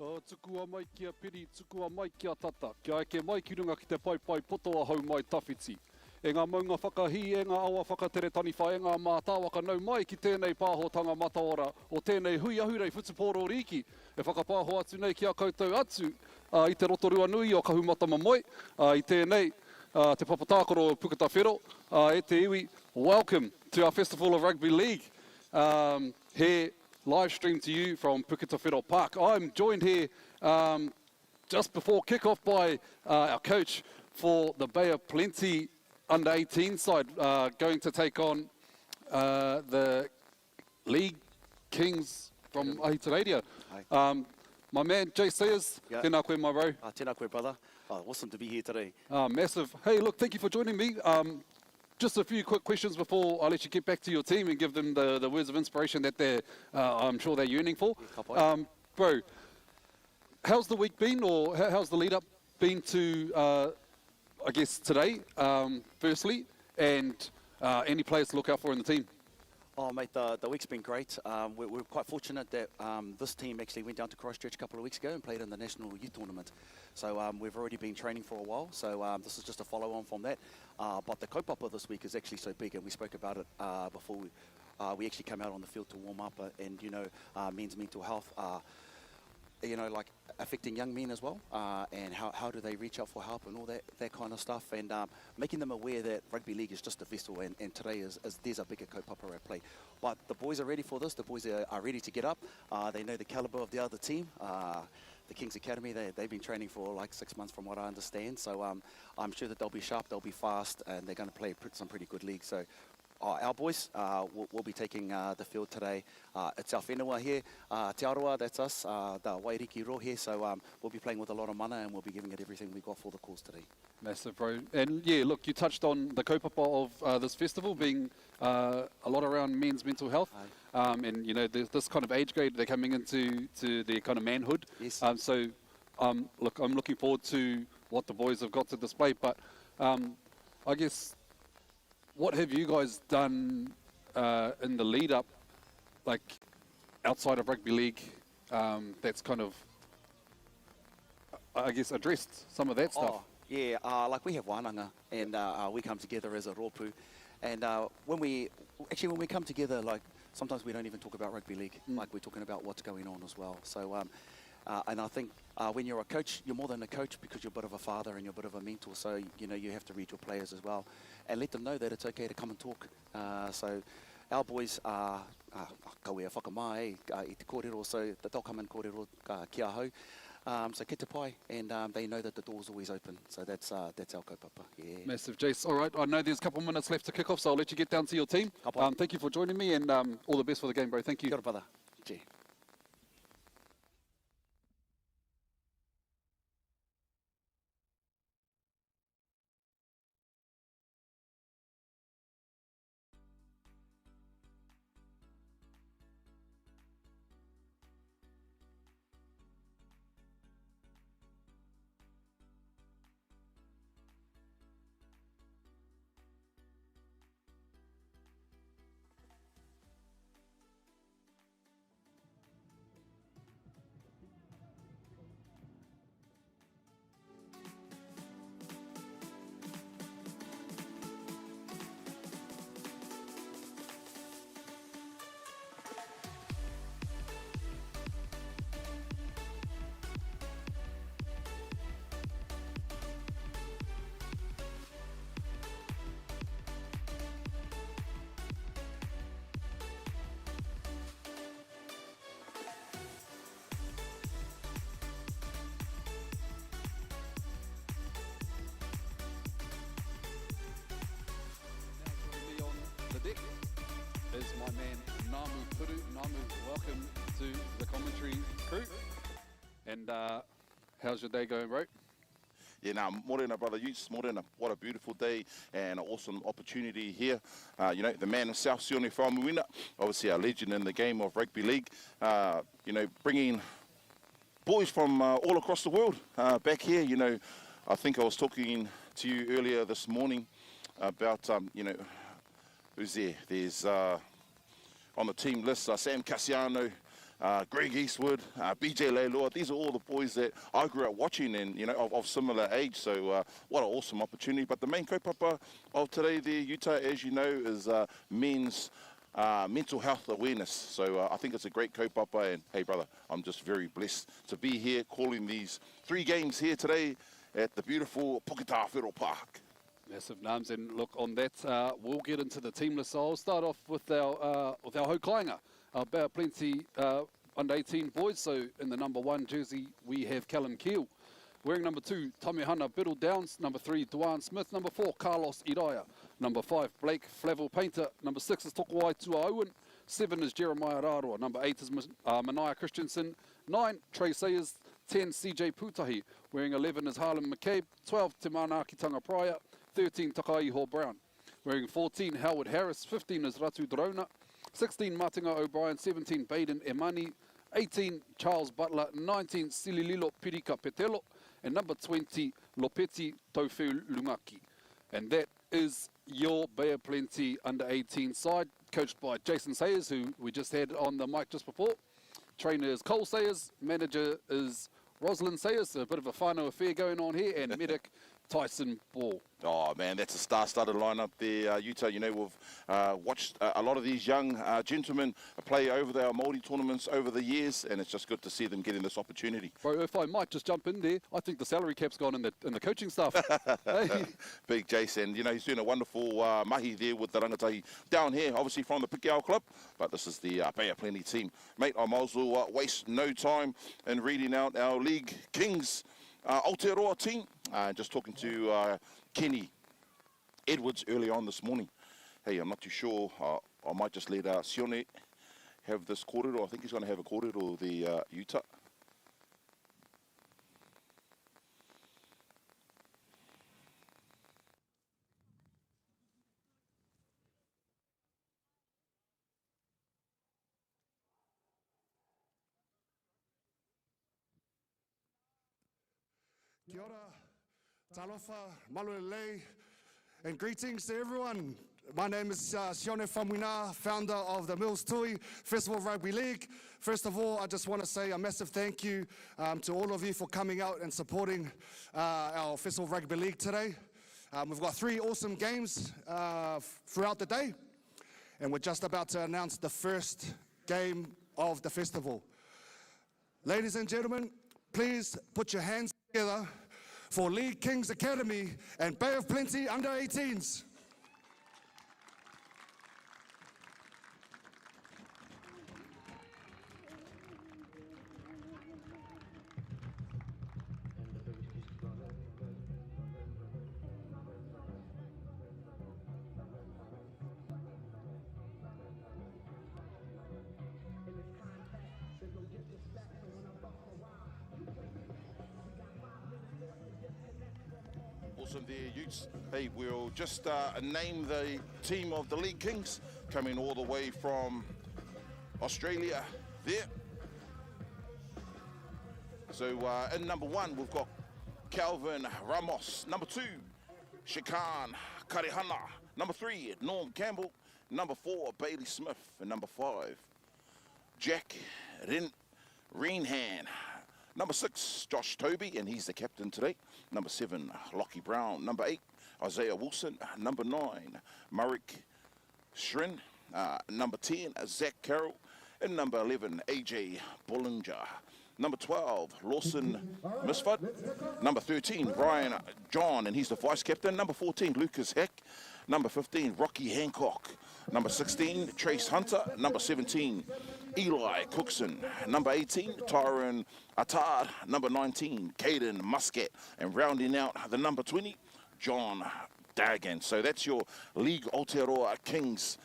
Tukua mai kia piri, tukua mai kia tata. Kia eke mai ki runga ki te pai poto a hau mai tawhiti. E ngā maunga whakahi, e ngā awa whakatere taniwha, e ngā mātā waka nau mai ki tēnei pāhotanga mataora o tēnei hui ahurei whutupōro riki. E whakapāho atu nei ki a koutou atu i te Rotorua nui o Kahumatama Moi. I tēnei te papatākoro o Puketa Whero. E te iwi, welcome to our Festival of Rugby League. Here, live stream to you from Puketa Whero Park. I'm joined here just before kick-off by our coach for the Bay of Plenty under-18 side, going to take on the League Kings from Ahitereiria. My man, Jay Sayers, tēnā koe, my bro. Tēnā koe, brother. Awesome to be here today. Massive. Hey, look, thank you for joining me. Just a few quick questions before I let you get back to your team and give them the words of inspiration that they're, I'm sure they're yearning for. Bro, how's the week been, or how's the lead up been to, I guess, today, firstly, and any players to look out for in the team? Oh, mate, the week's been great. We're quite fortunate that this team actually went down to Christchurch a couple of weeks ago and played in the National Youth Tournament. So we've already been training for a while, so this is just a follow-on from that. But the kaupapa this week is actually so big, and we spoke about it before we actually came out on the field to warm up, and, you know, men's mental health, you know, like affecting young men as well, and how do they reach out for help and all that kind of stuff, and making them aware that rugby league is just a vessel, and today there's a bigger kaupapa at play. But the boys are ready for this. The boys are ready to get up. They know the caliber of the other team. The Kings Academy, they've been training for like 6 months from what I understand. So I'm sure that they'll be sharp, they'll be fast, and they're going to play some pretty good leagues. So our boys will be taking the field today. It's our whenua here, Te Aroa, that's us, the Wairiki Ro here. So we'll be playing with a lot of mana, and we'll be giving it everything we got for the cause today. Massive, bro. And yeah, look, you touched on the kaupapa of this festival being a lot around men's mental health. And, you know, this kind of age grade, they're coming into their kind of manhood. Yes. Look, I'm looking forward to what the boys have got to display. But I guess, what have you guys done in the lead up, like outside of rugby league, that's kind of, I guess, addressed some of that stuff? Oh, yeah, like we have wānanga, and we come together as a rōpū. And when we come together, like, sometimes we don't even talk about rugby league, like we're talking about what's going on as well. So, and I think when you're a coach, you're more than a coach because you're a bit of a father and you're a bit of a mentor. So, you know, you have to read your players as well and let them know that it's okay to come and talk. So our boys are kawea whakamai I te kōrero, so they'll come and kōrero kia hau. So ke te pai, and they know that the door's always open. So that's our kaupapa. Yeah. Massive, Jace. All right, I know there's a couple of minutes left to kick off, so I'll let you get down to your team. Thank you for joining me, and all the best for the game, bro. Thank you. Kia ora, brother. Gee. Deck is my man Namu Puru. Namu, welcome to the commentary crew. And how's your day going, bro? Yeah, now, morena, brother Utes, morena. What a beautiful day and an awesome opportunity here. You know, the man himself, Sione Whamuina, obviously a legend in the game of rugby league. You know, bringing boys from all across the world back here. You know, I think I was talking to you earlier this morning about, you know, who's there? There's on the team list, Sam Cassiano, Greg Eastwood, BJ Leilua. These are all the boys that I grew up watching and, you know, of similar age. So what an awesome opportunity. But the main kaupapa of today there, Utah, as you know, is men's mental health awareness. So I think it's a great kaupapa. And hey, brother, I'm just very blessed to be here calling these 3 games here today at the beautiful Puketaha Federal Park. Massive names, and look, on that, we'll get into the team list. So I'll start off with our haukainga, our Bao Plenty under 18 boys. So in the number 1 jersey, we have Callum Keel. Wearing number 2, Tamihana Biddle Downs. Number 3, Duane Smith. Number 4, Carlos Iraya. Number 5, Blake Flavel Painter. Number 6 is Tokuai Tua Owen. 7 is Jeremiah Raroa. Number 8 is Mania Christensen. 9, Trey Sayers. 10, CJ Putahi. Wearing 11 is Harlan McCabe. 12, Timanaki Tanga Pryor. 13, Takaiho Brown. Wearing 14, Howard Harris. 15 is Ratu Drona. 16, Martinga O'Brien. 17, Baden Emani. 18, Charles Butler. 19, Silililo Pirika Petelo. And number 20, Lopeti Tofu Lungaki. And that is your Bay of Plenty under 18 side, coached by Jason Sayers, who we just had on the mic just before. Trainer is Cole Sayers. Manager is Rosalind Sayers. So a bit of a whānau affair going on here. And medic Tyson Ball. Oh, man, that's a star-studded lineup there, Utah. You know, we've watched a lot of these young gentlemen play over their Māori tournaments over the years, and it's just good to see them getting this opportunity. Bro, if I might just jump in there, I think the salary cap's gone in the coaching staff. Hey. Big Jason, you know, he's doing a wonderful mahi there with the rangatahi down here, obviously from the Pikeau Club, but this is the Bay of Plenty team. Mate, I might as well waste no time in reading out our League Kings Aotearoa team. Just talking to Kenny Edwards early on this morning. Hey, I'm not too sure. I might just let Sione have this kōrero. I think he's going to have a kōrero, the Utah. Kia ora, talofa, malulele, and greetings to everyone. My name is Sione Famuina, founder of the Mills Tui Festival Rugby League. First of all, I just want to say a massive thank you to all of you for coming out and supporting our Festival Rugby League today. We've got 3 awesome games throughout the day, and we're just about to announce the first game of the festival. Ladies and gentlemen, please put your hands together for League Kings Academy and Bay of Plenty under 18s. Awesome there, Utes. Hey, we'll just name the team of the League Kings, coming all the way from Australia there. So in number 1, we've got Calvin Ramos. Number 2, Shikan Karihana. Number 3, Norm Campbell. Number 4, Bailey Smith. And number 5, Jack Reenhan. Number 6, Josh Toby, and he's the captain today. Number 7, Lockie Brown. Number 8, Isaiah Wilson. Number 9, Marek Schrin. Number 10, Zach Carroll. And number 11, AJ Bollinger. Number 12, Lawson Misfud. Number 13, Ryan John, and he's the vice captain. Number 14, Lucas Heck. Number 15, Rocky Hancock. Number 16, Trace Hunter. Number 17, Eli Cookson. Number 18, Tyron Attard. Number 19, Caden Muscat. And rounding out the number 20, John Dagan. So that's your League Aotearoa Kings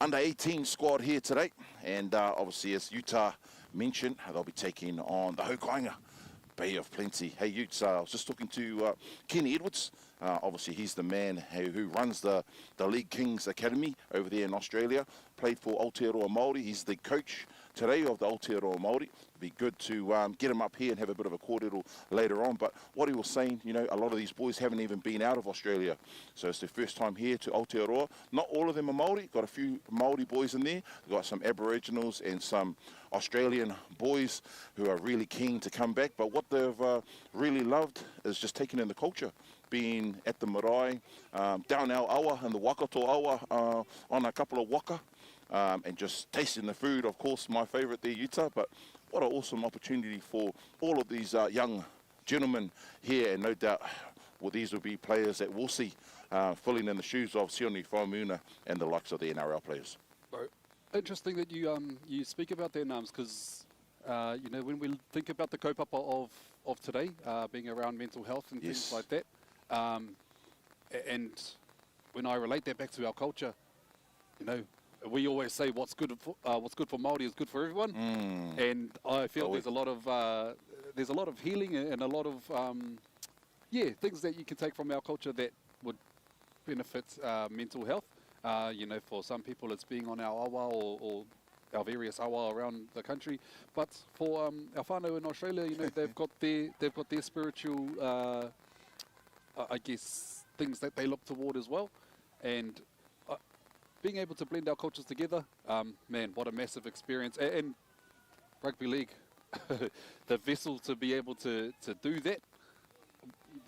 under 18 squad here today. And obviously, as Utah mentioned, they'll be taking on the Haukainga Bay of Plenty. Hey, Utes, I was just talking to Kenny Edwards. Obviously, he's the man who runs the League Kings Academy over there in Australia. Played for Aotearoa Māori. He's the coach today of the Aotearoa Māori. Be good to get him up here and have a bit of a kōrero later on. But what he was saying, you know, a lot of these boys haven't even been out of Australia. So it's their first time here to Aotearoa. Not all of them are Māori. Got a few Māori boys in there. We've got some Aboriginals and some Australian boys who are really keen to come back. But what they've really loved is just taking in the culture. Being at the marae, down our awa and the Wakato awa on a couple of waka. And just tasting the food, of course, my favourite there, Utah. But what an awesome opportunity for all of these young gentlemen here. And no doubt, well, these will be players that we'll see filling in the shoes of Sione Faumuna and the likes of the NRL players. Interesting that you speak about their names, because you know, when we think about the kaupapa of today, being around mental health and things like that, and when I relate that back to our culture, you know, we always say what's good for Māori is good for everyone, and I feel there's a lot of healing and a lot of things that you can take from our culture that would benefit mental health. You know, for some people it's being on our awa or our various awa around the country, but for our whānau in Australia, you know, they've got their spiritual, I guess, things that they look toward as well, and being able to blend our cultures together, man, what a massive experience. And rugby league, the vessel to be able to do that,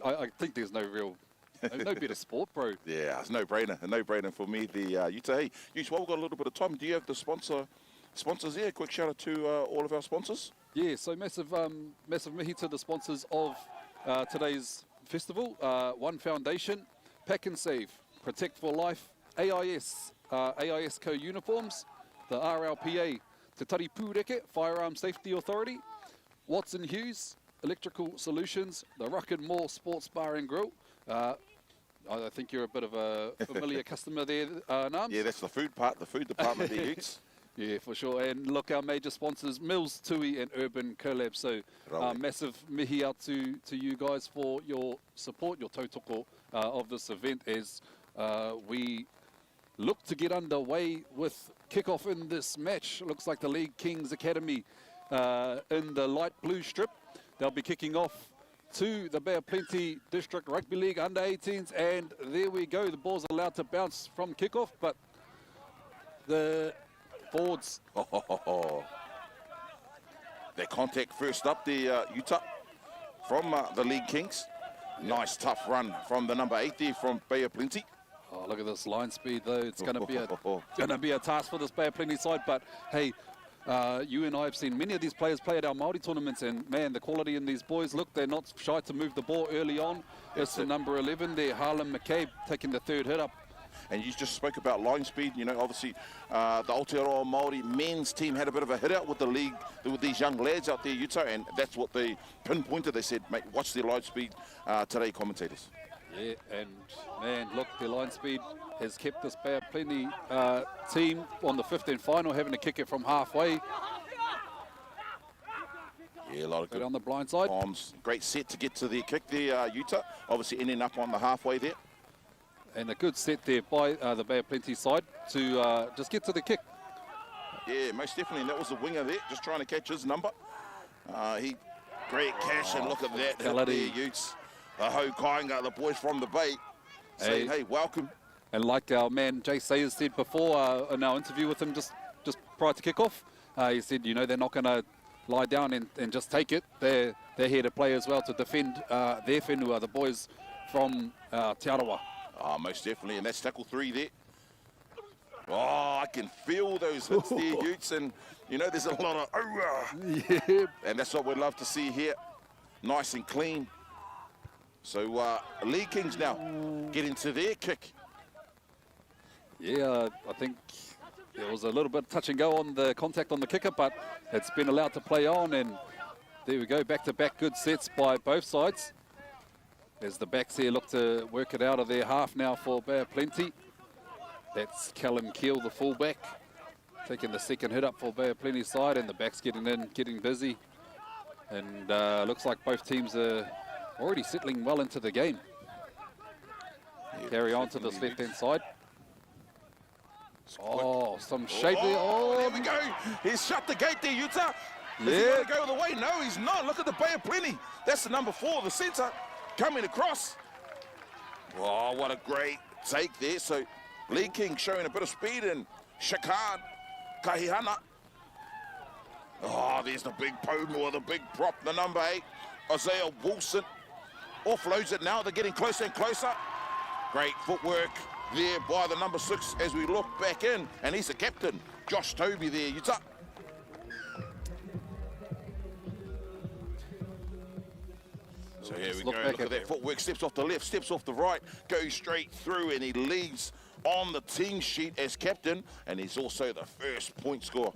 I think there's no better sport, bro. Yeah, it's a no-brainer for me. The Utah. Hey, Utes, while we've got a little bit of time, do you have the sponsors here? Quick shout out to all of our sponsors. Yeah, so massive mihi to the sponsors of today's festival. One Foundation, Pack and Save, Protect for Life, AIS Co Uniforms, the RLPA, Te Tari Pūreke, Firearm Safety Authority, Watson Hughes, Electrical Solutions, the Ruck and More Sports Bar and Grill. I think you're a bit of a familiar customer there, Nams. Yeah, that's the food department there, Utes. Yeah, for sure. And look, our major sponsors, Mills, Tui and Urban Collab. So massive mihi out to you guys for your support, your tautoko of this event, as we look to get underway with kickoff in this match. Looks like the League Kings Academy in the light blue strip. They'll be kicking off to the Bay of Plenty District Rugby League under-18s, and there we go. The ball's allowed to bounce from kickoff, but the forwards. Their contact first up, the Utah from the League Kings. Nice tough run from the number 8 there from Bay of Plenty. Oh, look at this line speed, though. It's going to be a task for this Bay of Plenty side. But hey, you and I have seen many of these players play at our Māori tournaments, and man, the quality in these boys. Look, they're not shy to move the ball early on. It's the number 11 there, Harlan McCabe, taking the third hit up. And you just spoke about line speed. You know, obviously, the Aotearoa Māori men's team had a bit of a hit out with the league, with these young lads out there, Utah, and that's what they pinpointed. They said, mate, watch their line speed today, commentators. Yeah, and man, look, their line speed has kept this Bay of Plenty team on the 15th final, having to kick it from halfway. Yeah, a lot of good on the blind side. bombs. Great set to get to their kick there, Utah. Obviously ending up on the halfway there. And a good set there by the Bay of Plenty side to just get to the kick. Yeah, most definitely. And that was the winger there, just trying to catch his number. Great cash, and look at that hit there, Utes. The Ho Kainga, the boys from the Bay, saying, hey, welcome. And like our man Jay Sayers said before in our interview with him just prior to kickoff, he said, you know, they're not going to lie down and just take it. They're here to play as well, to defend their whenua, the boys from Te Arawa. Oh, most definitely, and that's tackle 3 there. Oh, I can feel those hits there, Utes, and, you know, there's a lot of yeah. And that's what we'd love to see here. Nice and clean. So, League Kings now get into their kick. Yeah, I think there was a little bit touch and go on the contact on the kicker, but it's been allowed to play on, and there we go, back-to-back good sets by both sides. As the backs here look to work it out of their half now for Bay of Plenty. That's Callum Keel, the fullback, taking the second hit up for Bay of Plenty side, and the backs getting in, getting busy. And looks like both teams are already settling well into the game. Yeah, carry on to this left-hand side. Oh, some shape there. Oh, there we go. He's shut the gate there, Utah. Is he Yeah. going to go the way? No, he's not. Look at the Bay of Plenty. That's the number 4, the centre, coming across. Oh, what a great take there. So Lee King showing a bit of speed, and Shakan Kahihana. Oh, there's the big Pomo, the big prop, the number 8, Isaiah Wilson. Offloads it now. They're getting closer and closer. Great footwork there by the number 6 as we look back in. And he's the captain, Josh Toby there, Utah. So here we go, look at that footwork, steps off the left, steps off the right, goes straight through, and he leads on the team sheet as captain, and he's also the first point scorer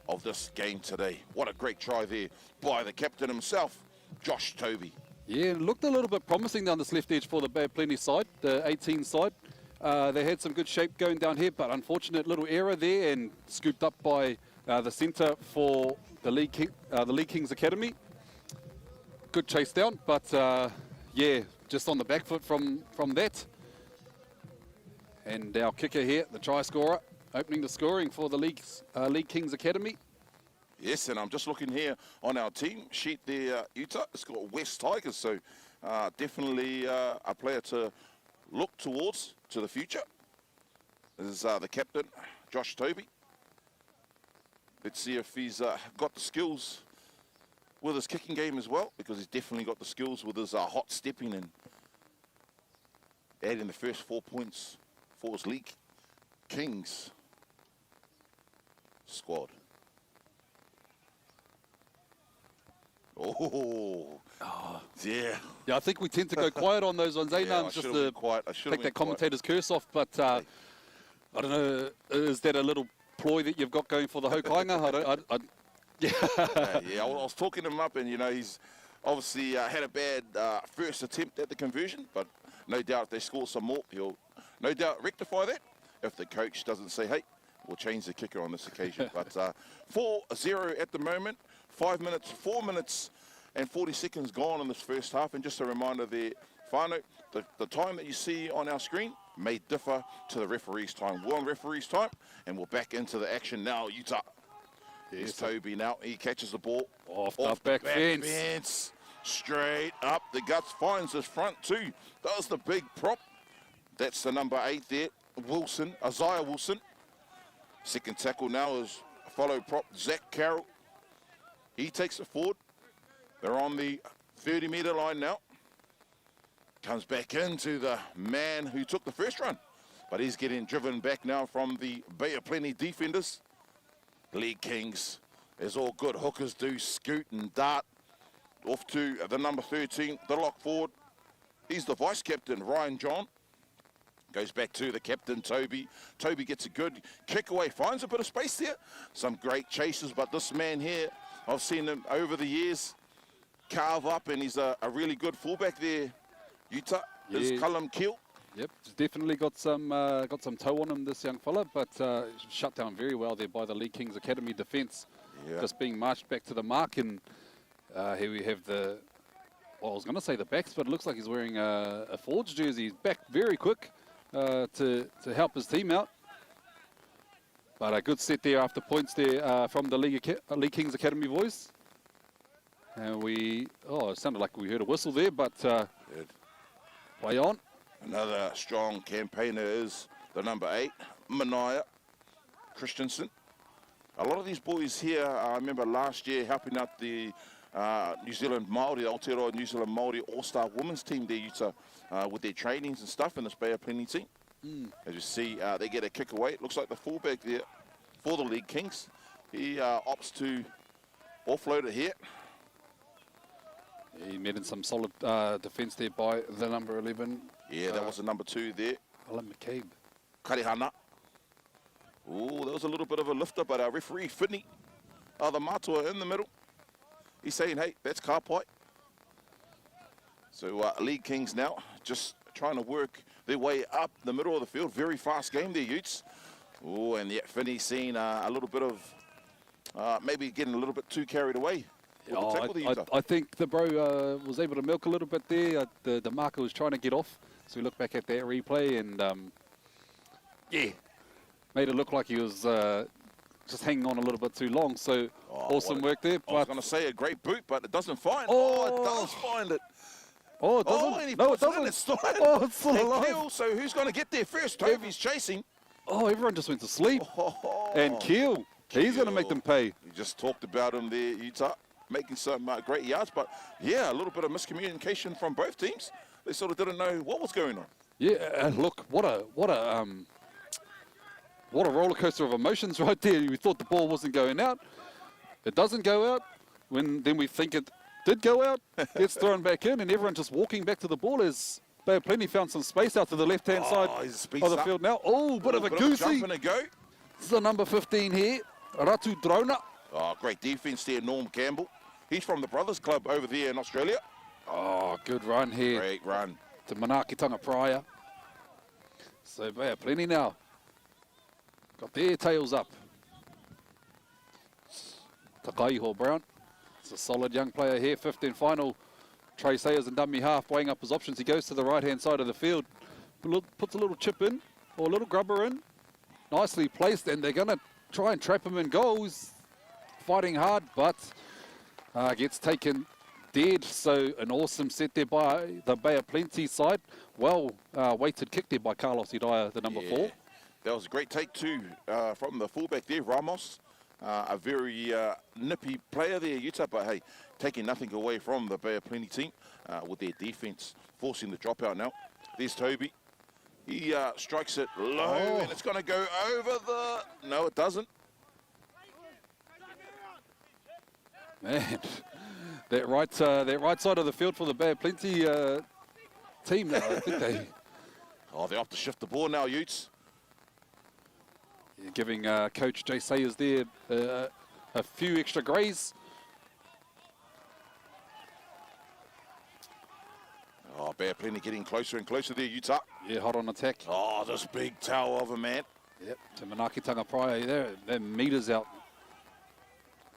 of this game today. What a great try there by the captain himself, Josh Toby. Yeah, it looked a little bit promising down this left edge for the Bay of Plenty side, the 18 side. They had some good shape going down here, but unfortunate little error there and scooped up by the centre for the Lee Kings Academy. Good chase down, but yeah, just on the back foot from that. And our kicker here, the try scorer, opening the scoring for the Lee Kings Academy. Yes, and I'm just looking here on our team sheet there, Utah. It's got West Tigers, so definitely a player to look towards to the future. This is the captain, Josh Toby. Let's see if he's got the skills with his kicking game as well, because he's definitely got the skills with his hot stepping and adding the first 4 points for his League Kings squad. Oh, yeah. Yeah, I think we tend to go quiet on those ones, eh, Yeah, Nams, just to take that commentator's curse off. But I don't know, is that a little ploy that you've got going for the Hokainga? Yeah, I was talking him up, and you know, he's obviously had a bad first attempt at the conversion, but no doubt if they score some more, he'll no doubt rectify that if the coach doesn't say, hey, we'll change the kicker on this occasion. But 4-0 at the moment, 4 minutes and 40 seconds gone in this first half. And just a reminder there, Whānau, the time that you see on our screen may differ to the referee's time. We're on referee's time, and we're back into the action now, Utah. Here's Toby now. He catches the ball off the back fence. Straight up the guts. Finds his front two. Does the big prop. That's the number 8 there. Wilson, Isaiah Wilson. Second tackle now is follow prop, Zach Carroll. He takes it forward. They're on the 30-metre line now. Comes back into the man who took the first run. But he's getting driven back now from the Bay of Plenty defenders. League Kings, as all good hookers do, scoot and dart. Off to the number 13, the lock forward. He's the vice-captain, Ryan John. Goes back to the captain, Toby. Toby gets a good kick away, finds a bit of space there. Some great chases, but this man here, I've seen him over the years carve up, and he's a really good fullback there, Utah. Is Callum Keel. Yep, he's definitely got some toe on him, this young fella, but shut down very well there by the Lee Kings Academy defence. Yeah. Just being marched back to the mark, and here we have the, well, I was going to say the backs, but it looks like he's wearing a Forge jersey. He's back very quick to help his team out. But a good set there after points there from the Lee Kings Academy boys. And it sounded like we heard a whistle there, but play on. Another strong campaigner is the number 8, Mania Christensen. A lot of these boys here, I remember last year helping out the New Zealand Māori, Aotearoa New Zealand Māori All-Star Women's team there, Utah, with their trainings and stuff in this Bay of Plenty team. As you see, they get a kick away. It looks like the fullback there for the League Kings. He opts to offload it here. He met in some solid defence there by the number 11. Yeah, that was the number 2 there. Alan McCabe. Karihana. Oh, that was a little bit of a lifter, but our referee, Finney, the Matua in the middle. He's saying, hey, that's Kāpai. So League Kings now just trying to work their way up the middle of the field. Very fast game there, Utes. Oh, and yet Finney's seen a little bit of, maybe getting a little bit too carried away. I think the bro was able to milk a little bit there. The marker was trying to get off. So we look back at that replay and, yeah, Made it look like he was just hanging on a little bit too long. So awesome work there. I was But going to say a great boot, but it doesn't find. Oh. It does find it. oh, it doesn't. And he No, it puts it in, doesn't. it's still in. Oh, it's still And alive. Keel, so who's going to get there first? Toby's chasing. Oh, everyone just went to sleep. Oh. And Keel, he's going to make them pay. We just talked about him there, Utah, making some great yards, but yeah, a little bit of miscommunication from both teams. They sort of didn't know what was going on. Yeah, and look, what a roller coaster of emotions right there. We thought the ball wasn't going out. It doesn't go out. Then we think it did go out. Gets thrown back in, and everyone just walking back to the ball as Bay of Plenty found some space out to the left-hand side He's of the field now. Oh, bit of a goosey. jump and a go. This is the number 15 here, Ratu Drona. Oh, great defense there, Norm Campbell. He's from the Brothers Club over there in Australia. Oh, good run here Great run. to Manakitanga Prior. So Bay of Plenty now got their tails up. Takaiho Brown. It's a solid young player here. 15 final. Trey Sayers and dummy half weighing up his options. He goes to the right-hand side of the field. Puts a little chip in, or a little grubber in. Nicely placed, and they're going to try and trap him in goals. Fighting hard, but gets taken dead. So an awesome set there by the Bay of Plenty side. Well weighted kick there by Carlos Hidaya, the number 4. That was a great take too from the fullback there, Ramos. A very nippy player there, Utah, but hey, taking nothing away from the Bay of Plenty team with their defense, forcing the dropout now. There's Toby. He strikes it low, and it's going to go over the... No, it doesn't. Man, that right side of the field for the Bay of Plenty team now. I think they... Oh, they're off to shift the ball now, Utes. Giving Coach Jay Sayers there a few extra greys. Oh, Bay of Plenty getting closer and closer there, Utah. Yeah, hot on attack. Oh, this big tower of a man. Yep, to Manakitanga Prior. They're meters out.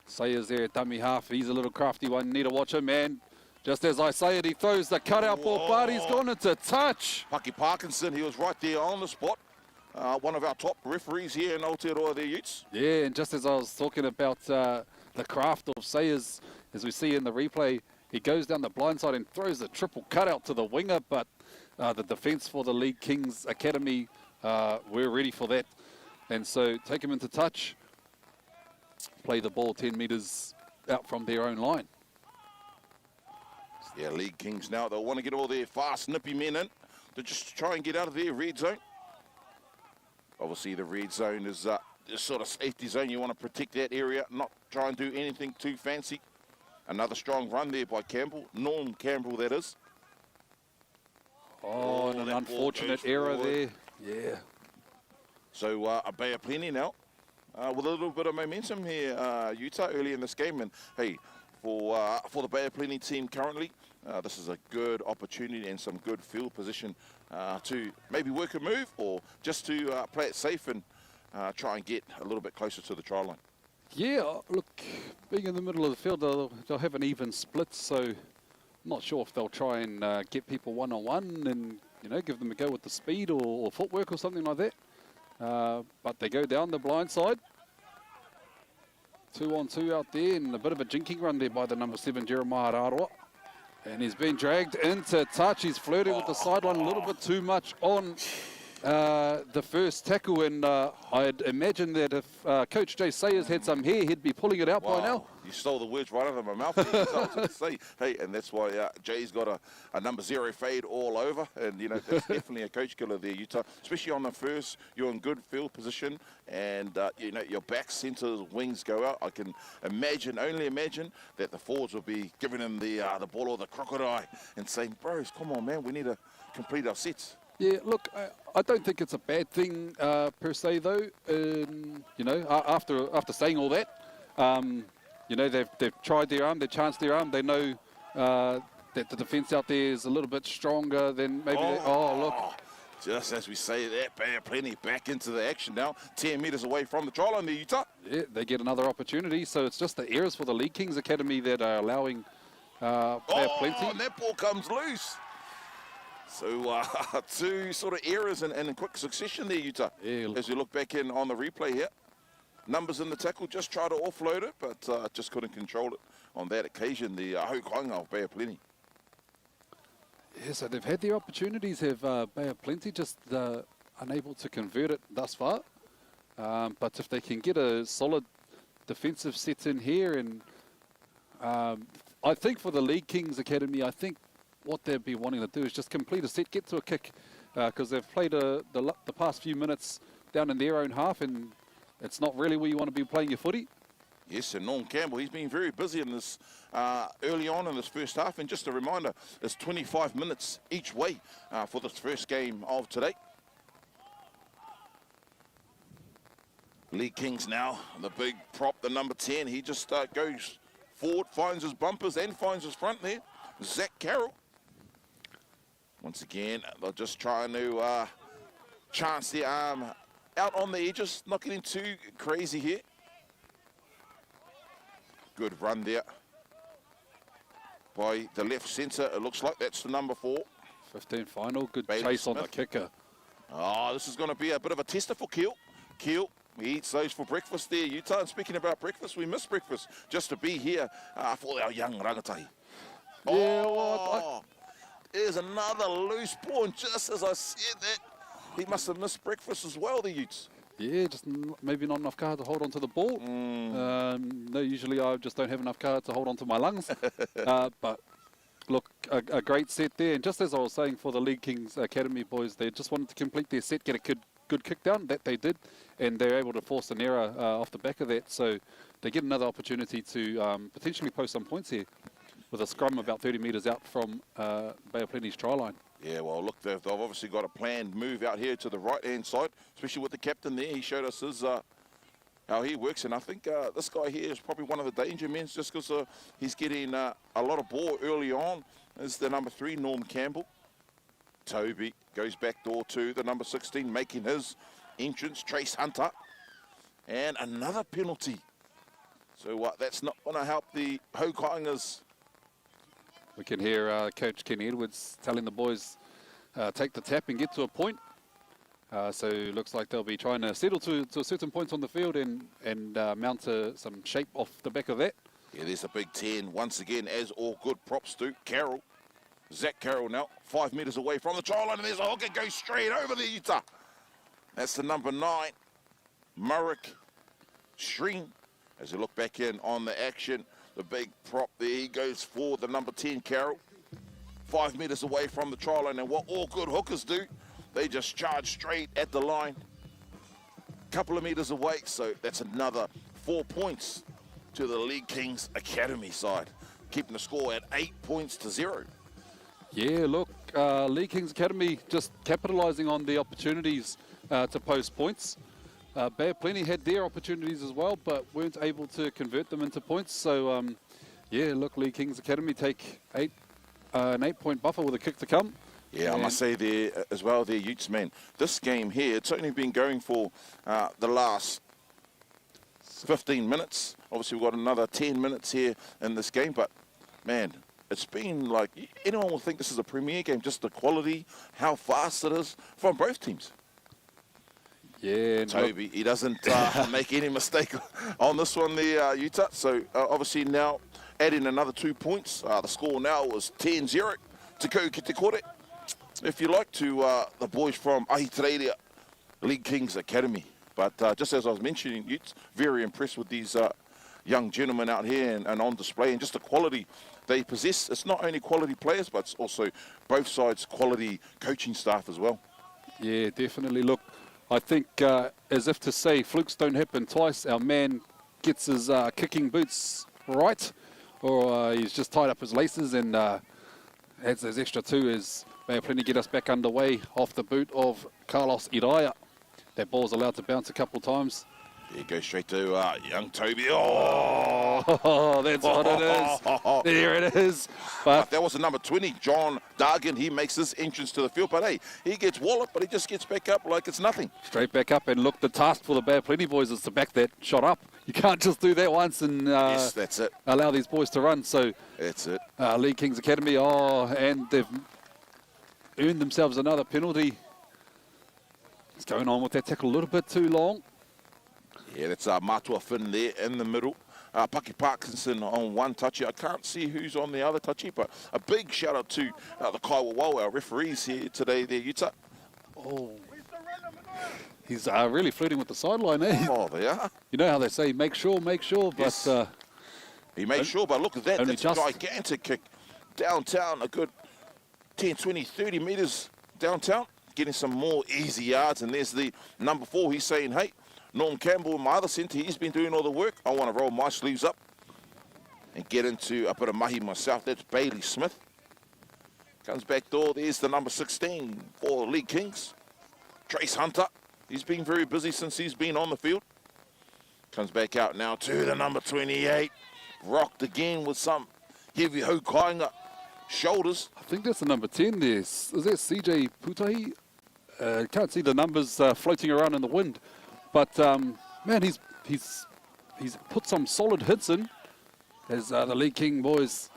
Sayers there at dummy half. He's a little crafty one. Need to watch him, man. Just as I say it, he throws the cutout ball, but he's gone into touch. Paki Parkinson, he was right there on the spot. One of our top referees here in Aotearoa there, Utes. Yeah, and just as I was talking about the craft of Sayers, as we see in the replay, he goes down the blind side and throws a triple cutout to the winger, but the defence for the League Kings Academy, we're ready for that. And so take him into touch, play the ball 10 metres out from their own line. Yeah, League Kings now, they'll want to get all their fast, nippy men in to just try and get out of their red zone. Obviously, the red zone is a sort of safety zone. You want to protect that area, not try and do anything too fancy. Another strong run there by Campbell, Norm Campbell, that is. Oh, and an unfortunate error there. Yeah. So a Bay of Plenty now with a little bit of momentum here, Utah, early in this game. And hey, for the Bay of Plenty team currently, this is a good opportunity and some good field position to maybe work a move or just to play it safe and try and get a little bit closer to the try line. Yeah, look, being in the middle of the field, they'll have an even split, so I'm not sure if they'll try and get people one-on-one and, you know, give them a go with the speed or footwork or something like that. But they go down the blind side. 2-on-2 out there, and a bit of a jinking run there by the number 7, Jeremiah Rotorua. And he's been dragged into touch. He's flirting with the sideline a little bit too much on the first tackle, and I'd imagine that if Coach Jay Sayers had some hair, he'd be pulling it out by now. You stole the words right out of my mouth. I was going to say, hey, and that's why Jay's got a number 0 fade all over, and you know that's definitely a coach killer there, Utah. Especially on the first, you're in good field position, and you know your back centre wings go out. I can only imagine that the forwards will be giving him the ball or the crocodile and saying, bros, come on, man, we need to complete our sets. Yeah, look, I don't think it's a bad thing per se, though. You know, after saying all that, you know, they've tried their arm, they've chanced their arm. They know that the defence out there is a little bit stronger than maybe. Look. Just as we say that, Bay of Plenty back into the action now, 10 metres away from the try line there, Utah. Yeah, they get another opportunity. So it's just the errors for the League Kings Academy that are allowing Bay of Plenty. And that ball comes loose. So two sort of errors in quick succession there, Utah. Yeah. As you look back in on the replay here. Numbers in the tackle, just try to offload it, but just couldn't control it on that occasion. The Haukainga of Bay of Plenty. Yeah, so they've had their opportunities, have Bay of Plenty, just unable to convert it thus far. But if they can get a solid defensive set in here, and I think for the League Kings Academy, I think what they'd be wanting to do is just complete a set, get to a kick, because they've played the past few minutes down in their own half, and it's not really where you want to be playing your footy. Yes, and Norm Campbell, he's been very busy in this early on in this first half. And just a reminder, it's 25 minutes each way for this first game of today. League Kings now, the big prop, the number 10. He just goes forward, finds his bumpers and finds his front there. Zach Carroll. Once again, they're just trying to chance their arm out on the edges, not getting too crazy here. Good run there by the left centre. It looks like that's the number 4. 15 final, good Bailey chase Smith. on the kicker. Oh, this is going to be a bit of a tester for Keel. Keel, he eats those for breakfast there, Utah. And speaking about breakfast, we miss breakfast just to be here for our young rangatahi. Yeah, There's another loose ball, and just as I said that, he must have missed breakfast as well, the Utes. Yeah, just maybe not enough card to hold on to the ball. No, usually I just don't have enough card to hold on to my lungs. But look, a great set there. And just as I was saying for the League Kings Academy boys, they just wanted to complete their set, get a good kick down. That they did. And they're able to force an error off the back of that. So they get another opportunity to potentially post some points here with a scrum about 30 metres out from Bay of Plenty's try line. Yeah, well, look, they've obviously got a planned move out here to the right-hand side, especially with the captain there. He showed us his how he works, and I think this guy here is probably one of the danger men just because he's getting a lot of ball early on. Is the number 3, Norm Campbell. Toby goes back door to the number 16, making his entrance, Trace Hunter. And another penalty. So that's not going to help the Haukaingas. We can hear Coach Kenny Edwards telling the boys take the tap and get to a point. So it looks like they'll be trying to settle to a certain point on the field and mount some shape off the back of that. Yeah, there's a big 10 once again, as all good props do. Carroll, Zach Carroll now, 5 metres away from the try line, and there's a hook. It goes straight over the Utah. That's the number 9, Murrick Shreen. As we look back in on the action, the big prop there, he goes for the number 10, Carroll. 5 metres away from the try line, and what all good hookers do, they just charge straight at the line. Couple of metres away, so that's another 4 points to the League Kings Academy side, keeping the score at 8 points to 0. Yeah, look, League Kings Academy just capitalising on the opportunities to post points. Bay of Plenty had their opportunities as well, but weren't able to convert them into points. So, yeah, look, League Kings Academy take an 8-point buffer with a kick to come. Yeah, I must say there as well, there, Utes, man. This game here, it's only been going for the last 15 minutes. Obviously, we've got another 10 minutes here in this game, but, man, it's been like, anyone will think this is a premier game, just the quality, how fast it is from both teams. Yeah, Toby, he doesn't make any mistake on this one there, Utah. So, obviously, now adding another 2 points. The score now was 10-0 to go Kitekore. If you like, to the boys from Ahitereiria League Kings Academy. But just as I was mentioning, Utes, very impressed with these young gentlemen out here and on display, and just the quality they possess. It's not only quality players, but it's also both sides quality coaching staff as well. Yeah, definitely. Look, I think as if to say, flukes don't happen twice. Our man gets his kicking boots right, or he's just tied up his laces and adds those extra 2 as Bay of Plenty get us back underway off the boot of Carlos Iraya. That ball's allowed to bounce a couple times. There you go, straight to young Toby. Oh, that's what it is. There it is. But that was the number 20, John Dargan. He makes his entrance to the field. But, hey, he gets walloped, but he just gets back up like it's nothing. Straight back up. And, look, the task for the Bay of Plenty boys is to back that shot up. You can't just do that once and yes, that's it. Allow these boys to run. So that's it. League Kings Academy, and they've earned themselves another penalty. It's going on with that tackle a little bit too long. Yeah, that's Matua Finn there in the middle. Paki Parkinson on one touchy. I can't see who's on the other touchy, but a big shout out to the Kaiwa, our referees here today there, Utah. Oh, he's really flirting with the sideline there. Oh, they are. You know how they say, make sure, but... Yes. He made sure, but look at that. That's a gigantic kick downtown, a good 10, 20, 30 metres downtown, getting some more easy yards. And there's the number 4. He's saying, hey, Norm Campbell, my other centre, he's been doing all the work. I want to roll my sleeves up and get into a bit of mahi myself. That's Bailey Smith. Comes back door. There's the number 16 for the League Kings. Trace Hunter. He's been very busy since he's been on the field. Comes back out now to the number 28. Rocked again with some heavy hokainga shoulders. I think that's the number 10 there. Is that CJ Putahi? Can't see the numbers floating around in the wind. But, man, he's put some solid hits in as the League King boys.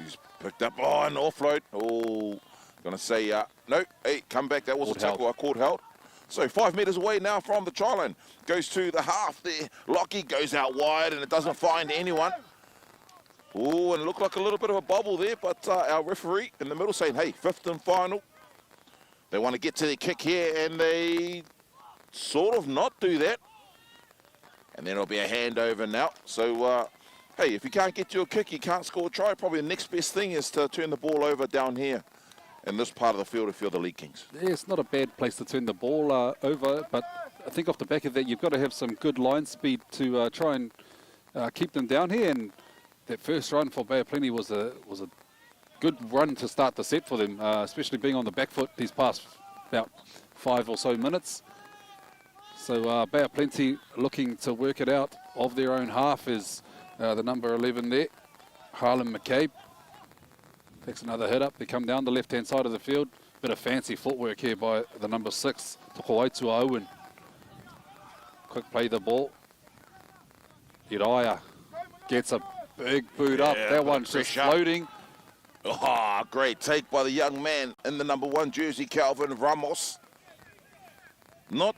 He's picked up an offload. Oh, going to say, no, hey, come back. That was a tackle. I called held. So 5 metres away now from the try line. Goes to the half there. Lockie goes out wide and it doesn't find anyone. Oh, and it looked like a little bit of a bobble there, but our referee in the middle saying, hey, 5th and final. They want to get to their kick here, and they sort of not do that. And then it'll be a handover now. So, hey, if you can't get to a kick, you can't score a try. Probably the next best thing is to turn the ball over down here in this part of the field if you're the League Kings. Yeah, it's not a bad place to turn the ball over, but I think off the back of that, you've got to have some good line speed to try and keep them down here. And that first run for Bay of Plenty was a good run to start the set for them, especially being on the back foot these past about 5 or so minutes. So Bay of Plenty looking to work it out of their own half is the number 11 there, Harlan McCabe. Takes another hit up. They come down the left-hand side of the field. Bit of fancy footwork here by the number 6, Tokoaitua Owen. Quick play the ball. Uriah gets a big boot up. That one's just floating. Oh, great take by the young man in the number 1 jersey, Calvin Ramos. Not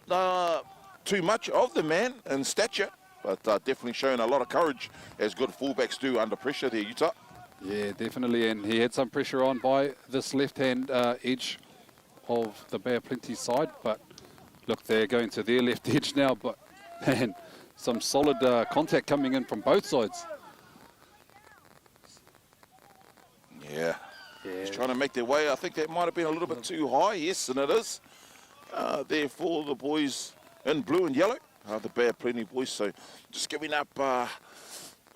too much of the man in stature, but definitely showing a lot of courage, as good fullbacks do under pressure there, Utah. Yeah, definitely, and he had some pressure on by this left-hand edge of the Bay of Plenty side, but look, they're going to their left edge now, but man, some solid contact coming in from both sides. Yeah. Just trying to make their way. I think that might have been a little bit too high. Yes, and it is. Therefore, the boys in blue and yellow, the Bay of Plenty boys. So just giving up a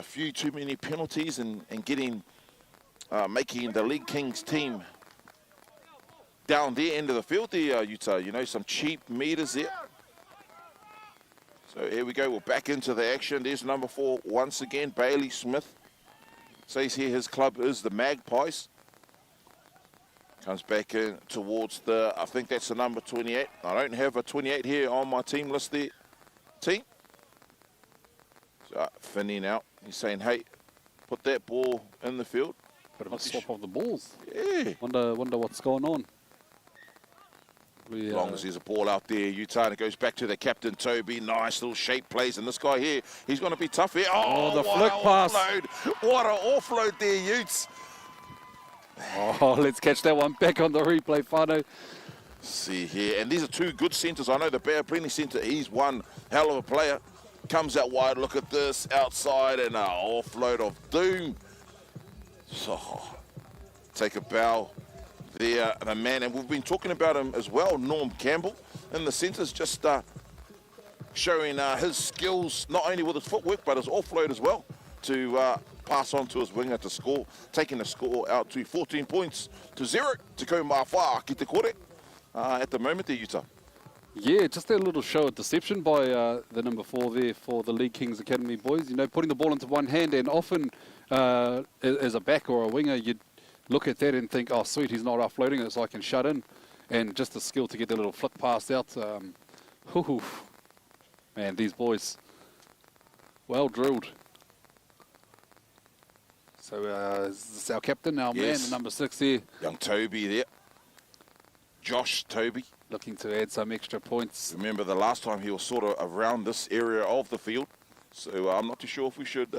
few too many penalties and getting, making the League Kings team down their end of the field there, Utah. You know, some cheap meters there. So here we go. We're back into the action. There's number 4 once again, Bailey Smith. Says here his club is the Magpies. Comes back in towards the, I think that's the number 28. I don't have a 28 here on my team list there, team. So Finney now, he's saying, hey, put that ball in the field. Bit of a swap of the balls. Yeah. Wonder what's going on. As long as there's a ball out there, Utah, and it goes back to the captain, Toby. Nice little shape plays, and this guy here, he's going to be tough here. Oh, the flick pass. Offload. What an offload there, Utes. Oh, let's catch that one back on the replay, Whānau. See here, and these are 2 good centres. I know the Bay of Plenty centre, he's one hell of a player. Comes out wide, look at this, outside, and an offload of doom. So, take a bow. The man, and we've been talking about him as well, Norm Campbell, in the centres, just showing his skills, not only with his footwork, but his offload as well, to pass on to his winger to score, taking the score out to 14 points to 0 to go mawha ki te kore at the moment there, Utah. Yeah, just a little show of deception by the number 4 there for the League Kings Academy boys. You know, putting the ball into one hand, and often as a back or a winger, you'd look at that and think, oh, sweet, he's not offloading it, so I can shut in. And just the skill to get the little flick pass out. Man, these boys, well drilled. So is this our captain, our man, the number 6 there. Young Toby there. Josh Toby. Looking to add some extra points. Remember the last time he was sort of around this area of the field. So I'm not too sure if we should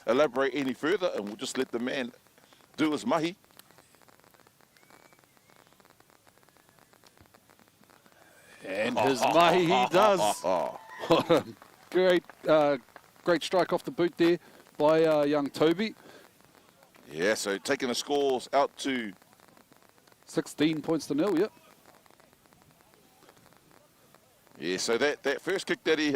elaborate any further, and we'll just let the man do his mahi. And his mahi he does. Great, great strike off the boot there by young Toby. Yeah, so taking the scores out to 16 points to 0, yep. Yeah, so that first kick that he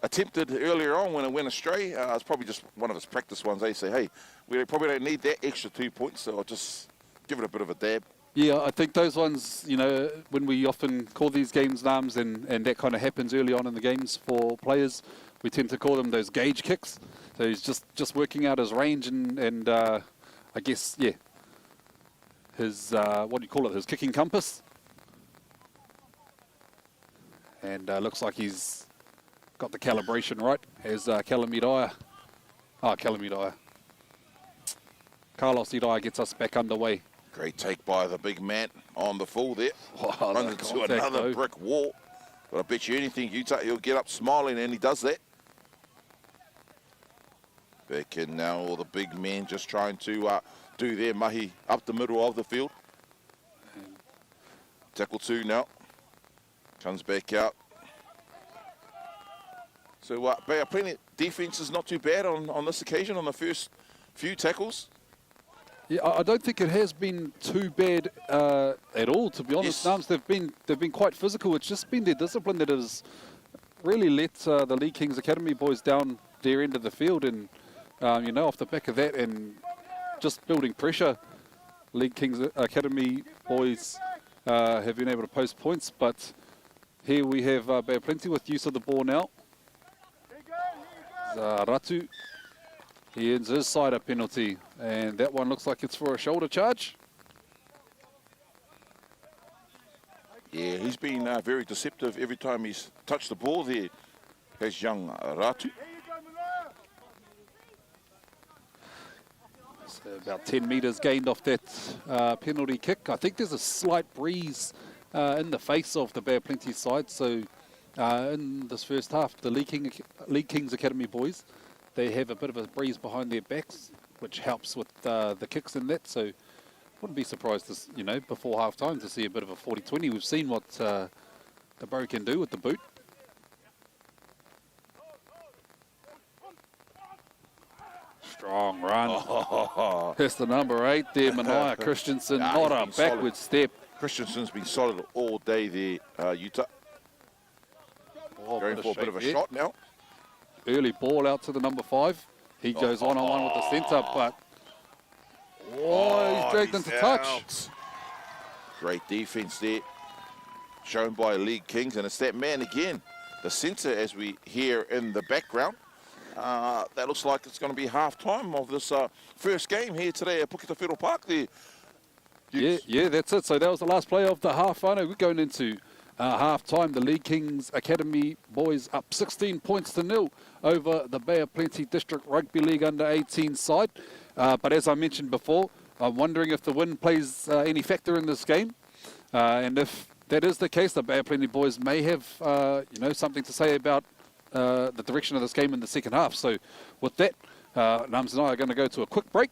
attempted earlier on when it went astray, it's probably just one of his practice ones. They say, hey, we probably don't need that extra 2 points, so I'll just give it a bit of a dab. Yeah, I think those ones, you know, when we often call these games names and that kind of happens early on in the games for players, we tend to call them those gauge kicks. So he's just working out his range and I guess, yeah, his, what do you call it, his kicking compass. And looks like he's got the calibration right as Callum Idaya. Callum Idaya. Carlos Idaya gets us back underway. Great take by the big man on the full there. Wow, Runs into another brick wall. But I bet you anything, he'll get up smiling, and he does that. Back in now, all the big men just trying to do their mahi up the middle of the field. Tackle 2 now. Comes back out. So plenty defense is not too bad on this occasion, on the first few tackles. Yeah, I don't think it has been too bad at all, to be honest. Yes. Nams, they've been quite physical. It's just been their discipline that has really let the League Kings Academy boys down their end of the field, and you know, off the back of that and just building pressure, League Kings Academy boys have been able to post points. But here we have Bay Plenty with use of the ball now. Ratu, he ends his side a penalty, and that one looks like it's for a shoulder charge. Yeah, he's been very deceptive every time he's touched the ball there. Has young Ratu. So about 10 metres gained off that penalty kick. I think there's a slight breeze in the face of the Bay Plenty side. So in this first half, the League Kings Academy boys, they have a bit of a breeze behind their backs, which helps with the kicks and that. So wouldn't be surprised to, you know, before half time to see a bit of a 40-20. We've seen what the Bow can do with the boot. Strong run. Oh. That's the number 8 there, Mania Christensen. Not a backward step. Christensen's been solid all day there, Utah. Oh, Going for a bit of a shot now. Early ball out to the number 5. He goes one-on-one with the centre, but he's dragged into touch. Out. Great defence there, shown by League Kings, and it's that man again, the centre, as we hear in the background. That looks like it's going to be half-time of this first game here today at Puketa Fiddle Park there. Yeah, that's it. So that was the last play of the half. I know we're going into half-time. The League Kings Academy boys up 16 points to 0 over the Bay of Plenty District Rugby League under-18 side. But as I mentioned before, I'm wondering if the wind plays any factor in this game. And if that is the case, the Bay of Plenty boys may have you know, something to say about the direction of this game in the second half. So with that, Nams and I are going to go to a quick break,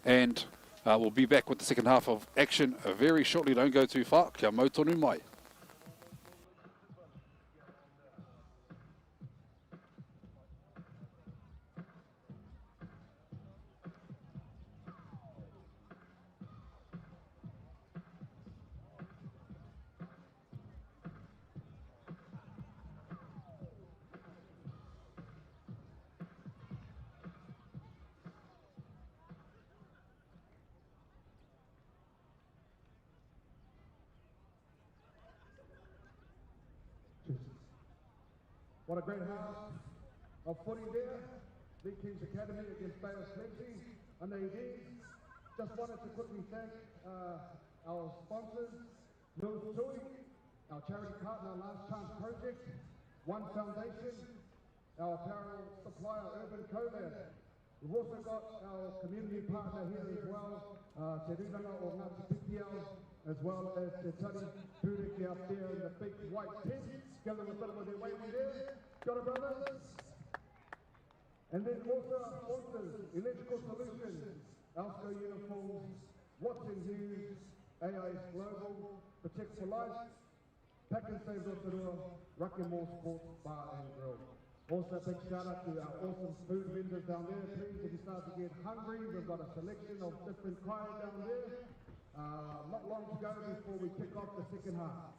and we'll be back with the second half of action very shortly. Don't go too far. Kia mau tonu mai. What a great half of footy there. League Kings Academy against Bay of Plenty under 18s. Just wanted to quickly thank our sponsors, Mills Tui, our charity partner, Last Chance Project, One Foundation, our apparel supplier, Urban Colab. We've also got our community partner here as well, Te Riranga o Ngāti Pikiao, as well as the Tani Puriki up there in the big white tent, together with them with their waving there. Got it, brothers? And then also our sponsors, Electrical Solutions, Alsco Uniforms, Watson Hughes, AIS Global, Protect for Life, Pack and Save Rotorua, Rugby Mall Sports Bar and Grill. Also a big shout out to our awesome food vendors down there. Please, if you start to get hungry, we've got a selection of different kaya down there. Not long to go before we kick off the second half.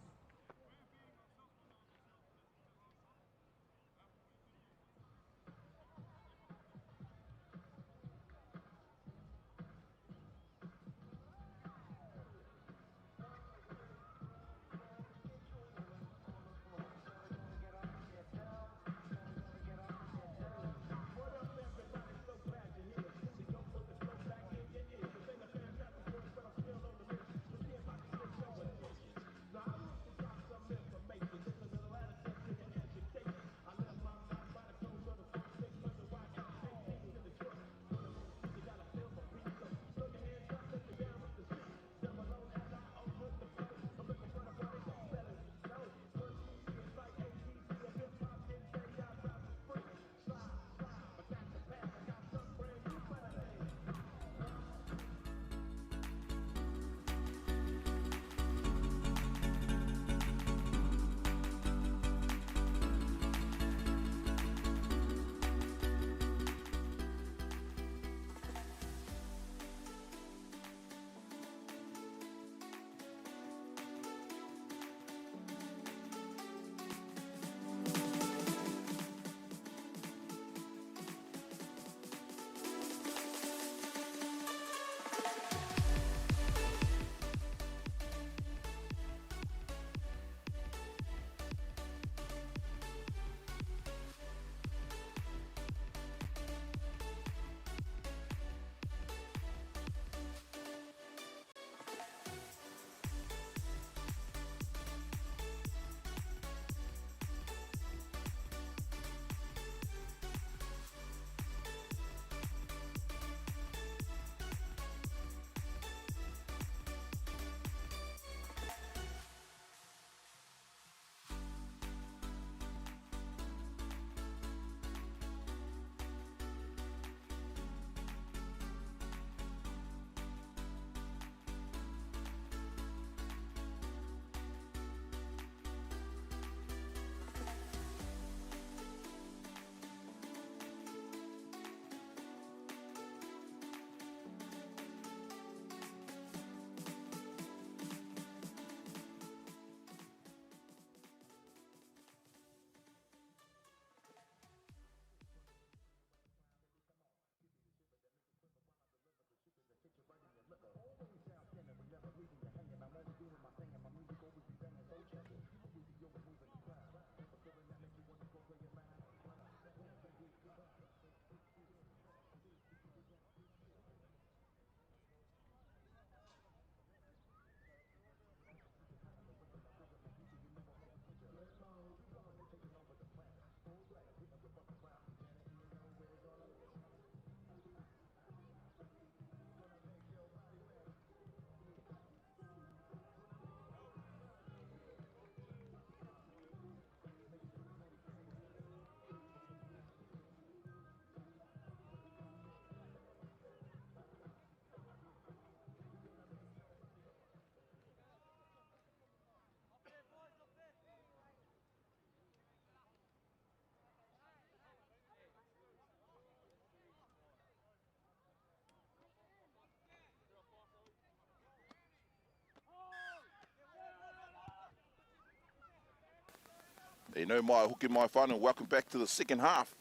You know, my hook in my fun, and welcome back to the second half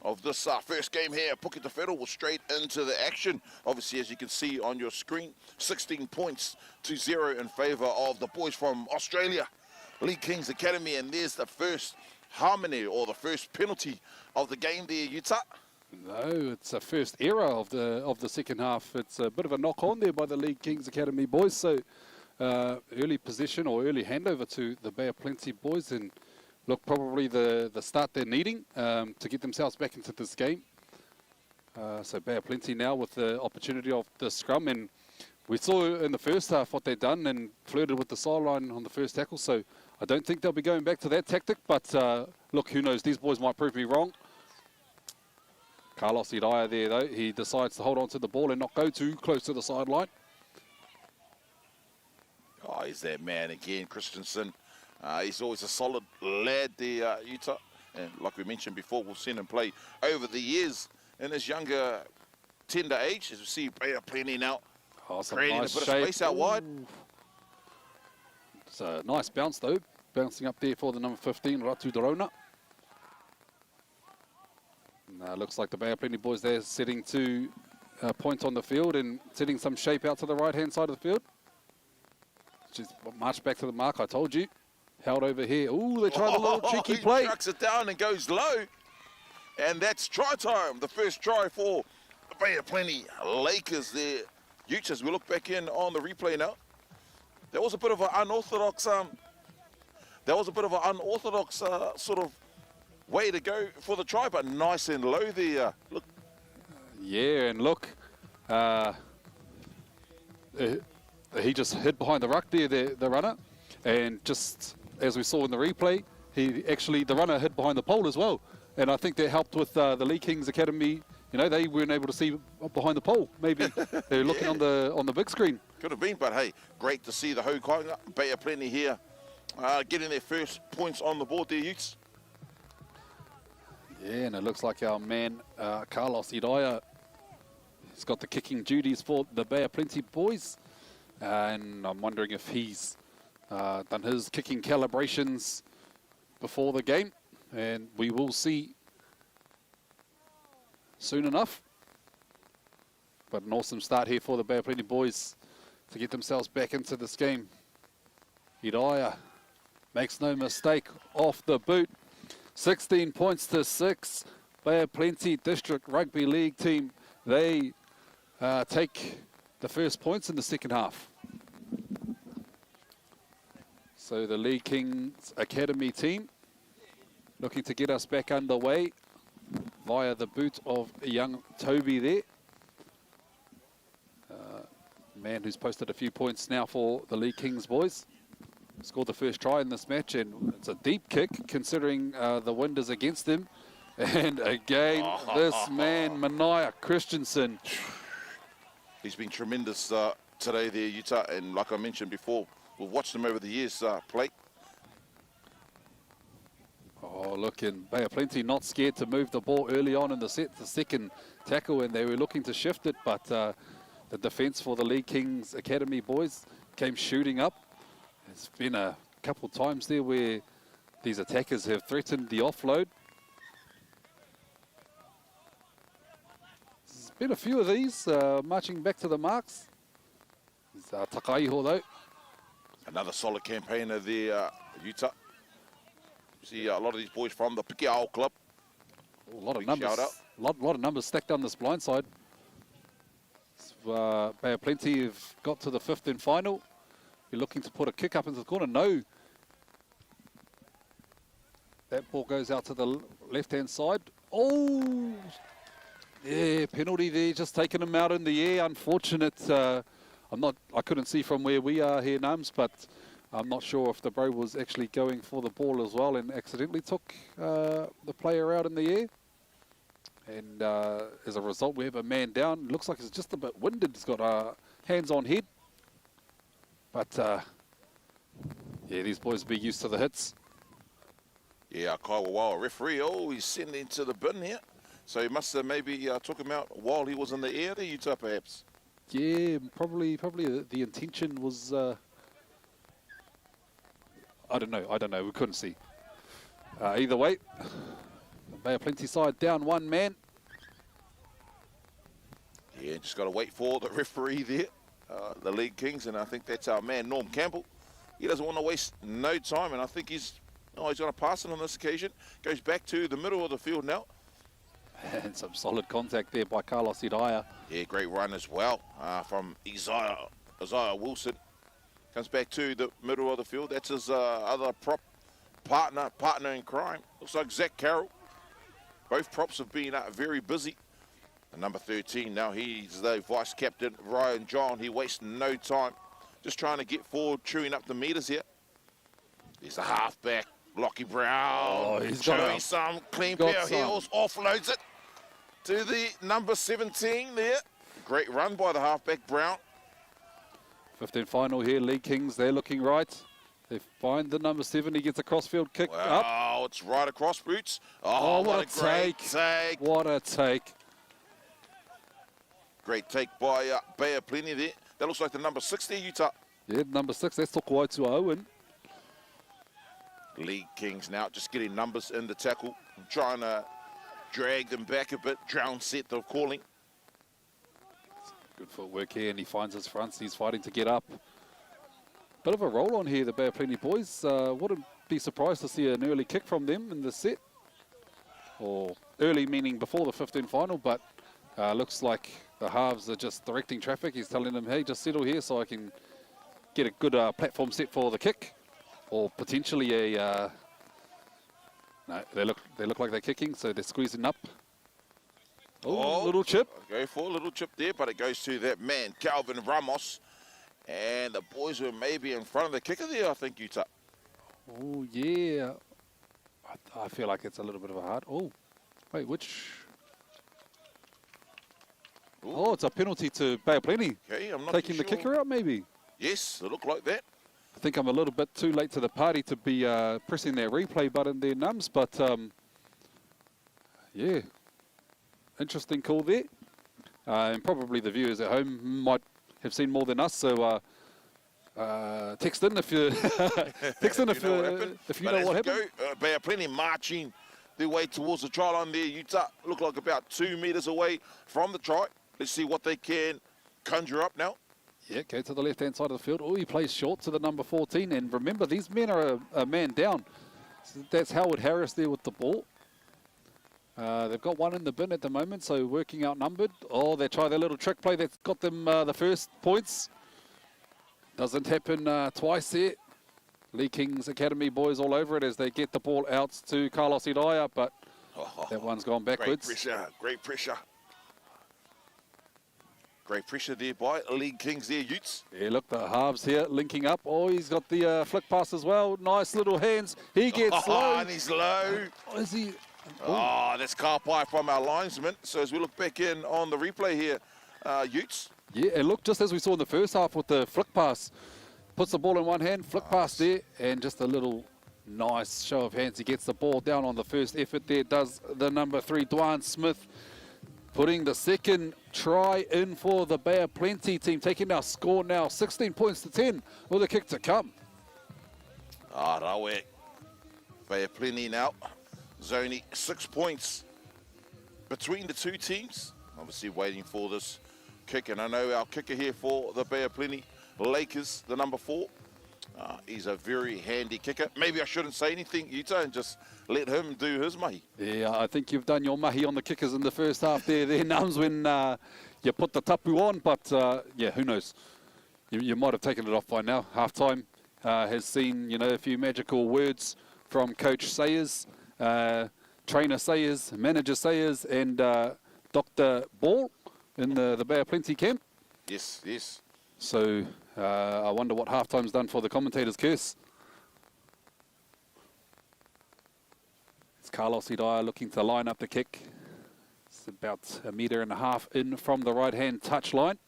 of this first game here. Puketa Whero will straight into the action. Obviously, as you can see on your screen, 16 points to 0 in favour of the boys from Australia, League Kings Academy. And there's the first harmony, or the first penalty of the game there, Utah. No, it's a first error of the second half. It's a bit of a knock on there by the League Kings Academy boys. So early possession or early handover to the Bay of Plenty boys, and look, probably the start they're needing to get themselves back into this game. So Bay of Plenty now with the opportunity of the scrum, and We saw in the first half what they'd done and flirted with the sideline on the first tackle, so I don't think they'll be going back to that tactic, but look, who knows, these boys might prove me wrong. Carlos Iraya there, though, he decides to hold on to the ball and not go too close to the sideline. Oh, he's that man again, Christensen. He's always a solid lad there, Utah. And like we mentioned before, we've seen him play over the years in his younger, tender age. As we see, plenty now. Oh, Creating nice a bit shape. of space out wide. It's a nice bounce, though. Bouncing up there for the number 15, Rotorua. Looks like the Bay of Plenty boys there setting to point on the field and setting some shape out to the right-hand side of the field. Just march back to the mark, I told you. Held over here. Ooh, they tried a little cheeky play. He trucks it down and goes low. And that's try time. The first try for the Bay of Plenty Lakers there. Utes, as we look back in on the replay now. There was a bit of an unorthodox, sort of way to go for the try, but nice and low there. Look. Yeah, and look, he just hid behind the ruck there, the runner, and just as we saw in the replay, the runner hid behind the pole as well, and I think that helped with the Lee Kings Academy. You know, they weren't able to see behind the pole. Maybe they're looking on the big screen. Could have been, but hey, great to see the Haukainga Bay of Plenty here getting their first points on the board there, Utes. Yeah, and it looks like our man Carlos Iraya has got the kicking duties for the Bay of Plenty boys, and I'm wondering if he's done his kicking calibrations before the game, and we will see soon enough. But an awesome start here for the Bay of Plenty boys to get themselves back into this game. Iraya makes no mistake off the boot. 16 points to 6. Bay of Plenty District Rugby League team, they take the first points in the second half. So the Lee Kings Academy team looking to get us back underway via the boot of young Toby there. Man who's posted a few points now for the Lee Kings boys. Scored the first try in this match, and it's a deep kick considering the wind is against him. And again, this man, Mania Christensen. He's been tremendous today there, Utah, and like I mentioned before, we've watched him over the years play. Oh, look, and Bay of Plenty not scared to move the ball early on in the set, the second tackle, and they were looking to shift it, but the defence for the Lee Kings Academy boys came shooting up. There's been a couple times there where these attackers have threatened the offload. There's been a few of these marching back to the marks. There's Takaiho though. Another solid campaigner there, Utah. See a lot of these boys from the Pikiao club. A lot of Big numbers. shout out. Lot of numbers stacked down this blind side. Bay of Plenty have got to the fifth and final. You're looking to put a kick up into the corner. No. That ball goes out to the left-hand side. Oh, yeah, penalty there. Just taking him out in the air. Unfortunate. I couldn't see from where we are here, Nums, but I'm not sure if the bro was actually going for the ball as well and accidentally took the player out in the air. And as a result, we have a man down. Looks like he's just a bit winded. He's got hands on head. But, yeah, these boys will be used to the hits. Yeah, Kaiwawa referee, he's sending to the bin here. So he must have maybe took him out while he was in the air there, Utah, perhaps. Yeah, probably the intention was... I don't know. We couldn't see. Either way, the Bay of Plenty side down one man. Yeah, just got to wait for the referee there, the League Kings, and I think that's our man, Norm Campbell. He doesn't want to waste no time, and I think he's going to pass it on this occasion. Goes back to the middle of the field now. And some solid contact there by Carlos Iraya. Yeah, great run as well from Isaiah Wilson. Comes back to the middle of the field. That's his other prop partner in crime. Looks like Zach Carroll. Both props have been very busy Number 13, now he's the vice captain, Ryan John. He wastes no time, just trying to get forward, chewing up the meters here. He's the halfback, Lockie Brown. Oh, he's showing some clean power here, also offloads it to the number 17 there. Great run by the halfback, Brown. 15 final here, League Kings, they're looking right. They find the number 7, he gets a crossfield kick up. Oh, it's right across, Boots. Oh, what a great take. What a take. Great take by Bay of Plenty there. That looks like the number 6 there, Utah. Yeah, number 6, that's Toko Owen. League Kings now just getting numbers in the tackle, trying to drag them back a bit. Drown set, they're calling. Good footwork here, and he finds his fronts. He's fighting to get up. Bit of a roll on here, the Bay of Plenty boys. Wouldn't be surprised to see an early kick from them in the set. Or early meaning before the 15 final, but looks like the halves are just directing traffic. He's telling them, hey, just settle here so I can get a good platform set for the kick. Or potentially a... no, they look like they're kicking, so they're squeezing up. Oh, little chip. Go for a little chip there, but it goes to that man, Calvin Ramos. And the boys were maybe in front of the kicker there, I think, Utah. Oh, yeah. I feel like it's a little bit of a hard... Oh, wait, which... Ooh. Oh, it's a penalty to Bay of Plenty. Okay, I'm not Taking too the sure. kicker out, maybe. Yes, it looked like that. I think I'm a little bit too late to the party to be pressing their replay button there, Nums, but yeah, interesting call there. And probably the viewers at home might have seen more than us, so text in if you text in if you know what happened. Bay of Plenty marching their way towards the try line there. Utah look like about 2 meters away from the try. Let's see what they can conjure up now. Yeah, go to the left-hand side of the field. Oh, he plays short to the number 14. And remember, these men are a man down. So that's Howard Harris there with the ball. They've got one in the bin at the moment, so working outnumbered. Oh, they try their little trick play. That's got them the first points. Doesn't happen twice there. Lee Kings Academy boys all over it as they get the ball out to Carlos Idaya, but that one's gone backwards. Great pressure, great pressure. Great pressure there by League Kings there, Utes. Yeah, look, the halves here linking up. Oh, he's got the flick pass as well. Nice little hands. He gets low. And he's low. Oh, is he? Oh, that's car pie from our linesman. So as we look back in on the replay here, Utes. Yeah, and look, just as we saw in the first half with the flick pass, puts the ball in one hand, flick pass there, and just a little nice show of hands. He gets the ball down on the first effort there, does the number 3, Dwan Smith, putting the second try in for the Bay of Plenty team, taking our score now 16 points to 10 with a kick to come. Rawe. Bay of Plenty now. Zoney 6 points between the two teams. Obviously waiting for this kick, and I know our kicker here for the Bay of Plenty, Lakers, the number 4. He's a very handy kicker. Maybe I shouldn't say anything, Utah, and just let him do his mahi. Yeah, I think you've done your mahi on the kickers in the first half there, Nums, when you put the tapu on, but yeah, who knows? You might have taken it off by now. Halftime has seen, you know, a few magical words from Coach Sayers, Trainer Sayers, Manager Sayers, and Dr. Ball in the Bay of Plenty camp. Yes, yes. So I wonder what halftime's done for the commentator's curse. It's Carlos Idaya looking to line up the kick. It's about 1.5 meters in from the right-hand touch line.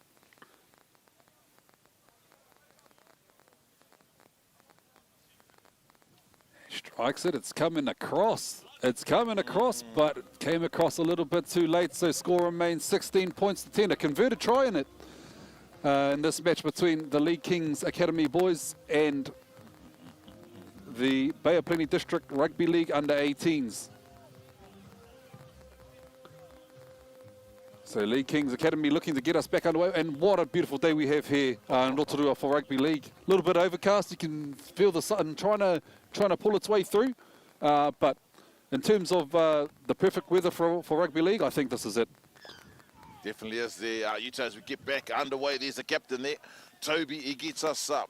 Strikes it, it's coming across. It's coming across, but it came across a little bit too late, so score remains 16 points to 10. A converted try in it. In this match between the League Kings Academy boys and the Bay of Plenty District Rugby League under 18s. So League Kings Academy looking to get us back underway, and what a beautiful day we have here in Rotorua for Rugby League. A little bit overcast, you can feel the sun trying to pull its way through, but in terms of the perfect weather for Rugby League, I think this is it. Definitely is there. Utah, as we get back underway, there's the captain there. Toby, he gets us up.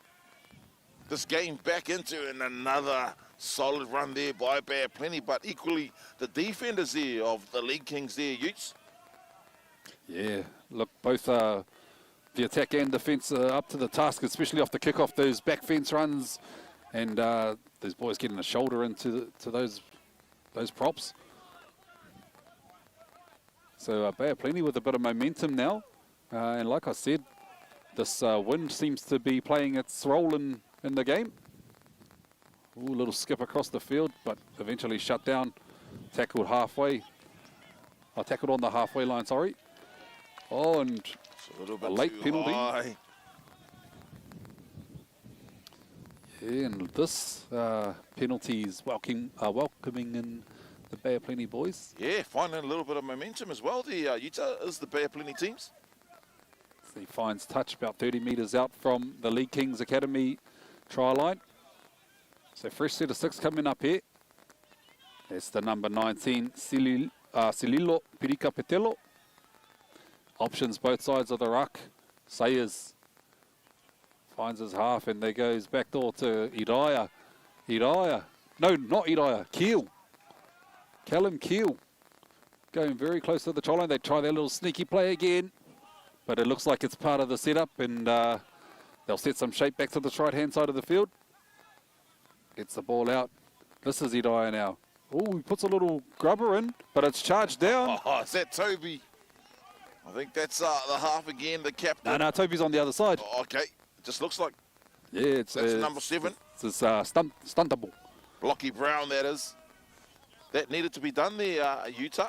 This game back into another solid run there by Bay of Plenty, but equally the defenders there of the League Kings there, Utes. Yeah, look, both the attack and defence are up to the task, especially off the kick-off, those back fence runs, and those boys getting a shoulder into those props. So Bay of Plenty with a bit of momentum now, and like I said, this wind seems to be playing its role in the game. Ooh, a little skip across the field, but eventually shut down, tackled halfway. Tackled on the halfway line, sorry. Oh, and a little bit late too penalty. high. Yeah, and this penalty is welcoming in the Bay of Plenty boys. Yeah, finding a little bit of momentum as well. The Utah is the Bay of Plenty teams. He finds touch about 30 metres out from the League Kings Academy try line. So fresh set of 6 coming up here. It's the number 19, Sililo Pirika Petelo. Options both sides of the ruck. Sayers finds his half, and there goes back door to Iraya. No, not Iraya, Keel. Callum Keel. Going very close to the try line. They try their little sneaky play again, but it looks like it's part of the setup, and they'll set some shape back to the right-hand side of the field. Gets the ball out. This is Iraya now. Oh, he puts a little grubber in, but it's charged down. Oh, is that Toby? I think that's the half again, the captain. No, Toby's on the other side. Oh, okay, it just looks like Yeah, it's that's number 7. It's stuntable. Lockie Brown, that is. That needed to be done there, Utah.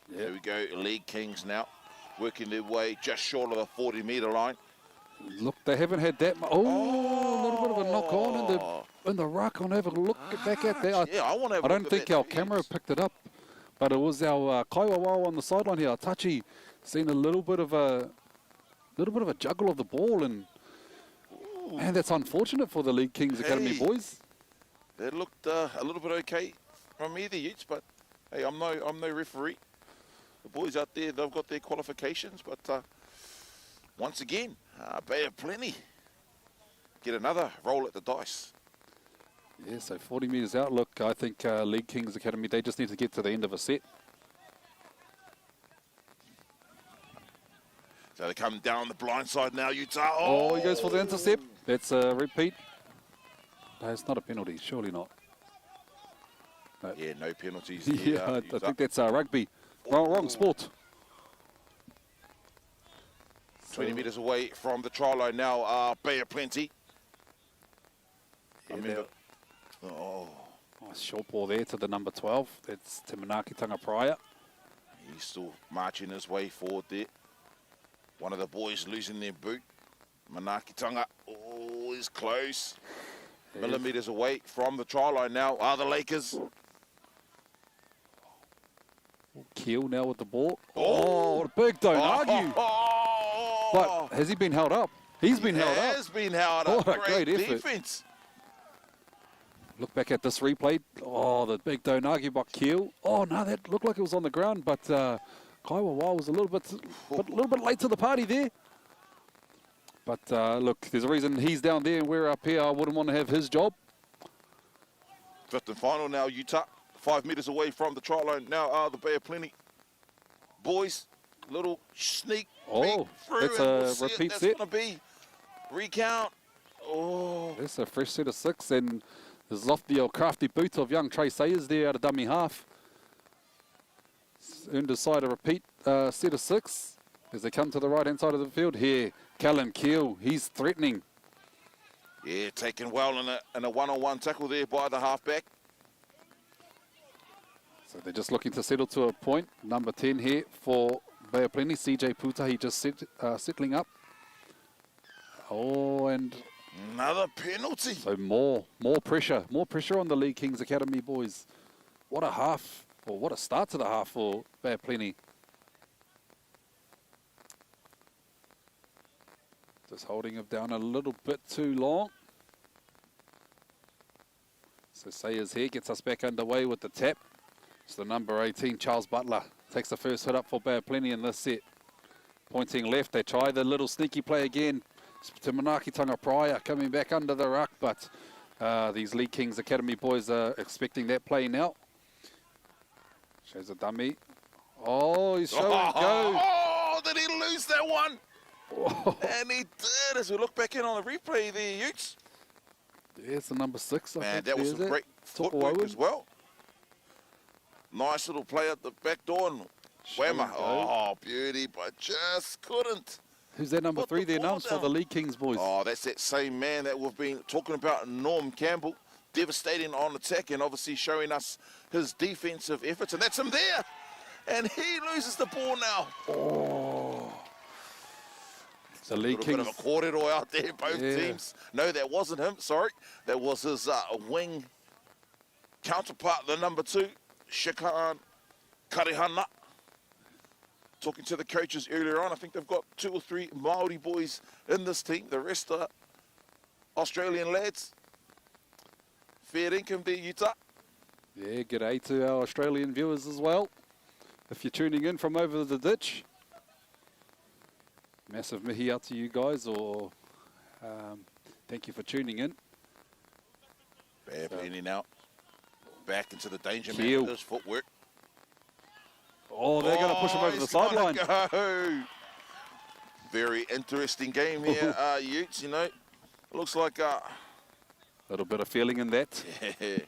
Yeah. There we go, League Kings now, working their way just short of the 40-metre line. Look, they haven't had that. A little bit of a knock on in the ruck. I'll have a look back at that. Yeah, I want to have I a don't look think at that. our camera picked it up, but it was our Kaiwawa on the sideline here. Tachi seen a little bit of a juggle of the ball, and man, that's unfortunate for the League Kings Academy boys. That looked a little bit okay from me, the Utes, but hey, I'm no referee. The boys out there, they've got their qualifications, but once again, Bay of Plenty get another roll at the dice. Yeah, so 40 metres out. Look, I think League Kings Academy, they just need to get to the end of a set. So they come down the blind side now, Utah. Oh, he goes for the intercept. That's a repeat. No, it's not a penalty, surely not. No. Yeah, no penalties. Yeah, I think that's rugby. Wrong sport. 20 metres away from the try line now, Bay of Plenty. Nice short ball there to the number 12. That's Timanaki Tangapraya. He's still marching his way forward there. One of the boys losing their boot. Manakitanga, is close. Yeah. Millimetres away from the try line now are the Lakers. Keel now with the ball. Oh, what a big don't argue. But has he been held up? He's been held up. He has been held up. What a great effort. Defense. Look back at this replay. Oh, the big don't argue by Keel. Oh, no, that looked like it was on the ground, but Kaiwawa was a little bit late to the party there. But look, there's a reason he's down there and we're up here. I wouldn't want to have his job. Fifth and final now, Utah. 5 metres away from the try line now are the Bay of Plenty. Boys, little sneak peek through. That's and a repeat set. That's going to be recount. That's a fresh set of 6, and there's off the old crafty boot of young Trey Sayers there out of dummy half. Earned his side a repeat set of 6 as they come to the right-hand side of the field here. Callum Keel, he's threatening. Yeah, taken well in a one-on-one tackle there by the halfback. So they're just looking to settle to a point. Number 10 here for Bay of Plenty. CJ Puta, he just settling up. Oh, and another penalty. So more pressure on the League Kings Academy boys. What a half, or what a start to the half for Bay of Plenty. Just holding him down a little bit too long. So Sayers here gets us back underway with the tap. So the number 18, Charles Butler, takes the first hit up for Bay of Plenty in this set. Pointing left, they try the little sneaky play again. Timanaki Tangapraya coming back under the ruck, but these League Kings Academy boys are expecting that play now. Shows a dummy. Oh, he's showing go. lose that one. And he did, as we look back in on the replay there, Utes. There's the number 6. I Man, think that was there's some it. great Topo footwork Owen. as well. Nice little play at the back door. And Whammer. go. Oh, beauty, but just couldn't. Who's that number Put 3 the there, ball Nums, for down. the League Kings boys? Oh, that's that same man that we've been talking about, Norm Campbell. Devastating on attack and obviously showing us his defensive efforts. And that's him there. And he loses the ball now. Oh. The A League little bit Kings. of a corridor out there, both Yeah. teams. No, that wasn't him, sorry. That was his wing counterpart, the number 2, Shikan Karihana. Talking to the coaches earlier on, I think they've got 2 or 3 Māori boys in this team. The rest are Australian lads. Fair income there, Utah. Yeah, g'day to our Australian viewers as well. If you're tuning in from over the ditch, massive mihi out to you guys, or thank you for tuning in. Bad plenty now. Back into the danger man Keel. with his footwork. Oh, they're going to push him over the He's gonna sideline. go. Very interesting game here, Utes, you know. Looks like A little bit of feeling in that. there's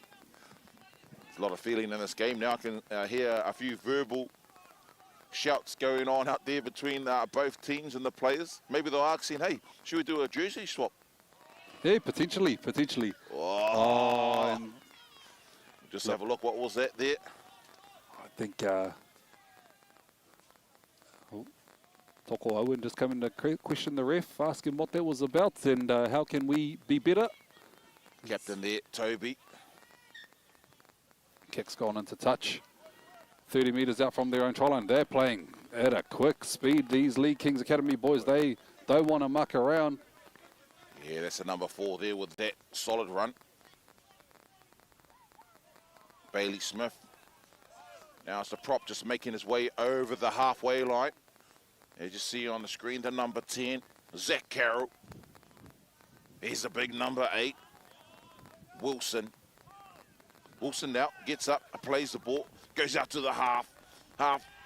a lot of feeling in this game. Now I can hear a few verbal shouts going on out there between both teams and the players. Maybe they're asking, hey, should we do a jersey swap? Yeah, potentially. Oh, And just have a look. What was that there? I think Toko Owen just coming to question the ref, ask him what that was about and how can we be better. Captain there, Toby. Kick's gone into touch. 30 metres out from their own try line. They're playing at a quick speed. These League Kings Academy boys, they don't want to muck around. Yeah, that's a number 4 there with that solid run. Bailey Smith. Now it's the prop just making his way over the halfway line. As you see on the screen, the number 10, Zach Carroll. He's the big number 8, Wilson. Wilson now gets up, plays the ball, goes out to the half.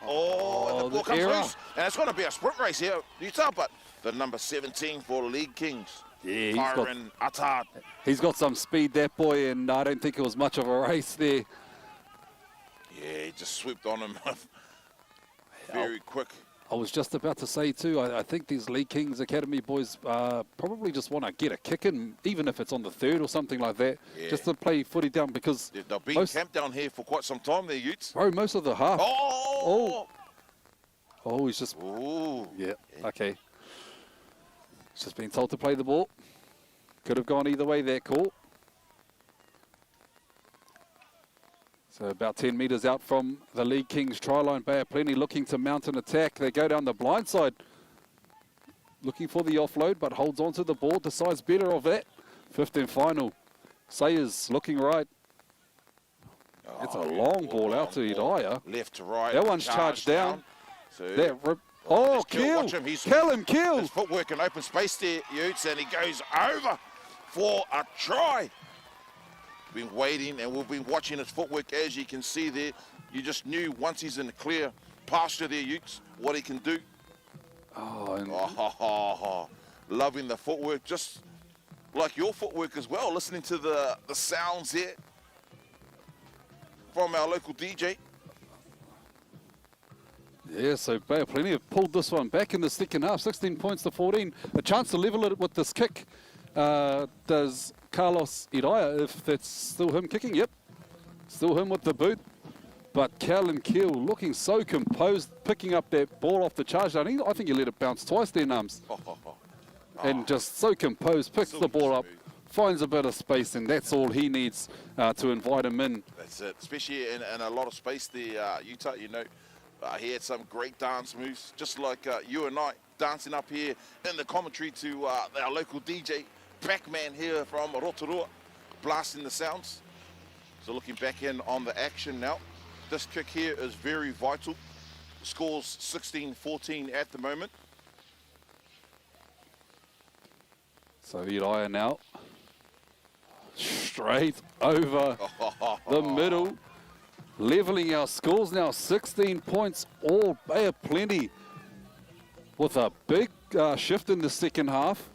Oh, and the ball comes error. loose. And it's going to be a sprint race here, Utah, but the number 17 for League Kings, Yeah, Kyron Attard. he's got some speed, that boy, and I don't think it was much of a race there. Yeah, he just swooped on him very quick. I was just about to say too, I think these League Kings Academy boys probably just want to get a kick in, even if it's on the 3rd or something like that, Yeah. just to play footy down because They've been camped down here for quite some time there, Utes. bro, most of the half. Oh! Oh, he's just, Ooh. yeah, okay. He's just been told to play the ball. Could have gone either way, that call. So about 10 metres out from the League Kings try line, Bay of Plenty looking to mount an attack. They go down the blind side, looking for the offload, but holds on to the ball, decides better of that. 5th and final. Sayers looking right. It's a long ball out to Idaya. Left to right. That one's charged down. So Oh, Keel, Keel! watch him, he's- Callum Keel! his footwork in open space there, Utes, and he goes over for a try. Been waiting and we've been watching his footwork, as you can see there. You just knew once he's in the clear pasture there, Utes, what he can do. Oh, and Loving the footwork, just like your footwork as well. Listening to the sounds here from our local DJ. yeah, so Bay of Plenty have pulled this one back in the second half, 16 points to 14. A chance to level it with this kick. Does Carlos Idaya, if that's still him kicking? Yep, still him with the boot. But Callum Keel looking so composed, picking up that ball off the charge down. I think he let it bounce twice there, Nums. And just so composed, picks the ball up, finds a bit of space, and that's all he needs to invite him in. That's it, especially in a lot of space there, Utah, you know. He had some great dance moves, just like you and I dancing up here in the commentary to our local DJ, Pac-Man here from Rotorua, blasting the sounds. So looking back in on the action now. This kick here is very vital. Scores 16-14 at the moment. So Idaya now, straight over the middle, leveling our scores now, 16 points, all Bay of Plenty. with a big shift in the second half.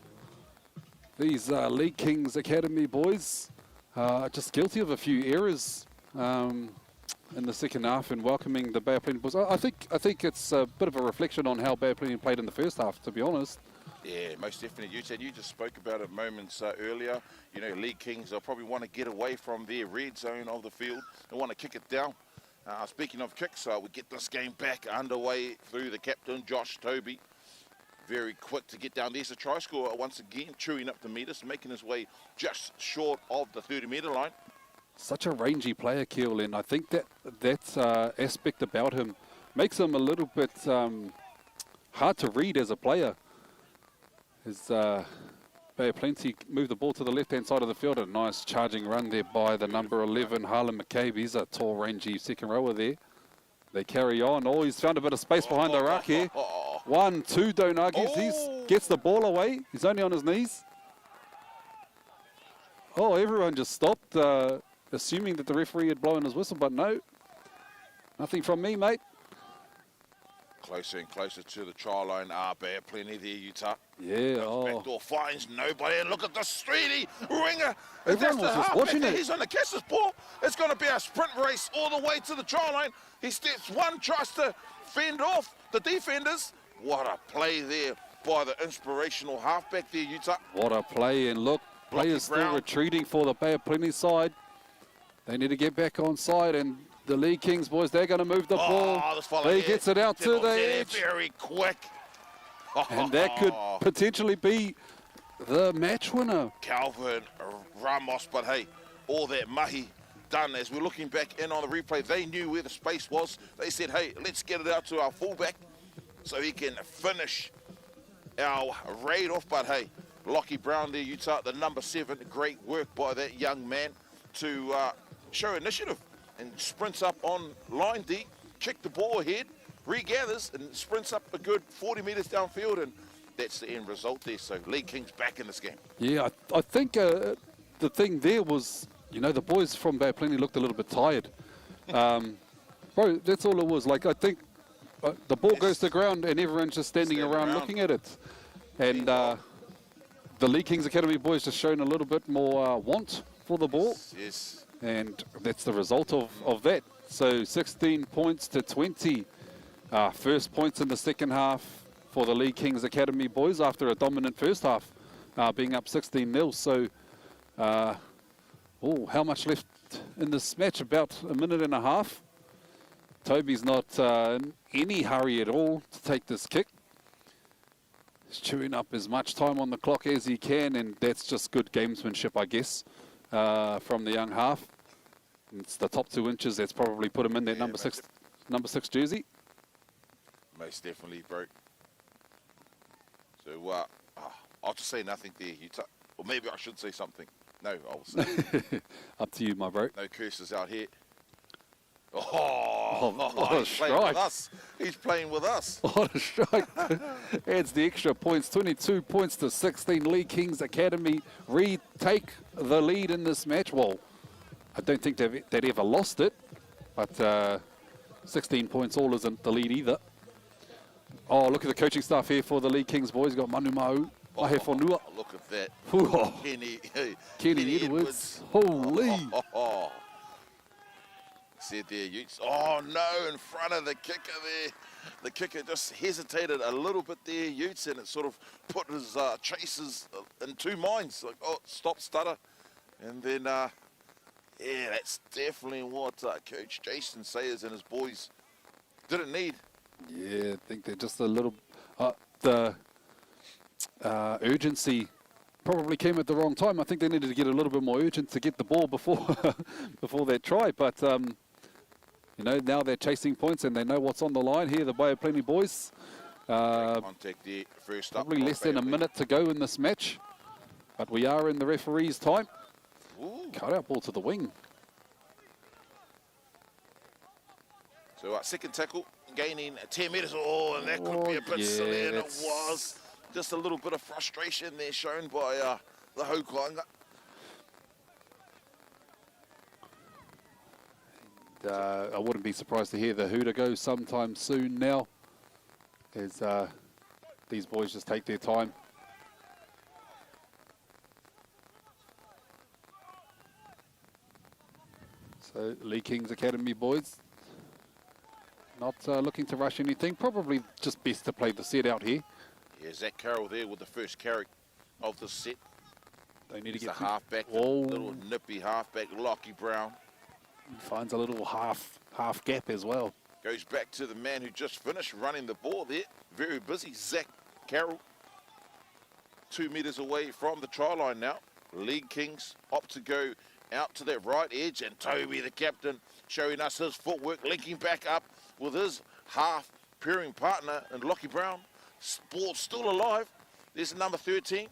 These League Kings Academy boys just guilty of a few errors in the second half and welcoming the Bay of Plenty boys. I think it's a bit of a reflection on how Bay of Plenty played in the first half, to be honest. Yeah, most definitely. You said you just spoke about it moments earlier. You know, League Kings, they'll probably want to get away from their red zone of the field. They want to kick it down. Speaking of kicks, we get this game back underway through the captain, Josh Toby. Very quick to get down. There's a try scorer once again, chewing up the meters, making his way just short of the 30-meter line. Such a rangy player, Keel, and I think that aspect about him makes him a little bit hard to read as a player. As Bay of Plenty move the ball to the left-hand side of the field. A nice charging run there by the number 11, Harlan McCabe. He's a tall, rangy second rower there. They carry on. Oh, he's found a bit of space behind the ruck here. 1, 2, don't argue. He gets the ball away. He's only on his knees. Oh, everyone just stopped, assuming that the referee had blown his whistle, but no. Nothing from me, mate. Closer and closer to the try line. Bay of Plenty there, Utah. Yeah, Backdoor finds nobody. And look at the Streety ringer. Everyone was just watching it. He's on the catcher's ball. It's going to be a sprint race all the way to the try line. He steps one, tries to fend off the defenders. What a play there by the inspirational halfback there, Utah. What a play, and look, players still retreating for the Bay of Plenty side. They need to get back on side, and the League Kings boys, they're going to move the ball. He gets it out to the edge. Very quick. And that could potentially be the match winner. Calvin Ramos, but hey, all that mahi done. As we're looking back in on the replay, they knew where the space was. They said, hey, let's get it out to our fullback so he can finish our raid off. But hey, Lockie Brown there, Utah, the number 7. Great work by that young man to show initiative and sprints up on line D, kick the ball ahead, regathers and sprints up a good 40 metres downfield, and that's the end result there. So League Kings back in this game. Yeah, I think the thing there was, you know, the boys from Bay of Plenty looked a little bit tired. Bro, that's all it was. Like, I think the ball goes to the ground and everyone's just standing around looking at it. And the League Kings Academy boys just shown a little bit more want for the ball. Yes. And that's the result of that. So 16 points to 20. First points in the second half for the League Kings Academy boys after a dominant first half, being up 16-0. So, how much left in this match? About a minute and a half. Toby's not in any hurry at all to take this kick. He's chewing up as much time on the clock as he can, and that's just good gamesmanship, I guess, from the young half. It's the top 2 inches that's probably put him in that number six jersey. Most definitely, bro. So, I'll just say nothing there, Utah. Or maybe I should say something. No, I'll say. Up to you, my bro. No curses out here. What a he's playing strike. with us. He's playing with us. What a strike. Adds the extra points. 22 points to 16. League Kings Academy retake the lead in this match. Well, I don't think they'd ever lost it, but 16 points all isn't the lead either. Oh, look at the coaching staff here for the League Kings boys. Got Manu Mau, Mahe Fonua. Look at that. Oh, Kenny Edwards. Holy. Said there, Utes. Oh, no, in front of the kicker there. The kicker just hesitated a little bit there, Utes, and it sort of put his chasers in 2 minds. Like, oh, stop, stutter. And then, yeah, that's definitely what Coach Jason Sayers and his boys didn't need. Yeah, I think they're just a little... the urgency probably came at the wrong time. I think they needed to get a little bit more urgent to get the ball before before their try. But, you know, now they're chasing points and they know what's on the line here, the Bay of Plenty boys. Contact there, first up. Probably less than a minute to go in this match. But we are in the referee's time. Ooh. Cut out ball to the wing. So, second tackle, gaining 10 metres. Oh, and that could be a bit silly, and it was. Just a little bit of frustration there shown by the Haukainga. I wouldn't be surprised to hear the hooter go sometime soon now. As these boys just take their time. So Lee King's Academy boys, not looking to rush anything. Probably just best to play the set out here. Yeah, Zach Carroll there with the first carry of the set. They need to He's get the halfback, the Oh. little nippy halfback, Lockie Brown. Finds a little half gap as well. Goes back to the man who just finished running the ball there. Very busy, Zach Carroll. 2 meters away from the try line now. League Kings opt to go out to that right edge, and Toby, the captain, showing us his footwork, linking back up with his half-pairing partner, and Lockie Brown. Ball still alive. There's number 13.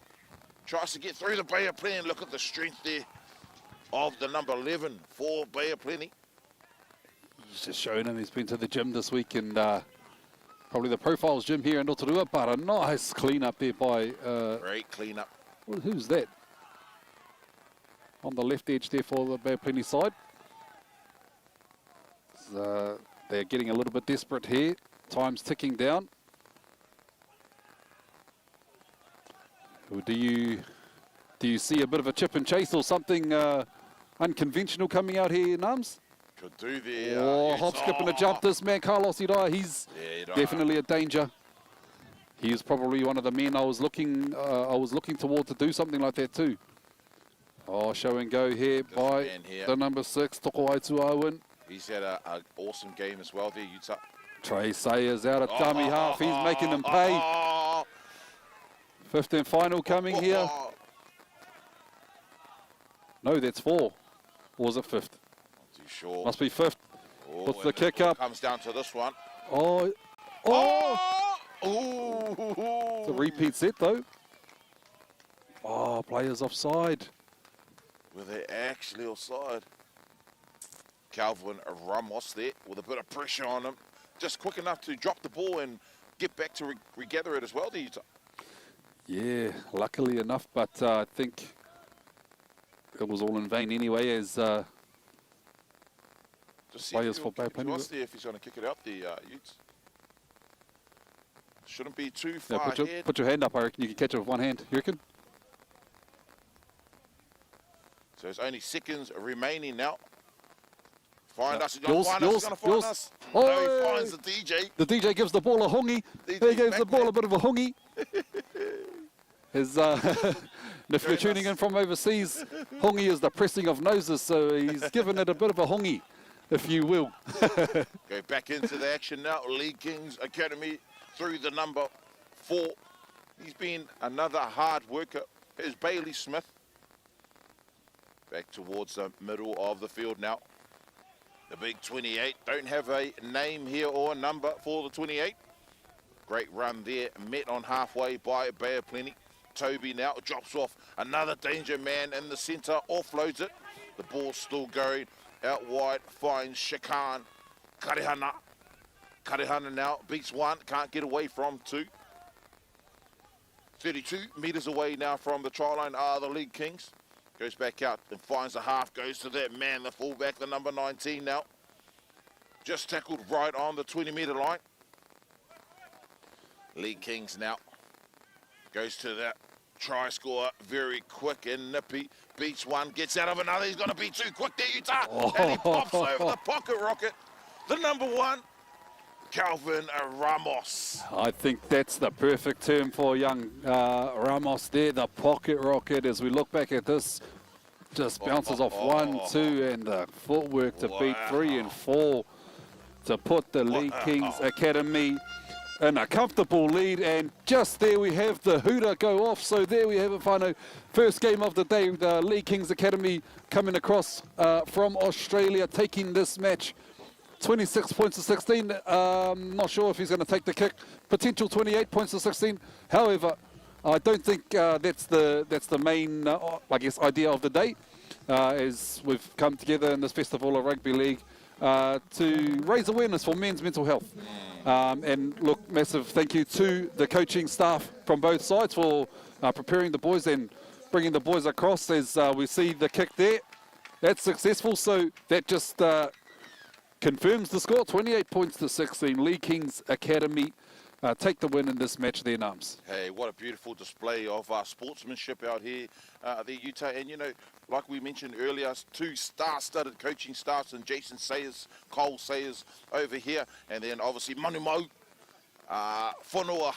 Tries to get through the Bay of Plenty. Look at the strength there of the number 11 for Bay of Plenty. He's just showing him he's been to the gym this week, and probably the Profiles gym here in Rotorua, but a nice clean up there by... Great clean up. well, who's that? On the left edge there for the Bay of Plenty side. They're getting a little bit desperate here. Time's ticking down. Or do you see a bit of a chip and chase or something unconventional coming out here, Nums? Could do there. Oh, yes. hop, skip and a jump. This man, Carlos Irai, he's Yeah, definitely a danger. He is probably one of the men I was looking toward to do something like that too. Oh, show and go here by man here. the number 6, Toko Aituawan. He's had an awesome game as well there, Utah. Trey Sayers out at dummy half. He's making them pay. Oh, 5th and final coming here. No, that's 4. Or was it 5th? Not too sure. Must be 5th. Oh, Puts the and kick it up. Comes down to this one. Oh, Oh! it's a repeat set though. Oh, players offside. Were they actually offside? Calvin Ramos there with a bit of pressure on him. Just quick enough to drop the ball and get back to regather it as well, do you? Yeah, luckily enough, but I think it was all in vain anyway as Just see players if for Bay of Plenty. see if he's going to kick it out there, Utes. Shouldn't be too far Yeah, ahead. put your hand up, I reckon you can catch it with one hand. You reckon? So there's only seconds remaining now. Find Yeah. us. He's going to find us. He's going to find us. No, Oi! he finds the DJ. The DJ gives the ball a hongi. DJ He gives the back ball there. a bit of a hongi. His, if you're Very tuning nice. in from overseas, hongi is the pressing of noses, so he's given it a bit of a hongi, if you will. Go back into the action now. Lee Kings Academy through the number 4. He's been another hard worker. Here's Bailey Smith. Back towards the middle of the field now. The big 28. Don't have a name here or a number for the 28. Great run there. Met on halfway by Bay of Plenty. Toby now drops off another danger man in the centre. Offloads it. The ball's still going out wide. Finds Shakan. Karihana. Karihana now beats 1. Can't get away from 2. 32 metres away now from the try line are the League Kings. Goes back out and finds a half. Goes to that man, the fullback, the number 19 now. Just tackled right on the 20-metre line. League Kings now. Goes to that try scorer. Very quick and nippy. Beats 1. Gets out of another. He's going to be too quick there, Utah. And he pops over the pocket rocket. The number 1. Calvin Ramos. I think that's the perfect term for young Ramos there, the pocket rocket. As we look back at this, just bounces off 1, 2, and the footwork to beat 3 and 4 to put the League Kings Academy in a comfortable lead. And just there we have the hooter go off. So there we have it, whānau. First game of the day, the League Kings Academy coming across from Australia, taking this match 26 points to 16. Not sure if he's going to take the kick. Potential 28 points to 16. However, I don't think that's the main, I guess, idea of the day. As we've come together in this festival of rugby league to raise awareness for men's mental health. And look, massive thank you to the coaching staff from both sides for preparing the boys and bringing the boys across. As we see the kick there, that's successful. So that just confirms the score, 28 points to 16. Lee Kings Academy take the win in this match there, Nams. Hey, what a beautiful display of sportsmanship out here, there, Utah. And, you know, like we mentioned earlier, 2 star-studded coaching staffs, and Jason Sayers, Cole Sayers over here. And then, obviously, Manu Mau, Whanua,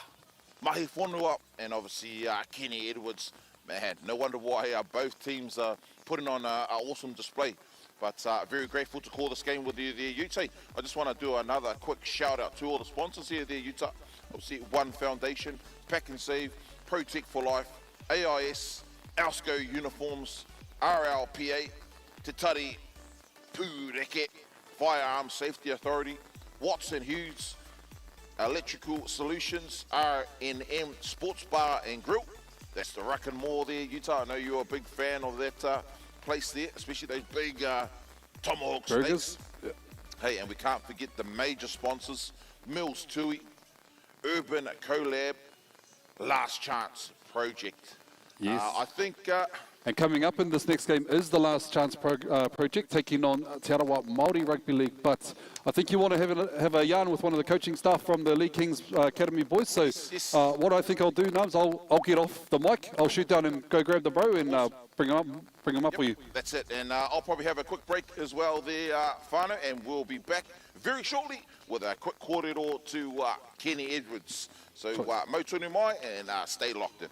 Mahi Whanua, and obviously Kenny Edwards. Man, no wonder why both teams are putting on an awesome display. But very grateful to call this game with you there, Utah. I just want to do another quick shout-out to all the sponsors here there, Utah. Obviously, One Foundation, Pack and Save, Protect for Life, AIS, Alsco Uniforms, RLPA, Te Tari Pūreke, Firearms Safety Authority, Watson Hughes, Electrical Solutions, RNM Sports Bar and Grill. That's the Ruck and More there, Utah. I know you're a big fan of that place there, especially those big tomahawk steaks. Yeah. Hey, and we can't forget the major sponsors, Mills Tui, Urban Collab, Last Chance Project. Yes. I think... And coming up in this next game is the Last Chance project, taking on Te Arawa Māori Rugby League. But I think you want to have a yarn with one of the coaching staff from the Lee Kings Academy boys. So Yes. what I think I'll do, Nums, I'll get off the mic. I'll shoot down and go grab the bro and bring him up for you. That's it. And I'll probably have a quick break as well there, Whānau, and we'll be back very shortly with a quick kōrero to Kenny Edwards. So mo tonu mai and stay locked in.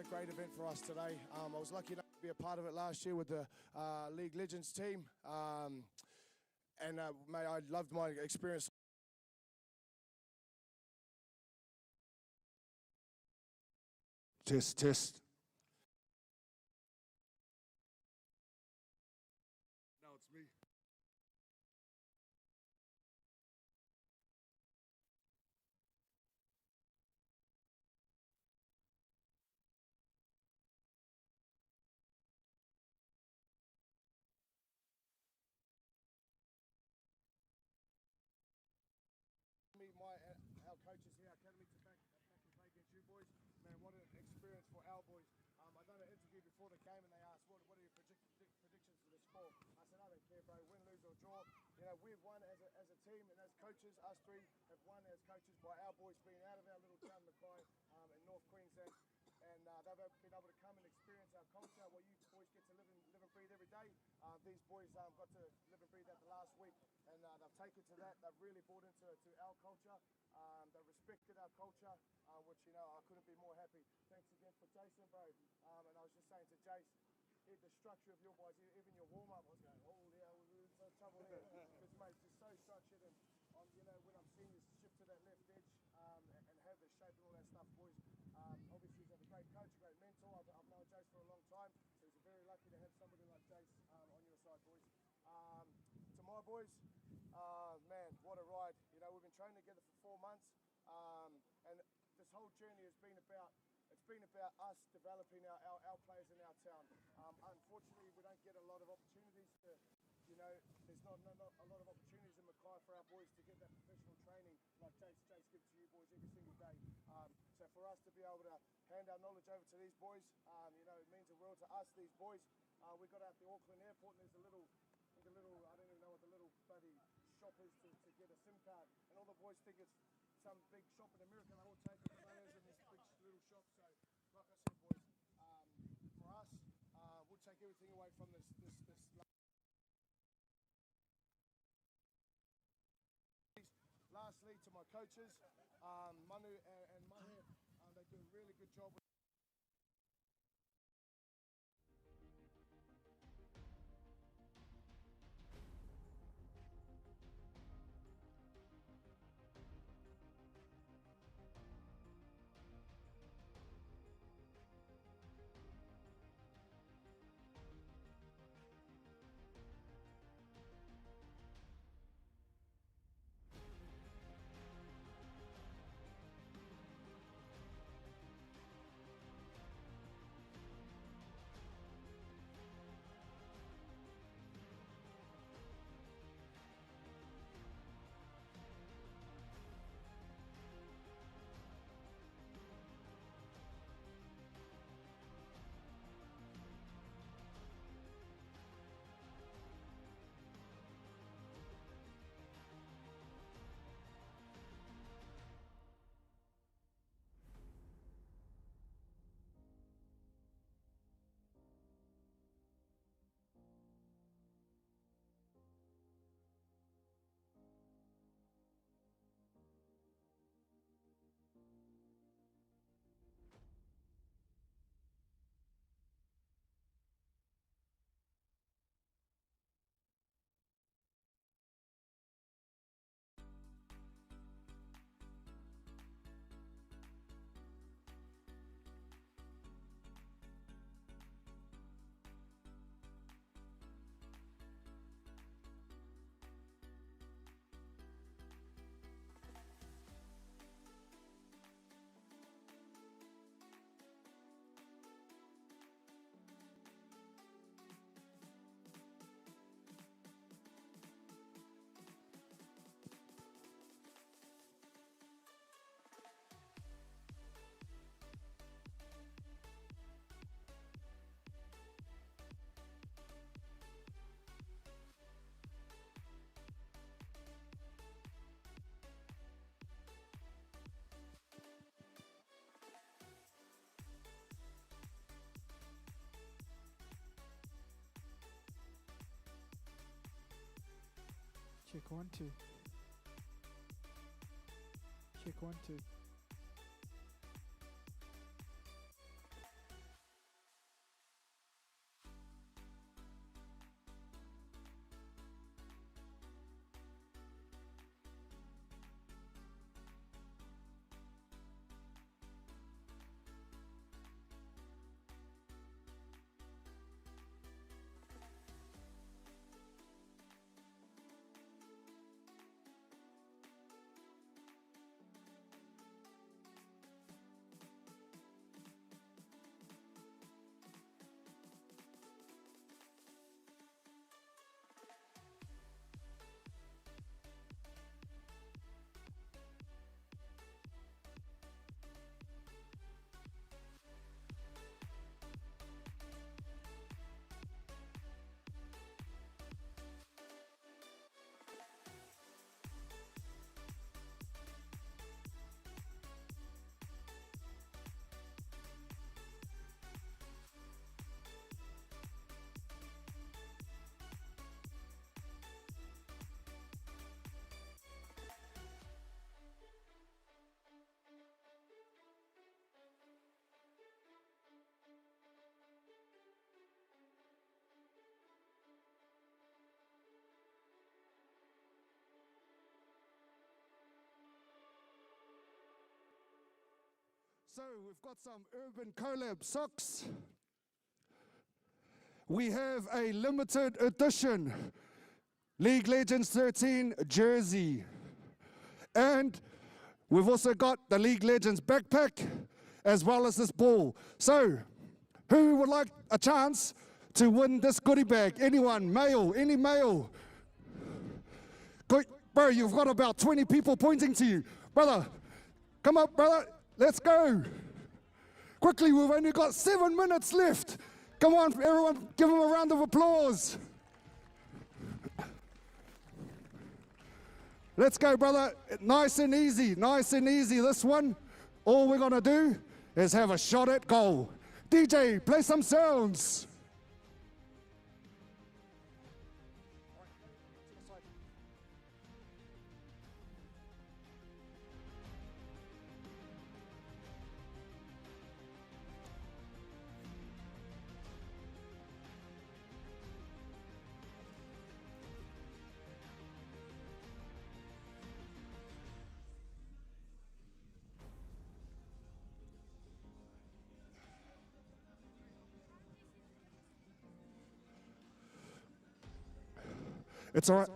great event for us today. I was lucky enough to be a part of it last year with the League Legends team. And mate, I loved my experience. Test, test. Now it's me. Our coaches here, our academy, to back and play against you boys. Man, what an experience for our boys. I done an interview before the game and they asked, what are your predictions for the score? I said, I don't care, bro, win, lose or draw. You know, we've won as a team and as coaches, us three have won as coaches by our boys being out of our little town, Mackay, in North Queensland. And they've been able to come and experience our culture, what you boys get to live and breathe every day. These boys got to live and breathe that the last week, and they've taken to that. They've really bought into our culture. They respected our culture, which, you know, I couldn't be more happy. Thanks again for Jason, bro. And I was just saying to Jace, the structure of your boys, even your warm-up, I was going, oh, yeah, we're in some trouble here. Because, mate, it's just so structured. And, you know, when I'm seeing this shift to that left edge and have the shape and all that stuff, boys, obviously he's a great coach, a great mentor. I've known Jace for a long time, so he's very lucky to have somebody like Jace on your side, boys. To my boys, man, what a ride. You know, we've been training together for 4 months, and this whole journey has been about us developing our players in our town. Unfortunately, we don't get a lot of opportunities to, you know, there's not a lot of opportunities in Mackay for our boys to get that professional training like Jace gives to you boys every single day. So for us to be able to hand our knowledge over to these boys, you know, it means the world to us, these boys. We got out the Auckland airport and there's a little, I don't even know what the little bloody shop is to get a SIM card. And all the boys think it's some big shop in America. They all take the photos in this big little shop. So, like I said, boys, for us, we'll take everything away from this. Lastly, to my coaches, Manu and Mahe, they do a really good job. Check 1 2. Check 1 2. So we've got some Urban Collab socks. We have a limited edition League Legends 13 jersey. And we've also got the League Legends backpack as well as this ball. So who would like a chance to win this goodie bag? Anyone, male, any male? Bro, you've got about 20 people pointing to you. Brother, come up, brother, let's go. Quickly, we've only got 7 minutes left. Come on, everyone, give him a round of applause. Let's go, brother. Nice and easy, nice and easy. This one, all we're gonna do is have a shot at goal. DJ, play some sounds. It's all right.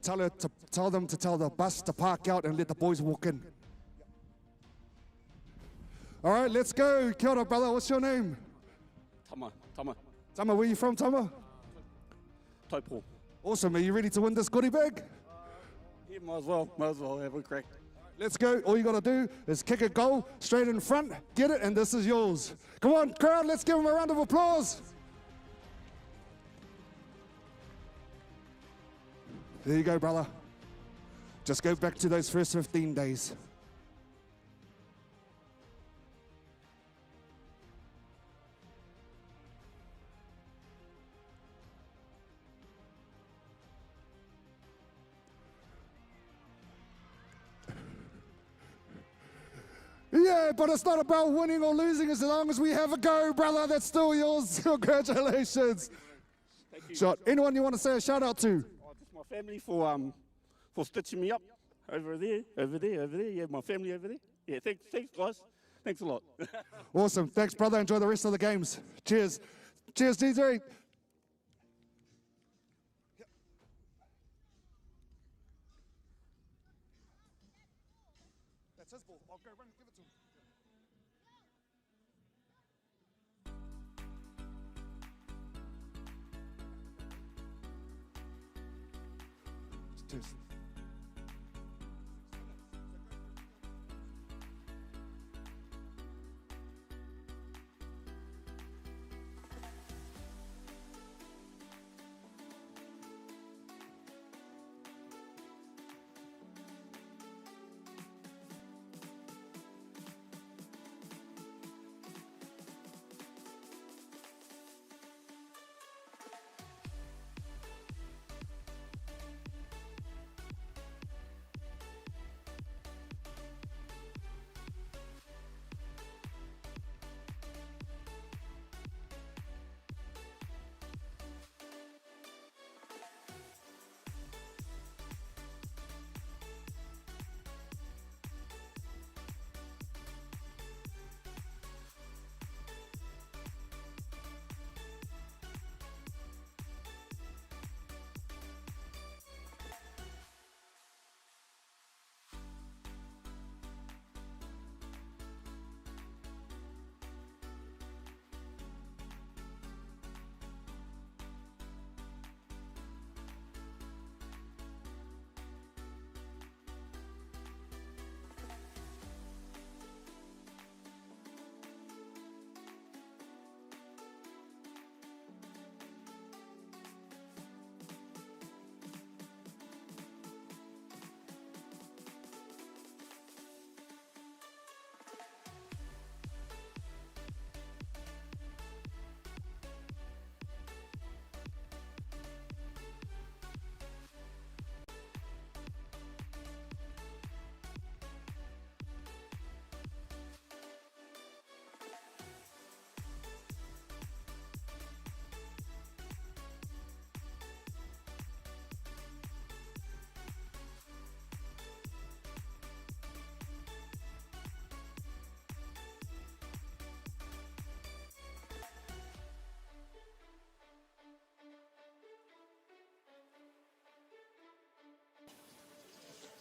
Tell them to tell the bus to park out and let the boys walk in. All right, let's go. Kia ora, brother. What's your name? Tama. Tama, where you from, Tama? Taupo. Awesome. Are you ready to win this goodie bag? Yeah, might as well have a crack. Let's go. All you got to do is kick a goal straight in front, get it, and this is yours. Come on, crowd. Let's give them a round of applause. There you go, brother. Just go back to those first 15 days. Yeah, but it's not about winning or losing as long as we have a go, brother. That's still yours. Congratulations. Thank you. Shot. Anyone you want to say a shout out to? Just my family for stitching me up over there. Yeah, my family over there. Yeah, thanks guys. Thanks a lot. Awesome. Thanks, brother. Enjoy the rest of the games. Cheers. Cheers, DJ. That's his ball. I'll go run and give it to him. Cheers.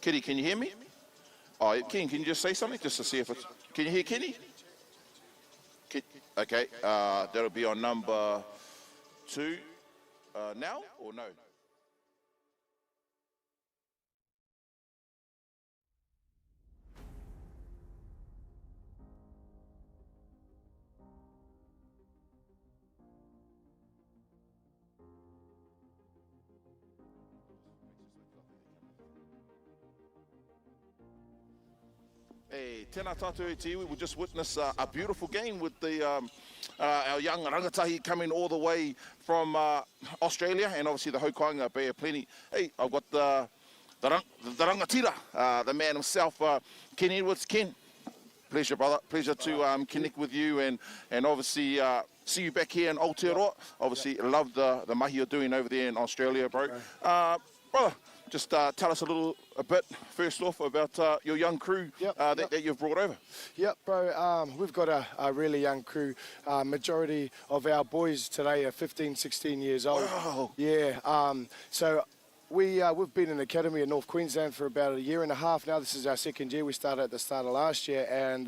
Kitty, can you hear me? Oh, Ken, can you just say something just to see if it's... Can you hear Kenny? Okay, that'll be on number 2 now or no? Hey, tēnā tātou e te iwi. We just witnessed a beautiful game with the our young rangatahi coming all the way from Australia, and obviously the Haukainga Bay of Plenty. Hey, I've got the rangatira, the man himself, Ken Edwards. Ken, pleasure, brother. Pleasure to connect with you and obviously see you back here in Aotearoa. Obviously, love the mahi you're doing over there in Australia, bro. Brother, just tell us a bit, first off, about your young crew that you've brought over. Yep, bro. We've got a really young crew. Majority of our boys today are 15, 16 years old. Wow. Yeah. So we've been in the academy in North Queensland for about a year and a half now. This is our second year. We started at the start of last year, and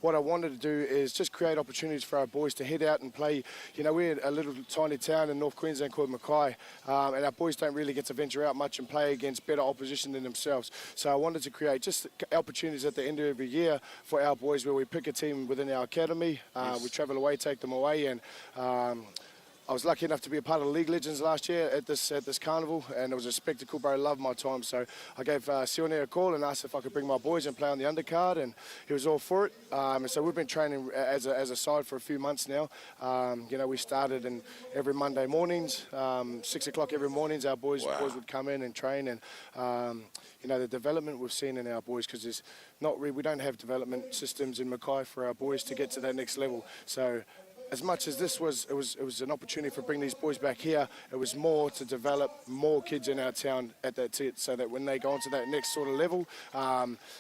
what I wanted to do is just create opportunities for our boys to head out and play. You know, we're a little tiny town in North Queensland called Mackay, and our boys don't really get to venture out much and play against better opposition than themselves. So I wanted to create just opportunities at the end of every year for our boys where we pick a team within our academy. We travel away, take them away, and I was lucky enough to be a part of the League Legends last year at this carnival, and it was a spectacle, bro. I loved my time. So I gave Sione a call and asked if I could bring my boys and play on the undercard, and he was all for it. And so we've been training as a side for a few months now. You know, we started and every Monday mornings, 6 o'clock every mornings, our boys would come in and train. And you know, the development we've seen in our boys, because there's not really, we don't have development systems in Mackay for our boys to get to that next level. So as much as this was, it was an opportunity for bringing these boys back here. It was more to develop more kids in our town at that so that when they go on to that next sort of level,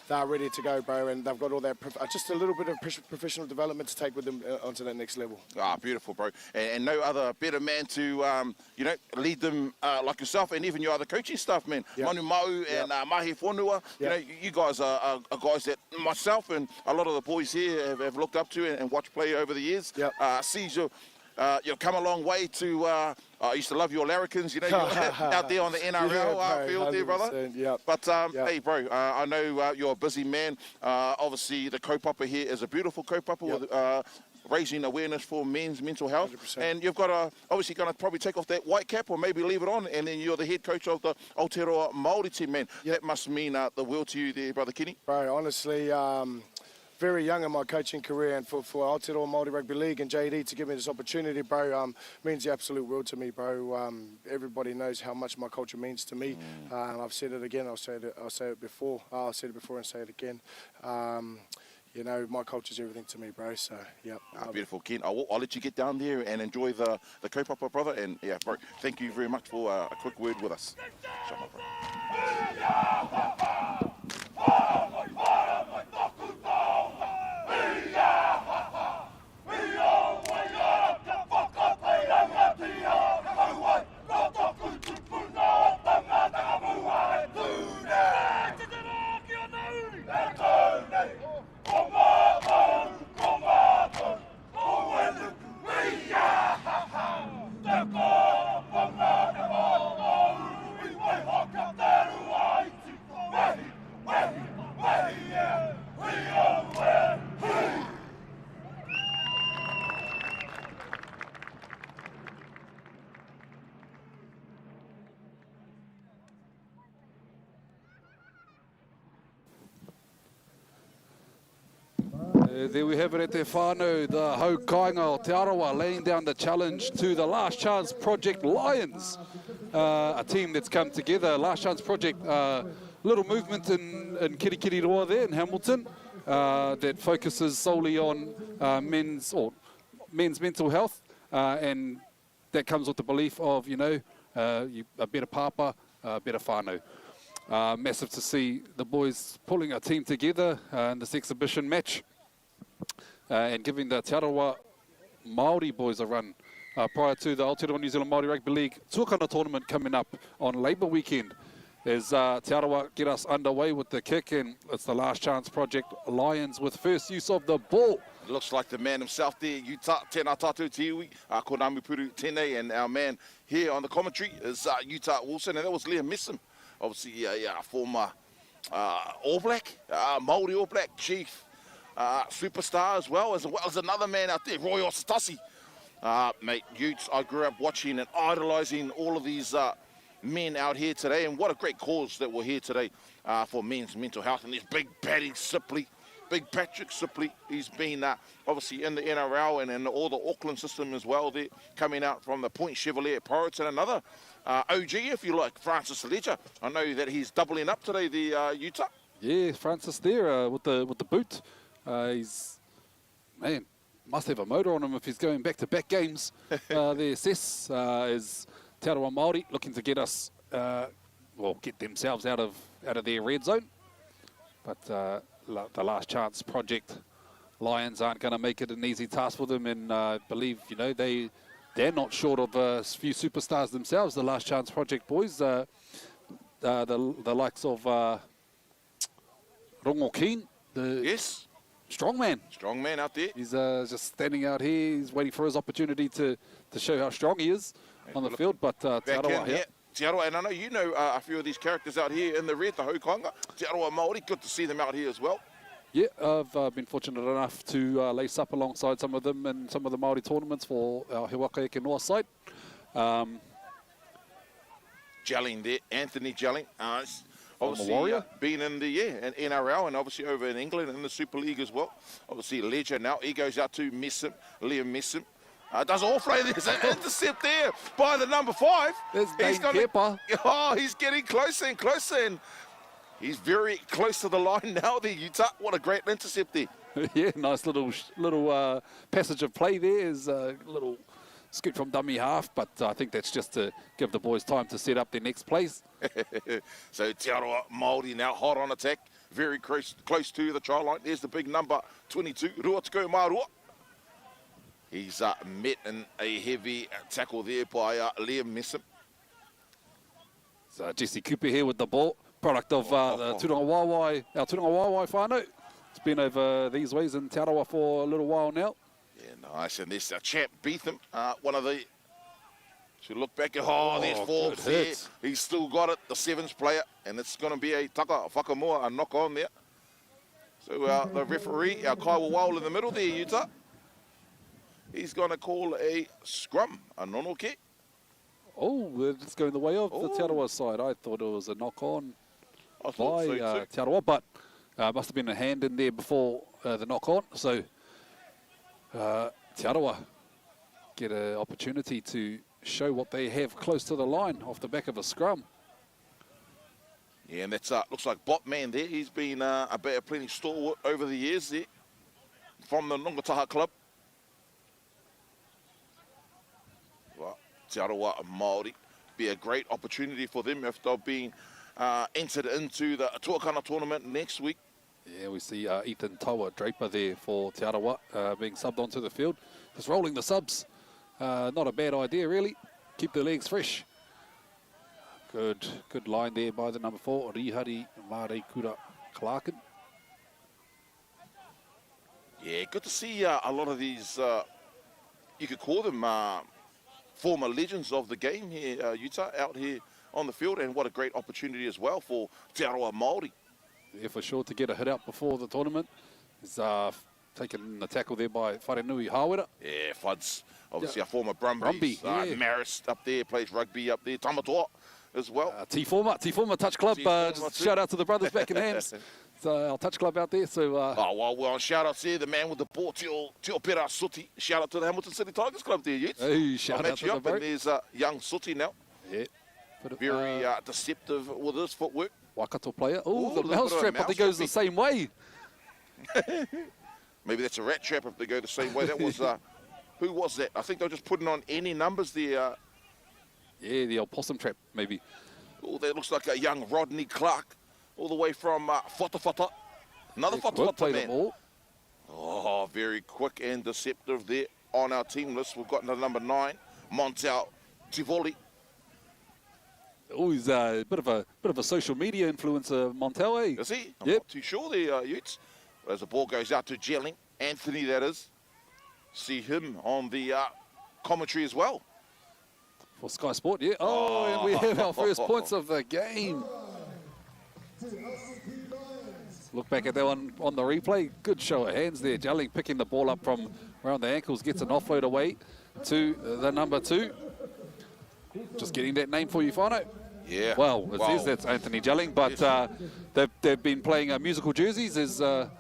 they're ready to go, bro, and they've got all that just a little bit of professional development to take with them onto that next level. Ah, beautiful, bro. And no other better man to you know, lead them like yourself, and even your other coaching staff, man. Manu Mau and Mahi Whanua. You know, you guys are guys that myself and a lot of the boys here have looked up to and watched play over the years. Sees you've come a long way to, I used to love your larrikins, you know, out there on the NRL field there, brother. But, hey, bro, I know you're a busy man. Obviously, the kaupapa here is a beautiful kaupapa with raising awareness for men's mental health. 100%. And you've got to, obviously, going to probably take off that white cap or maybe leave it on, and then you're the head coach of the Aotearoa Māori team, man. That must mean the world to you there, brother Kenny. Bro, honestly, very young in my coaching career, and for Aotearoa Māori Rugby League and JD to give me this opportunity, bro, means the absolute world to me, bro. Everybody knows how much my culture means to me. I've said it again, I'll say it before and say it again. You know, my culture's everything to me, bro, so, yep. Beautiful, Ken. I'll let you get down there and enjoy the kaupapa, brother, and, yeah, bro, thank you very much for a quick word with us. Shut up, bro. There we have it at te whānau, the Haukainga o Te Arawa laying down the challenge to the Last Chance Project Lions, a team that's come together. Last Chance Project, little movement in Kirikiriroa there in Hamilton that focuses solely on men's mental health, and that comes with the belief of, you know, a better papa, a better whānau. Massive to see the boys pulling a team together in this exhibition match. And giving the Te Arawa Māori boys a run prior to the Aotearoa New Zealand Māori Rugby League tuakana tournament coming up on Labour weekend as Te Arawa get us underway with the kick, and it's the Last Chance Project Lions with first use of the ball. Looks like the man himself there, Utah, tēnā tātou te iwi, ko Ngāmi Puru tēnei, and our man here on the commentary is Utah Wilson, and that was Liam Missam, obviously a former All Black, Māori All Black chief, superstar as well as another man out there, Roy Osatasi. Mate, Utes, I grew up watching and idolising all of these men out here today, and what a great cause that we're here today for men's mental health. And this big Paddy Sipley, big Patrick Sipley, he's been obviously in the NRL and in all the Auckland system as well there, coming out from the Point Chevalier Pirates, and another OG, if you like, Francis Ledger. I know that he's doubling up today, the Utah. Yeah, Francis there with the boot. He's, man, must have a motor on him if he's going back-to-back games. There, Sess is Te Arawa Māori looking to get us, get themselves out of their red zone. But the Last Chance Project Lions aren't going to make it an easy task for them, and I believe, they're not short of a few superstars themselves, the Last Chance Project boys. The likes of Rongo Keen. Yes. Strong man out there. He's just standing out here. He's waiting for his opportunity to show how strong he is on the field. But Te Arawa here. Te Arawa, and I know you know a few of these characters out here in the red, the Haukanga. Te Arawa Māori, good to see them out here as well. Yeah, I've been fortunate enough to lace up alongside some of them in some of the Māori tournaments for our He Waka Eke Noa side. Gelling there, Anthony Gelling. Obviously, been in the NRL and obviously over in England in the Super League as well. Obviously, Ledger now. He goes out to Missam, Liam Missam. Does all play. There's an intercept there by the number 5. He's getting closer and closer, and he's very close to the line now there, Utah. What a great intercept there. Yeah, nice little passage of play there. Is a little scoot from dummy half, but I think that's just to give the boys time to set up their next plays. So Te Arawa Māori now hot on attack, very close to the try line. There's the big number 22, Rotorua Marua. He's met in a heavy tackle there by Liam Missam. So Jesse Cooper here with the ball, product of the Turanga Waiwai, our Turanga Waiwai whānau. It's been over these ways in Te Arawa for a little while now. Yeah, nice. And this champ Beetham, one of the... Should look back at, there's Forbes there. He's still got it, the 7th player, and it's going to be a whakamoa, a knock on there. So the referee, our Kai Wawal in the middle there, Utah. He's going to call a scrum, a nonoke. Oh, it's going the way of the Te Arawa side. I thought it was a knock on by Te Arawa, but must have been a hand in there before the knock on. So Te Arawa get an opportunity to show what they have close to the line off the back of a scrum. Yeah, and that's looks like Botman there. He's been a plenty stalwart over the years there from the Nongataha club. Well, Te Arawa Māori, be a great opportunity for them if they've been entered into the Tuakana tournament next week. Yeah, we see Ethan Tawa Draper there for Te Arawa being subbed onto the field. Just rolling the subs. Not a bad idea, really. Keep the legs fresh. Good line there by the number 4, Rihari Marekura Clarkin. Yeah, good to see a lot of these, you could call them former legends of the game here, Utah, out here on the field, and what a great opportunity as well for Te Arawa Māori. Yeah, for sure, to get a hit out before the tournament. He's taken the tackle there by Wharenui Hawera. Yeah, Fuds, obviously a former Brumbies. Marist up there, plays rugby up there. Tamatoa as well. T-Former Touch Club. Shout out to the brothers back in Hams. So our touch club out there. So while we're on shout outs there, the man with the ball, Tio Pera Suti. Shout out to the Hamilton City Tigers Club there, Utes. Hey, shout out to the and there's young Suti now. Yeah. Very deceptive with his footwork. Waikato player. Oh, the mousetrap, but he goes the same way. Maybe that's a rat trap if they go the same way. That was, who was that? I think they're just putting on any numbers there. Yeah, the old possum trap, maybe. Oh, that looks like a young Rodney Clark, all the way from Whatawhata. Another Whatawhata man. Ball. Oh, very quick and deceptive there on our team list. We've got another number 9, Montel Tivoli. Oh, he's a bit of a social media influencer, Montel, eh? Is he? I'm Yep. not too sure there, Utes. As the ball goes out to Jelling, Anthony, that is. See him on the commentary as well. For Sky Sport, yeah. Oh, and we have our first points of the game. Look back at that one on the replay. Good show of hands there. Jelling picking the ball up from around the ankles, gets an offload away to the number 2. Just getting that name for you, Whānau. Yeah. Well, it says that's Anthony Jelling, but they've been playing musical jerseys. As oh,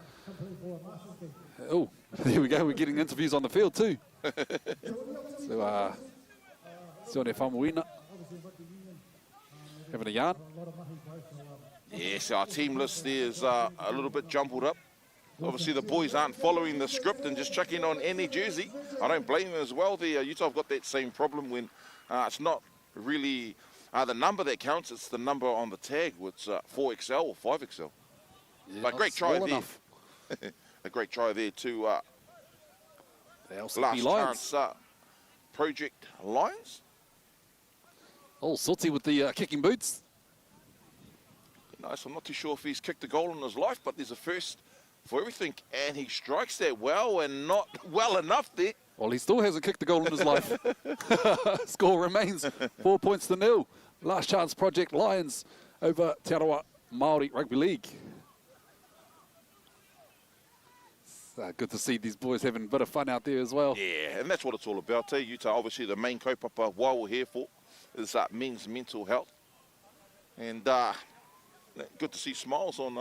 there we go. We're getting interviews on the field too. So, Sione Whamuina having a yarn. Yes, our team list there is a little bit jumbled up. Obviously, the boys aren't following the script and just checking on any jersey. I don't blame them as well. The Utah have got that same problem when it's not really the number that counts, it's the number on the tag, which 4XL or 5XL. Yeah, But great try there. enough. A great try there to The LCP last Lions. chance Project Lions. Oh, Sooty with the kicking boots. Nice. I'm not too sure if he's kicked a goal in his life, but there's a first for everything, and he strikes that well and not well enough there. Well, he still hasn't kicked a goal in his life. Score remains 4 points to 0. Last chance Project Lions over Te Arawa Māori Rugby League. It's good to see these boys having a bit of fun out there as well. Yeah, and that's what it's all about. Utah, obviously, the main kaupapa why we're here for is men's mental health. And good to see smiles on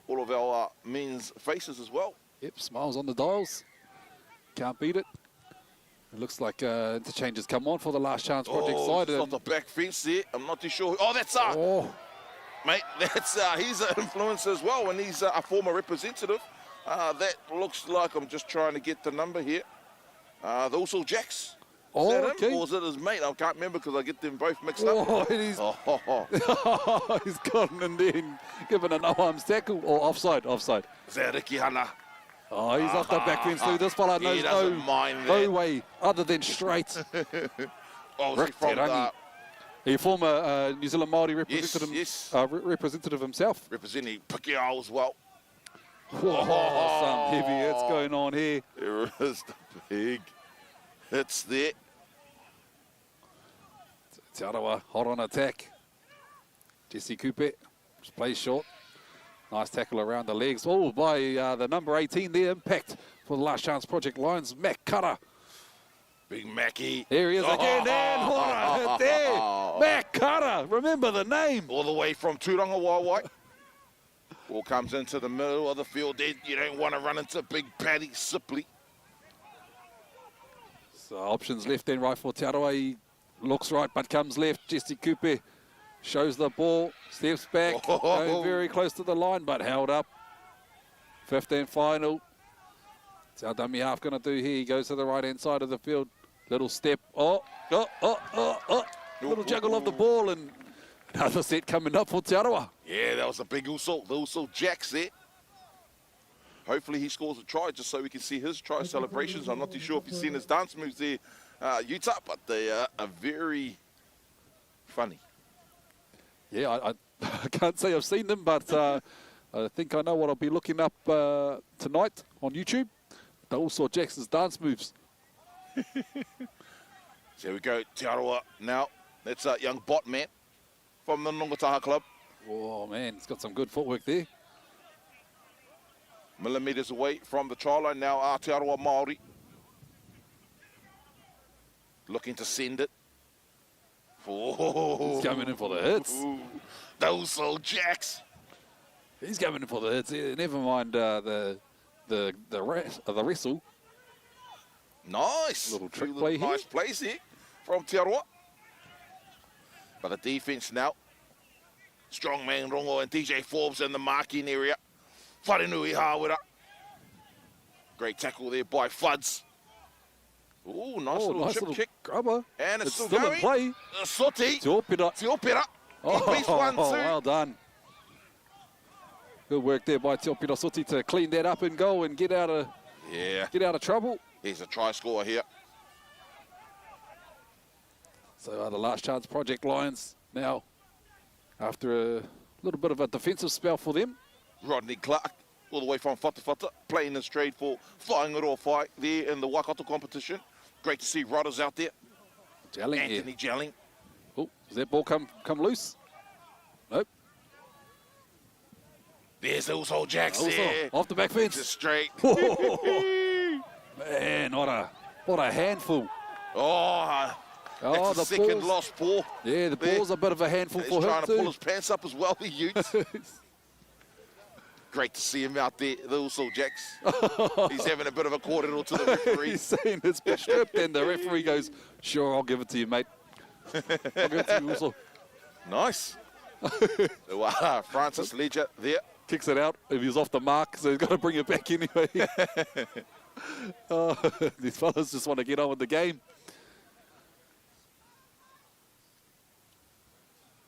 all of our men's faces as well. Yep, smiles on the dials. Can't beat it. It looks like interchanges come on for the last chance Project side. Off the back fence there. I'm not too sure. Oh, that's mate, that's he's an influencer as well, and he's a former representative. That looks like, I'm just trying to get the number here. The also Jacks. Is that okay. him, or is it his mate? I can't remember because I get them both mixed up. And he's, he's gotten in there and given a no-arms tackle. Or offside. Is that Ricky Hana? Oh, he's off the back fence too. This fella knows no way other than straight. Rick from A former New Zealand Māori representative, yes. Representative himself. Representing Pakiao as well. Some heavy hits going on here. There is the big hits there. Te Arawa hot on attack. Jesse Kupe just plays short. Nice tackle around the legs. Oh, by the number 18 there. Impact for the last chance Project Lions. Mac Cutter. Big Mackie. Here he is again. And what a hit there. Mac Cutter. Remember the name. All the way from Turanga Waiwai. Ball comes into the middle of the field. There. You don't want to run into Big Paddy Sipley. So options left and right for Te Arawa. He looks right but comes left. Jesse Kupe shows the ball, steps back, going very close to the line but held up. 15 final. What's our dummy half going to do here? He goes to the right-hand side of the field. Little step. Little juggle of the ball and another set coming up for Te Arawa. Yeah, that was a big Uso. The Uso Jacks there. Hopefully he scores a try just so we can see his try celebrations. I'm not too sure if you've seen his dance moves there, Utah, but they are very funny. Yeah, I can't say I've seen them, but I think I know what I'll be looking up tonight on YouTube. They all saw Jackson's dance moves. So we go, Te Arawa now. That's a young bot man from the Nongataha Club. Oh, man, he's got some good footwork there. Millimetres away from the try line now, Te Arawa Māori. Looking to send it. He's coming in for the hits. Those old Jacks. He's coming in for the hits. Never mind the wrestle. Nice. Little trick play here. Nice plays here from Te Arawa. But the defence now. Strongman Rongo and DJ Forbes in the marking area. Wharenui Hāwera. Great tackle there by Fuds. Ooh, nice little chip kick. Grubber. And it's still in going. play. Soti. Te Opera. Piece 1-2. Well done. Good work there by Te Opera Soti to clean that up and go and get out of trouble. Here's a try score here. So the last chance Project Lions now after a little bit of a defensive spell for them. Rodney Clark, all the way from Whatawhata, playing in straight for Whaingaroa fight there in the Waikato competition. Great to see Rodders out there. Jelling Anthony Jelling. Oh, does that ball come loose? Nope. There's also Jacks there. Off the back fence. Just straight. Man, what a handful. Oh, that's the second balls. lost ball. Yeah, the ball's a bit of a handful He's for him trying to too. pull his pants up as well, the Utes. Great to see him out there, the Uso Jacks. He's having a bit of a cordial to the referee. He's saying it's been stripped, and the referee goes, "Sure, I'll give it to you, mate. I'll give it to you also." Nice. So, Francis Ledger there. Kicks it out. If he's off the mark, so he's got to bring it back anyway. These fellas just want to get on with the game.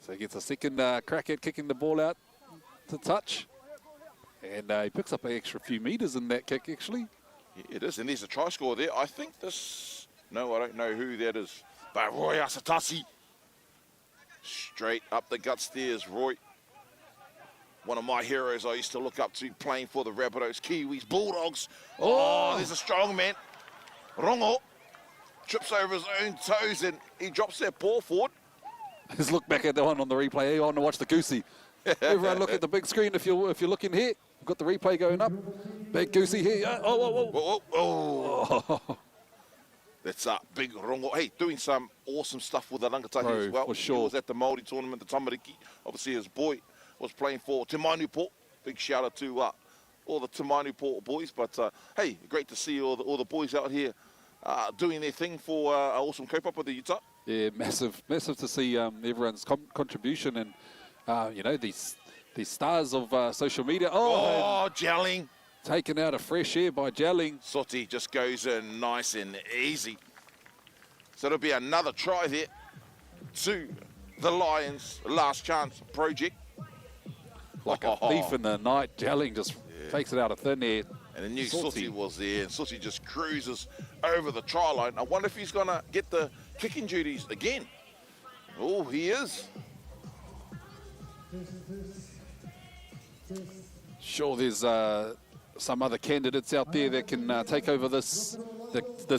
So he gets a second crack at kicking the ball out to touch. And he picks up an extra few metres in that kick, actually. Yeah, it is, and there's a try score there. I think this... No, I don't know who that is. But Roy Asatasi. Straight up the guts there's Roy. One of my heroes I used to look up to playing for the Rabbitohs, Kiwis, Bulldogs. Oh, there's a strong man. Rongo trips over his own toes and he drops that ball forward. Just look back at the one on the replay. You want to watch the goosey. Everyone look at the big screen if you're looking here. We've got the replay going up. Big goosey here. Oh. That's big Rongo. Hey, doing some awesome stuff with the Rangatahi as well. For sure. He was at the Māori tournament, the Tamariki. Obviously his boy was playing for Te Manupo. Big shout out to all the Te Manupo boys. But hey, great to see all the boys out here doing their thing for awesome kaupapa with the Utah. Yeah, massive to see everyone's contribution and you know these stars of social media. Oh, Jelling. Taken out of fresh air by Jelling. Soti just goes in nice and easy. So it'll be another try there to the Lions' last chance project. Like a thief in the night, Jelling just takes it out of thin air. And the new Soti was there, and Soti just cruises over the try line. I wonder if he's going to get the kicking duties again. Oh, he is. Sure, there's some other candidates out there that can take over this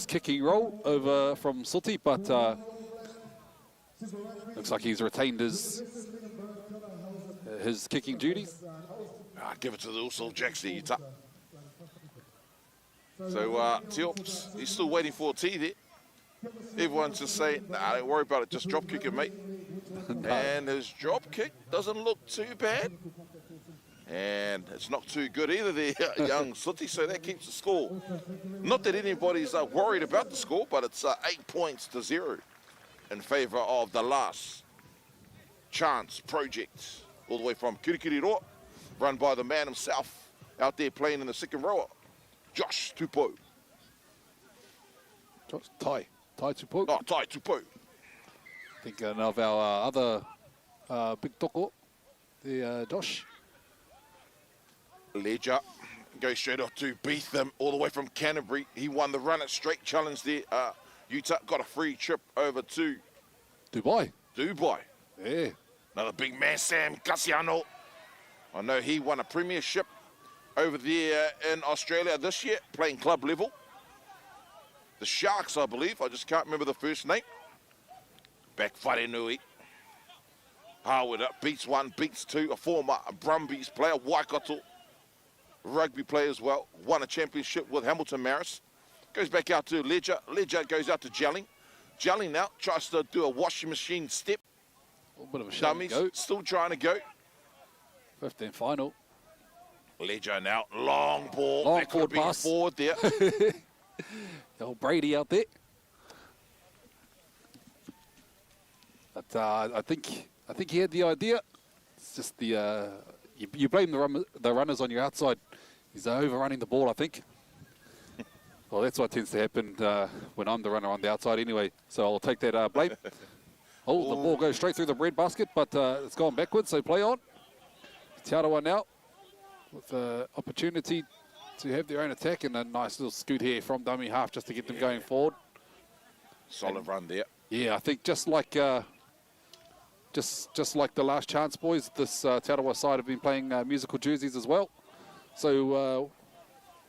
kicking role over from Soti, but looks like he's retained his kicking duties. Give it to the Uso Jacks there, Utah. So, Tiops, he's still waiting for a tee there. Everyone's just saying, nah, don't worry about it, just drop kick it, mate. No. And his drop kick doesn't look too bad. And it's not too good either there, young Soti, so that keeps the score. Not that anybody's worried about the score, but it's 8 points to 0 in favour of the last chance project. All the way from Kirikiriroa, run by the man himself, out there playing in the second rower, Josh Tupou. Tai Tupou. Oh, Tai Tupou. Thinking of our other big toko, the Josh. Ledger goes straight off to Beetham, all the way from Canterbury. He won the run at straight challenge there. Utah got a free trip over to Dubai. Yeah. Another big man, Sam Cassiano. I know he won a premiership over there in Australia this year, playing club level. The Sharks, I believe. I just can't remember the first name. Back Wharenui. Harwood up, beats 1, beats 2. A former Brumbies player, Waikato rugby player as well. Won a championship with Hamilton Maris. Goes back out to Ledger. Ledger goes out to Jelling. Jelling now tries to do a washing machine step. A little bit of a shot. Dummies still trying to go. 15 final. Ledger now, long ball. Long that could be pass. forward there. Old Brady out there. But I think he had the idea. It's just the you blame the runners on your outside. He's overrunning the ball, I think. Well, that's what tends to happen when I'm the runner on the outside anyway. So I'll take that blame. Oh, the ball goes straight through the bread basket, but it's gone backwards, so play on. Te Arawa now with the opportunity to have their own attack, and a nice little scoot here from dummy half just to get them going forward. Solid run there. Yeah, I think just like just like the last chance, boys, this Te Arawa side have been playing musical jerseys as well. So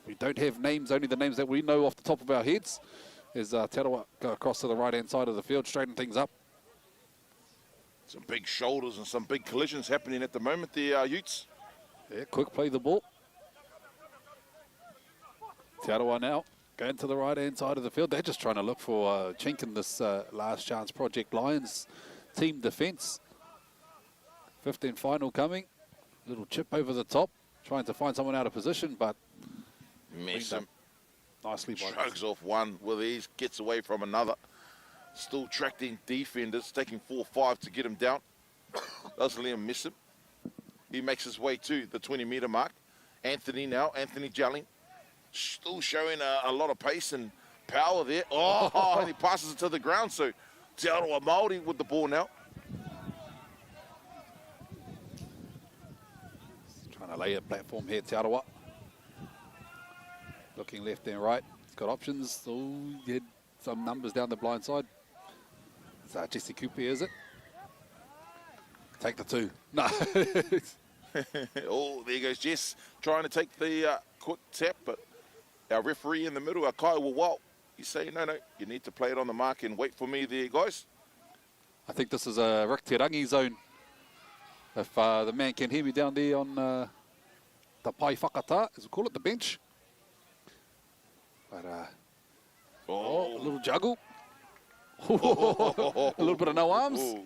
we don't have names, only the names that we know off the top of our heads. As Te Arawa go across to the right-hand side of the field, straighten things up. Some big shoulders and some big collisions happening at the moment there, Utes. Yeah, quick play the ball. Te Arawa now going to the right-hand side of the field. They're just trying to look for a chink in this last chance Project Lions team defence. 15 final coming. Little chip over the top. Trying to find someone out of position, but Miss him. Nicely by Shrugs off one with ease, gets away from another. Still tracking defenders, taking 4-5 to get him down. Doesn't let him miss him. He makes his way to the 20-metre mark. Anthony Jelling, still showing a lot of pace and power there. Oh, and he passes it to the ground. So Te Arawa Māori with the ball now. Trying to lay a platform here, Te Arawa. Looking left and right. He's got options. Oh, he had some numbers down the blind side. It's Jesse Cooper, is it? Take the two. No. Oh, there goes Jess, trying to take the quick tap, but our referee in the middle, our Kai Wawal, he's saying, no, you need to play it on the mark and wait for me there, guys. I think this is a Rick Te Rangi zone. If the man can hear me down there on the pai whakata, as we call it, the bench. But, a little juggle. A little bit of no arms. A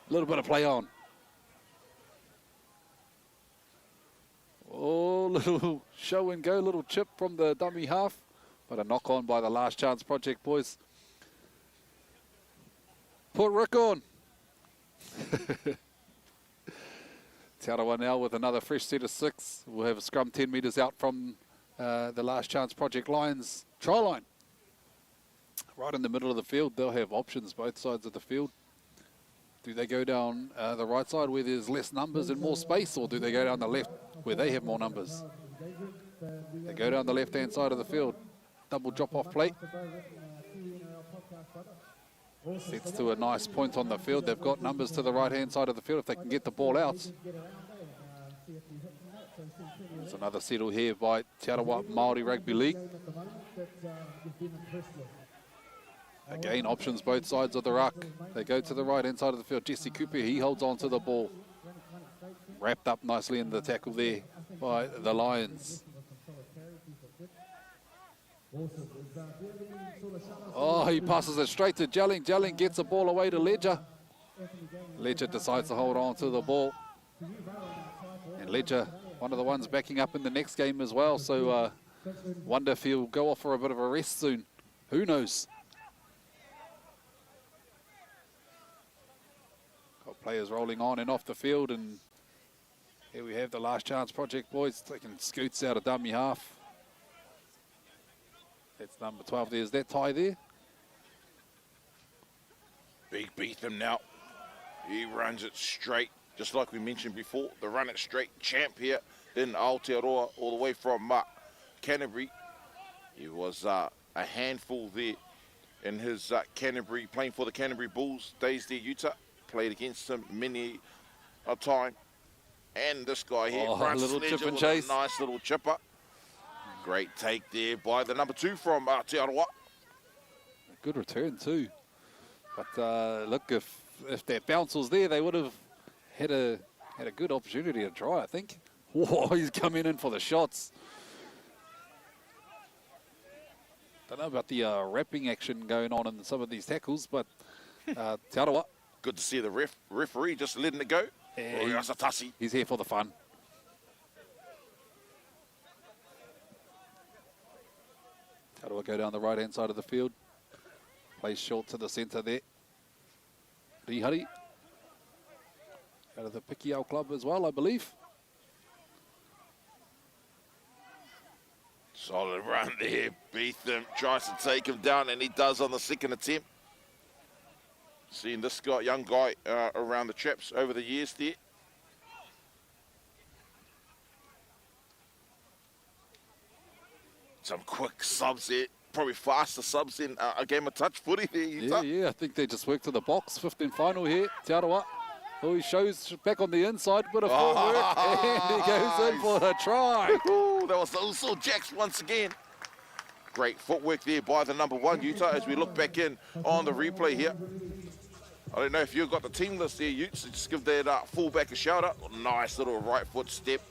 little bit of play on. Oh, little show and go, little chip from the dummy half. But a knock on by the last chance Project boys. Put Rick on. Te Arawa now with another fresh set of 6. We'll have a scrum 10 metres out from the last chance Project Lions try line. Right in the middle of the field, they'll have options both sides of the field. Do they go down the right side where there's less numbers and more space, or do they go down the left where they have more numbers? They go down the left-hand side of the field. Double drop-off plate. Sets to a nice point on the field. They've got numbers to the right-hand side of the field if they can get the ball out. There's another settle here by Te Arawa Māori Rugby League. Again, options both sides of the ruck. They go to the right-hand side of the field. Jesse Cooper, he holds on to the ball. Wrapped up nicely in the tackle there by the Lions. Oh, he passes it straight to Jelling. Jelling gets the ball away to Ledger. Ledger decides to hold on to the ball. And Ledger, one of the ones backing up in the next game as well. So wonder if he'll go off for a bit of a rest soon. Who knows? Got players rolling on and off the field, and here we have the last chance Project boys taking scoots out of dummy half. That's number 12. There's that tie there. Big Beetham now. He runs it straight, just like we mentioned before. The run it straight champ here in Aotearoa, all the way from Canterbury. He was a handful there in his Canterbury, playing for the Canterbury Bulls days there, Utah. Played against him many a time. And this guy here, a little chip and chase. A nice little chipper. Great take there by the number 2 from Te Arawa. Good return too. But look, if that bounce was there, they would have had a good opportunity to try, I think. Whoa, he's coming in for the shots. Don't know about the wrapping action going on in some of these tackles, but Te Arawa. Good to see the referee just letting it go. He's here for the fun. Te Arawa go down the right-hand side of the field. Plays short to the centre there. Rihari. Out of the Pikiao club as well, I believe. Solid run there. Beetham tries to take him down, and he does on the second attempt. Seeing this guy, young guy around the traps over the years there. Some quick subs there. probably faster subs than a game of touch footy there, Utah. Yeah, I think they just worked to the box. 15 final here, Te Arawa. Oh, he shows back on the inside, bit of footwork, and he goes in for the try. Ooh, that was also Jacks once again. Great footwork there by the number 1, Utah, as we look back in on the replay here. I don't know if you've got the team list there, Utes. Just give that fullback a shout out. Nice little right foot step.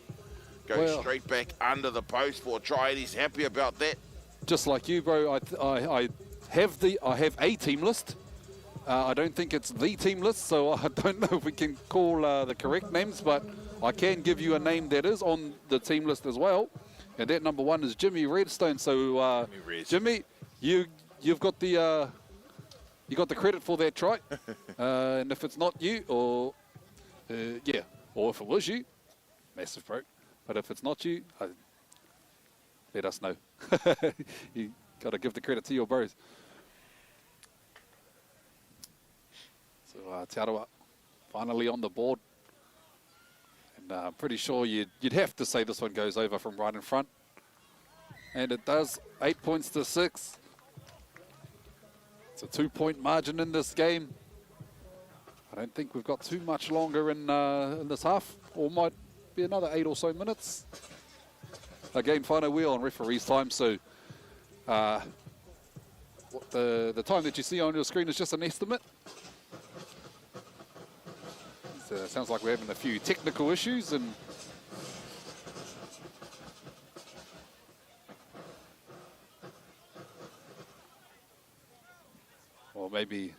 Goes straight back under the post for a try, and he's happy about that. Just like you, bro, I have a team list. I don't think it's the team list, so I don't know if we can call the correct names, but I can give you a name that is on the team list as well. And that number 1 is Jimmy Redstone. So Jimmy, you've got the you got the credit for that try. And if it's not you, or or if it was you, massive, bro. But if it's not you, let us know. You got to give the credit to your bros. So Te Arawa finally on the board. And I'm pretty sure you'd have to say this one goes over from right in front. And it does, 8 points to 6. It's a 2-point margin in this game. I don't think we've got too much longer in this half, or might be another 8 or so minutes. Again, final wheel on referee's time, so the time that you see on your screen is just an estimate. So sounds like we're having a few technical issues, and or maybe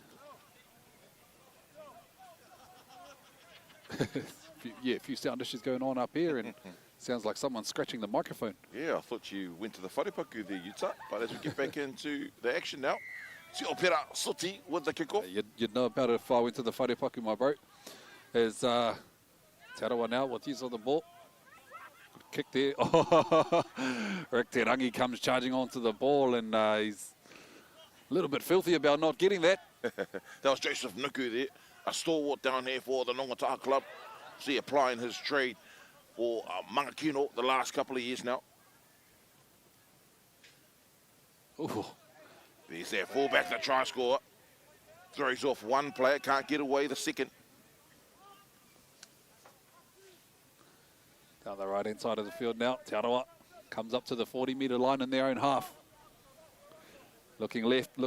a few sound issues going on up here, and sounds like someone's scratching the microphone. Yeah, I thought you went to the wharepaku there, Utah. But as we get back into the action now, Tio Pera Soti with the kickoff. You'd know about it if I went to the wharepaku, my bro. As Te Arawa now with use of the ball. Good kick there. Rick Te Rangi comes charging onto the ball, and he's a little bit filthy about not getting that. That was Joseph Nuku there, a stalwart down here for the Nongataha club. See, applying his trade for Mangakino the last couple of years now. Ooh. There's their fullback, the try scorer. Throws off one player, can't get away the second. Down the right-hand side of the field now, Te Arawa comes up to the 40-metre line in their own half. Looking left,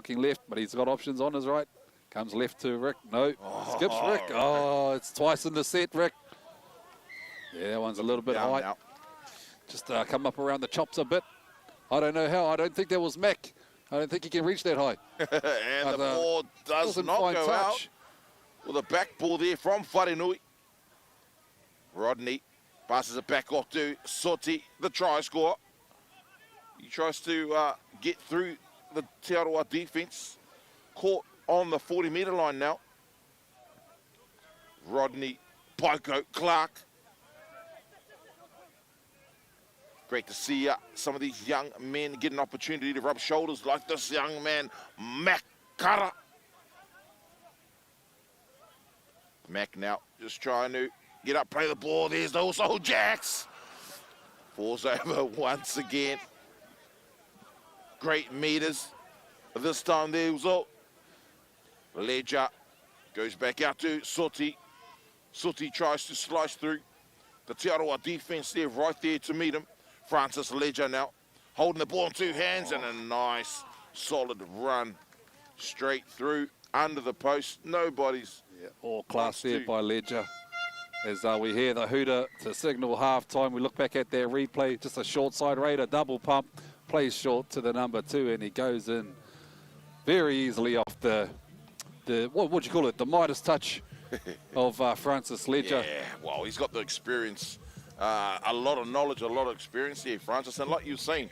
but he's got options on his right. Comes left to Rick. No, skips Rick. Oh, it's twice in the set, Rick. Yeah, that one's a little bit high. Now. Just come up around the chops a bit. I don't know how. I don't think that was Mac. I don't think he can reach that high. And the ball does not go out. With a back ball there from Wharenui. Rodney passes it back off to Soti, the try scorer. He tries to get through the Te Arawa defence. Caught on the 40-metre line now. Rodney, Paiko, Clark. Great to see some of these young men get an opportunity to rub shoulders like this young man, Mac Kara. Mac now just trying to get up, play the ball. There's also Jacks. Falls over once again. Great meters. This time there was all. Ledger goes back out to Soti. Soti tries to slice through. The Te Arawa defence there, right there to meet him. Francis Ledger now holding the ball in 2 hands, and a nice solid run straight through under the post. Nobody's all class there by Ledger. As we hear the hooter to signal half-time, we look back at their replay, just a short side raider, double pump, plays short to the number 2, and he goes in very easily off the what would you call it, the Midas touch of Francis Ledger. Yeah, well, he's got the experience, a lot of knowledge, a lot of experience here, Francis, and like you were saying,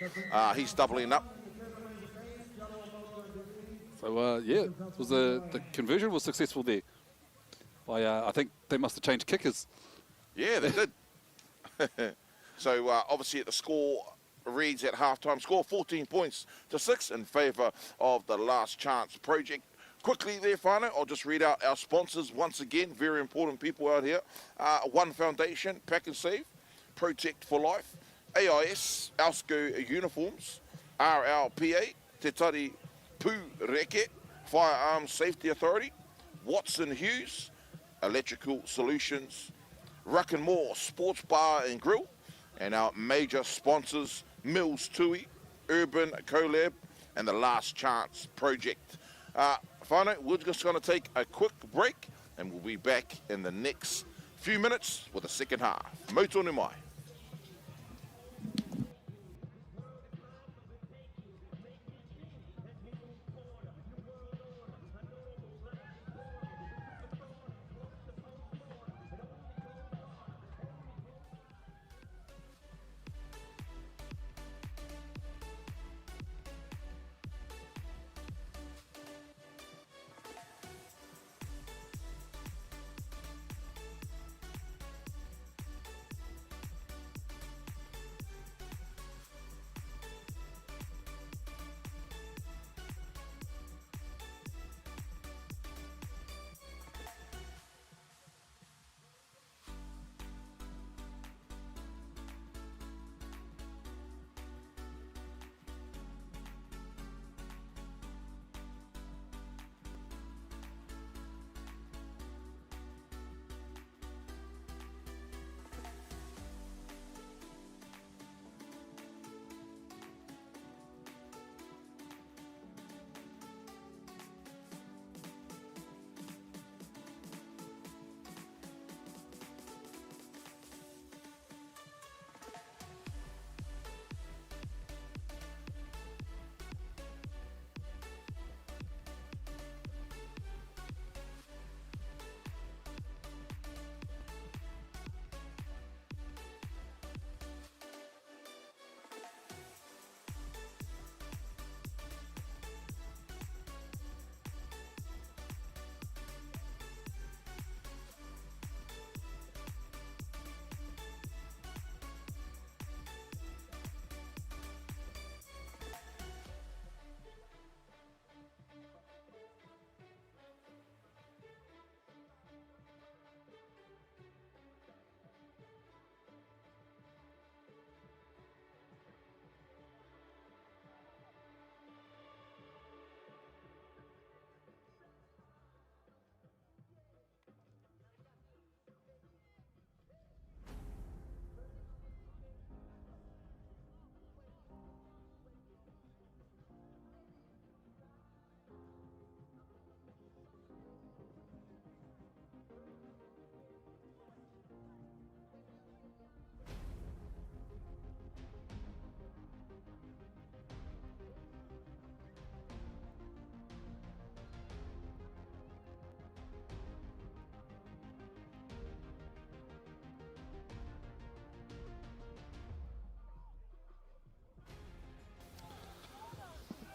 he's doubling up. So, yeah, it was the conversion was successful there. I think they must have changed kickers. Yeah, they did. So, obviously, the score reads at halftime. Score 14 points to 6 in favour of the Last Chance Project. Quickly there, Whānau, I'll just read out our sponsors once again. Very important people out here. One Foundation, Pack and Save, Protect for Life, AIS, Alsco Uniforms, RLPA, Te Tari Pū Reke, Firearms Safety Authority, Watson Hughes, Electrical Solutions, Ruck and More Sports Bar and Grill, and our major sponsors, Mills Tui, Urban Collab, and the Last Chance Project. Whānau, we're just going to take a quick break, and we'll be back in the next few minutes with the second half. Mau tonu mai.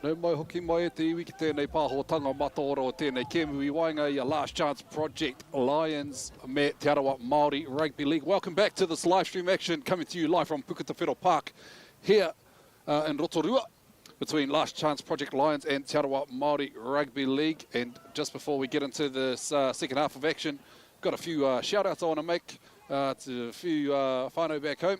Nau mai hoki mai e te iwi ki tēnei pāhotanga mataora o tēnei kēmui wainga i a Last Chance Project Lions me Te Arawa Māori Rugby League. Welcome back to this live stream action coming to you live from Puketawhero Park here in Rotorua between Last Chance Project Lions and Te Arawa Māori Rugby League. And just before we get into this second half of action, got a few shout-outs I want to make to a few whānau back home.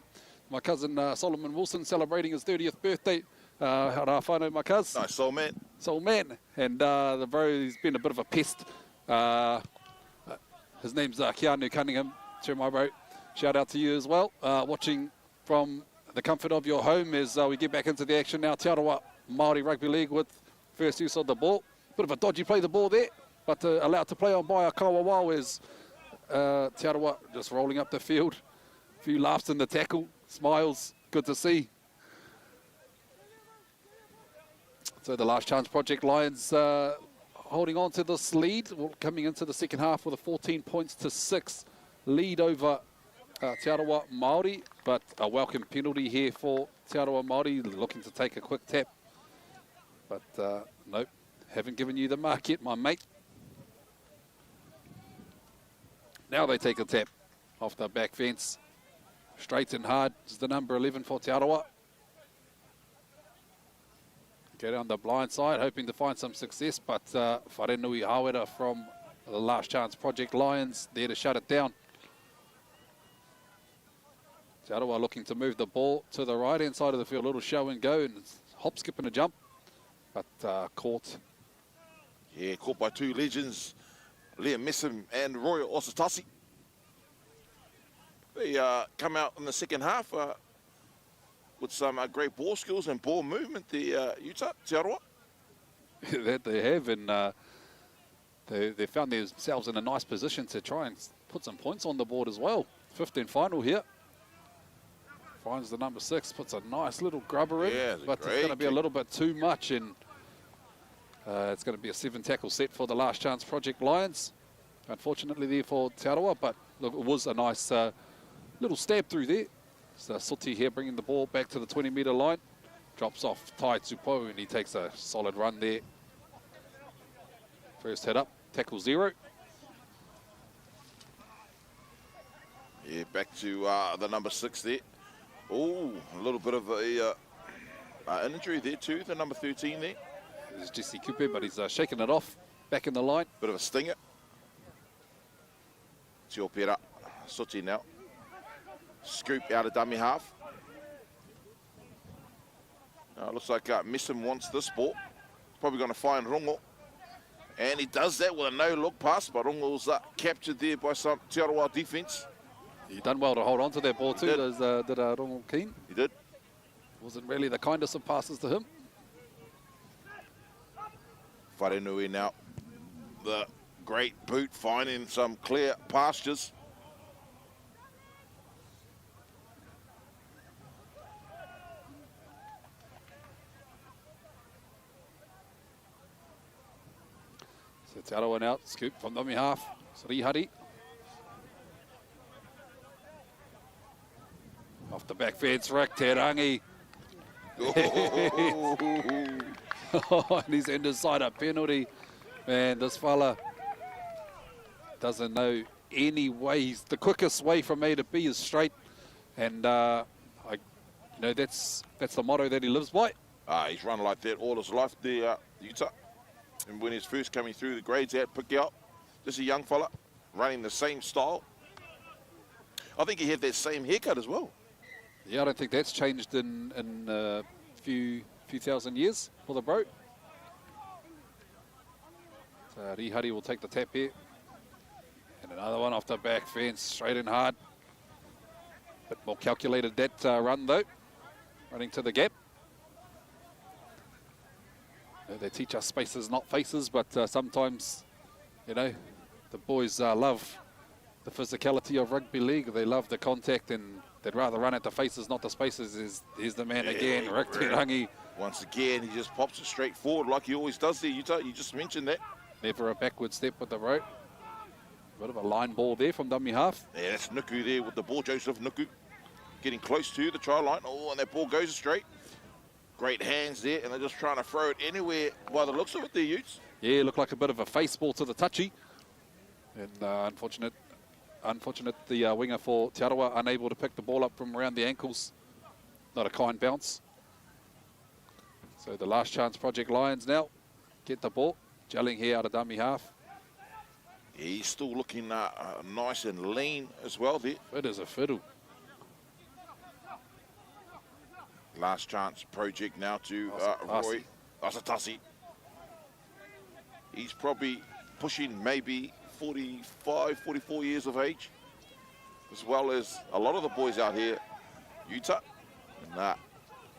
My cousin Solomon Wilson celebrating his 30th birthday. Hara whānau, my cuz. Nice soul man. Soul man. And the bro, he's been a bit of a pest. His name's Keanu Cunningham. Cheer my bro. Shout out to you as well. Watching from the comfort of your home as we get back into the action now. Te Arawa Māori Rugby League with first use of the ball. Bit of a dodgy play the ball there, but allowed to play on by a Kawawao as Te Arawa just rolling up the field. A few laughs in the tackle. Smiles. Good to see. So the Last Chance Project Lions holding on to this lead, coming into the second half with a 14-6 lead over Te Arawa Māori, but a welcome penalty here for Te Arawa Māori, looking to take a quick tap. But nope, haven't given you the mark yet, my mate. Now they take a tap off the back fence. Straight and hard is the number 11 for Te Arawa. Get on the blind side, hoping to find some success, but Wharenui Hawera from the Last Chance Project Lions there to shut it down. Te Arawa looking to move the ball to the right-hand side of the field, a little show and go, and hop, skip and a jump. but caught. Yeah, caught by two legends, Liam Messam and Roy Osatasi. They come out in the second half with some great ball skills and ball movement. The Utah, Te Aroha. That they have, and they found themselves in a nice position to try and put some points on the board as well. 15 final here. Finds the number 6, puts a nice little grubber in, Yeah, but it's going to be a little bit too much, and it's going to be a 7-tackle set for the Last Chance Project Lions. Unfortunately there for Te Aroha, but look, it was a nice little stab through there. So Suti here bringing the ball back to the 20-metre line. Drops off Tai Tupo, and he takes a solid run there. First head up, tackle 0. Yeah, back to the number 6 there. Oh, a little bit of an injury there too, the number 13 there. There's Jesse Kupe, but he's shaking it off. Back in the line. Bit of a stinger. Tio Pera, Suti now. Scoop out of dummy half. Looks like Messam wants this ball. He's probably going to find Rongo. And he does that with a no-look pass, but Rongo's captured there by some Te Aroha defence. He done well to hold on to that ball too, did Rongo Keane. He did. Wasn't really the kindest of passes to him. Wharenui now. The great boot finding some clear pastures. So Te Aroha out, scoop from dummy half. Srihari. Off the back fence, Rick Te Rangi. And he's in the side up penalty. Man, this fella doesn't know any way. The quickest way from A to B is straight. And that's the motto that he lives by. He's run like that all his life there, Utah. And when he's first coming through the grades out, pick out, just a young fella, running the same style. I think he had that same haircut as well. Yeah, I don't think that's changed in a few thousand years for the bro. So Rihari will take the tap here. And another one off the back fence, straight in hard. Bit more calculated that run though, running to the gap. They teach us spaces, not faces, but sometimes, the boys love the physicality of rugby league. They love the contact, and they'd rather run at the faces, not the spaces. Here's the man again, Rick Te Rangi. Once again, he just pops it straight forward like he always does there, Utah. You just mentioned that. Never a backward step with the rope. Bit of a line ball there from dummy half. Yeah, that's Nuku there with the ball, Joseph Nuku. Getting close to the try line. Oh, and that ball goes straight. Great hands there, and they're just trying to throw it anywhere by the looks of it there, Utes. Yeah, looked like a bit of a face ball to the touchy. And unfortunate the winger for Te Aroha, unable to pick the ball up from around the ankles. Not a kind bounce. So the Last Chance Project Lions now get the ball. Gelling here out of dummy half. He's still looking nice and lean as well there. Fit as a fiddle. Last Chance Project now to Roy Asatasi. He's probably pushing maybe 45, 44 years of age, as well as a lot of the boys out here, Utah. And,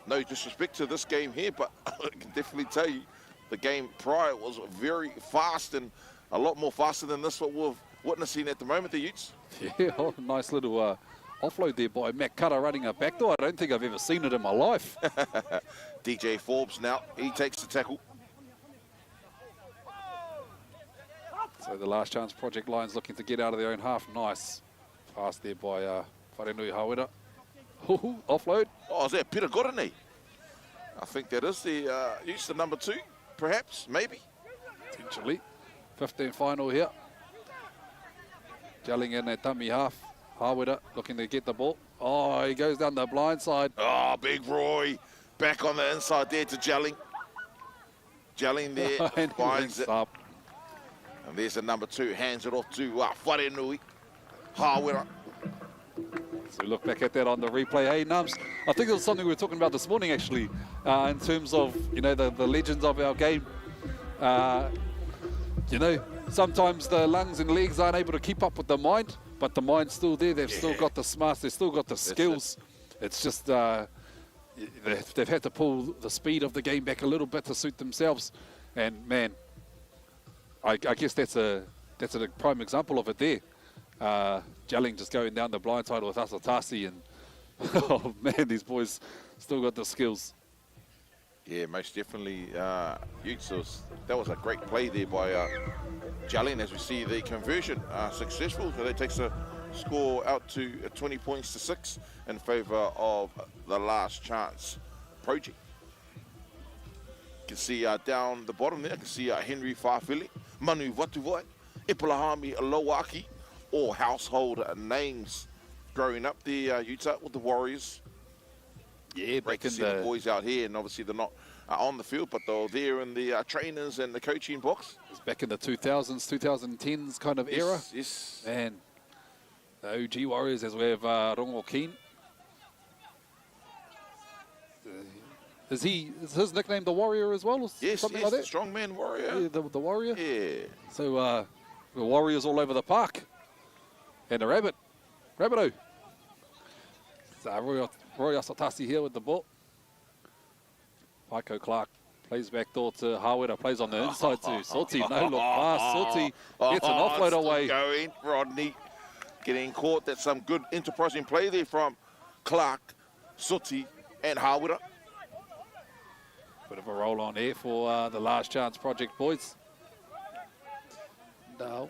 no disrespect to this game here, but I can definitely tell you the game prior was very fast, and a lot more faster than this what we're witnessing at the moment, the Utes. Yeah, nice little offload there by Matt Cutter running a backdoor. I don't think I've ever seen it in my life. DJ Forbes now, he takes the tackle. So the Last Chance Project Lions looking to get out of their own half. Nice pass there by Wharenui Hawera. Offload. Oh, is that Peter Gorane? I think that is the Utes, the number 2, perhaps, maybe. Potentially. 15 final here. Gelling in at dummy half. Hawera looking to get the ball. Oh, he goes down the blind side. Oh, Big Roy. Back on the inside there to Gelling. Gelling there And finds it. up. And there's the number 2, hands it off to Wharenui Hawera. So we look back at that on the replay. Hey, Nums, I think it was something we were talking about this morning, actually, in terms of, you know, the legends of our game. You know, sometimes the lungs and legs aren't able to keep up with the mind, but the mind's still there. They've still got the smarts. They've still got the skills. It's just they've had to pull the speed of the game back a little bit to suit themselves. And, man, I guess that's a prime example of it there. Jelling just going down the blind side with Asatasi, and oh man, these boys still got the skills. Yeah, most definitely. Utes, that was a great play there by Jelling, as we see the conversion successful. So that takes the score out to 20 points to 6 in favour of the Last Chance project. You can see down the bottom there, I can see Henry Farfili, Manu Watuvai, Ipulahami Loaki, all household names growing up there, Utah, with the Warriors. Yeah, great to see the boys out here, and obviously they're not on the field, but they're there in the trainers and the coaching box. It's back in the 2000s, 2010s kind of era. Yes. Man, the OG Warriors, as we have Rongo Keen. Is his nickname the Warrior as well? Or Yes, something yes, like that? the strongman warrior. Yeah, the Warrior. Yeah. So the Warriors all over the park. And the Rabbito. So Roy Asatasi here with the ball. Paiko Clark plays back door to Hawera, plays on the inside to Soti. No look pass. Soti gets an offload away. Going, Rodney getting caught. That's some good enterprising play there from Clark, Soti, and Hawera. Bit of a roll on here for the Last Chance Project boys.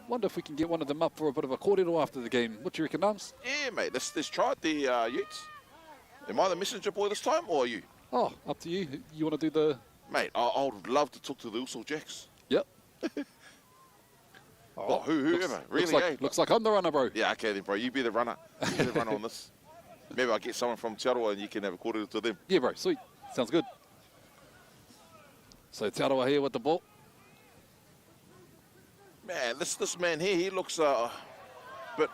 Wonder if we can get one of them up for a bit of a kōrero after the game. What do you reckon, Nums? Yeah, mate. Let's try it there, Utes. Am I the messenger boy this time, or are you? Oh, up to you. You want to do the... Mate, I would love to talk to the Uso Jacks. Yep. Oh, whoever. Really, looks like I'm the runner, bro. Yeah, okay then, bro. You be the runner. You be the runner on this. Maybe I'll get someone from Te Aroha and you can have a kōrero to them. Yeah, bro. Sweet. Sounds good. So Te Aroha here with the ball. Man, this man here, he looks but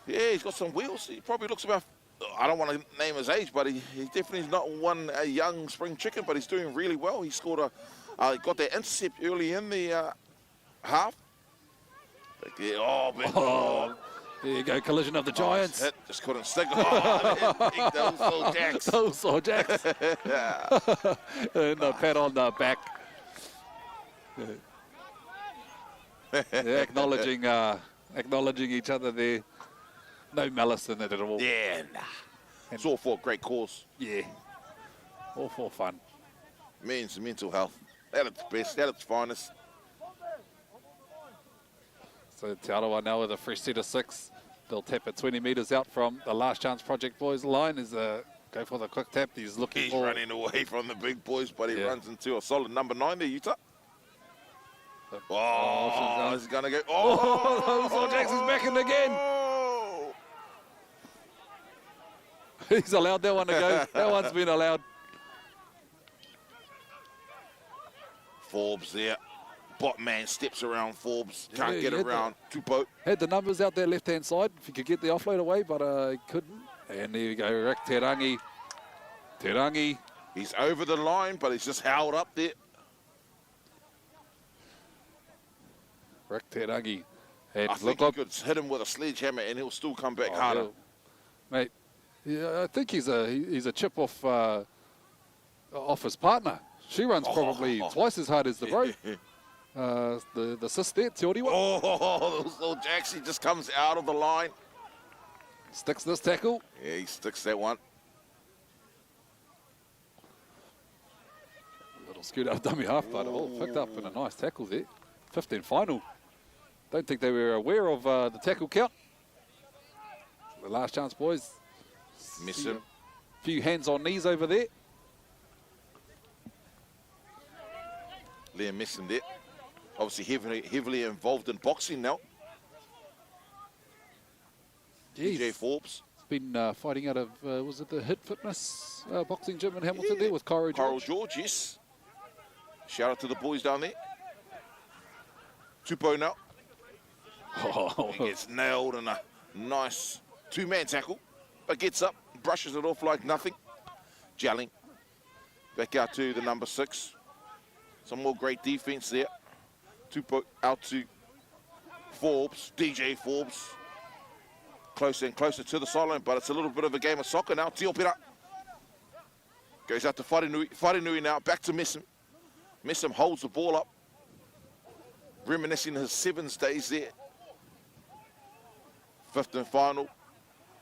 yeah, he's got some wheels. He probably looks about, I don't want to name his age, but he definitely is not a young spring chicken, but he's doing really well. He scored he got that intercept early in the half. But yeah, there you go, collision of the Giants. Hit, just couldn't stick. Those little Jacks. Those little Jacks. And a pat on the back. Yeah, acknowledging each other there. No malice in it at all. Yeah, nah. It's all for a great cause. Yeah. All for fun. Means mental health. At its best, at its finest. So Te Aroha now with a fresh set of 6. They'll tap it 20 metres out from the Last Chance Project boys line. Go for the quick tap. He's running away from the big boys, but he runs into a solid number 9 there, Utah. He's going to go. Oh, Jackson's back in again. He's allowed that one to go. That one's been allowed. Forbes there. Botman steps around Forbes. Can't get around. Tupo. Had the numbers out there left-hand side if he could get the offload away, but he couldn't. And there you go, Rick Te Rangi. He's over the line, but he's just held up there. Rick Te Rangi. I think you could hit him with a sledgehammer and he'll still come back harder. Mate, yeah, I think he's a chip off his partner. She runs probably twice as hard as the bro. The sis there, Te Oriwa. Those little Jacks, he just comes out of the line. Sticks this tackle. Yeah, he sticks that one. Little scoot out dummy half, but all picked up in a nice tackle there. 15 final. Don't think they were aware of the tackle count. The Last Chance boys. Miss him. A few hands on knees over there. Liam missing there. Obviously heavily involved in boxing now. DJ Forbes. He's been fighting out of, was it the Hit Fitness boxing gym in Hamilton there with Cairo George? Cairo George, yes. Shout out to the boys down there. Tupo now. He gets nailed in a nice Two-man tackle, but gets up, brushes it off like nothing. Jelling. Back out to the number 6. Some more great defense there. Out to Forbes, DJ Forbes. Closer and closer to the sideline, but it's a little bit of a game of soccer now. Tiopira goes out to Wharenui now, back to Messam. Messam holds the ball up, reminiscing his 7s days there. 5th and final,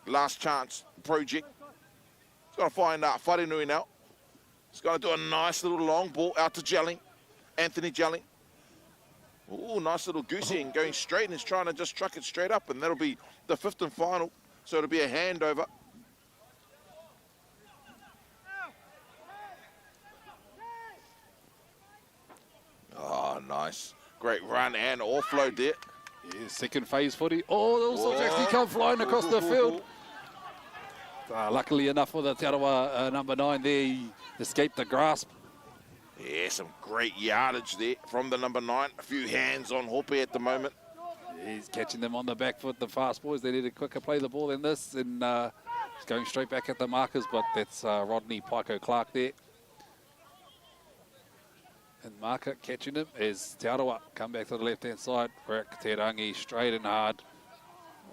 last chance project. He's going to find Wharenui now. He's going to do a nice little long ball out to Jelling, Anthony Jelling. Ooh, nice little goosey and going straight, and he's trying to just truck it straight up, and that'll be the 5th and final. So it'll be a handover. Oh, nice. Great run and offload there. Yeah, second phase footy. Oh, those ones actually come flying across the field. Luckily enough for the Te Arawa number 9 there, he escaped the grasp. Yeah, some great yardage there from the number 9. A few hands on Hope at the moment. He's catching them on the back foot, the fast boys. They need to quicker play the ball than this. And he's going straight back at the markers, but that's Rodney Pico Clark there. And marker catching him is Te Arawa. Come back to the left-hand side. Rick Te Rangi straight and hard.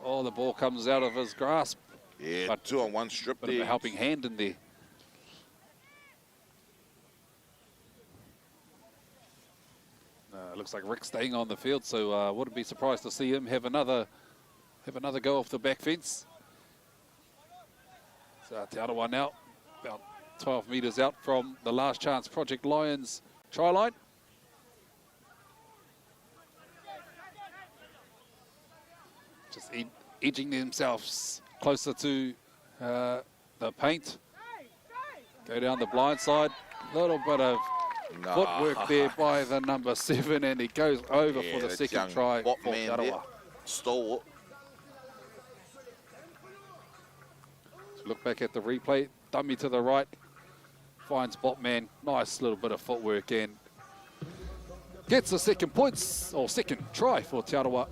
Oh, the ball comes out of his grasp. Yeah, but 2-on-1 strip there. Bit of a helping hand in there. Looks like Rick staying on the field, so wouldn't be surprised to see him have another go off the back fence. So Te Arawa now about 12 metres out from the last chance Project Lions try line. Just edging themselves closer to the paint. Go down the blind side. A little bit of footwork there by the number 7, and he goes over for the second try for Te Arawa. Stalwart. So look back at the replay. Dummy to the right. Finds Botman. Nice little bit of footwork and gets the second try for Te Arawa.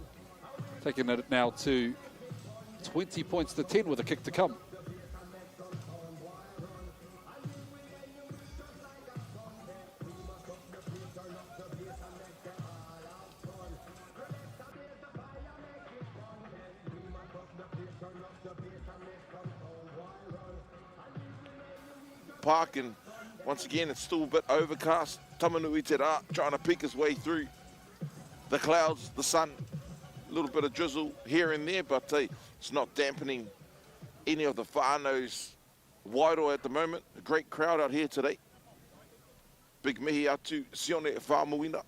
Taking it now to 20 points to 10 with a kick to come. Park, and once again it's still a bit overcast. Tamanui Te Rā trying to peek his way through the clouds, the sun, a little bit of drizzle here and there, but it's not dampening any of the whānau's wairoa at the moment. A great crowd out here today. Big mihi atu Sione Whāmuina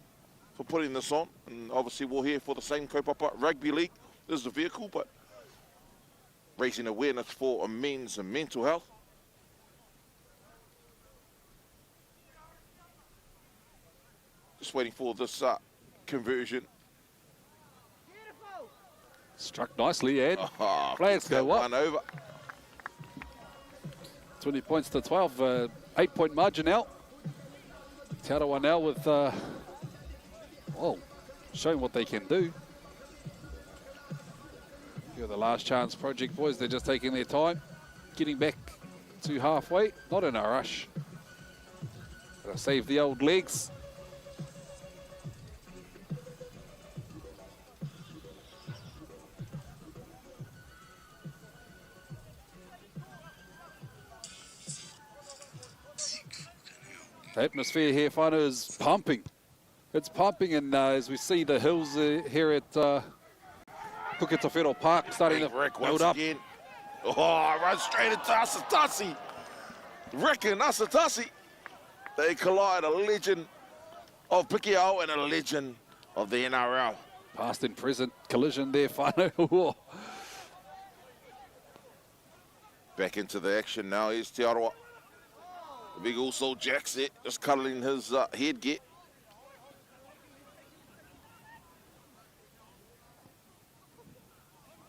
for putting this on, and obviously we're here for the same kaupapa Rugby League. This is the vehicle, but raising awareness for men's and mental health. Just waiting for this conversion. Struck nicely, and flags go up. One over. 20 points to 12, 8-point margin now. Te Arawa now with, showing what they can do. Here are the last chance Project boys. They're just taking their time, getting back to halfway. Not in a rush. Gotta save the old legs. The atmosphere here, whānau, is pumping. It's pumping, and as we see the hills here at Puketawhero Park starting to build up. Again. Oh, runs straight into Asatasi. Rick and Asatasi. They collide, a legend of Pikiao and a legend of the NRL. Past and present collision there, whānau. Back into the action now is Te Arawa. The big also Jack's there, just cuddling his headgear.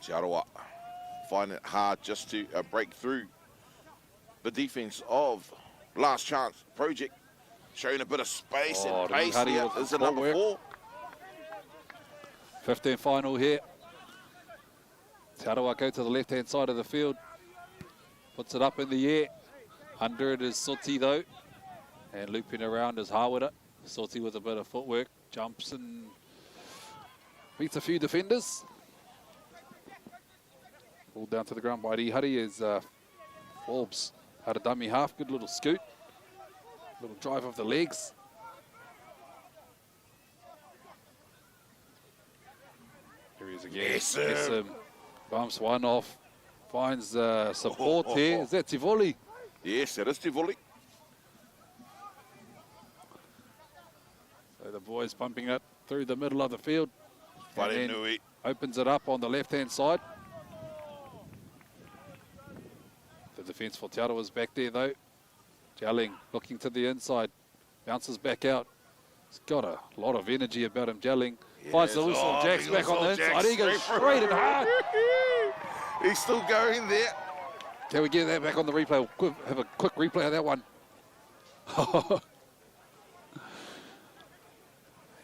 Te Arawa find it hard just to break through the defense of Last Chance Project. Showing a bit of space and pace here is the number 4. 15 final here. Te Arawa go to the left-hand side of the field. Puts it up in the air. Under it is Soti though. And looping around is Hawera. Soti with a bit of footwork. Jumps and beats a few defenders. Pulled down to the ground by Rihari as Forbes had a dummy half. Good little scoot. Little drive of the legs. Here he is again. Yes, Bumps one off. Finds support here. Is that Tivoli? Yes, that is Tivoli. So the boys pumping it through the middle of the field. And then Wharenui. opens it up on the left-hand side. The defence for Te Arawa's back there though. Jelling looking to the inside. Bounces back out. He's got a lot of energy about him, Jelling. Finds the loose old Jacks big back on the loose old inside. Jacks He goes straight straight and hard. He's still going there. Can we get that back on the replay? We'll have a quick replay of that one.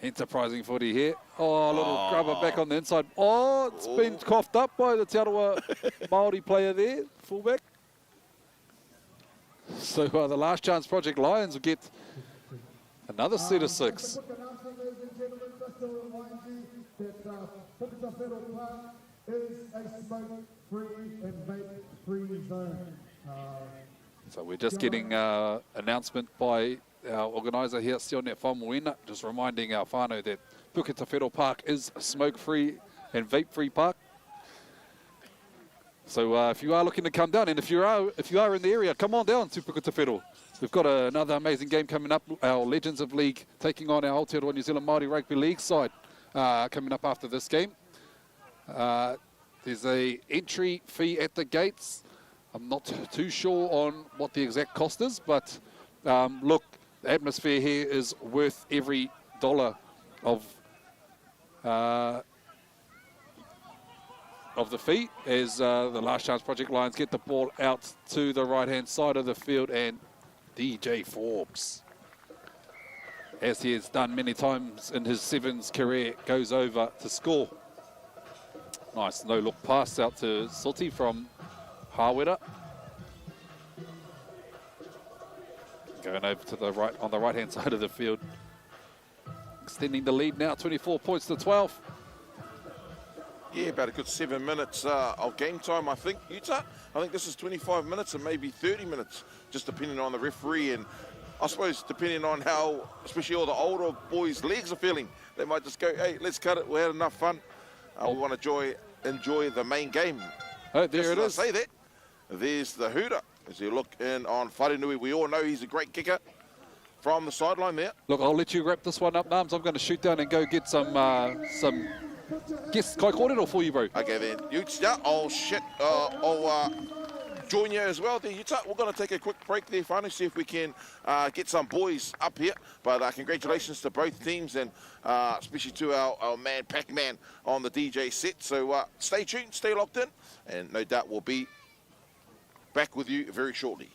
Enterprising footy here. Oh, a little grubber back on the inside. Oh, it's been coughed up by the Te Arawa Māori player there, fullback. So the Last Chance Project Lions will get another set of 6. Quick announcement, ladies and gentlemen, just to remind you that Puketawhero Park is a smoke-free and vape-free zone. So we're just getting announcement by our organiser here, Sione Whamuina, just reminding our whānau that Puketawhero Park is a smoke-free and vape-free park. So if you are looking to come down, and if you are in the area, come on down to Puketawhero. We've got another amazing game coming up. Our Legends of League taking on our Aotearoa New Zealand Māori Rugby League side coming up after this game. There's a entry fee at the gates. I'm not too sure on what the exact cost is, but look, the atmosphere here is worth every dollar of the fee as the Last Chance Project Lions get the ball out to the right-hand side of the field, and DJ Forbes, as he has done many times in his Sevens career, goes over to score. Nice no-look pass out to Soti from Hawera. Going over to the right, on the right-hand side of the field. Extending the lead now, 24 points to 12. Yeah, about a good 7 minutes of game time, I think. Utah, I think this is 25 minutes and maybe 30 minutes, just depending on the referee and I suppose depending on how, especially all the older boys' legs are feeling. They might just go, hey, let's cut it. We had enough fun. We want to enjoy the main game. Oh, there it is. Say that. There's the hooter. As you look in on Wharenui, we all know he's a great kicker from the sideline there. Look, I'll let you wrap this one up, Nams. I'm going to shoot down and go get some guest kai kōrero for you, bro. Okay then, Utah. Oh shit. Join you as well there, Utah. We're going to take a quick break there, finally, see if we can get some boys up here. But congratulations to both teams and especially to our man, Pac-Man, on the DJ set. So stay tuned, stay locked in, and no doubt we'll be back with you very shortly.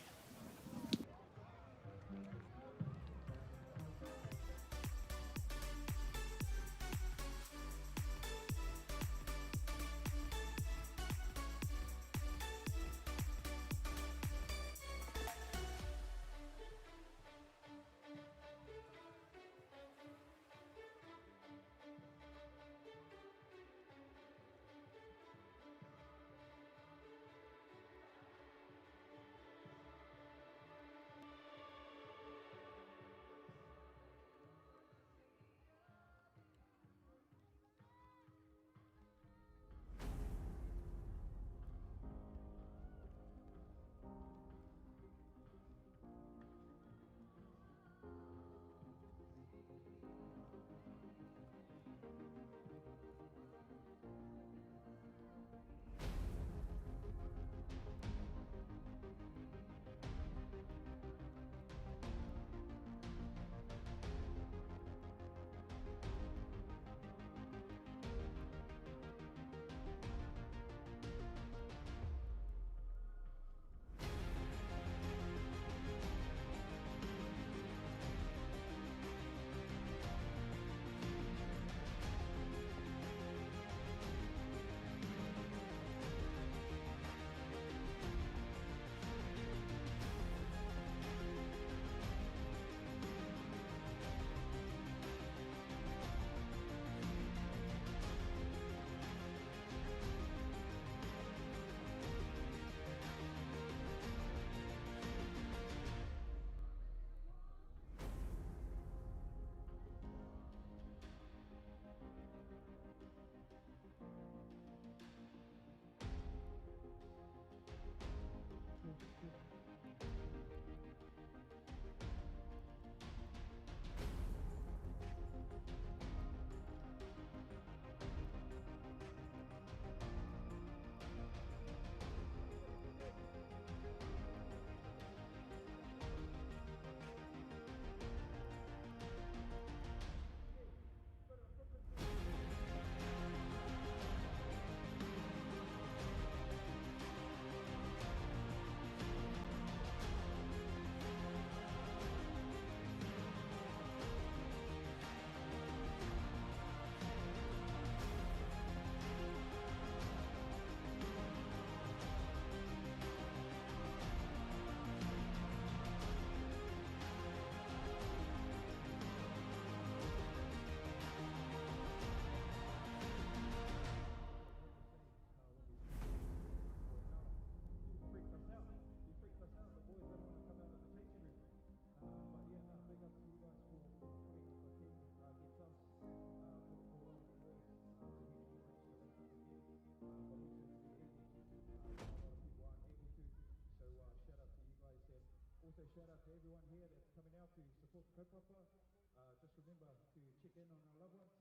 shout out to everyone here that's coming out to support kaupapa. Just remember to check in on our loved ones.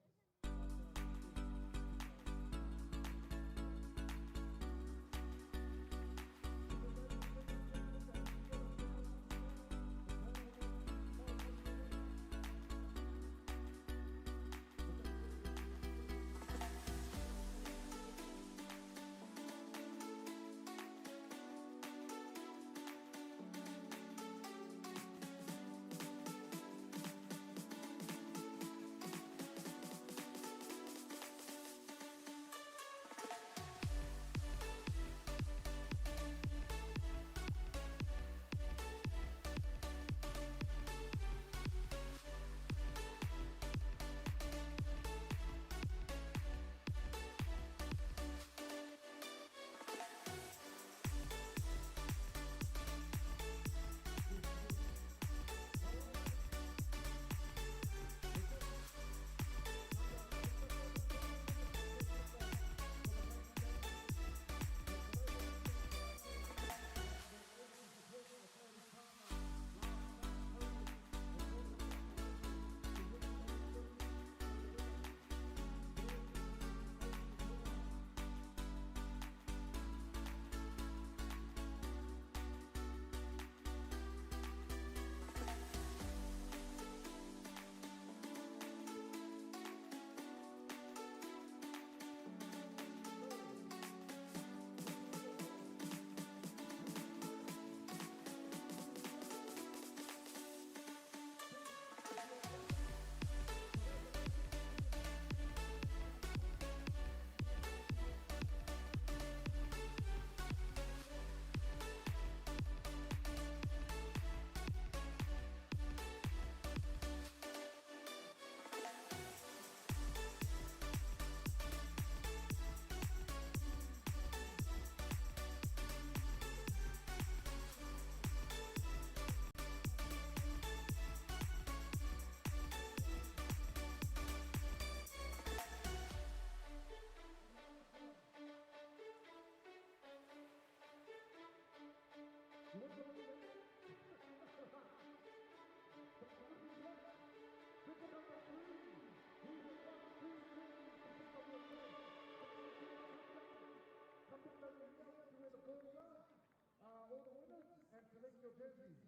All the winners and collect your jerseys.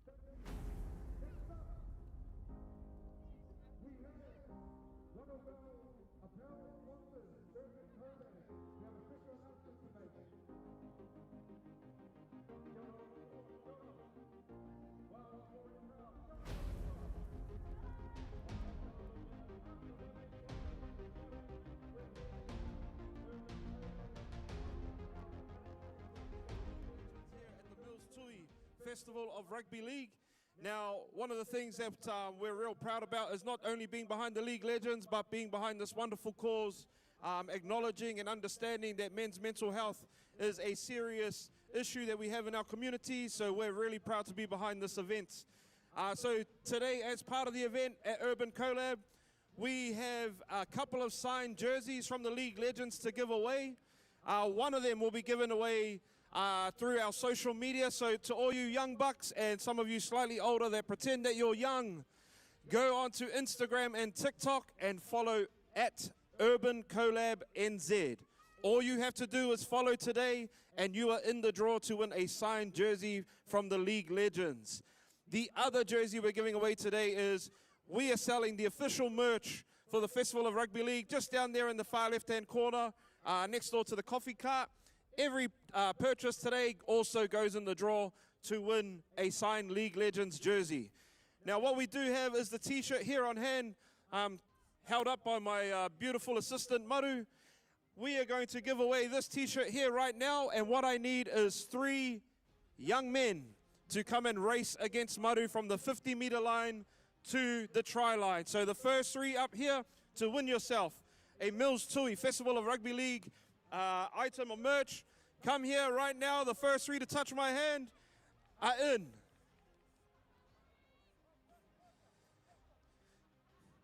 Next up, we have one of our apparel sponsors, Urban Colas. We have a special announcement to make. Festival of Rugby League. Now, one of the things that we're real proud about is not only being behind the league legends, but being behind this wonderful cause, acknowledging and understanding that men's mental health is a serious issue that we have in our community. So we're really proud to be behind this event. So today, as part of the event at Urban Collab, we have a couple of signed jerseys from the league legends to give away. One of them will be given away through our social media. So to all you young bucks and some of you slightly older that pretend that you're young, go onto Instagram and TikTok and follow at Urban Collab NZ. All you have to do is follow today and you are in the draw to win a signed jersey from the league legends. The other jersey we're giving away today is we are selling the official merch for the Festival of Rugby League just down there in the far left-hand corner, next door to the coffee cart. Every purchase today also goes in the draw to win a signed League Legends jersey. Now, what we do have is the T-shirt here on hand, held up by my beautiful assistant, Maru. We are going to give away this T-shirt here right now, and what I need is 3 young men to come and race against Maru from the 50-meter line to the try line. So the first 3 up here to win yourself a Mills Tui Festival of Rugby League item or merch. Come here right now. The first 3 to touch my hand are in.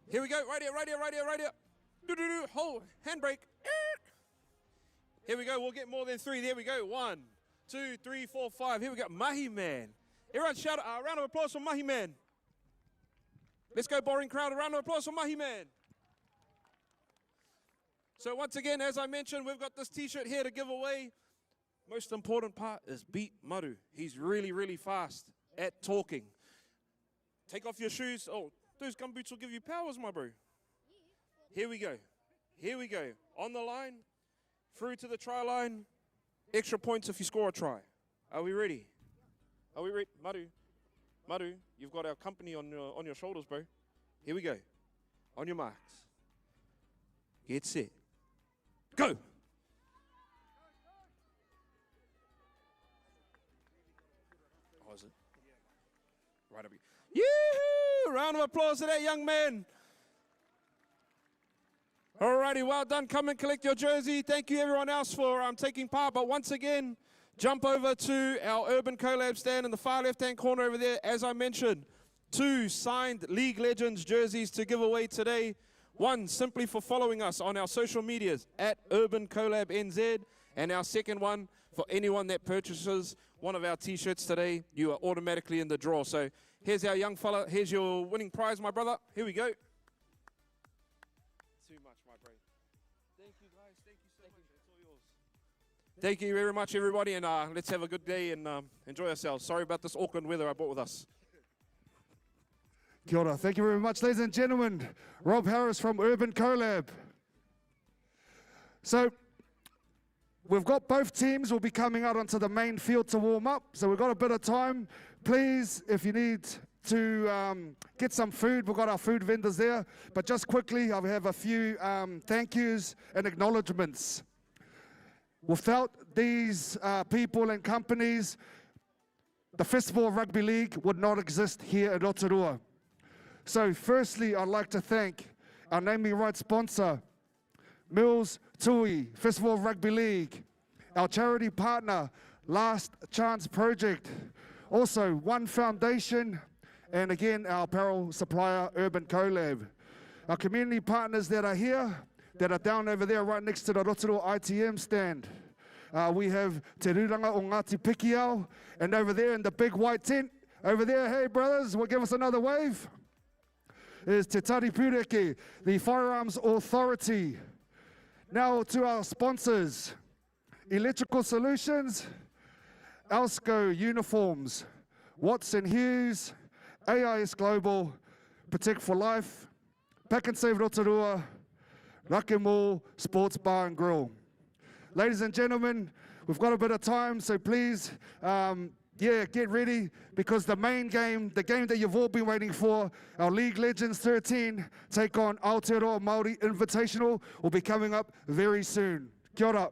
Here we go. Right here, right here, right here, right here. Do-do-do. Hold. Handbrake. Here we go. We'll get more than 3. There we go. 1, 2, 3, 4, 5. Here we go. Mahi Man. Everyone shout a round of applause for Mahi Man. Let's go, boring crowd. A round of applause for Mahi Man. So once again, as I mentioned, we've got this T-shirt here to give away. Most important part is beat Maru. He's really, really fast at talking. Take off your shoes. Oh, those gumboots will give you powers, my bro. Here we go. Here we go. On the line, through to the try line. Extra points if you score a try. Are we ready? Are we ready? Maru, you've got our company on your shoulders, bro. Here we go. On your marks. Get set. Go! Oh, is it? Right up here. Yoo-hoo! Round of applause to that young man. Alrighty, well done. Come and collect your jersey. Thank you, everyone else, for taking part. But once again, jump over to our Urban Collab stand in the far left-hand corner over there. As I mentioned, 2 signed League Legends jerseys to give away today. One simply for following us on our social medias at Urban Collab NZ. And our second one for anyone that purchases one of our T-shirts today, you are automatically in the draw. So here's our young fella. Here's your winning prize, my brother. Here we go. Too much, my bro. Thank you, guys. Thank you so much. It's all yours. Thank you very much, everybody, and let's have a good day and enjoy ourselves. Sorry about this Auckland weather I brought with us. Kia ora. Thank you very much, ladies and gentlemen. Rob Harris from Urban Collab. So, we've got both teams will be coming out onto the main field to warm up. So we've got a bit of time. Please, if you need to get some food, we've got our food vendors there. But just quickly, I have a few thank yous and acknowledgements. Without these people and companies, the Festival of Rugby League would not exist here at Rotorua. So firstly, I'd like to thank our naming rights sponsor, Mills Tui, Festival of Rugby League, our charity partner, Last Chance Project, also One Foundation, and again, our apparel supplier, Urban Collab. Our community partners that are here, that are down over there right next to the Rotorua ITM stand. We have Te Ruranga o Ngāti Pikiao, and over there in the big white tent, over there, hey brothers, will give us another wave, is Te Tari Pureke, the Firearms Authority. Now to our sponsors, Electrical Solutions, Alsco Uniforms, Watson Hughes, AIS Global, Protect for Life, Pack and Save Rotorua, Rake Mall, Sports Bar and Grill. Ladies and gentlemen, we've got a bit of time, so please, get ready, because the main game, the game that you've all been waiting for, our League Legends 13 take on Aotearoa Māori Invitational, will be coming up very soon. Kia ora.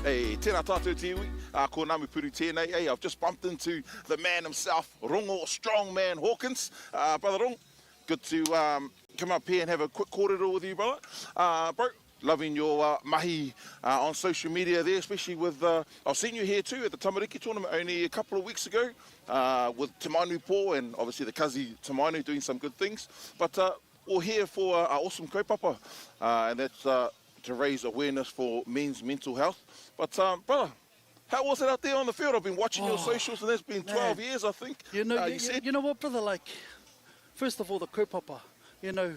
Hey, tēnā tātou te iwi, ko Ngāmi Puru tēnei. Hey, I've just bumped into the man himself, Rongo Strongman Hawkins. Brother Rong, good to come up here and have a quick kōrero with you, brother. Bro, loving your mahi on social media there, especially with, I've seen you here too at the Tamariki tournament only a couple of weeks ago with Tamainu Pō and obviously the Kazi Tamainu doing some good things. But we're here for our awesome kaupapa, and that's to raise awareness for men's mental health. But brother, how was it out there on the field? I've been watching your socials and that's been 12 years, I think. You know, said. you know what, brother, like, first of all, the kaupapa, you know,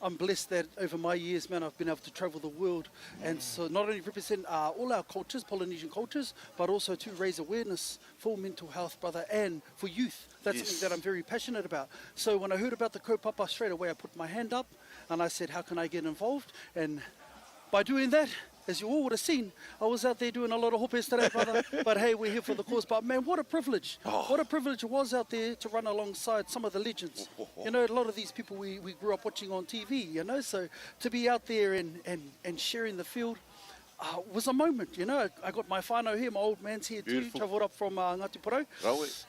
I'm blessed that over my years, man, I've been able to travel the world and so not only represent all our cultures, Polynesian cultures, but also to raise awareness for mental health, brother, and for youth. That's something that I'm very passionate about. So when I heard about the kaupapa, straight away I put my hand up and I said, how can I get involved? And by doing that, as you all would have seen, I was out there doing a lot of hopes today, brother. But hey, we're here for the cause. But man, what a privilege. What a privilege it was out there to run alongside some of the legends. You know, a lot of these people we grew up watching on TV, you know. So to be out there and sharing the field was a moment, you know. I got my whānau here, my old man's here too, travelled up from Ngāti Porou.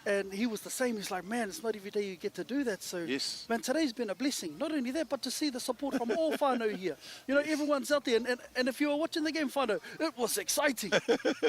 And he was the same. He's like, man, it's not every day you get to do that. So, man, today's been a blessing. Not only that, but to see the support from all whānau here. You know, everyone's out there. And if you were watching the game, whānau, it was exciting.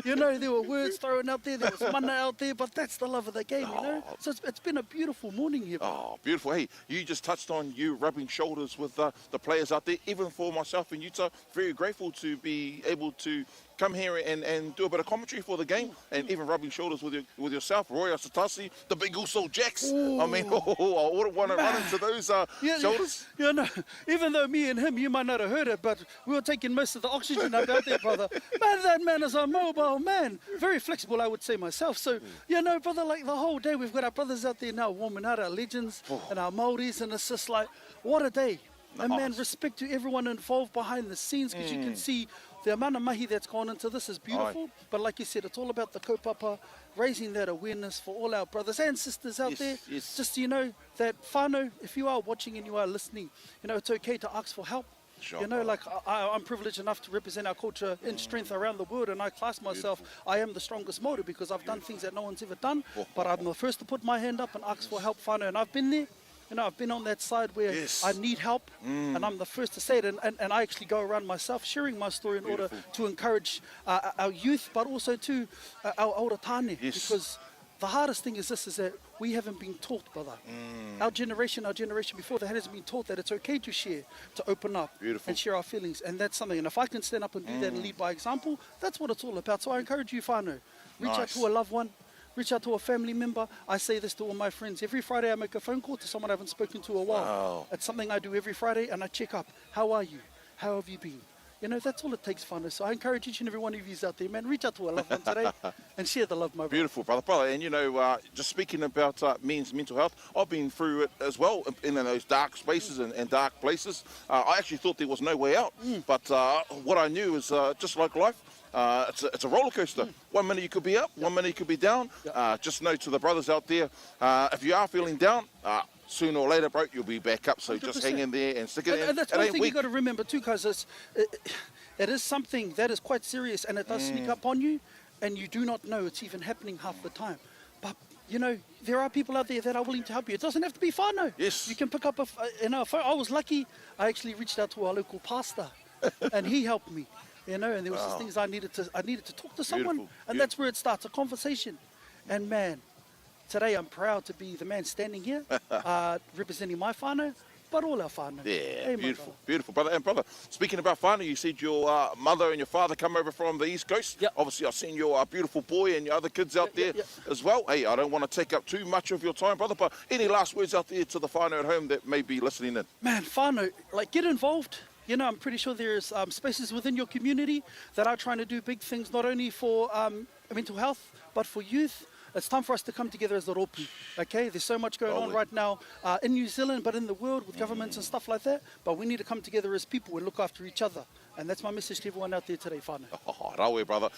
You know, there were words thrown out there. There was mana out there. But that's the love of the game, you know. So it's been a beautiful morning here. Oh, beautiful. Hey, you just touched on you rubbing shoulders with the players out there. Even for myself and Utah, very grateful to be able to come here and do a bit of commentary for the game and even rubbing shoulders with yourself, Roy Asatasi, the big Uso Jacks. I mean, I wouldn't want to run into those shoulders. You know, even though me and him, you might not have heard it, but we were taking most of the oxygen up out there, brother. Man, that man is a mobile man. Very flexible, I would say myself. So, you know, brother, like the whole day, we've got our brothers out there now warming out, our legends and our Māoris, and it's just like, what a day. And man, respect to everyone involved behind the scenes, because you can see the amount of mahi that's gone into this is beautiful. But like you said, it's all about the kaupapa, raising that awareness for all our brothers and sisters out there. Just, you know, that whānau, if you are watching and you are listening, you know, it's okay to ask for help. You know, like I'm privileged enough to represent our culture in strength around the world, and I class myself, I am the strongest Māori because I've done things that no one's ever done. But I'm the first to put my hand up and ask for help, whānau, and I've been there. You know, I've been on that side where I need help, and I'm the first to say it. And I actually go around myself sharing my story in order to encourage our youth, but also to our older tāne. Because the hardest thing is this, is that we haven't been taught, brother. Our generation before that hasn't been taught that it's okay to share, to open up and share our feelings. And that's something. And if I can stand up and do that and lead by example, that's what it's all about. So I encourage you, whānau, reach out to a loved one. Reach out to a family member. I say this to all my friends. Every Friday I make a phone call to someone I haven't spoken to a while. It's something I do every Friday, and I check up. How are you? How have you been? You know, that's all it takes, whānau. So I encourage each and every one of you out there, man, reach out to a loved one today and share the love, my brother. Beautiful, brother. And, you know, just speaking about men's mental health, I've been through it as well in those dark spaces and dark places. I actually thought there was no way out. But what I knew is just like life, it's a roller coaster. 1 minute you could be up, 1 minute you could be down. Just know to the brothers out there, if you are feeling down, sooner or later, bro, you'll be back up. So 100%. Just hang in there and stick it in. And that's one thing you got to remember too, guys. It is something that is quite serious, and it does sneak up on you, and you do not know it's even happening half the time. But you know, there are people out there that are willing to help you. It doesn't have to be whānau. You can pick up a phone. I was lucky. I actually reached out to our local pastor, and he helped me. You know, and there was just things I needed to talk to someone, and that's where it starts, a conversation. And man, today I'm proud to be the man standing here, representing my whānau, but all our whānau. Yeah, hey, beautiful, brother. And brother, speaking about whānau, you said your mother and your father come over from the East Coast. Obviously, I've seen your beautiful boy and your other kids out there as well. Hey, I don't want to take up too much of your time, brother, but any last words out there to the whānau at home that may be listening in? Man, whānau, like, get involved. You know, I'm pretty sure there's spaces within your community that are trying to do big things, not only for mental health, but for youth. It's time for us to come together as a ropi, okay? There's so much going on right now in New Zealand, but in the world with governments and stuff like that. But we need to come together as people and look after each other. And that's my message to everyone out there today, whānau. Rawe, brother.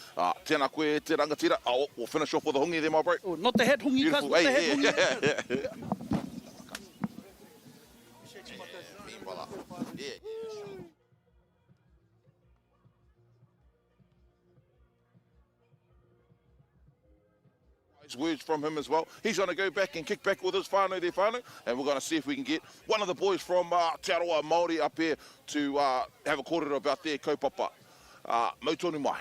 Tēnā koe, te rangatira. We'll finish off with the hongi there, my bro. Oh, not the head hongi, cuz. Not the head hongi. next words from him as well. He's going to go back and kick back with his whānau there, whānau, and we're going to see if we can get one of the boys from Te Aroha Māori up here to have a kōrero about their kaupapa. Mau tonu mai.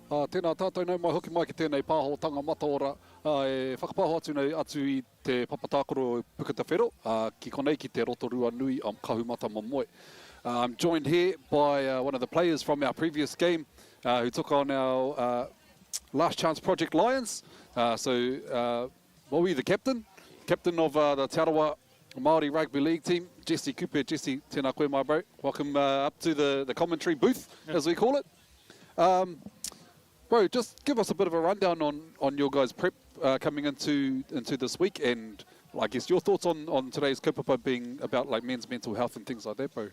Tēnā tātou nau mai hoki mai ki tēnei pāhotanga mataora e whakapāho atu nei atu I te papatākoro Puketa Whero ki konei ki te Rotorua nui am Kahumata Momoe. I'm joined here by one of the players from our previous game who took on our Last Chance Project Lions. What were you, the captain? Captain of the Te Arawa Māori Rugby League team, Jesse Cooper. Jesse, tēnā koe my bro. Welcome up to the commentary booth, as we call it. Bro, just give us a bit of a rundown on your guys' prep coming into this week, and I guess your thoughts on today's kaupapa being about like men's mental health and things like that, bro.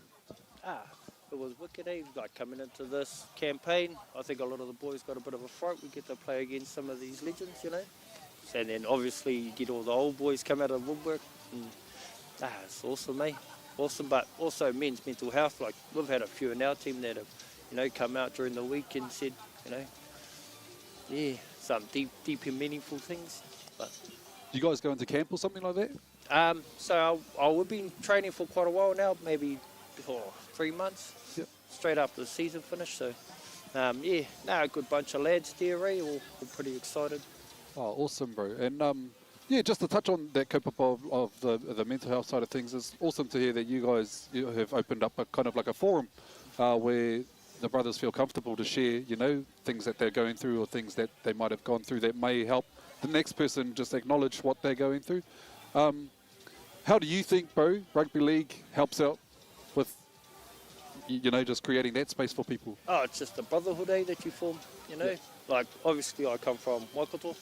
It was wicked, eh? Like coming into this campaign, I think a lot of the boys got a bit of a fright. We get to play against some of these legends, you know. And then obviously you get all the old boys come out of woodwork. And, it's awesome, eh? Awesome, but also men's mental health. Like we've had a few in our team that have, you know, come out during the week and said, you know, yeah, some deep and meaningful things. But do you guys go into camp or something like that? So we've been training for quite a while now, maybe 3 months. Yep. Straight after the season finished. So a good bunch of lads there, eh? All pretty excited. Oh, awesome, bro. And just to touch on that kaupapa of the mental health side of things, it's awesome to hear that you guys have opened up a kind of like a forum where the brothers feel comfortable to share, you know, things that they're going through or things that they might have gone through that may help the next person just acknowledge what they're going through. How do you think, bro, Rugby League helps out with, you know, just creating that space for people? Oh, it's just a brotherhood, eh, that you form, you know. Yeah. Like, obviously I come from Waikato,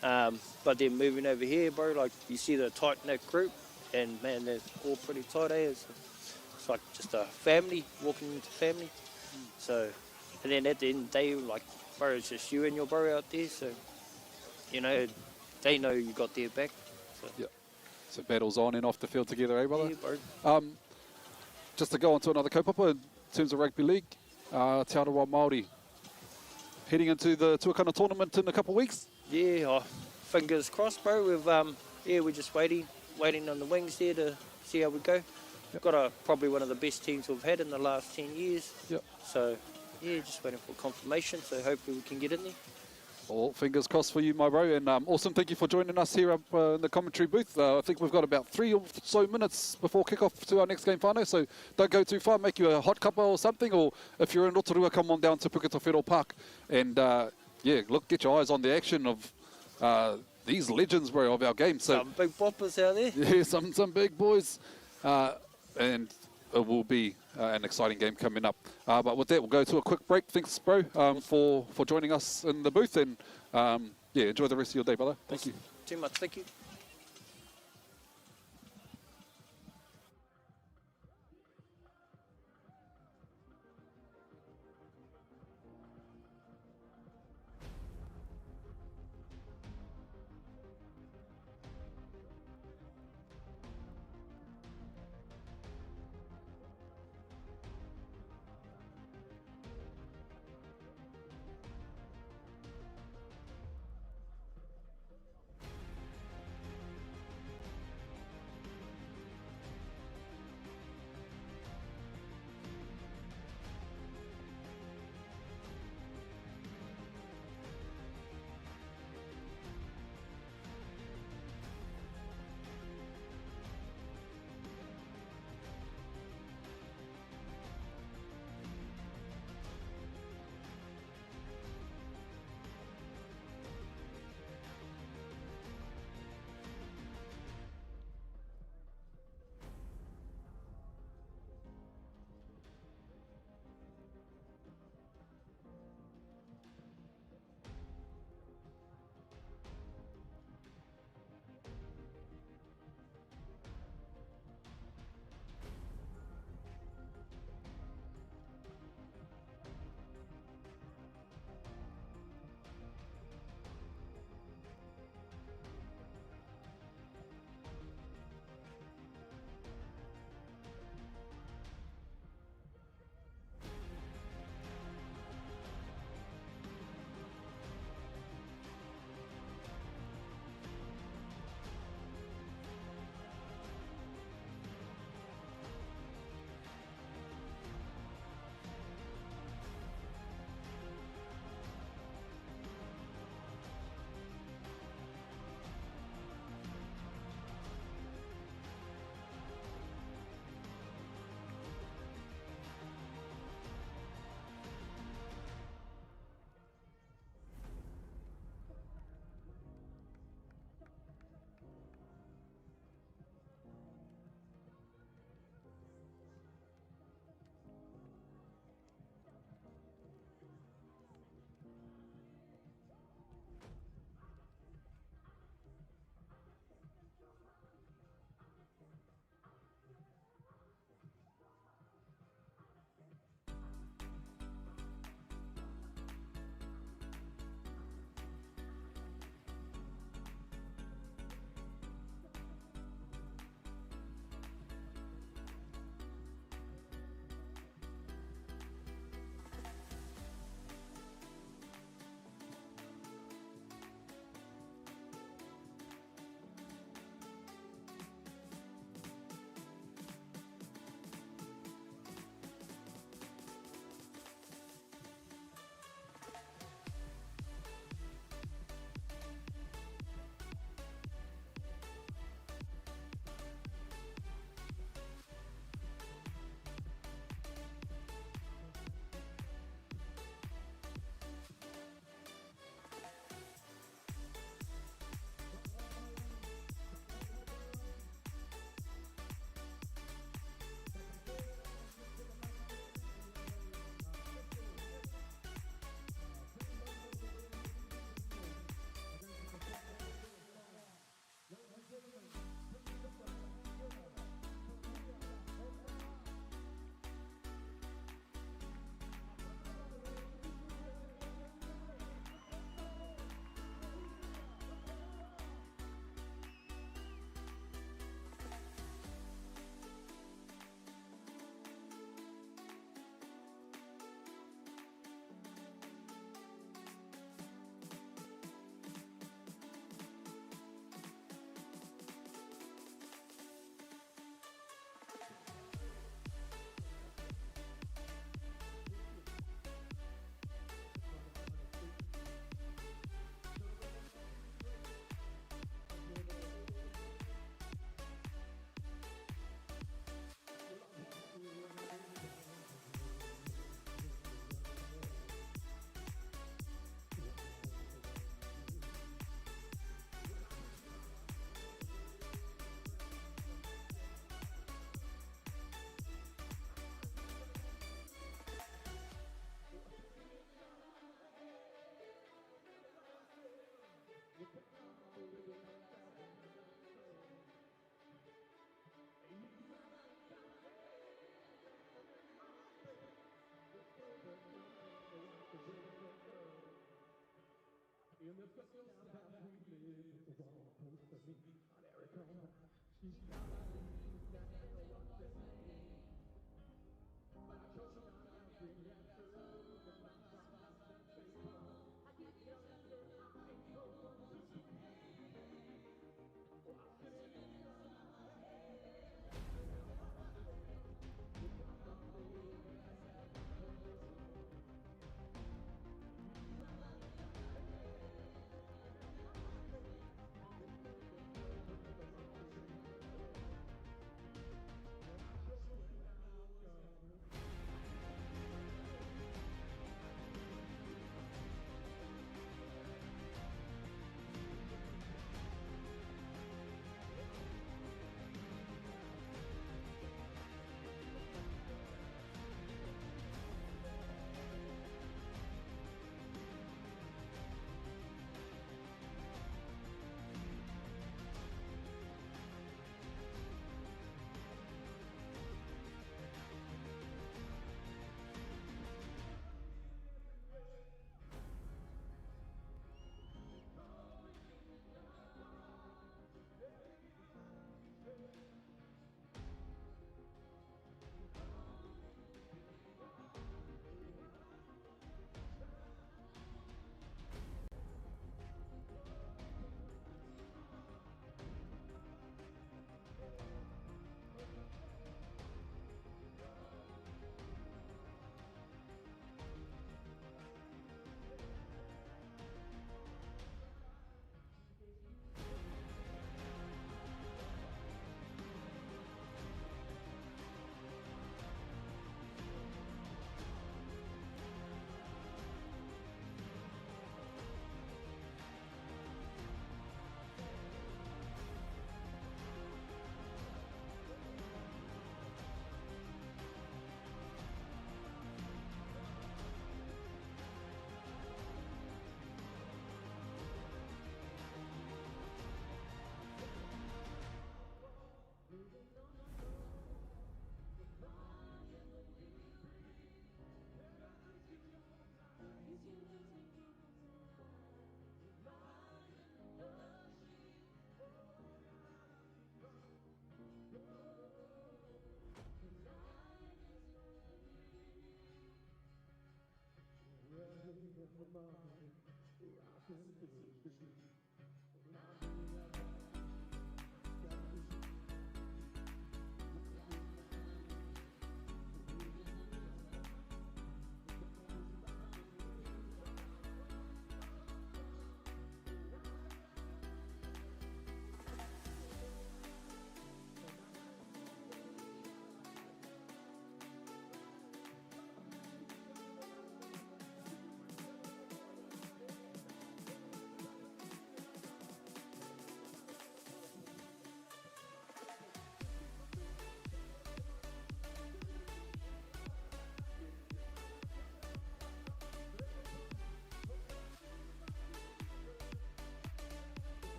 but then moving over here, bro, like, you see the tight-knit group, and, man, they're all pretty tight, eh. It's like just a family, walking into family. So, and then at the end of the day, like, bro, it's just you and your bro out there, so, you know, they know you got their back. So. Yeah. So battles on and off the field together, eh, brother? Yeah, bro. Just to go on to another kaupapa in terms of Rugby League, Te Arawa Māori heading into the Tuakana tournament in a couple of weeks. Yeah, fingers crossed, bro. We're just waiting on the wings there to see how we go. We've got probably one of the best teams we've had in the last 10 years. Yep. So, yeah, just waiting for confirmation. So hopefully we can get in there. Well, fingers crossed for you, my bro. And awesome, thank you for joining us here up in the commentary booth. I think we've got about 3 or so minutes before kick-off to our next game whānau, so don't go too far. Make you a hot cuppa or something, or if you're in Rotorua, come on down to Puketa Whero Park. And, get your eyes on the action of these legends, bro, of our game. So, some big boppers out there. Yeah, some big boys. And it will be an exciting game coming up. But with that, we'll go to a quick break. Thanks, bro, for joining us in the booth. And, enjoy the rest of your day, brother. Thank you. Too much. Thank you.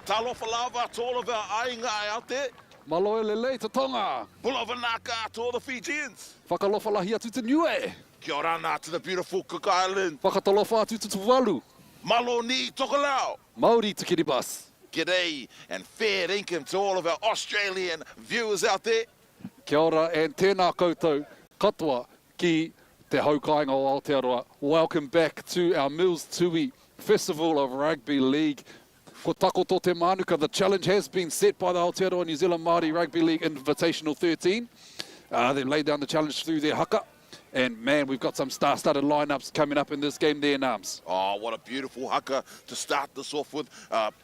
Talofa lava to all of our ainga out there. Maloe lelei te tonga. Pulova naka to all the Fijians. Whakalofa lahi atu te niue. Kia ora na to the beautiful Cook Island. Whakatalofa atu te Tuvalu. Malo ni tokalao. Māori te Kiribati. G'day and fair income to all of our Australian viewers out there. Kia ora and tēnā koutou katoa ki te haukainga o Aotearoa. Welcome back to our Mills Tui Festival of Rugby League. Ko takoto te manuka, the challenge has been set by the Aotearoa New Zealand Māori Rugby League Invitational 13. They've laid down the challenge through their haka. And man, we've got some star-studded lineups coming up in this game there, Nams. Oh, what a beautiful haka to start this off with.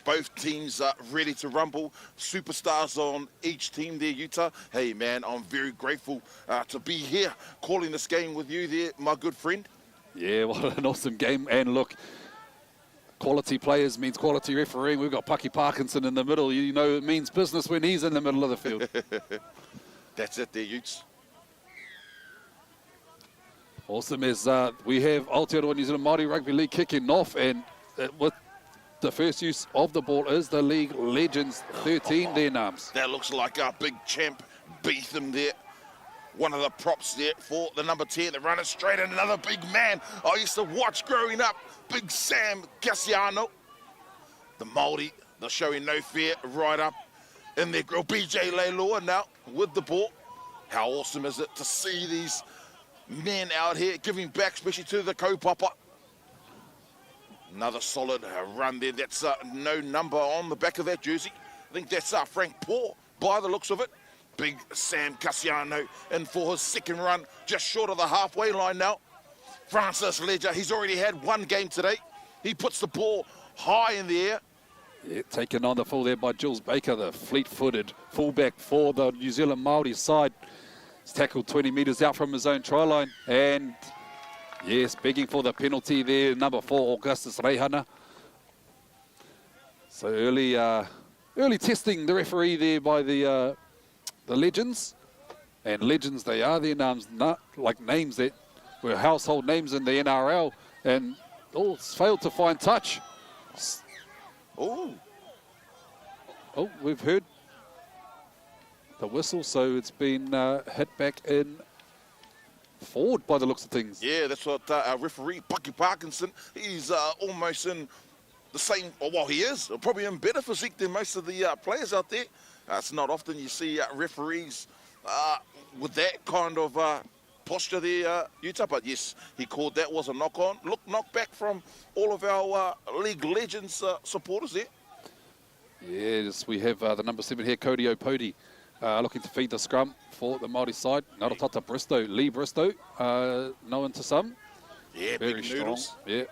Both teams are ready to rumble. Superstars on each team there, Utah. Hey, man, I'm very grateful to be here calling this game with you there, my good friend. Yeah, what an awesome game. And look, quality players means quality refereeing. We've got Paki Parkinson in the middle. You know it means business when he's in the middle of the field. That's it there, Utes. Awesome as we have Aotearoa New Zealand Māori Rugby League kicking off, and with the first use of the ball is the League Legends 13 there, Nams. That looks like our big champ Beetham there. One of the props there for the number 10, the runner straight, and another big man I used to watch growing up, Big Sam Cassiano. The Māori, they're showing no fear right up in their grill. BJ Leiloa now with the ball. How awesome is it to see these men out here giving back, especially to the kaupapa. Another solid run there. That's no number on the back of that jersey. I think that's Frank Paul by the looks of it. Big Sam Cassiano in for his second run, just short of the halfway line now. Francis Ledger, he's already had one game today. He puts the ball high in the air. Yeah, taken on the full there by Jules Baker, the fleet-footed fullback for the New Zealand Māori side. He's tackled 20 metres out from his own try line. And, yes, begging for the penalty there, number 4, Augustus Reihana. So early testing the referee there by the Legends. And Legends they are, their names, not like names that were household names in the NRL. And, it's failed to find touch. Oh, we've heard the whistle, so it's been hit back in forward by the looks of things. yeah, that's what our referee, Bucky Parkinson, he's almost in the same, well, he is, probably in better physique than most of the players out there. It's not often you see referees with that kind of posture there, Utah, but yes, he called that was a knock-on. Look, knock back from all of our league legends supporters there. Yes, we have the number 7 here, Cody Opodi, looking to feed the scrum for the Māori side. Ngaratata Bristow, Lee Bristow, known to some. Yeah, Very big strong. noodles. Yeah.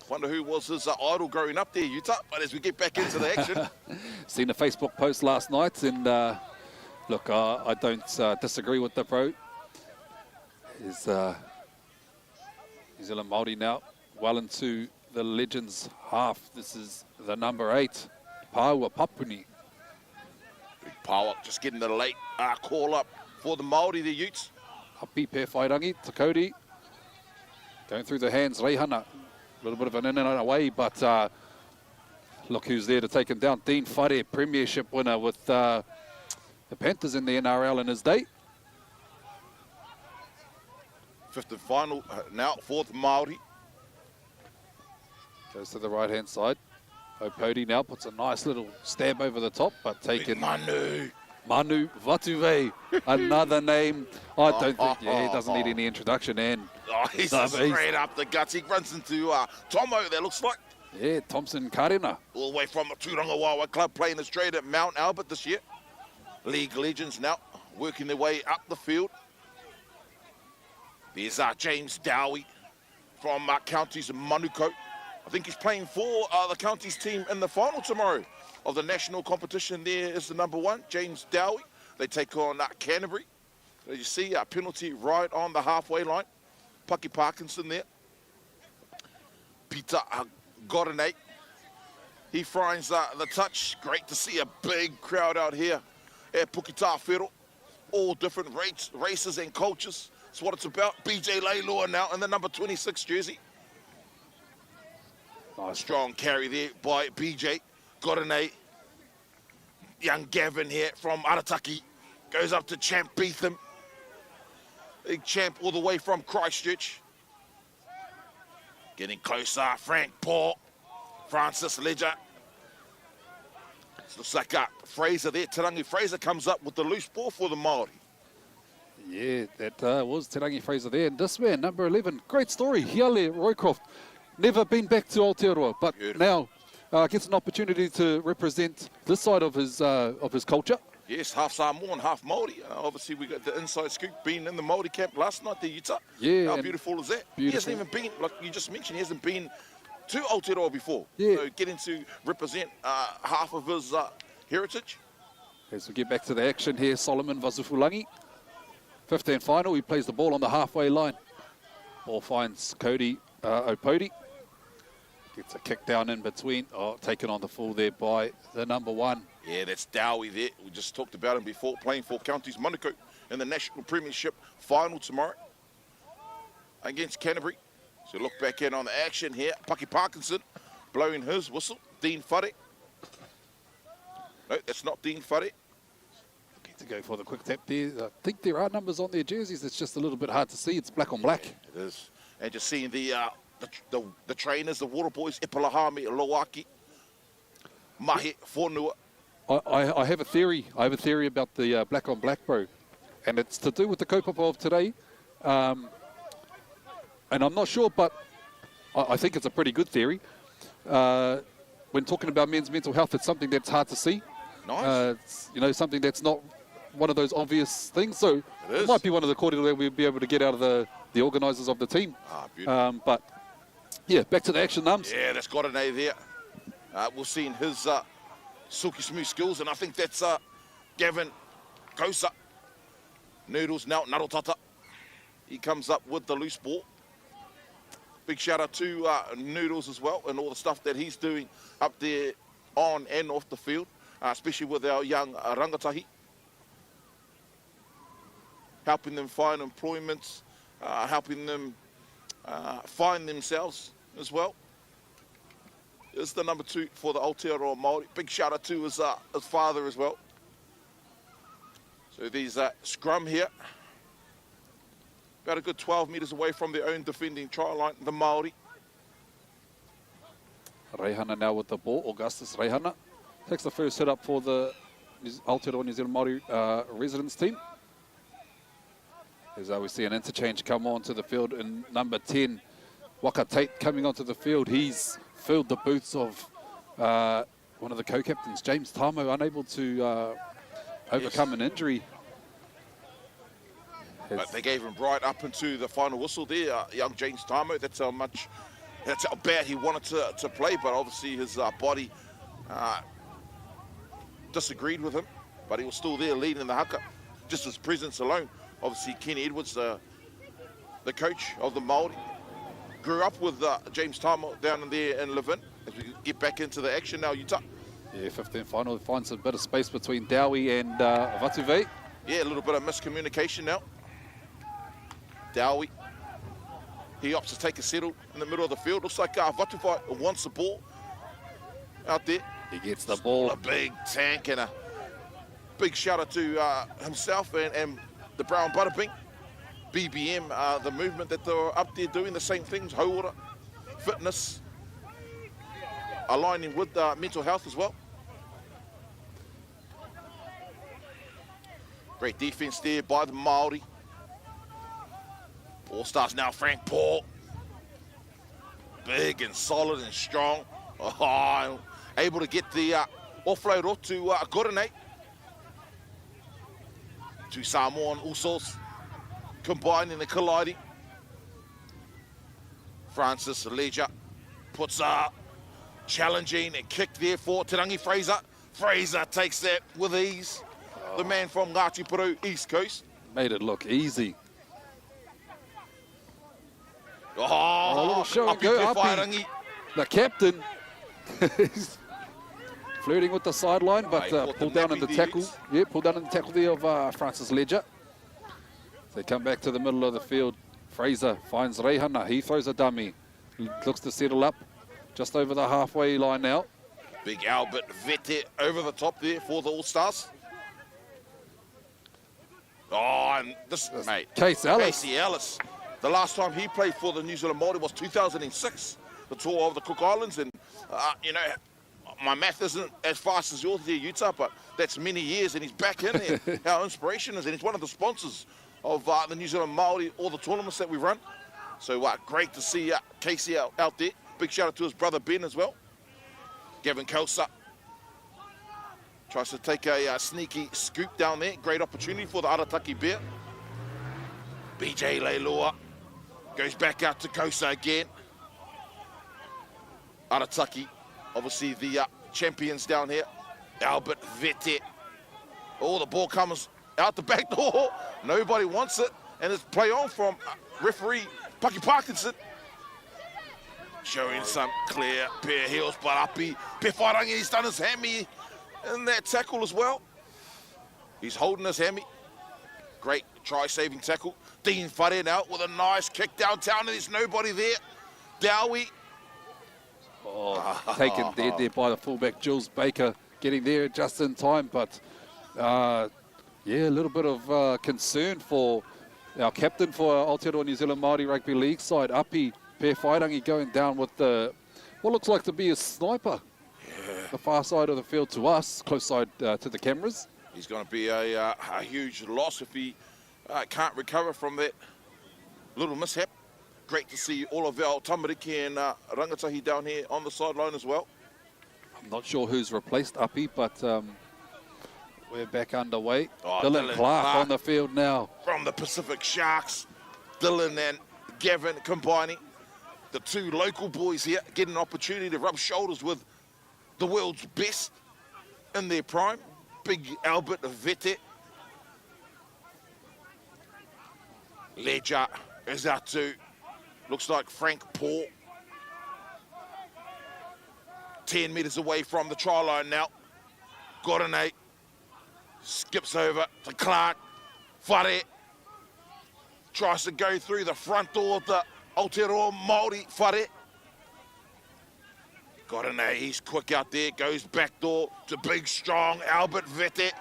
Wonder who was his idol growing up there, Utah, but as we get back into the action. Seen a Facebook post last night, and look, I don't disagree with the pro. Is New Zealand Māori now well into the Legends half. This is the number 8, Paua Papuni. Big power, just getting the late call up for the Māori, the Utes. Hapi Pe Whairangi, Te Cody. Going through the hands, Reihana. A little bit of an in and away, but look who's there to take him down. Dean Whare, premiership winner with the Panthers in the NRL in his day. Fifth and final now, fourth Māori. Goes to the right-hand side. Opodi now puts a nice little stab over the top, but taken. Manu Vatuve, another name. I don't think, he doesn't need any introduction. And he's straight up the guts. He runs into Tomo, that looks like. Yeah, Thompson Karina. All the way from the Turangawawa club, playing straight at Mount Albert this year. League legends now working their way up the field. There's James Dowie from Counties Manukau. I think he's playing for the Counties team in the final tomorrow of the national competition. There is the number 1, James Dowie. They take on Canterbury. As you see, a penalty right on the halfway line. Pucky Parkinson there. Peter Gorenate. He finds the touch. Great to see a big crowd out here at Pukita Whiro. All different races and cultures. That's what it's about. BJ Leilua now in the number 26 jersey. Nice. Strong carry there by BJ. Gorenate. Young Gavin here from Arataki. Goes up to Champ Beetham. Big Champ all the way from Christchurch. Getting closer, Frank Paul. Francis Ledger. Looks like Fraser there. Tarangi Fraser comes up with the loose ball for the Māori. Yeah, that was Tarangi Fraser there. And this man, number 11, great story. Hiale Roycroft, never been back to Aotearoa, but now gets an opportunity to represent this side of his culture. Yes, half Samoan, half Māori. Obviously, we got the inside scoop, being in the Māori camp last night, the Utah. Yeah. How beautiful is that? Beautiful. He hasn't even been, like you just mentioned, he hasn't been to Aotearoa before. Yeah. So getting to represent half of his heritage. As we get back to the action here, Solomon Vasufulangi. 15 final, he plays the ball on the halfway line. Ball finds Cody Opodi. Gets a kick down in between. Oh, taken on the full there by the number 1. Yeah, that's Dowie there. We just talked about him before, playing for Counties Manukau in the National Premiership final tomorrow against Canterbury. So look back in on the action here. Pucky Parkinson blowing his whistle. Dean Whare. No, that's not Dean Whare. Looking to go for the quick tap there. I think there are numbers on their jerseys. It's just a little bit hard to see. It's black on black. It is. And just seeing the trainers, the water boys, Ipalahami, Loaki, Mahe, Whonua. I have a theory. I have a theory about the black on black, bro. And it's to do with the kaupapa of today. And I'm not sure, but I think it's a pretty good theory. When talking about men's mental health, it's something that's hard to see. Nice. It's, something that's not one of those obvious things. So it might be one of the cordial that we'll be able to get out of the organisers of the team. Beautiful. But yeah, back to the action, Nums. Yeah, that's got an A there. We've seen his silky smooth skills, and I think that's Gavin Kosa. Noodles now, Narotata. He comes up with the loose ball. Big shout out to Noodles as well, and all the stuff that he's doing up there on and off the field, especially with our young rangatahi. Helping them find employment, helping them find themselves as well. Is the number 2 for the Aotearoa Māori. Big shout out to his father as well. So there's a scrum here. About a good 12 metres away from their own defending try line, the Māori. Reihana now with the ball. Augustus Reihana takes the first hit up for the Aotearoa New Zealand Māori residence team. As we see an interchange come onto the field in number 10. Waka Tate coming onto the field. He's filled the boots of one of the co-captains, James Tamo, unable to overcome an injury. But they gave him right up into the final whistle there, young James Tamo. That's how bad he wanted to play, but obviously his body disagreed with him. But he was still there leading the haka. Just his presence alone. Obviously Kenny Edwards, the coach of the Māori, grew up with James Tamo down in there in Levin. As we get back into the action now, Utah. Yeah, 15th final finds a bit of space between Dowie and Vatuve. Yeah, a little bit of miscommunication now. Dowie, he opts to take a settle in the middle of the field. Looks like Vatuve wants the ball out there. He gets the ball. A big tank and a big shout out to himself and the Brown Butterpink. BBM, the movement that they're up there doing the same things, hauora, fitness, aligning with mental health as well. Great defense there by the Māori. All-Stars now, Frank Paul. Big and solid and strong. Oh, able to get the offload off to Gorene. Two Samoan Usos combining the colliding. Francis Leja puts challenging and kick there for Te Rangi Fraser. Fraser takes that with ease. The man from Ngāti Peru, East Coast. Made it look easy. Oh, a little show and go. Api, the captain, he's flirting with the sideline, but pulled down in the tackle. Yeah, pulled down in the tackle there of Francis Ledger. They come back to the middle of the field. Fraser finds Reihana. He throws a dummy. Looks to settle up just over the halfway line now. Big Albert Vete over the top there for the All-Stars. Oh, and this, mate. Casey Ellis. Casey Ellis. The last time he played for the New Zealand Māori was 2006, the tour of the Cook Islands. And, you know, my math isn't as fast as yours here, Utah, but that's many years, and he's back in there. Our inspiration is, and he's one of the sponsors of the New Zealand Māori, all the tournaments that we run. So great to see Casey out there. Big shout out to his brother Ben as well. Gavin Kelsa tries to take a sneaky scoop down there. Great opportunity for the Arataki Bear. BJ Leilua goes back out to Kosa again. Arataki, obviously the champions down here. Albert Vete. Oh, the ball comes out the back door. Nobody wants it. And it's play on from referee Paki Parkinson. Showing some clear pair of heels, but Api Pewharangi, he's done his hammy in that tackle as well. He's holding his hammy. Great try-saving tackle. Dean Whare now with a nice kick downtown, and there's nobody there. Dowie. Oh, taken dead there by the fullback, Jules Baker, getting there just in time. But, yeah, a little bit of concern for our captain for Aotearoa New Zealand Māori Rugby League side, Api Pewharangi, going down with what looks like to be a sniper. Yeah. The far side of the field to us, close side to the cameras. He's going to be a huge loss if he can't recover from that little mishap. Great to see all of our tamariki and rangatahi down here on the sideline as well. I'm not sure who's replaced Api, but We're back underway. Oh, Dylan Clark on the field now. From the Pacific Sharks, Dylan and Gavin combining. The two local boys here get an opportunity to rub shoulders with the world's best in their prime. Big Albert Vete. Ledger is out to, looks like Frank Paul. 10 metres away from the try line now. Gorane skips over to Clark. Whare tries to go through the front door of the Aotearoa Māori. Whare. Gorane, he's quick out there, goes back door to big, strong Albert Vete.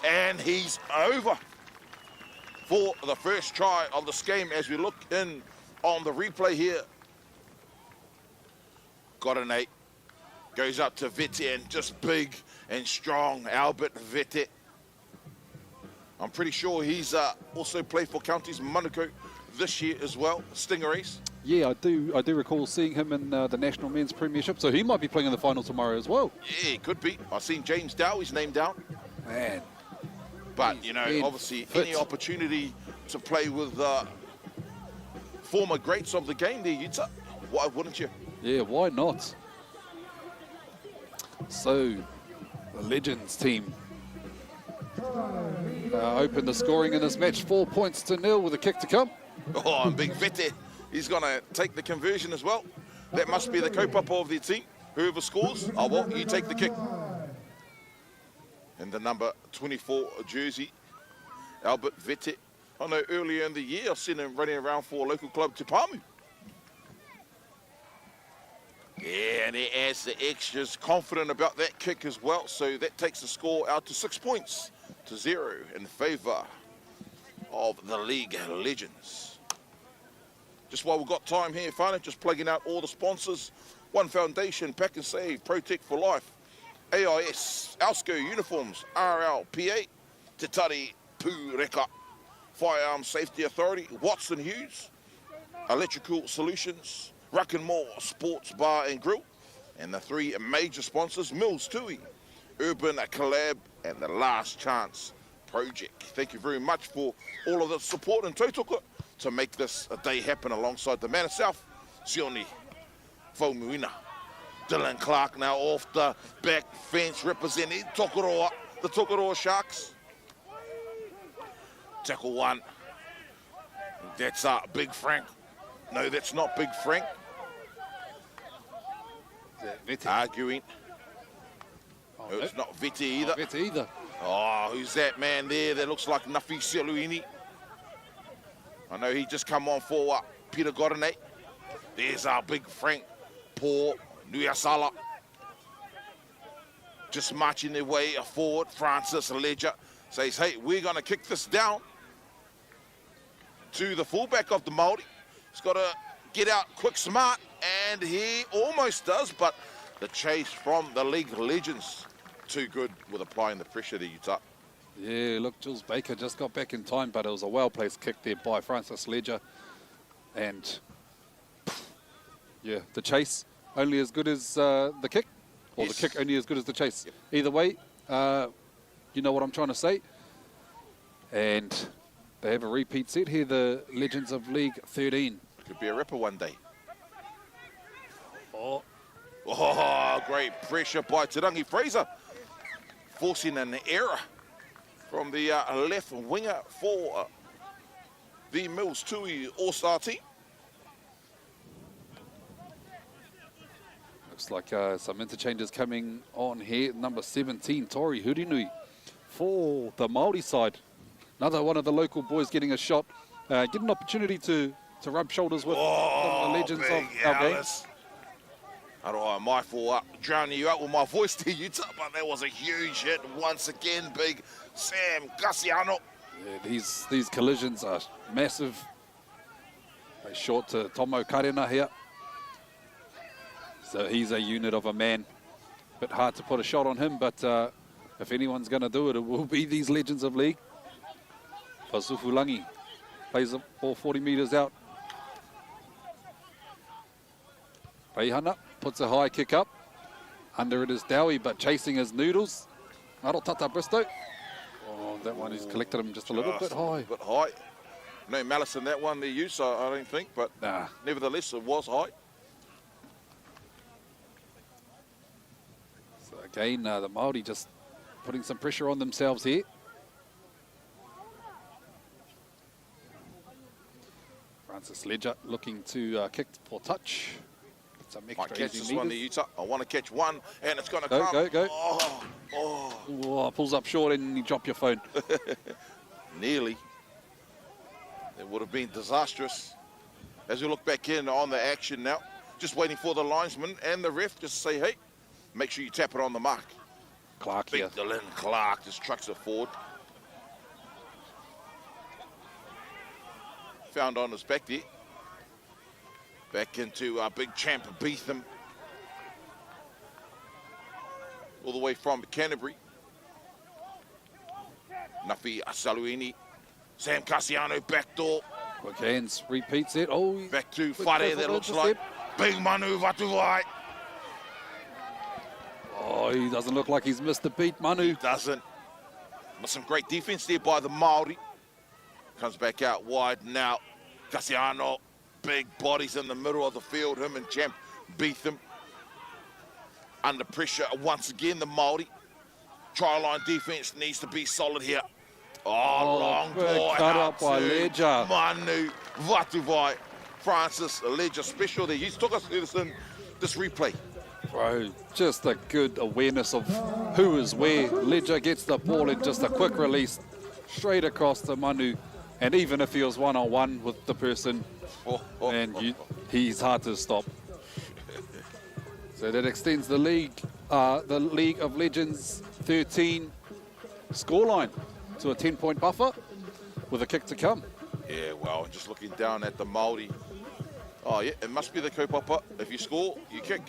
And he's over for the first try of this game as we look in on the replay here. Gorane goes up to Vete and just big and strong Albert Vete. I'm pretty sure he's also played for Counties Manukau this year as well, Stingrays. Yeah, I do recall seeing him in the National Men's Premiership, so he might be playing in the final tomorrow as well. Yeah, he could be. I've seen James Dowie's name down. Man. But, you know, obviously any opportunity to play with former greats of the game there, Utah, why wouldn't you? Yeah, why not? So, the Legends team open the scoring in this match, 4 points to 0 with a kick to come. Oh, and Big Vete, he's going to take the conversion as well. That must be the kaupapa of their team. Whoever scores, oh well, you take the kick. And the number 24 jersey, Albert Vete. I know earlier in the year I've seen him running around for a local club, Te Pāmu. Yeah, and he adds the extras, confident about that kick as well. So that takes the score out to 6 points to 0 in favour of the League Legends. Just while we've got time here, finally, just plugging out all the sponsors. One Foundation, Pack and Save, Protect for Life, AIS, Alsco Uniforms, RLPA, Te Tari Pūreka, Firearms Safety Authority, Watson Hughes, Electrical Solutions, Ruck and More Sports Bar and Grill, and the three major sponsors, Mills Tui, Urban Collab, and the Last Chance Project. Thank you very much for all of the support and tautoko to make this a day happen alongside the man himself, Sione Faumuina. Dylan Clark now off the back fence representing Rotorua, the Rotorua Sharks. Tackle one. That's Big Frank. No, that's not Big Frank. Arguing. Oh, no, it's not Vete either. Not Vete either. Oh, who's that man there that looks like Nafi Seluini? I know he just come on for Peter Gorane. There's our Big Frank, Paul Nuyasala. Just marching their way forward. Francis Ledger says, hey, we're going to kick this down to the fullback of the Māori. He's got to get out quick, smart, and he almost does, but the chase from the League Legends, too good with applying the pressure to Utah. Yeah, look, Jules Baker just got back in time, but it was a well-placed kick there by Francis Ledger. And, yeah, the chase only as good as the kick, or yes, the kick only as good as the chase. Yep. Either way, you know what I'm trying to say. And they have a repeat set here, the Legends of League 13. Could be a ripper one day. Oh, great pressure by Te Rangi Fraser, forcing an error from the left winger for the Mills Tui All-Star team. Looks like some interchanges coming on here. Number 17, Tori Hurinui for the Māori side. Another one of the local boys getting a shot. Get an opportunity to rub shoulders with some of the legends of our game. I don't know, my fault drowning you out with my voice there, Utah, but that was a huge hit once again, Big Sam Gassiano. Yeah, these collisions are massive. They short to Tomo Karena here. So he's a unit of a man. Bit hard to put a shot on him, but if anyone's going to do it, it will be these Legends of League. Fasufulangi plays the ball 40 metres out. Reihana puts a high kick up. Under it is Dowie, but chasing his noodles. Marotata Bristow. that one. He's collected him just a little bit high. A bit high. No malice in that one there, use, I don't think, but Nah. nevertheless, it was high. So again, the Māori just putting some pressure on themselves here. Francis Ledger looking to kick for touch. Get some Might extra catch easy this one there, meters. Utah. I want to catch one, and it's going to Go, come. go, go. Oh, Oh, pulls up short and you drop your phone. nearly. It would have been disastrous. As we look back in on the action now, just waiting for the linesman and the ref just say, hey, make sure you tap it on the mark. Clark here. Big Dylan Clark just trucks it forward. Found on his back there. Back into big champ Beetham. All the way from Canterbury. Nafi Saluini. Sam Cassiano backdoor. Quick hands, repeats it. Oh, Back to quick Whare, careful that looks intercept. like Big Manu Vatuwai. Oh, he doesn't look like he's missed the beat, Manu. Doesn't. But some great defense there by the Māori. Comes back out wide now. Cassiano, big bodies in the middle of the field. Him and Champ Beetham. Under pressure once again, the Māori. Try line defense needs to be solid here. Oh, long big ball cut out up by to Ledger. Manu Vatuvai. Francis Ledger special there. He's took us through this replay. Bro, just a good awareness of who is where. Ledger gets the ball in just a quick release straight across to Manu. And even if he was one-on-one with the person, he's hard to stop. So that extends the League of Legends 13 scoreline to a 10-point buffer with a kick to come. Yeah, well, just looking down at the Māori. Oh, yeah, it must be the kaupapa. If you score, you kick.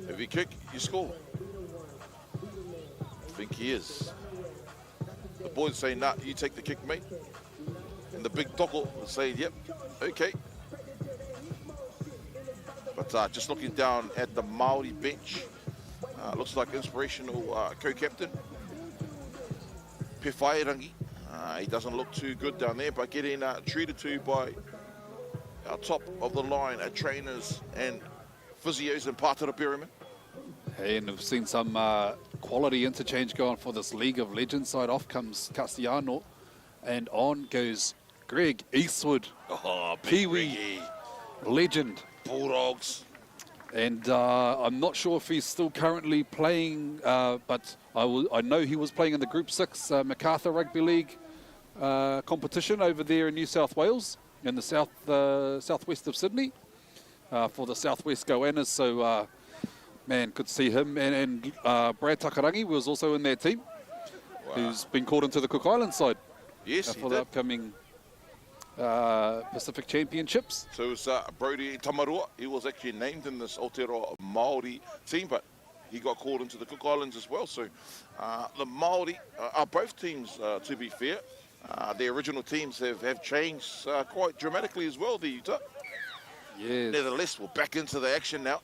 If you kick, you score. I think he is. The boys say, nah, you take the kick, mate. And the big toko will say, yep, okay. But just looking down at the Māori bench, looks like inspirational co-captain. Pewhairangi. He doesn't look too good down there, but getting treated to by our top of the line trainers and physios and part of the pyramid. Hey, and we've seen some quality interchange going for this League of Legends side. Off comes Castellano, and on goes Greg Eastwood. Oh, Pee-wee legend. Bulldogs. And I'm not sure if he's still currently playing, but I know he was playing in the Group 6 MacArthur Rugby League competition over there in New South Wales, in the southwest of Sydney, for the Southwest Goannas. So, man, could see him. And Brad Takarangi was also in their team, who's been called into the Cook Islands side for the upcoming Pacific Championships. So it was Brody Tamarua. He was actually named in this Aotearoa Māori team, but he got called into the Cook Islands as well. So the Māori are both teams, to be fair. The original teams have changed quite dramatically as well, the Utah. Yes. Nevertheless, we're back into the action now.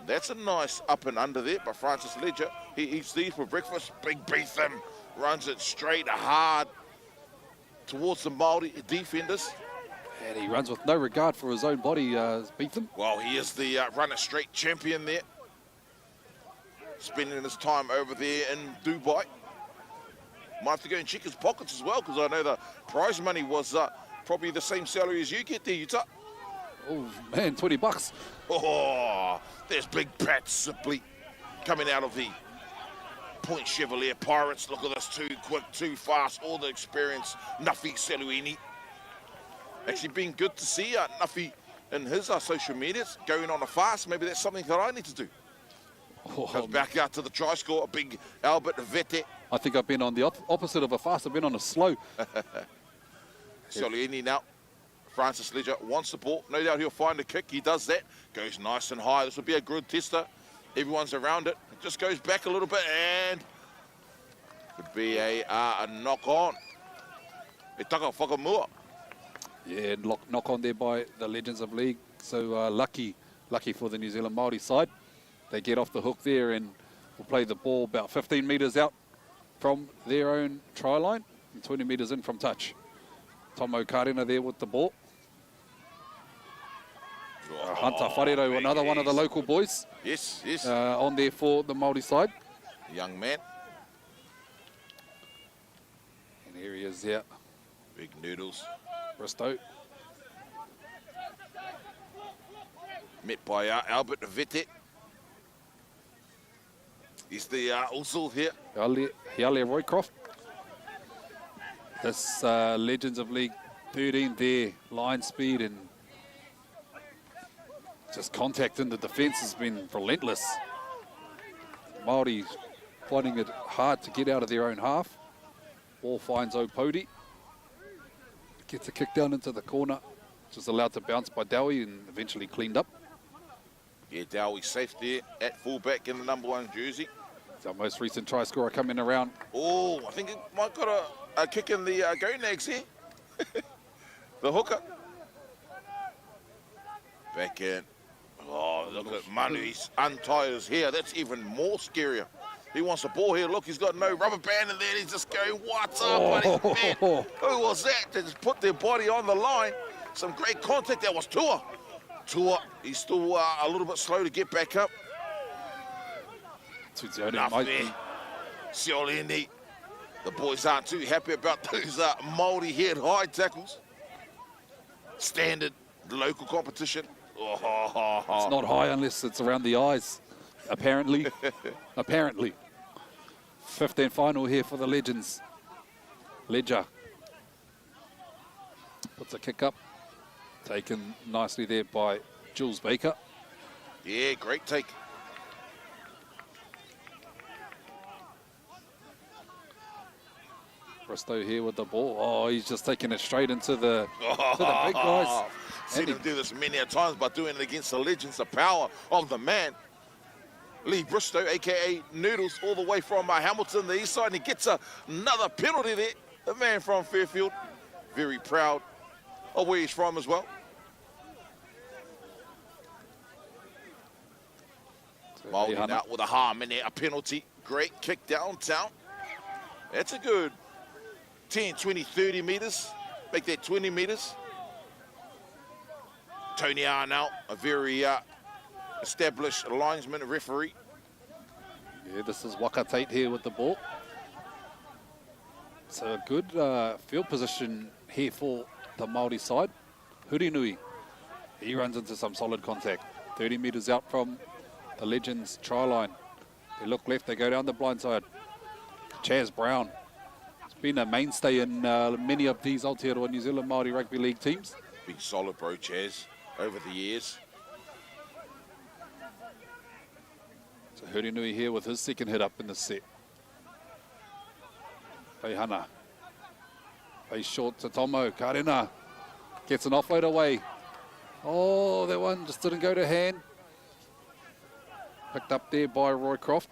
That's a nice up and under there, but Francis Ledger, he eats these for breakfast. Big Beetham runs it straight hard towards the Māori defenders. And he runs with no regard for his own body, Beetham. Well, he is the runner straight champion there. Spending his time over there in Dubai. Might have to go and check his pockets as well, because I know the prize money was probably the same salary as you get there, Utah. Oh, man, $20. Oh, there's big Pat Sipley coming out of the Point Chevalier Pirates. Look at this, too quick, too fast, all the experience. Nafi Saluini. Actually been good to see Nafi in his social medias going on a fast. Maybe that's something that I need to do. Comes back out to the try score, a big Albert Vete. I think I've been on the opposite of a fast. I've been on a slow. Saluini now. Francis Ledger wants the ball. No doubt he'll find a kick. He does that. Goes nice and high. This will be a good tester. Everyone's around it. It just goes back a little bit and could be a knock on. E taka whakamua. Yeah, knock on there by the Legends of League. So lucky for the New Zealand Māori side. They get off the hook there and will play the ball about 15 metres out from their own try line and 20 metres in from touch. Tomo Karina there with the ball. Hunter Wharero, another one of the local boys. Yes, yes. On there for the Māori side. Young man. And here he is here. Big noodles. Bristow. Met by Albert Vete. He's the Usul here. Hiale Roycroft. This Legends of League 13 there, line speed and just contact in the defence has been relentless. Māori finding it hard to get out of their own half. Ball finds Opodi. Gets a kick down into the corner. Just allowed to bounce by Dowie and eventually cleaned up. Yeah, Dowie safe there at fullback in the #1 jersey. It's our most recent try scorer coming around. Oh, I think it might got a kick in the gonads here. The hooker. Back in. Oh, look at Manu. He's untires here. That's even more scarier. He wants the ball here. Look, he's got no rubber band in there. He's just going, what's up, buddy? Man, who was that? They just put their body on the line. Some great contact. That was Tua. Tua, he's still a little bit slow to get back up. Enough there. Siolini. The boys aren't too happy about those Māori head high tackles. Standard local competition. It's not high unless it's around the eyes, apparently. Apparently. 15 final here for the Legends. Ledger puts a kick up. Taken nicely there by Jules Baker. Yeah, great take. Bristow here with the ball. Oh, he's just taking it straight into the, to the big guys. Seen him do this many a times by doing it against the Legends, the power of the man. Lee Bristow, a.k.a. Noodles, all the way from Hamilton, the east side, and he gets another penalty there. The man from Fairfield, very proud of where he's from as well. Māori out with a harm in there, a penalty. Great kick downtown. That's a good 10, 20, 30 metres. Make that 20 metres. Tony Arnell, a very established linesman, referee. Yeah, this is Waka Tate here with the ball. So a good field position here for the Māori side. Hurinui, he runs into some solid contact. 30 metres out from the Legends try line. They look left, they go down the blind side. Chaz Brown. It's been a mainstay in many of these Aotearoa New Zealand Māori Rugby League teams. Big solid bro, Chaz, over the years. So Hurinui here with his second hit up in the set. Peihana. Face short to Tomo. Karina gets an offload away. Oh, that one just didn't go to hand. Picked up there by Roycroft.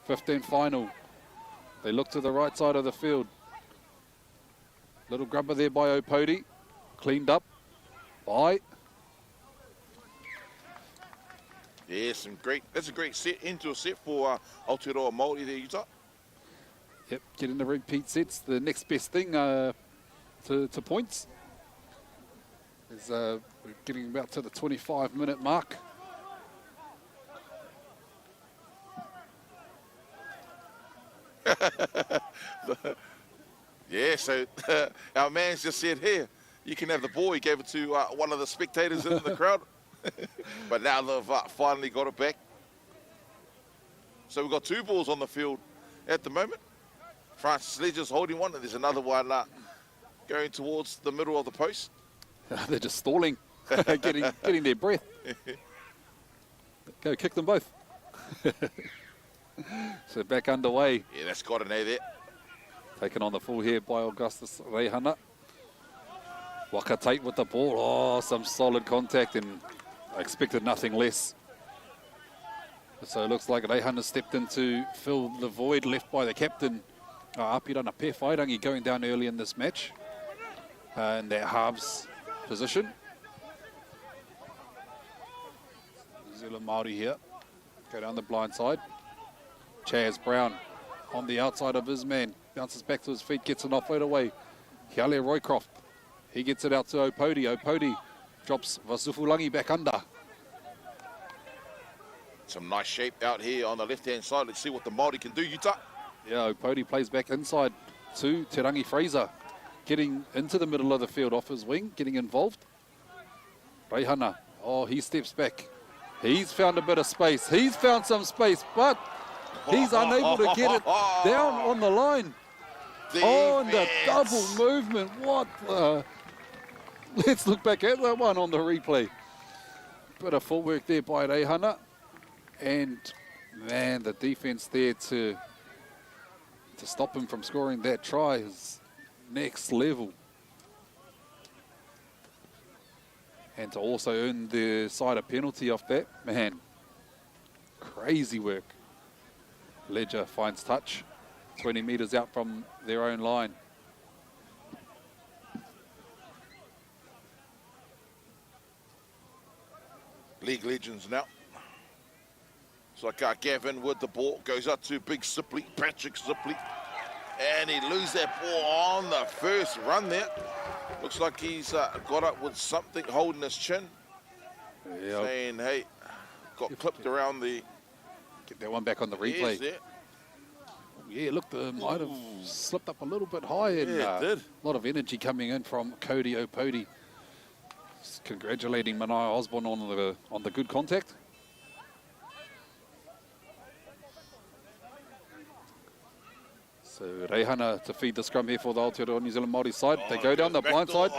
15 final. They look to the right side of the field. Little grubber there by Opodi. Cleaned up by. Yeah, that's a great set into a set for Aotearoa Māori there, Utah. Yep, getting the repeat sets. The next best thing to points is we're getting about to the 25-minute mark. Yeah, so our man's just said, here, you can have the ball. He gave it to one of the spectators in the crowd. But now they've finally got it back. So we've got two balls on the field at the moment. Francis Ledger's holding one, and there's another one going towards the middle of the post. They're just stalling, getting their breath. Go kick them both. So back underway. Yeah, that's got an A there. Taken on the full here by Augustus Reihana. Waka Tate with the ball. Oh, some solid contact, and I expected nothing less. So it looks like Reihana stepped in to fill the void left by the captain. Apirana Pewhairangi going down early in this match. In their halves position. New Zealand Māori here. Go down the blind side. Chaz Brown on the outside of his man. Bounces back to his feet, gets an offload away. Kiale Roycroft, he gets it out to Opodi. Opodi drops Vasufulangi back under. Some nice shape out here on the left-hand side. Let's see what the Māori can do, Utah. Yeah, Opodi plays back inside to Te Rangi Fraser. Getting into the middle of the field off his wing, getting involved. Reihana, oh, he steps back. He's found a bit of space. He's found some space, but he's unable to get it down on the line. Oh, and the double movement. What the? Let's look back at that one on the replay. Bit of footwork there by Reihana. And, man, the defense there to stop him from scoring that try is next level. And to also earn the side a penalty off that, man, crazy work. Ledger finds touch, 20 metres out from their own line. League legends now. It's like Gavin with the ball, goes up to Big Sipley, Patrick Sipley, and he loses that ball on the first run there. Looks like he's got up with something holding his chin. Yep. Saying, hey, got clipped around the... Get that one back on the replay. There. Yeah, look, the might have slipped up a little bit high. And, yeah, it did. A lot of energy coming in from Cody Opodi. Just congratulating Manaia Osborne on the good contact. So Reihana to feed the scrum here for the Aotearoa New Zealand Māori side. They go down the blind side.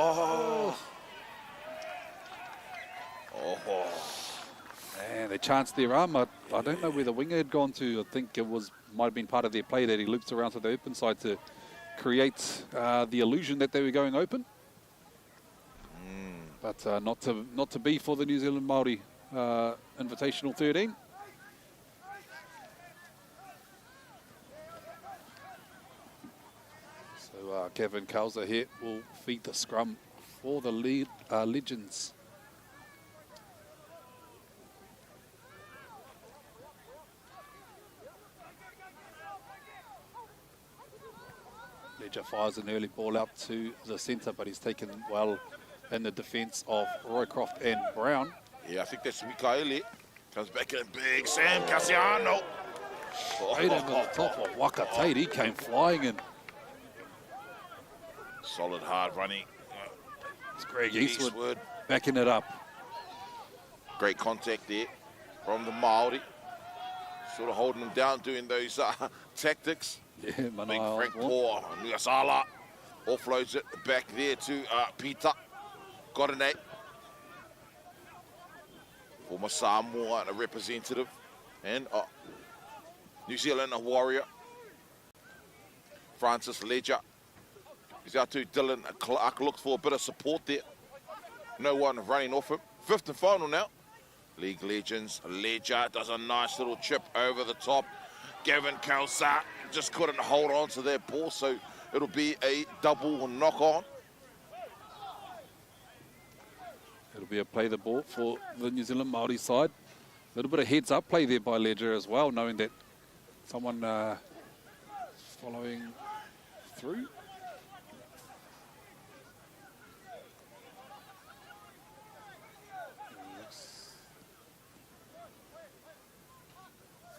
And they chanced their arm. I don't know where the winger had gone to. I think it might have been part of their play that he looped around to the open side to create the illusion that they were going open. But not to be for the New Zealand Māori Invitational 13. So Kevin Kauza here will feed the scrum for the Legends. Ledger fires an early ball out to the centre, but he's taken well in the defence of Roycroft and Brown. Yeah, I think that's Mikaele. Comes back in big. Sam Cassiano. Straight over the top of Wakatate. He came flying in. Solid, hard running. It's Greg Eastwood backing it up. Great contact there from the Māori. Sort of holding them down, doing those tactics. Yeah, Big Manaia Frank Osborne. Paul, Nuasala. Offloads it back there to Peter. Got an 8. Former Samoa, a representative. And New Zealand, a warrior. Francis Ledger. He's out to Dylan Clark. Looks for a bit of support there. No one running off him. 5th and final now. League Legends. Ledger does a nice little chip over the top. Gavin Kausa just couldn't hold on to that ball, so it'll be a double knock-on. It'll be a play the ball for the New Zealand Māori side. A little bit of heads-up play there by Ledger as well, knowing that someone following through.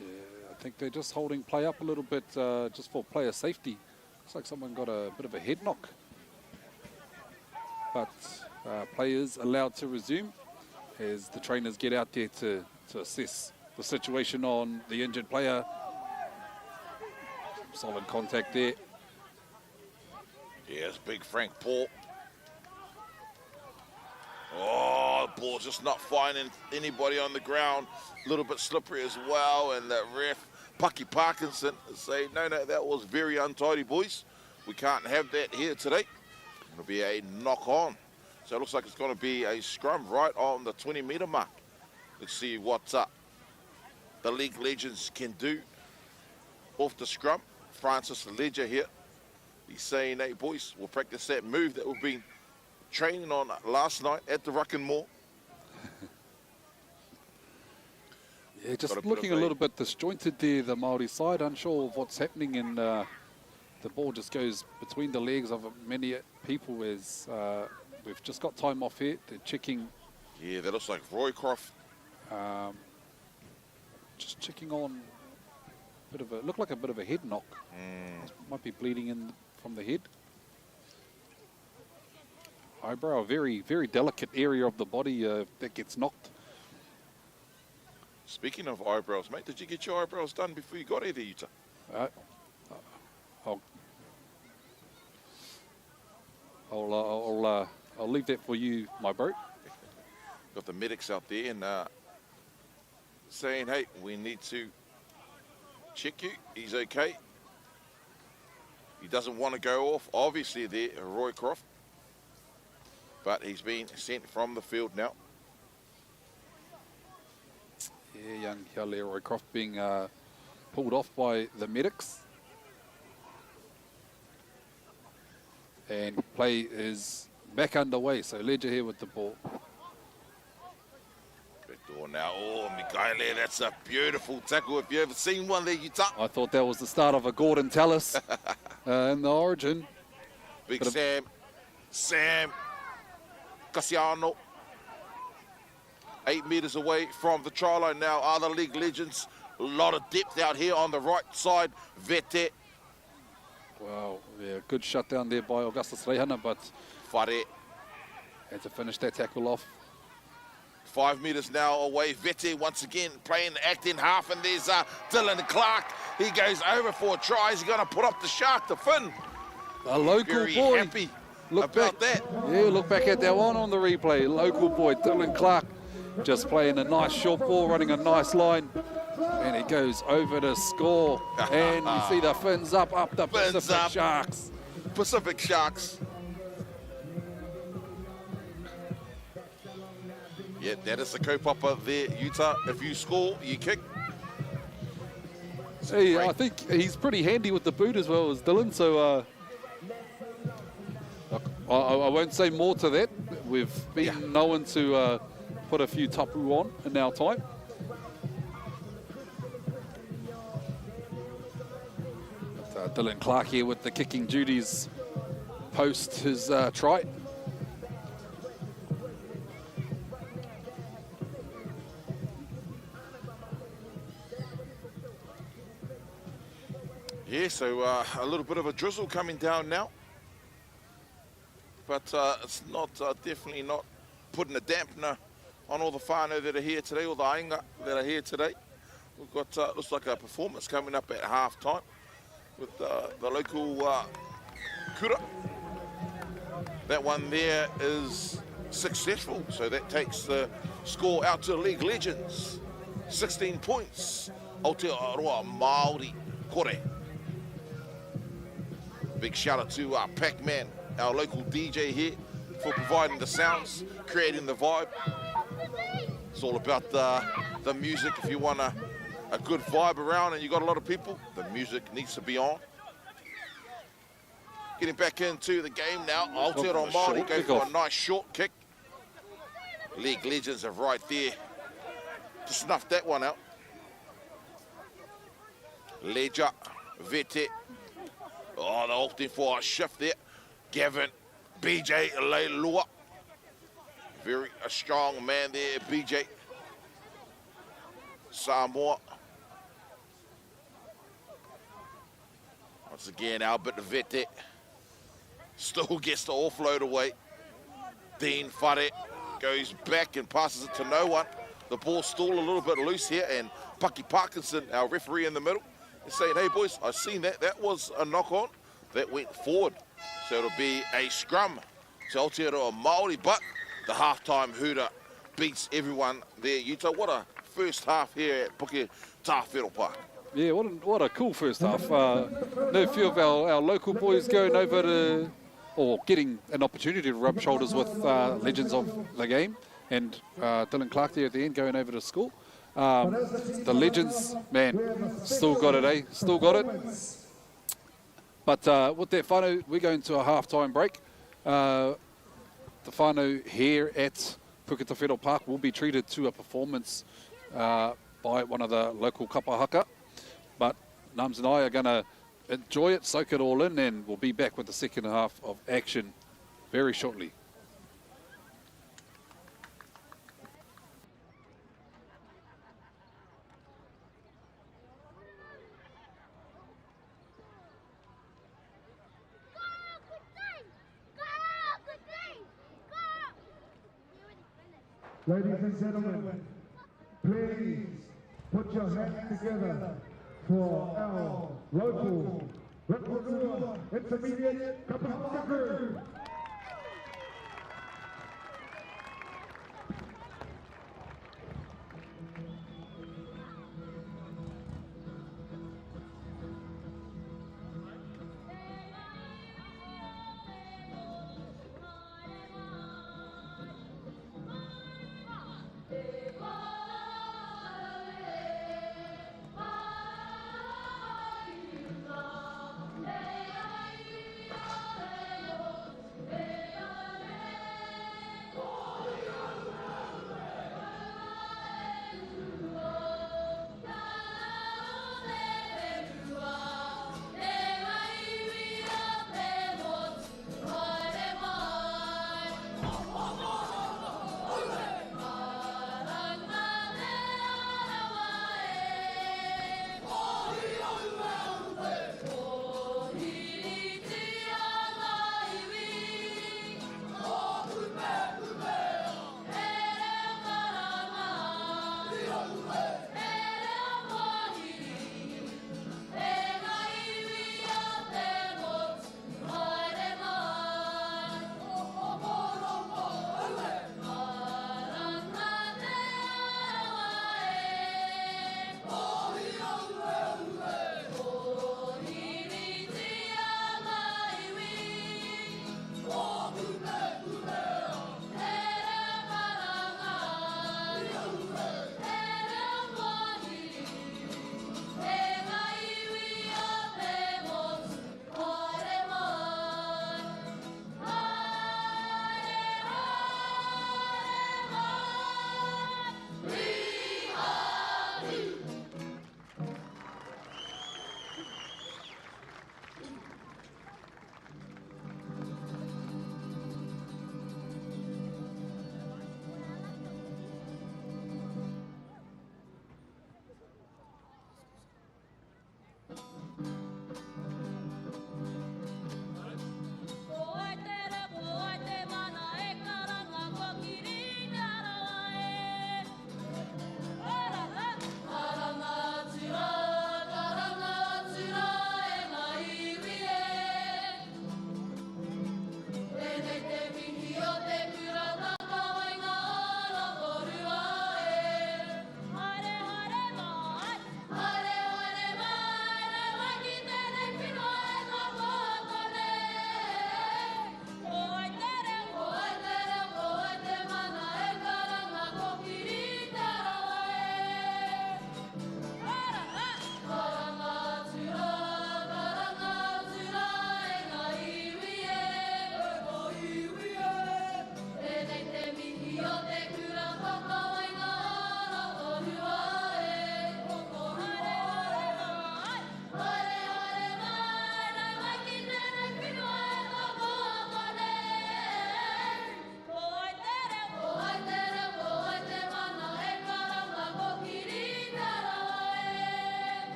I think they're just holding play up a little bit just for player safety. Looks like someone got a bit of a head knock. But play is allowed to resume as the trainers get out there to assess the situation on the injured player. Solid contact there. Yes, big Frank Paul. Oh, the ball's just not finding anybody on the ground. A little bit slippery as well, and the ref, Pucky Parkinson, say, no, that was very untidy, boys. We can't have that here today. It'll be a knock-on. So it looks like it's going to be a scrum right on the 20-metre mark. Let's see what the League Legends can do off the scrum. Francis Ledger here. He's saying, hey, boys, we'll practice that move that we've been training on last night at the Ruckin Mall. Yeah, just got a bit looking a of little bit disjointed there, the Māori side, unsure of what's happening, and the ball just goes between the legs of many people as we've just got time off here. They're checking. Yeah, that looks like Roycroft. Just checking on looked like a bit of a head knock. Might be bleeding in from the head. Eyebrow, a very, very delicate area of the body that gets knocked. Speaking of eyebrows, mate, did you get your eyebrows done before you got here, Yuta? I'll leave that for you, my bro. Got the medics out there and saying, hey, we need to check you. He's okay. He doesn't want to go off, obviously, there, Roycroft. But he's been sent from the field now. Yeah, young Hiale Roycroft being pulled off by the medics. And play is back underway, so Ledger here with the ball. Backdoor now. Oh, Mikaele, that's a beautiful tackle. If you ever seen one there, Yuta. I thought that was the start of a Gordon Tallis in the origin. Big Sam Cassiano. 8 metres away from the try line now are the league legends. A lot of depth out here on the right side. Vete. Wow, yeah, good shutdown there by Augustus Reihana, but Whare had to finish that tackle off. 5 metres now away. Vete once again playing the act in half, and there's Dylan Clark. He goes over for a try. He's going to put up the shark to Finn. A local Very boy. happy Look about back, that. Yeah, look back at that one on the replay. Local boy Dylan Clark just playing a nice short ball, running a nice line. And he goes over to score. And you see the fins up the Fins Pacific up. Sharks. Pacific Sharks. Yeah, that is the kaupapa there, Utah. If you score, you kick. Hey, Great. I think he's pretty handy with the boot as well as Dylan. So I won't say more to that. We've been known to put a few tapu on in our time. But, Dylan Clark here with the kicking duties post his try. Yeah, so a little bit of a drizzle coming down now. But it's not definitely not putting a dampener on all the whānau that are here today, all the ainga that are here today. We've got, looks like a performance coming up at half time with the local kura. That one there is successful, so that takes the score out to the league legends. 16 points. Aotearoa Māori kore. Big shout out to Pac-Man, our local DJ here, for providing the sounds, creating the vibe. It's all about the music. If you want a good vibe around and you got a lot of people, the music needs to be on. Getting back into the game now. Aotearoa Māori go for a nice short kick. League legends are right there to snuff that one out. Ledger, Vete. Oh, they're opting for a shift there. Gavin, BJ Leilua. Very a strong man there, BJ. Samoa. Once again, Albert Vete still gets the offload away. Dean Whare goes back and passes it to no one. The ball's still a little bit loose here, and Paki Parkinson, our referee in the middle, is saying, hey boys, I've seen that. That was a knock-on that went forward. So it'll be a scrum to Aotearoa Māori, but the halftime hooter beats everyone there. Utah, what a first half here at Puke Tāwhero Park. Yeah, what a cool first half. No few of our local boys going over to, or getting an opportunity to rub shoulders with legends of the game. And Dylan Clark there at the end going over to school. The legends, man, still got it, eh? Still got it. But with that whānau, we're going to a half-time break. The whānau here at Puke Tāwhero Park will be treated to a performance by one of the local kapahaka. But Nums and I are going to enjoy it, soak it all in, and we'll be back with the second half of action very shortly. Ladies and gentlemen, please put your hands together for our local Rotorua intermediate kapahaka crew.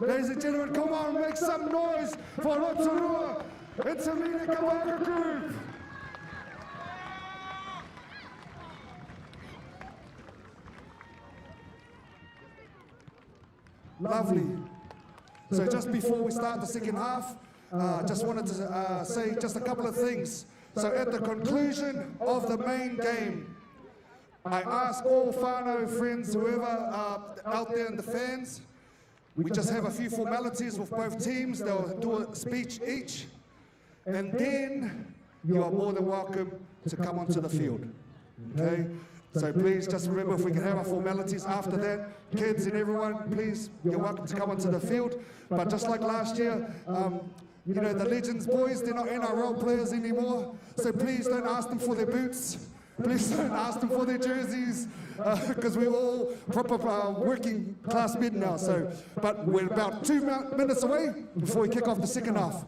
Ladies and gentlemen, come on, make some noise for Rotorua. It's a Mina Kabaka group. Lovely. So just before we start the second half, just wanted to say just a couple of things. So at the conclusion of the main game, I ask all whānau friends, whoever out there in the fans, we just have a few formalities with both teams. They'll do a speech each, and then you are more than welcome to come onto the field. Okay? So please just remember, if we can have our formalities after that, kids and everyone, please, you're welcome to come onto the field. But just like last year, you know, the Legends boys, they're not NRL players anymore, so please don't ask them for their boots. Please don't ask them for their jerseys, because we're all proper working class men now. So, but we're about 2 minutes away before we kick off the second half.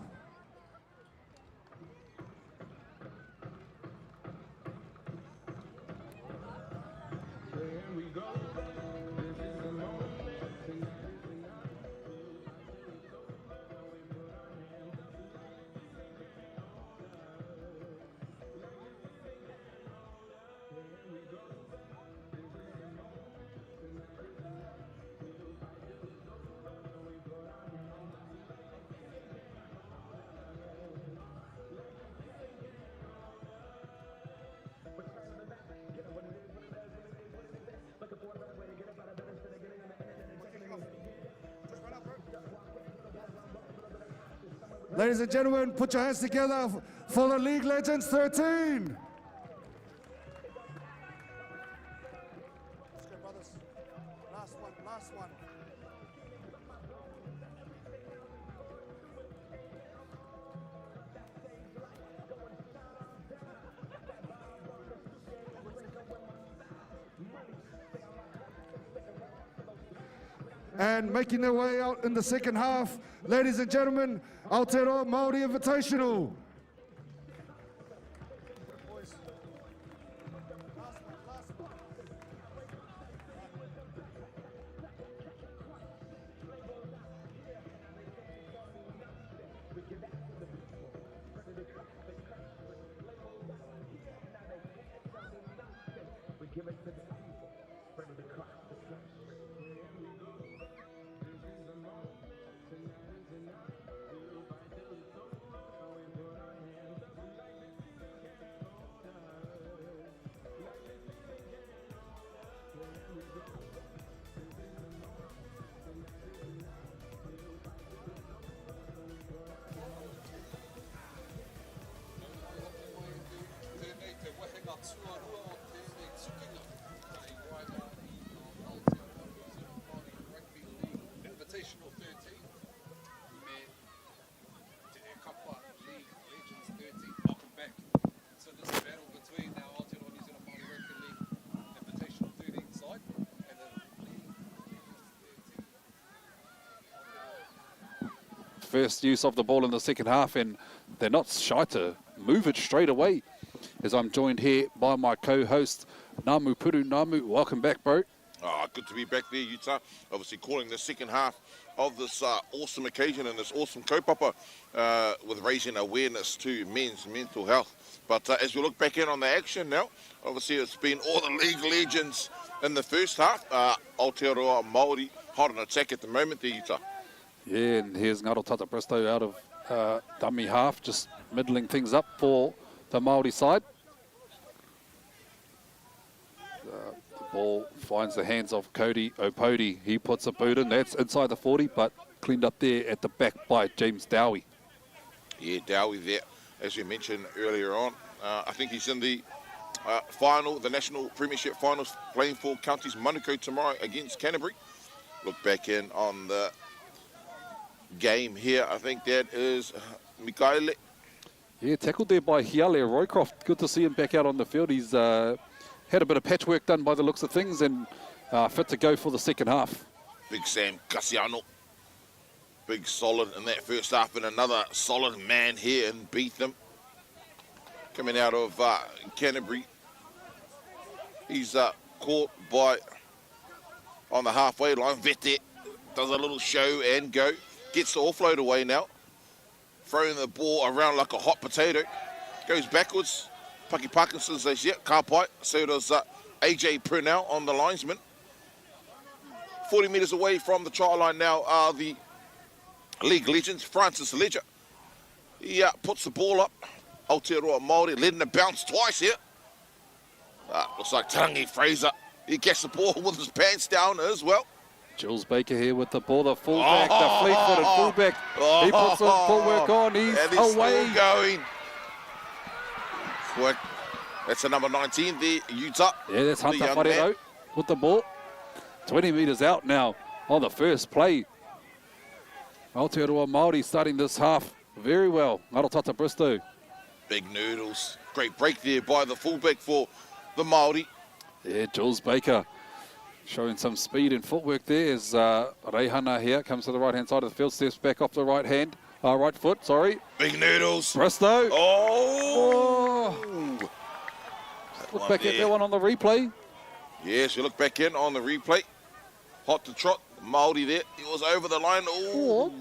Ladies and gentlemen, put your hands together for the League Legends 13. Let's go, brothers. Last one, last one. And making their way out in the second half, ladies and gentlemen, Aotearoa Māori Invitational. Invitational 13. Welcome back to this battle between our Aotearoa New Zealand Māori Rugby League Invitational 13 side and the League Legends 13. First use of the ball in the second half, and they're not shy to move it straight away. As I'm joined here by my co-host, Namu Puru. Namu, welcome back, bro. Good to be back there, Utah. Obviously calling the second half of this awesome occasion and this awesome kaupapa with raising awareness to men's mental health. But as we look back in on the action now, obviously it's been all the league legends in the first half. Aotearoa Māori hot on attack at the moment there, Utah. Yeah, and here's Ngaro Tata Bristow out of dummy half, just middling things up for the Māori side. The ball finds the hands of Cody Opodi. He puts a boot in. That's inside the 40, but cleaned up there at the back by James Dowie. Yeah, Dowie there, as we mentioned earlier on. I think he's in the final, the National Premiership Finals, playing for Counties Manukau tomorrow against Canterbury. Look back in on the game here. I think that is Mikaele. Yeah, tackled there by Hiale Roycroft. Good to see him back out on the field. He's had a bit of patchwork done by the looks of things and fit to go for the second half. Big Sam Kasiano. Big solid in that first half, and another solid man here in Beetham. Coming out of Canterbury. He's caught by, on the halfway line, Vete does a little show and go. Gets the offload away now. Throwing the ball around like a hot potato. Goes backwards. Paki Parkinson says, yeah, Kāpai. So does AJ Purnell on the linesman. 40 metres away from the try line now are the league legends. Francis Ledger. He puts the ball up. Aotearoa Māori letting it bounce twice here. Looks like Tarangi Fraser. He gets the ball with his pants down as well. Jules Baker here with the ball, the fullback, the fleet-footed fullback. He puts some footwork on, he's away. Still going. Quick. That's the number 19 there, Utah. Yeah, that's Hunter Wharero with the ball. 20 metres out now on the first play. Aotearoa Māori starting this half very well. Ngarotata Bristow. Big noodles. Great break there by the fullback for the Māori. Yeah, Jules Baker showing some speed and footwork there as Reihana here comes to the right-hand side of the field, steps back off the right foot, sorry. Big noodles. Bristow. Oh! Look back at that one on the replay. Yes, you look back in on the replay. Hot to trot. Māori there. He was over the line. Ooh.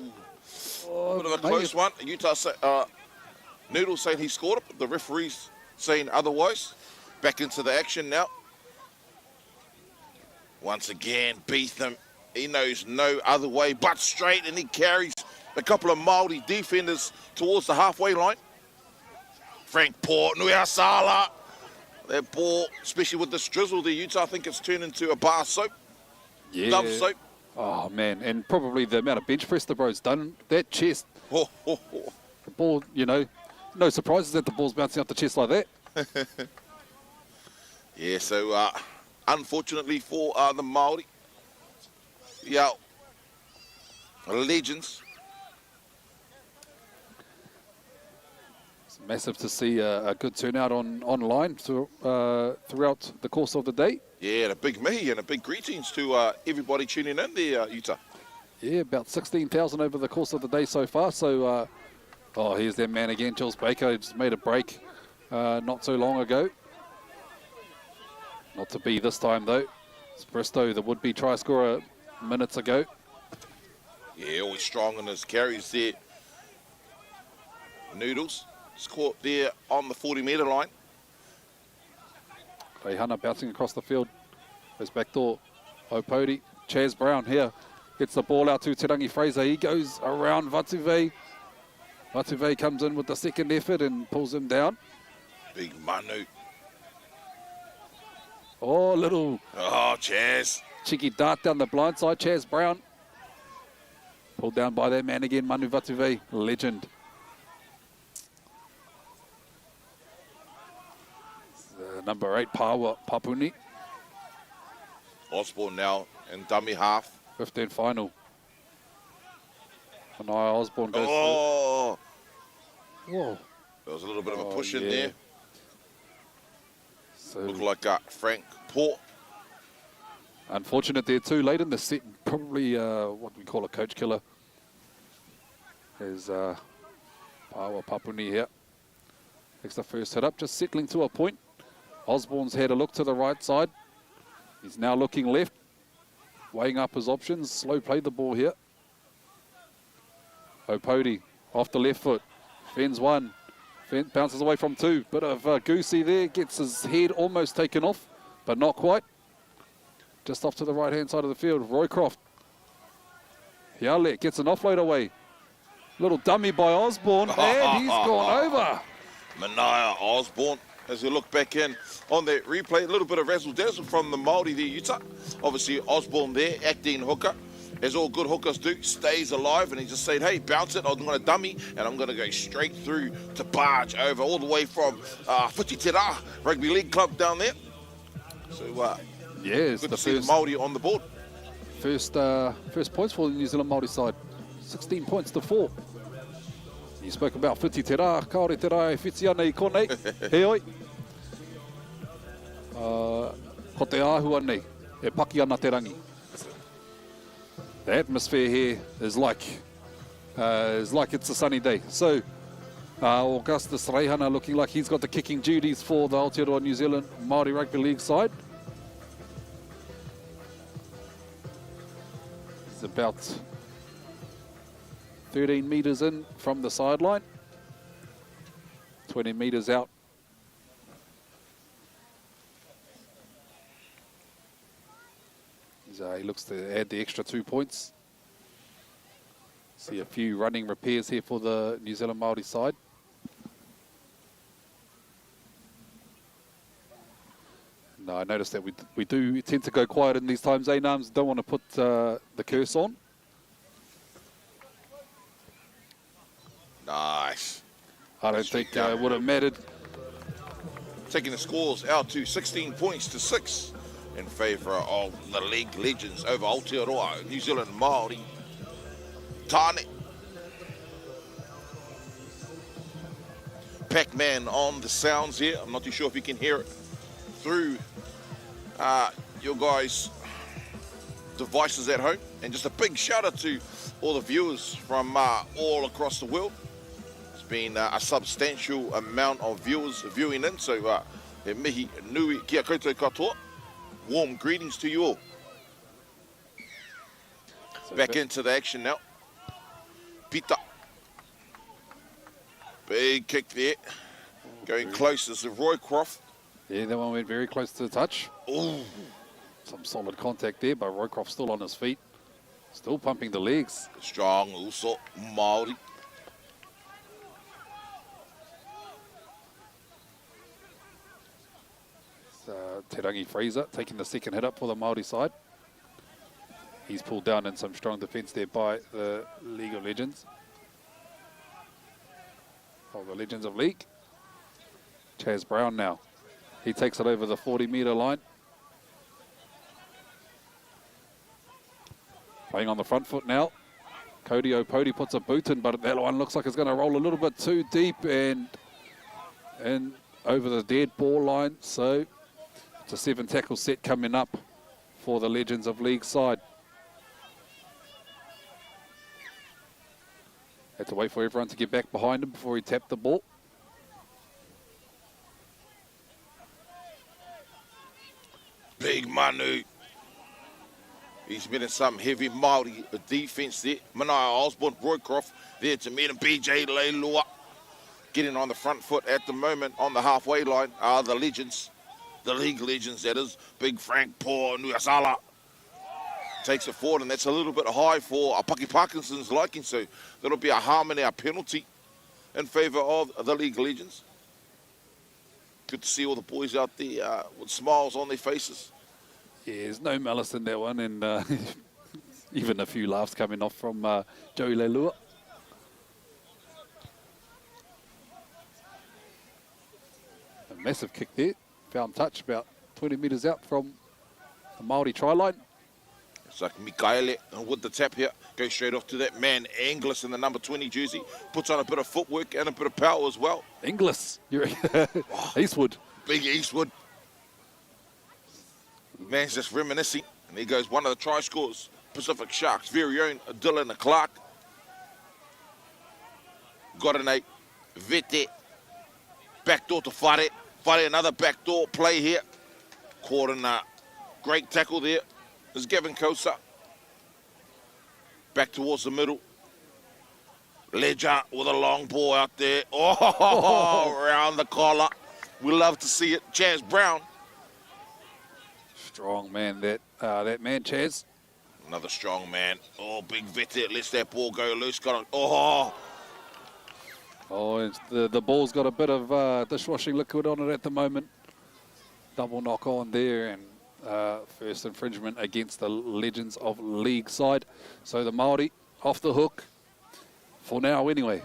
Bit of a close one. Utah Noodles saying he scored it. The referee's saying otherwise. Back into the action now. Once again, Beetham, he knows no other way but straight, and he carries a couple of Māori defenders towards the halfway line. Frank Port, Nuiasala. That ball, especially with this drizzle there, Utah, I think it's turned into a bar soap. Yeah. Dove soap. Oh, man, and probably the amount of bench press the bro's done. That chest. The ball, you know, no surprises that the ball's bouncing off the chest like that. Yeah, so unfortunately for the Māori, yeah, legends. It's massive to see a good turnout online throughout the course of the day. Yeah, and a big mihi and a big greetings to everybody tuning in there, Utah. Yeah, about 16,000 over the course of the day so far. So, here's their man again, Jules Baker. He just made a break not so long ago. Not to be this time, though. It's Bristow, the would-be try scorer minutes ago. Yeah, always strong in his carries there. Noodles. It's caught there on the 40-metre line. Reihana bouncing across the field. Goes back door. Opodi. Chaz Brown here. Gets the ball out to Tarangi Fraser. He goes around Vatuve. Vatuve comes in with the second effort and pulls him down. Big Manu. Oh, little. Oh, Chaz. Cheeky dart down the blind side. Chaz Brown. Pulled down by that man again, Manu Vatuve. Legend. Number 8, Pawa Papuni. Osborne now in dummy half. 15 final. Anaya Osborne goes Whoa. Whoa. There was a little bit of a push in there. So looked like Frank Port. Unfortunate there too, late in the set. Probably what we call a coach killer. There's Pawa Papuni here. Takes the first hit up, just settling to a point. Osborne's had a look to the right side. He's now looking left, weighing up his options. Slow played the ball here. Opodi off the left foot. Fends one. Bounces away from two. Bit of goosey there. Gets his head almost taken off, but not quite. Just off to the right-hand side of the field. Roycroft. Hiale gets an offload away. Little dummy by Osborne, and he's gone over. Mania Osborne. As we look back in on that replay, a little bit of razzle-dazzle from the Māori there, Utah. Obviously, Osborne there, acting hooker, as all good hookers do, stays alive, and he just said, hey, bounce it, I'm going to dummy, and I'm going to go straight through to barge over, all the way from Whakitera Rugby League Club down there. So, yes, good to see the Māori on the board. First points for the New Zealand Māori side, 16 points to 4. You spoke about Whakitera, kaore te rai whiti ana I konei, he oi. Ko te āhua nei, e paki ana te rangi. The atmosphere here is like it's a sunny day. So, Augustus Reihana looking like he's got the kicking duties for the Aotearoa New Zealand Māori Rugby League side. He's about 13 metres in from the sideline. 20 metres out. He looks to add the extra 2 points. See a few running repairs here for the New Zealand Māori side. No, I noticed that we do tend to go quiet in these times, eh, Nams? Don't want to put the curse on. Nice. I don't think it would have mattered. Taking the scores out to 16 points to 6 in favour of the league legends over Aotearoa, New Zealand Māori. Tāne. Pac-Man on the sounds here. I'm not too sure if you can hear it through your guys' devices at home. And just a big shout out to all the viewers from all across the world. It's been a substantial amount of viewers viewing in, so e mihi nui kia koutou katoa. Warm greetings to you all. Back into the action now. Pita. Big kick there. Going close as Roycroft. Yeah, that one went very close to the touch. Ooh. Some solid contact there, but Roycroft still on his feet. Still pumping the legs. Strong also Māori. Te Rangi Fraser taking the second hit up for the Māori side. He's pulled down in some strong defence there by the League of Legends. Oh, the Legends of League. Chaz Brown now. He takes it over the 40-metre line. Playing on the front foot now. Cody Opody puts a boot in, but that one looks like it's going to roll a little bit too deep and over the dead ball line. So it's a 7-tackle set coming up for the Legends of League side. Had to wait for everyone to get back behind him before he tapped the ball. Big Manu. He's been in some heavy Māori defence there. Manaia Osborne, Roycroft there to meet him. BJ Leilua getting on the front foot at the moment on the halfway line are the Legends. The League Legends, that is. Big Frank Paul Nuasala takes it forward, and that's a little bit high for Paki Parkinson's liking, so that'll be a harm and a penalty in favour of the League Legends. Good to see all the boys out there with smiles on their faces. Yeah, there's no malice in that one, and even a few laughs coming off from Joey Leilua. A massive kick there. Found touch about 20 metres out from the Māori try line. It's like Mikaele with the tap here. Goes straight off to that man, Inglis, in the number 20 jersey. Puts on a bit of footwork and a bit of power as well. Inglis. Eastwood. Big Eastwood. Man's just reminiscing. And there goes one of the try scores. Pacific Sharks' very own Dylan Clark. Got an 8. Vete. Backdoor to Whare. Whare, another backdoor play here. Caught in a great tackle there. There's Gavin Kosa. Back towards the middle. Ledger with a long ball out there. Oh, around the collar. We love to see it. Chaz Brown. Strong man, that man, Chaz. Another strong man. Oh, big Vete lets that ball go loose. Got it. Oh. Oh, the ball's got a bit of dishwashing liquid on it at the moment. Double knock on there, and first infringement against the Legends of League side. So the Māori off the hook for now anyway.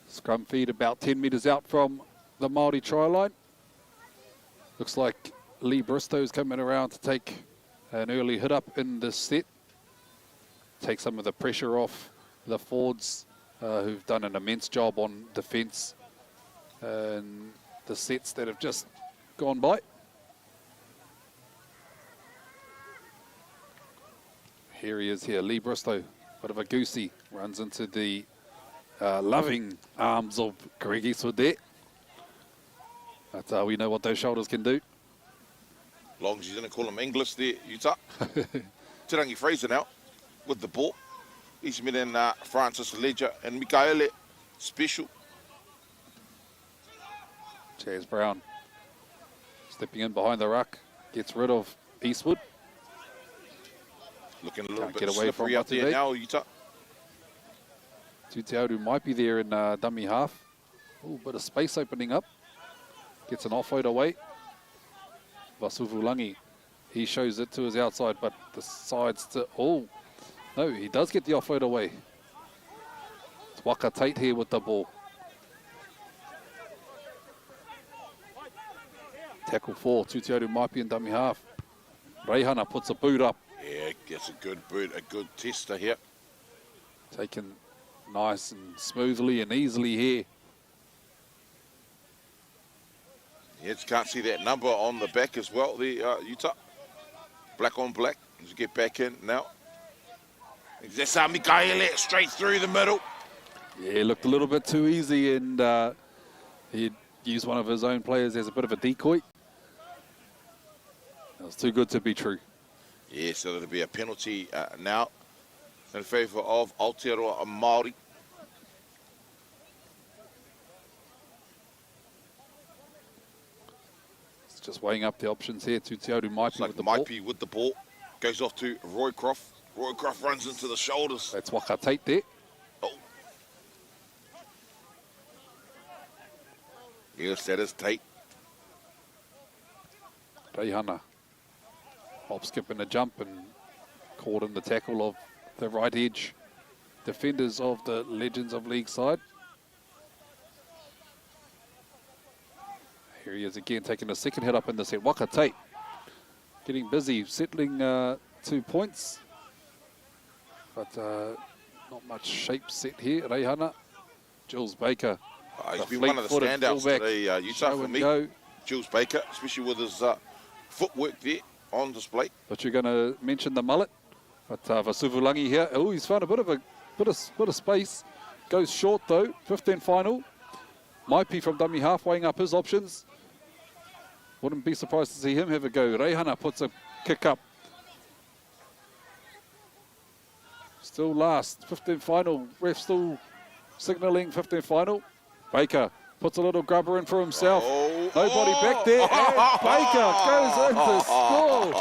Scrum feed about 10 metres out from the Māori try line. Looks like Lee Bristow's coming around to take an early hit up in this set. Take some of the pressure off the forwards who've done an immense job on defence and the sets that have just gone by. Here he is here, Lee Bristow, bit of a goosey, runs into the loving arms of Greg Eastwood there. But we know what those shoulders can do. Long as you didn't call him English there, Utah. Te Rangi Fraser now with the ball. He's been in Francis Ledger and Mikaele Special. Chaz Brown stepping in behind the ruck, gets rid of Eastwood. Looking a little Can't bit get away from slippery out there Matuvei. now, Utah. Tutiauru might be there in dummy half. Oh, bit of space opening up. Gets an offload away. Vasuvulangi, he shows it to his outside, but decides to, oh, no, he does get the offload away. It's Waka Tate here with the ball. Tackle 4, Tutiauru might be in dummy half. Reihana puts a boot up. Yeah, gets a good boot, a good tester here. Taken nice and smoothly and easily here. Yeah, just can't see that number on the back as well, the Utah. Black on black. Let's get back in now. That's Mikaele straight through the middle. Yeah, looked a little bit too easy, and he used one of his own players as a bit of a decoy. It was too good to be true. Yeah, so there'll be a penalty now in favour of Aotearoa Māori. Just weighing up the options here. Tutiauru might be with the ball. with the ball. Goes off to Roycroft. Roycroft runs into the shoulders. That's Waka Tate there. Oh. Yes, that is Tate. Reihana. Hop, skip and a jump and caught in the tackle of the right edge defenders of the Legends of League side. Here he is again, taking a second head up in the set. Waka Tate getting busy, settling 2 points. But not much shape set here. Reihana. Jules Baker. He's been one of the standouts today, Utah, for me. Go. Jules Baker, especially with his footwork there on display. But you're going to mention the mullet. But Vasuvulangi here. Oh, he's found a bit of space. Goes short though. 15 final. Maipi from dummy half, weighing up his options. Wouldn't be surprised to see him have a go. Reihana puts a kick up. Still last. 15 final. Ref still signalling 15 final. Baker puts a little grubber in for himself. Nobody back there. And Baker goes in to score.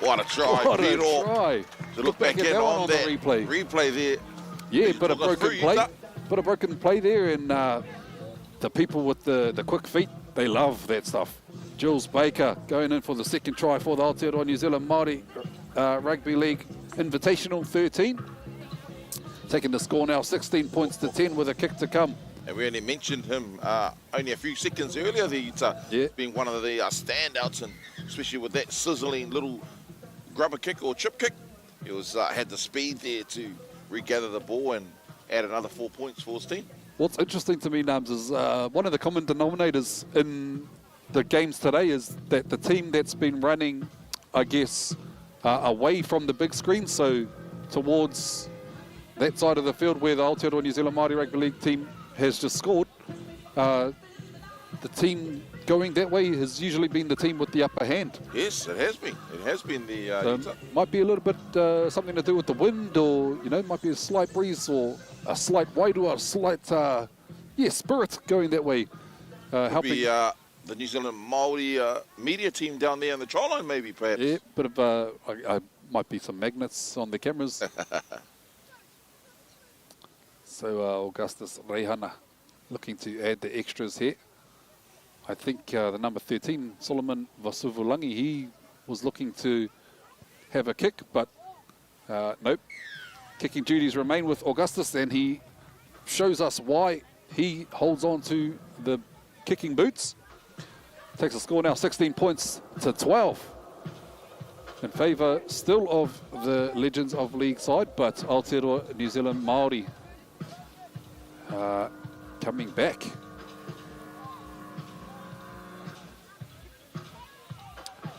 What a try. What a try. To look back in on that the replay. Replay there. Yeah, but a broken play. But a broken play there, and the people with the quick feet, they love that stuff. Jules Baker going in for the second try for the Aotearoa New Zealand Māori Rugby League Invitational 13. Taking the score now 16 points to 10 with a kick to come. And we only mentioned him only a few seconds earlier there, Utah, being one of the standouts, and especially with that sizzling little grubber kick or chip kick. He was had the speed there to regather the ball and add another 4 points for his team. What's interesting to me, Nams, is one of the common denominators in the games today is that the team that's been running, I guess, away from the big screen, so towards that side of the field where the Aotearoa New Zealand Māori Rugby League team has just scored, the team going that way has usually been the team with the upper hand. Yes, it has been. It has been the... might be a little bit something to do with the wind, or, you know, might be a slight breeze or a slight wide or a slight, spirit going that way. Helping be the New Zealand Māori media team down there on the try line, maybe, perhaps. Yeah, bit of, might be some magnets on the cameras. So Augustus Reihana looking to add the extras here. I think the number 13, Solomon Vasuvulangi, he was looking to have a kick, but nope. Kicking duties remain with Augustus, and he shows us why he holds on to the kicking boots. Takes the score now 16 points to 12. In favour still of the Legends of League side, but Aotearoa New Zealand Māori coming back.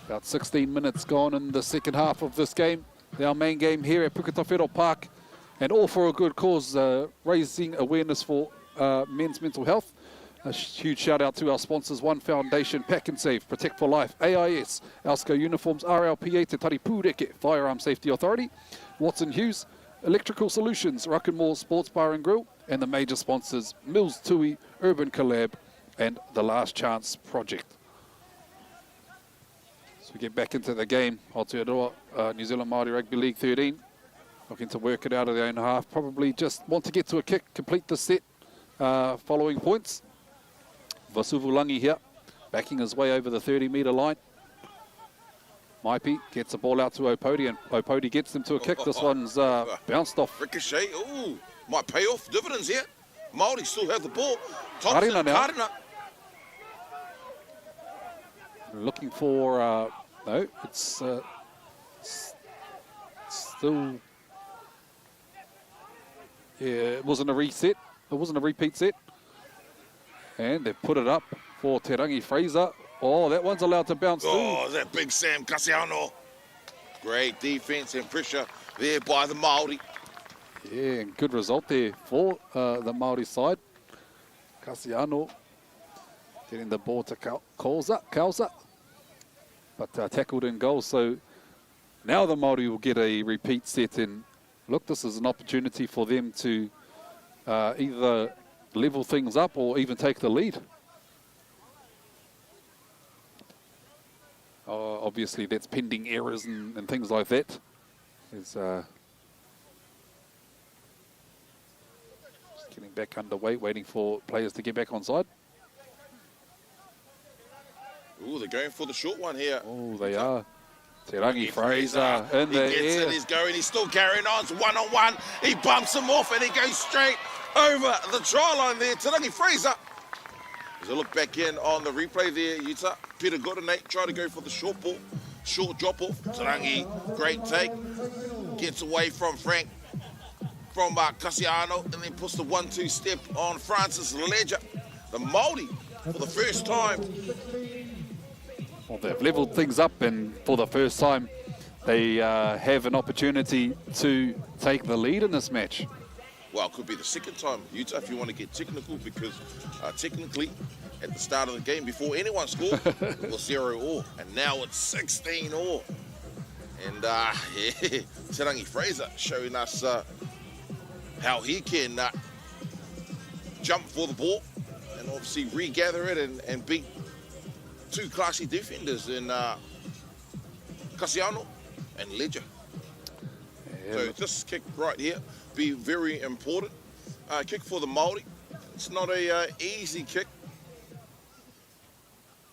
About 16 minutes gone in the second half of this game. Our main game here at Puketawhero Park, and all for a good cause, raising awareness for men's mental health. A huge shout out to our sponsors, One Foundation, Pack and Save, Protect for Life, AIS, Alsco Uniforms, RLPA, Te Tari Pūreke, Firearm Safety Authority, Watson Hughes, Electrical Solutions, Ruckenmore Sports Bar and Grill, and the major sponsors, Mills Tui, Urban Collab, and the Last Chance Project. So we get back into the game. Aotearoa, New Zealand Māori Rugby League 13, looking to work it out of their own half. Probably just want to get to a kick, complete the set, following points. Vasuvulangi here, backing his way over the 30-metre line. Maipi gets the ball out to Opodi, and Opodi gets them to a kick. This one's bounced off. Ricochet, ooh, might pay off dividends here. Māori still have the ball. Karina now. Karina. Looking for, no, it's still, yeah, it wasn't a reset. It wasn't a repeat set. And they've put it up for Te Rangi Fraser. Oh, that one's allowed to bounce Oh, that big Sam Kasiano. Great defense and pressure there by the Māori. Yeah, and good result there for the Māori side. Kasiano getting the ball to Kausa, but tackled in goal. So now the Māori will get a repeat set. And look, this is an opportunity for them to either level things up or even take the lead. Obviously, that's pending errors and things like that. Just getting back underway, waiting for players to get back on side. Ooh, they're going for the short one here. Oh, they are. Te Rangi Fraser in the He gets air. it, he's going, he's still carrying on. It's one-on-one. He bumps him off and he goes straight over the try line there. Te Rangi Fraser. As I look back in on the replay there, Utah, Peter Goodinate tried to go for the short ball, short drop off. Te Rangi, great take. Gets away from Frank, from Kasiano, and then puts the 1-2 step on Francis Ledger. The Māori, for the first time. Well, they've levelled things up, and for the first time, they have an opportunity to take the lead in this match. Well, it could be the second time, Utah, if you want to get technical, because technically, at the start of the game, before anyone scored, it was 0-all, and now it's 16-all. And yeah, Te Rangi Fraser showing us how he can jump for the ball and obviously regather it and beat two classy defenders in Kasiano and Ledger. Yeah, So this kick right here be very important. Kick for the Māori. It's not a easy kick.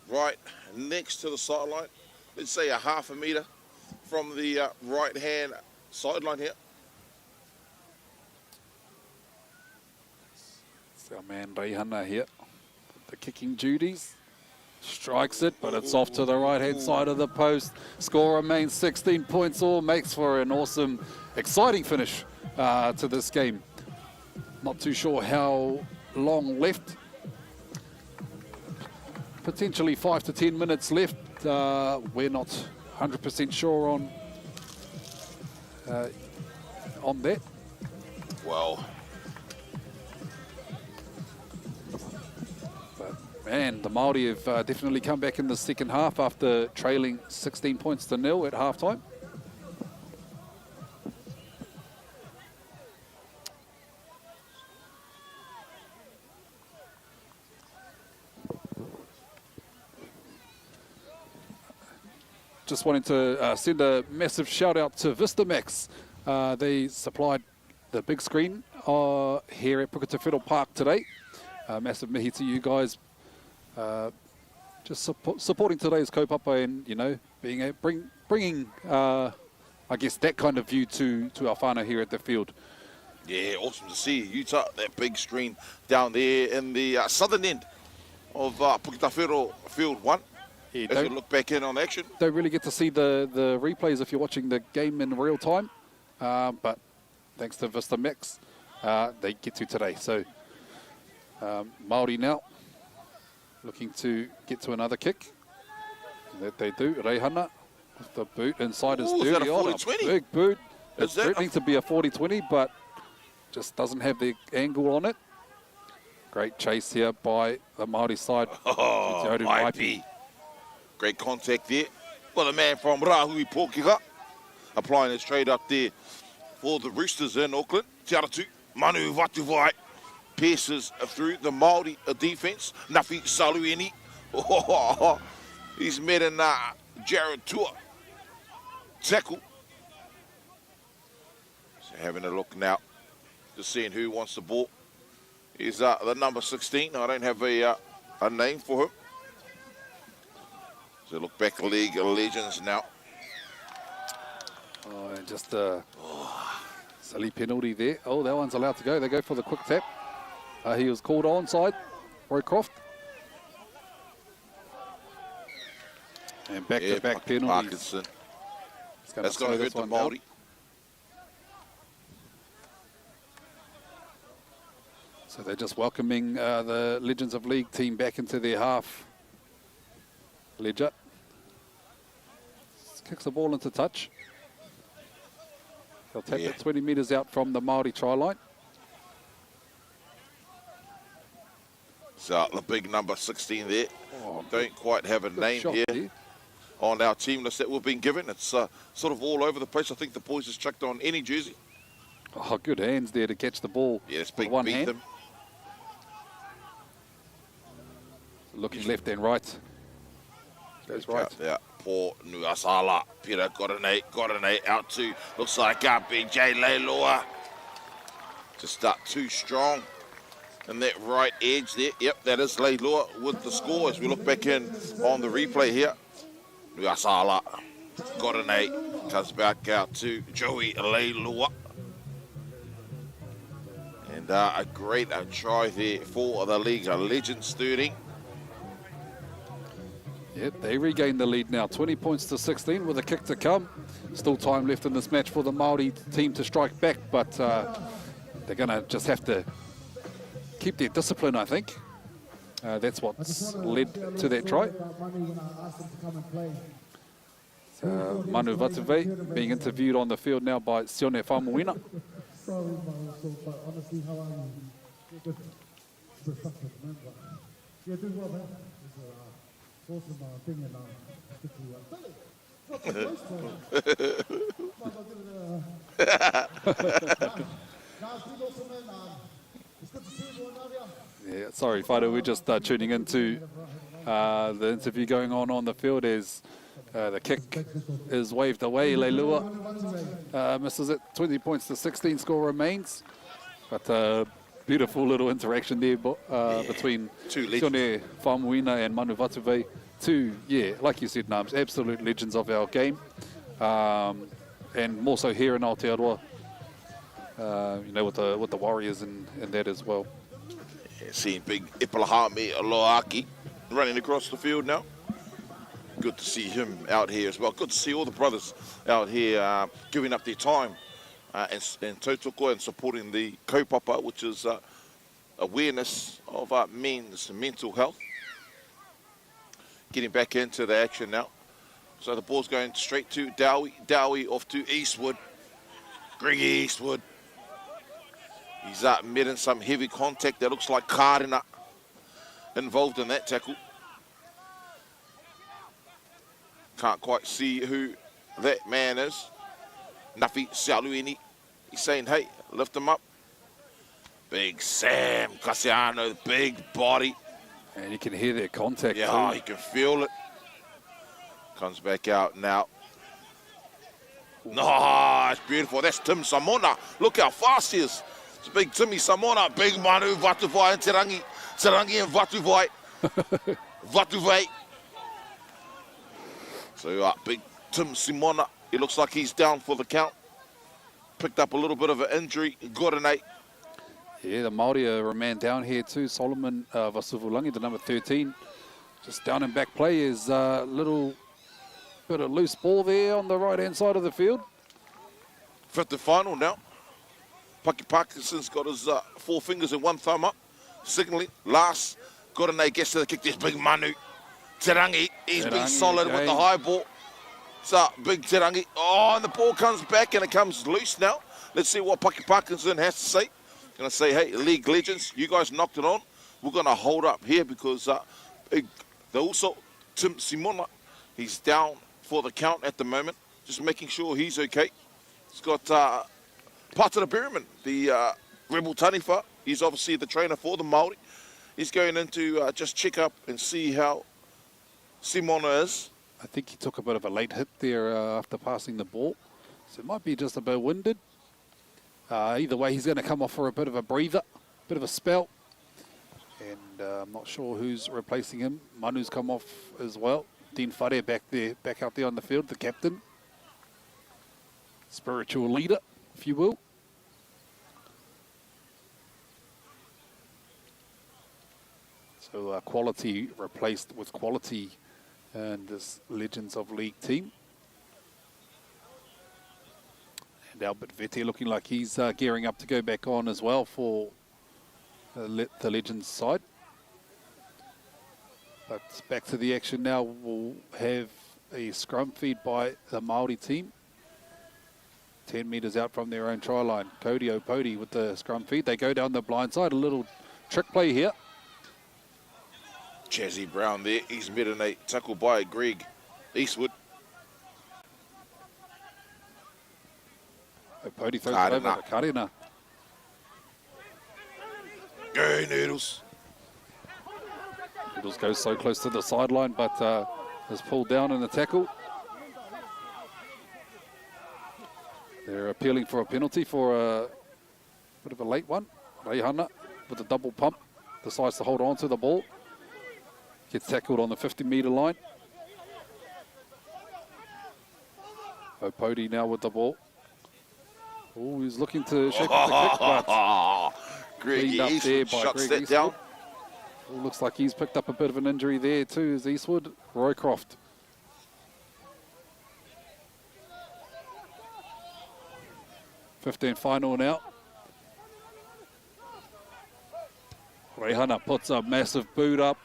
Right next to the sideline. Let's say a half a metre from the right-hand sideline here. It's our man Reihana here. The kicking duties. Strikes it, but it's off to the right-hand side of the post. Score remains 16 points all. Makes for an awesome, exciting finish to this game. Not too sure how long left. Potentially 5 to 10 minutes left. We're not 100% sure on that. Well, man, the Māori have definitely come back in the second half after trailing 16 points to 0 at halftime. Just wanting to send a massive shout out to Vistamax. They supplied the big screen here at Puketawhiro Park today. Massive mihi to you guys. Just supporting today's kaupapa and, you know, bringing, I guess, that kind of view to our whānau here at the field. yeah, awesome to see Utah, that big screen down there in the southern end of Puketawhiro Field 1. Yeah, As we look back in on action. Don't really get to see the replays if you're watching the game in real time, but thanks to Vistamax, they get to today. So Māori now looking to get to another kick. That they do. Reihana with the boot inside his 30. Is that a Oh, 40-20? big boot. Is It's that threatening to be a 40-20, but just doesn't have the angle on it. Great chase here by the Māori side. Oh, Te Auru Maipi. Great contact there. Well, the man from Rahui Pōkeka applying his trade up there for the Roosters in Auckland. Te Aratu, Manu Vatuvai pierces through the Māori defence. Nafi Salueni. Oh, he's met in Jared Tua. Tackle. So having a look now, just seeing who wants the ball. Is the number 16. I don't have a name for him. So look back, League of Legends now. Oh, and just a silly penalty there. Oh, that one's allowed to go. They go for the quick tap. He was called onside, Roycroft. And back-to-back penalties. Parkinson. That's going to hurt the Māori. So they're just welcoming the Legends of League team back into their half. Ledger kicks the ball into touch. They'll tap it 20 metres out from the Māori try line. So the big number 16 there. Don't quite have a name here on our team list that we've been given. It's sort of all over the place. I think the boys just chucked on any jersey. Oh, good hands there to catch the ball. Yeah, it's big one beat hand. them. Looking left and right. Goes right. Yeah, poor Nuasala. Peter got an eight out to, looks like Big J Leiloa. Just start too strong. And that right edge there, yep, that is Leiloa with the score as we look back in on the replay here. Nuasala got an 8, comes back out to Joey Leiloa. And a great try there for the League of Legends 13. Yep, they regain the lead now, 20 points to 16 with a kick to come. Still time left in this match for the Māori team to strike back, but they're going to just have to keep their discipline, I think. That's what's led to that try. Manu Vatuvei being interviewed on the field now by Sione Faumuina. Yeah, sorry, Fido, we're just tuning into the interview going on the field as the kick is waved away. Leilua misses it, 20 points to 16, score remains. But beautiful little interaction there between Sione Faumuina and Manu Vatuvei. Two, yeah, like you said, Nams, absolute legends of our game. And more so here in Aotearoa, you know, with the Warriors and that as well. Yeah, seeing big Ipalahame Loaki running across the field now. Good to see him out here as well. Good to see all the brothers out here giving up their time and tautoko and supporting the kaupapa, which is awareness of men's mental health. Getting back into the action now. So the ball's going straight to Dowie. Dowie off to Eastwood. Greg Eastwood. He's met in some heavy contact. That looks like Karina involved in that tackle. Can't quite see who that man is. Nafi Saluini. He's saying, hey, lift him up. Big Sam Casiano, big body. And you can hear their contact. Yeah, too. you can feel it. Comes back out now. No, it's beautiful. That's Tim Samona. Look how fast he is. It's big Timmy Samona. Big Manu Vatuvai and Tirangi. Tirangi and Vatuvai. Vatuvai. So big Tim Simona. It looks like he's down for the count. Picked up a little bit of an injury. Got an 8. Yeah, the Māori are a man down here too. Solomon Vasuvulangi, the number 13. Just down and back play is a little bit of loose ball there on the right-hand side of the field. 5th and final now. Paki Parkinson's got his 4 fingers and 1 thumb up. Signaling. Last. Got an 8. Gets to the kick. There's big Manu. Tirangi. He's been solid with the high ball. So, big Tirangi. Oh, and the ball comes back and it comes loose now. Let's see what Paki Parkinson has to say. Going to say, hey, League Legends, you guys knocked it on. we're going to hold up here because they also, Tim Simona, he's down for the count at the moment, just making sure he's okay. He's got Patara Berriman, the Rebel Taniwha. He's obviously the trainer for the Māori. He's going in to just check up and see how Simona is. I think he took a bit of a late hit there after passing the ball. So it might be just a bit winded. Either way, he's going to come off for a bit of a breather, bit of a spell. And I'm not sure who's replacing him. Manu's come off as well. Dean Whare back out there on the field, the captain. Spiritual leader, if you will. So quality replaced with quality and this Legends of League team. And Albert Vete looking like he's gearing up to go back on as well for the Legends side. But back to the action now. We'll have a scrum feed by the Māori team. 10 metres out from their own try line. Cody Opodi with the scrum feed. They go down the blind side. A little trick play here. Chazzy Brown there. He's mid-and-8. Tackle by Greg Eastwood. Opodi throws it over to Karina. Go Noodles. Noodles goes so close to the sideline, but is pulled down in the tackle. They're appealing for a penalty for a bit of a late one. Reihana with a double pump decides to hold on to the ball. Gets tackled on the 50-metre line. Opodi now with the ball. Oh, he's looking to shape up the kick, but Greg up there Eastwood by shuts Greg that down. Oh, looks like he's picked up a bit of an injury there too, is Eastwood. Roycroft. Final now. Reihana puts a massive boot up.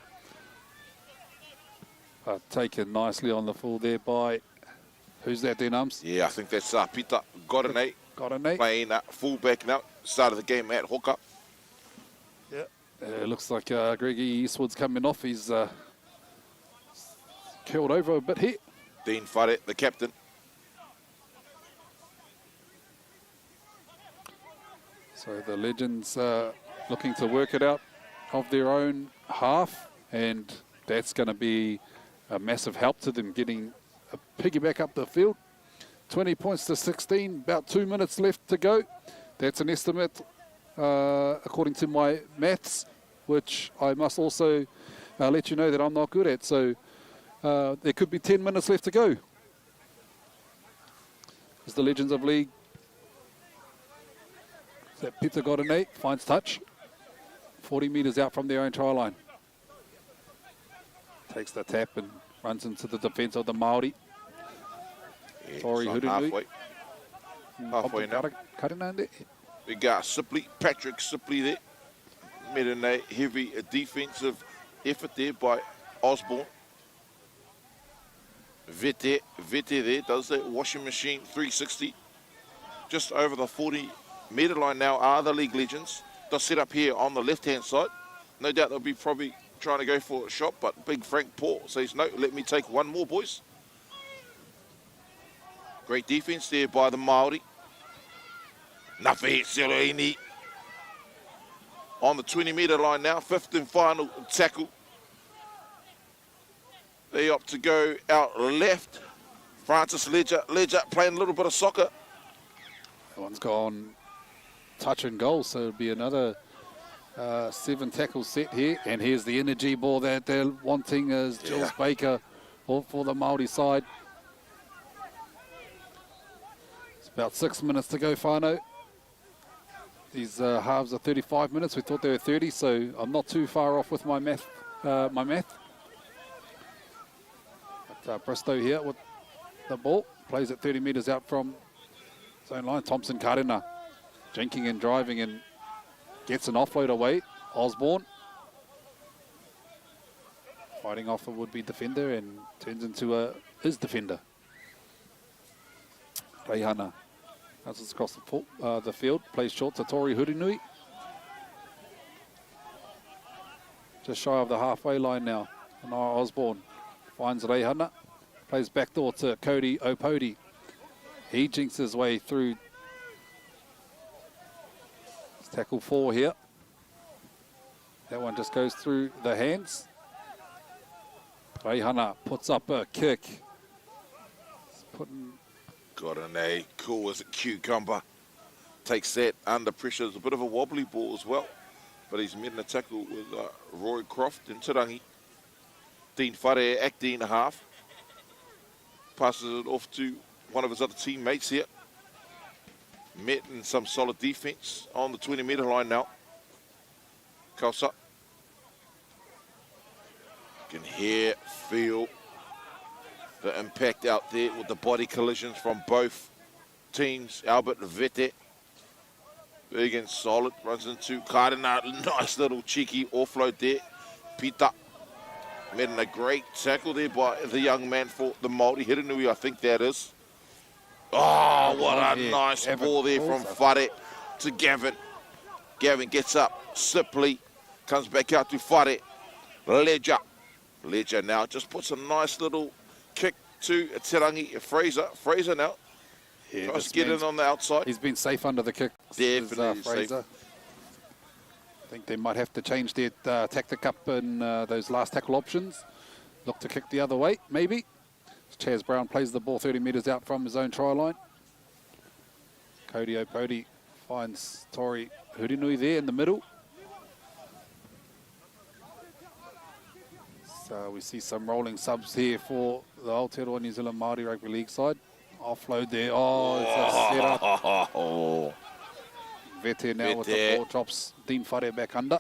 Taken nicely on the full there by, who's that then, Ums? Yeah, I think that's Peter Godinate. Godinate. Playing fullback now. Started the game at hooker. Yeah. Looks like Greggy Eastwood's coming off. He's curled over a bit here. Dean Whare, the captain. So the Legends looking to work it out of their own half, and that's going to be a massive help to them getting a piggyback up the field. 20 points to 16, about 2 minutes left to go. That's an estimate according to my maths, which I must also let you know that I'm not good at. So there could be 10 minutes left to go. As the Legends of League, that Peter Godinate finds touch. 40 metres out from their own try line. Takes the tap and runs into the defence of the Māori. Tori Hurunui. Halfway now. We got Sipley, Patrick Sipley there. Made a heavy defensive effort there by Osborne. Vete there does that washing machine 360. Just over the 40-metre line now are the League Legends. They'll set up here on the left-hand side. No doubt they'll be probably trying to go for a shot, but big Frank Paul says, no, let me take one more, boys. Great defense there by the Māori. Nafi Seloini on the 20-metre line now, fifth and final tackle. They opt to go out left. Francis Ledger playing a little bit of soccer. That one's gone touch and goal, so it'll be another 7 tackle set here. And here's the energy ball that they're wanting as Jules Baker for the Māori side. It's about 6 minutes to go, Whānau. These halves are 35 minutes. We thought they were 30, so I'm not too far off with my math. But Bristow here with the ball. Plays it 30 metres out from his own line. Thompson Karina jinking and driving and gets an offload away. Osborne fighting off a would-be defender and turns into his defender. Reihana passes across the field, plays short to Tori Hurunui. just shy of the halfway line now. And Osborne finds Reihana, plays backdoor to Cody Opodi. He jinks his way through. It's tackle 4 here. That one just goes through the hands. Reihana puts up a kick. Got an A, cool as a cucumber. Takes that under pressure. It's a bit of a wobbly ball as well. But he's made a tackle with Roy Croft and Tarangi. Dean Whare acting a half. Passes it off to one of his other teammates here. Met in some solid defence on the 20-metre line now. Kausa. Can hear, feel the impact out there with the body collisions from both teams. Albert Vete, big and solid, runs into Karina. Nice little cheeky offload there. Pita made a great tackle there by the young man for the Māori. Hiranui, I think that is. Oh, what a nice ball there from Whare to Gavin. Gavin gets up, Sipley comes back out to Whare. Ledger. Ledger now just puts a nice little kick to Tarangi Fraser. Fraser now tries to get in on the outside. He's been safe under the kick. Definitely Fraser. I think they might have to change their tactic up in those last tackle options. Look to kick the other way, maybe. Chaz Brown plays the ball 30 metres out from his own try line. Cody Opodi finds Tori Hurinui there in the middle. So we see some rolling subs here for the Aotearoa New Zealand Māori Rugby League side. Offload there. Oh, it's a setup. Vete now with the ball, drops Dean Whare back under.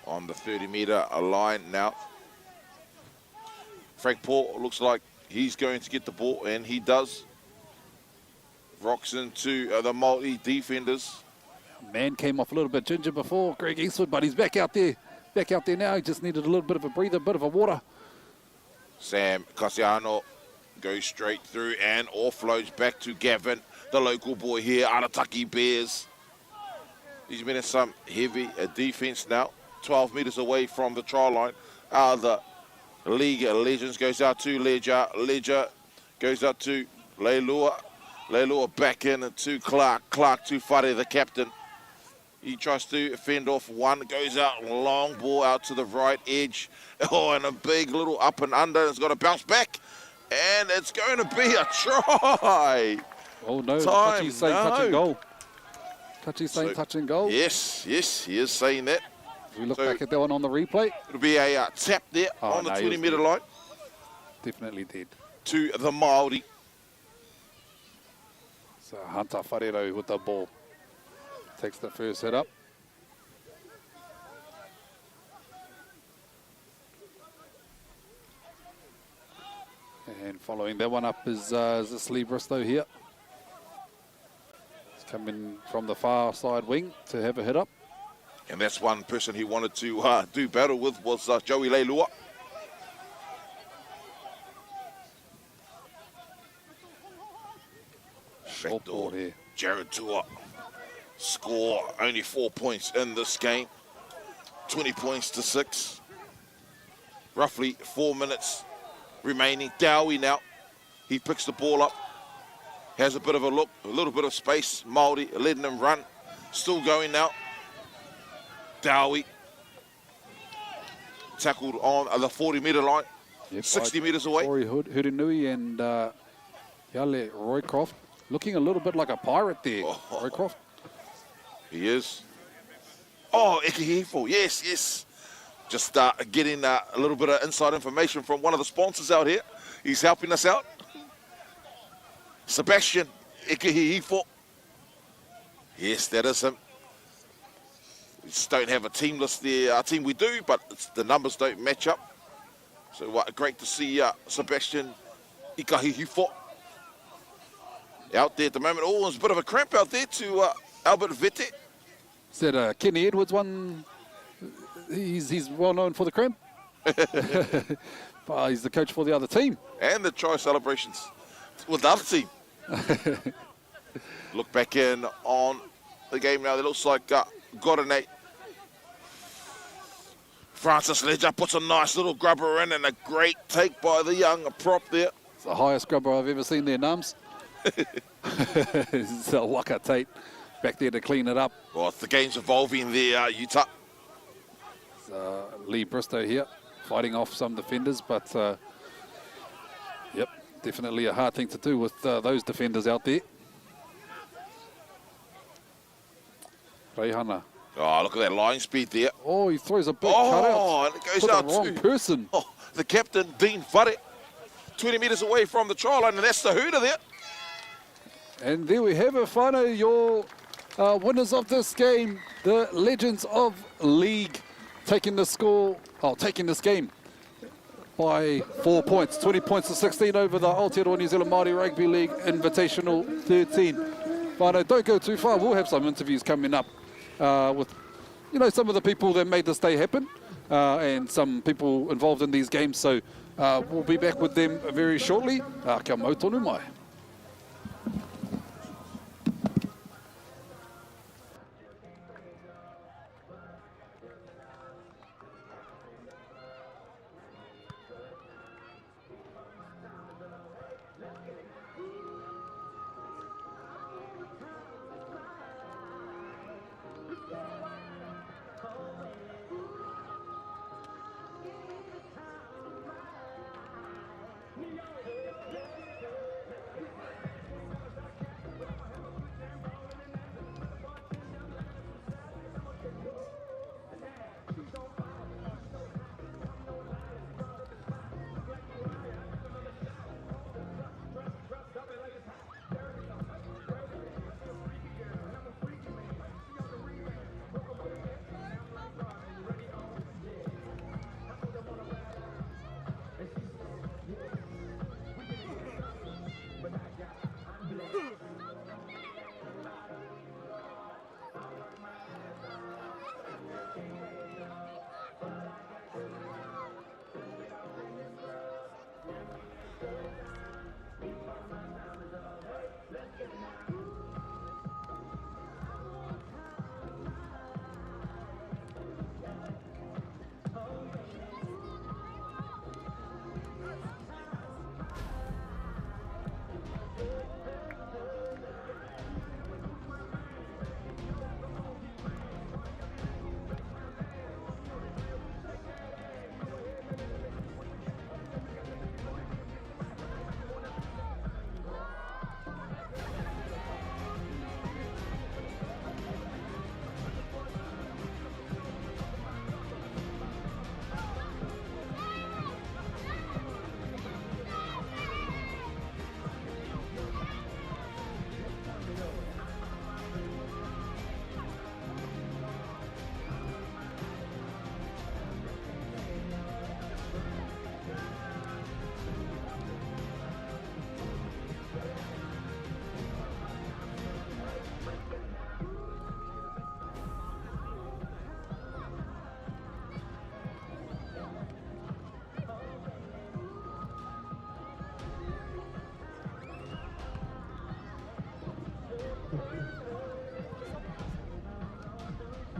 On the 30-metre line now. Frank Paul looks like he's going to get the ball, and he does. Rocks into the Māori defenders. Man came off a little bit ginger before, Greg Eastwood, but he's back out there. Back out there now. He just needed a little bit of a breather, a bit of a water. Sam Kasiano goes straight through and offloads back to Gavin, the local boy here, Arataki Bears. He's been in some heavy defence now, 12 metres away from the try line. The League Legends goes out to Ledger. Ledger goes out to Leilua. Leilua back in to Clark. Clark to Whare, the captain. He tries to fend off one, goes out, long ball out to the right edge. Oh, and a big little up and under. It's got to bounce back, and it's going to be a try. Oh, no. Touchy's saying touch and goal. Touchy's saying touch and goal. Yes, yes, he is saying that. If we look back at that one on the replay. It'll be a tap there on the 20-metre line. Definitely did. To the Māori. So Hunter Wharero with the ball. Takes the first hit up. And following that one up is this Lee Bristow here. He's coming from the far side wing to have a hit up. And that's one person he wanted to do battle with was Joey Leilua. Backdoor here. Jared Tua. Score only 4 points in this game. 20 points to 6. Roughly 4 minutes remaining. Dowie now. He picks the ball up. Has a bit of a look. A little bit of space. Māori letting him run. Still going now. Dowie. Tackled on the 40-metre line. Yep, 60 metres away. Rory Hurinui and Yale Roycroft. Looking a little bit like a pirate there, Roycroft. He is. Oh, Ikehifo, yes, yes. Just getting a little bit of inside information from one of the sponsors out here. He's helping us out. Sebastian Ikehifo. Yes, that is him. We just don't have a team list there. Our team we do, but the numbers don't match up. So great to see Sebastian Ikehifo out there at the moment. Oh, there's a bit of a cramp out there to Albert Vete. Is that Kenny Edwards one? He's well known for the cramp. But he's the coach for the other team. And the try celebrations with the other team. Look back in on the game now. It looks like Goranate Francis Ledger puts a nice little grubber in and a great take by the young prop there. It's the highest grubber I've ever seen there, Nums. It's a Waka Tate back there to clean it up. Well, the game's evolving there, Utah. Lee Bristow here, fighting off some defenders, but yep, definitely a hard thing to do with those defenders out there. Reihana. Oh, look at that line speed there. Oh, he throws a big Oh, cutout. and it goes to out the wrong to person. Oh, the captain, Dean Fuddy, 20 metres away from the try line, and that's the hooter there. And there we have it, whānau, your winners of this game, the Legends of League, taking the score, taking this game by 4 points, 20 points to 16 over the Aotearoa New Zealand Māori Rugby League Invitational 13. Whānau, don't go too far, we'll have some interviews coming up with, you know, some of the people that made this day happen and some people involved in these games, so we'll be back with them very shortly. Kia mau tonu mai.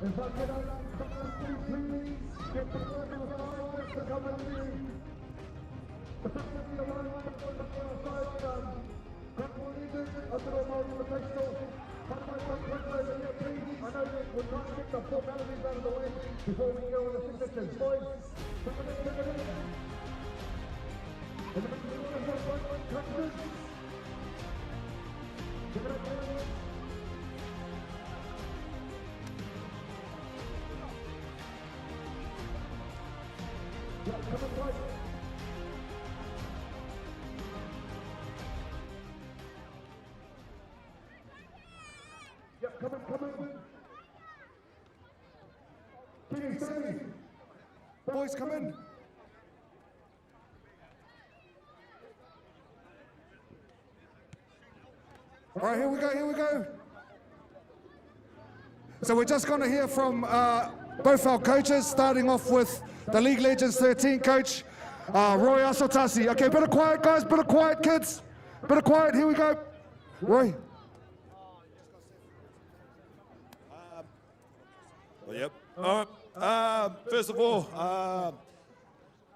If I get out please get the to come with me. The first the line for the outside Control leaders under the Māori Invitational. I know we're trying to get the formalities out of the way before we go on the signatures. Boys, come in. Boys, come in. All right, here we go. So we're just going to hear from both our coaches, starting off with the League Legends 13 coach, Roy Asotasi. Okay, bit of quiet, guys, bit of quiet, kids. Bit of quiet, here we go. Roy. Yep. First of all,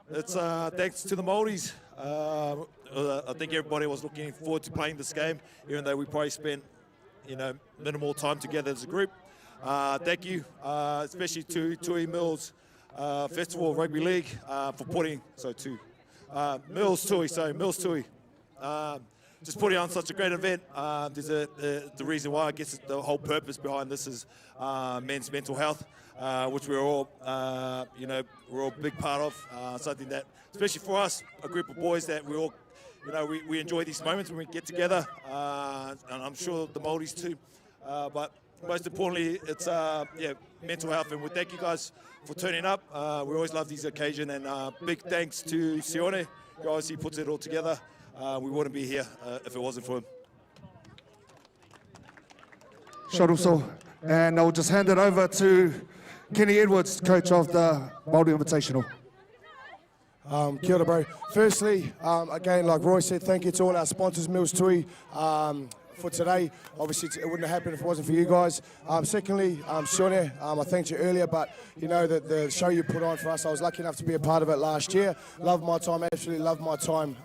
it's thanks to the Māoris. I think everybody was looking forward to playing this game, even though we probably spent, minimal time together as a group. Thank you, especially to Tui Mills Festival Rugby League for putting Mills Tui. Just putting on such a great event. There's the reason why, I guess the whole purpose behind this is men's mental health, which we're all a big part of. Something that, especially for us, a group of boys that we all, we enjoy these moments when we get together, and I'm sure the Māoris too. But most importantly, it's mental health, and we thank you guys for turning up. We always love these occasions, and big thanks to Sione, who obviously puts it all together. We wouldn't be here if it wasn't for him. Shorusel. And I'll just hand it over to Kenny Edwards, coach of the Māori Invitational. Kia ora, bro. Firstly, again, like Roy said, thank you to all our sponsors, Mills Tui, for today. Obviously, it wouldn't have happened if it wasn't for you guys. Secondly, Sione, I thanked you earlier, but the show you put on for us, I was lucky enough to be a part of it last year. Loved my time, absolutely loved my time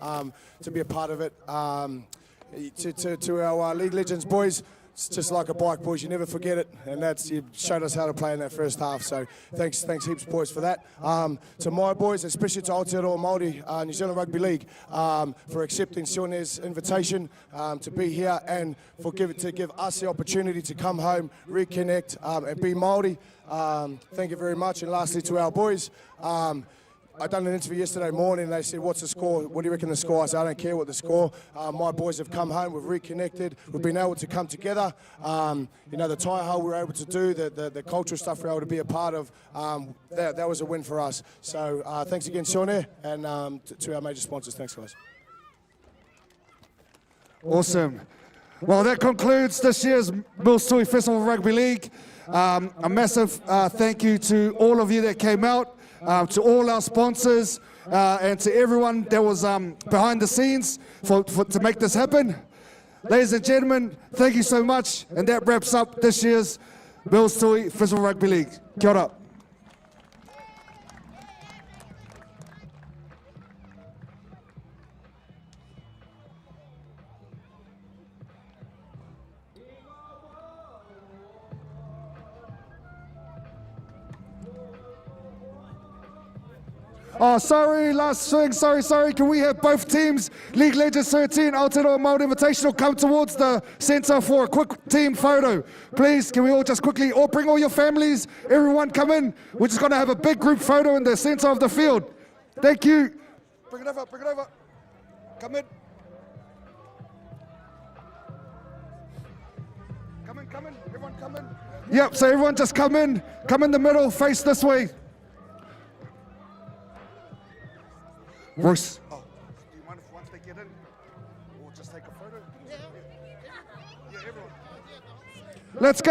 to be a part of it. To our league legends, boys, it's just like a bike, boys. You never forget it, and you showed us how to play in that first half. So thanks heaps, boys, for that. To my boys, especially to Aotearoa Māori New Zealand Rugby League, for accepting Sione's invitation to be here and to give us the opportunity to come home, reconnect, and be Māori. Thank you very much. And lastly, to our boys. I done an interview yesterday morning. They said, "What's the score? What do you reckon the score?" I said, "I don't care what the score." My boys have come home. We've reconnected. We've been able to come together. The taiha we were able to do, the cultural stuff we were able to be a part of. That was a win for us. So thanks again, Sione, and to our major sponsors. Thanks, guys. Awesome. Well, that concludes this year's Mills Tui Festival Rugby League. A massive thank you to all of you that came out. To all our sponsors and to everyone that was behind the scenes to make this happen. Ladies and gentlemen, thank you so much. And that wraps up this year's Mills Tui Festival Rugby League. Kia ora. Oh, sorry, last swing, sorry. Can we have both teams, League Legends 13, Aotearoa Māori Invitational, come towards the centre for a quick team photo? Please, can we all just quickly, or bring all your families, everyone come in. We're just going to have a big group photo in the centre of the field. Thank you. Bring it over. Come in. Come in, everyone come in. Yep, so everyone just come in the middle, face this way. Royce. Oh, do you mind if once they get in, we'll just take a photo? Yeah, everyone. Let's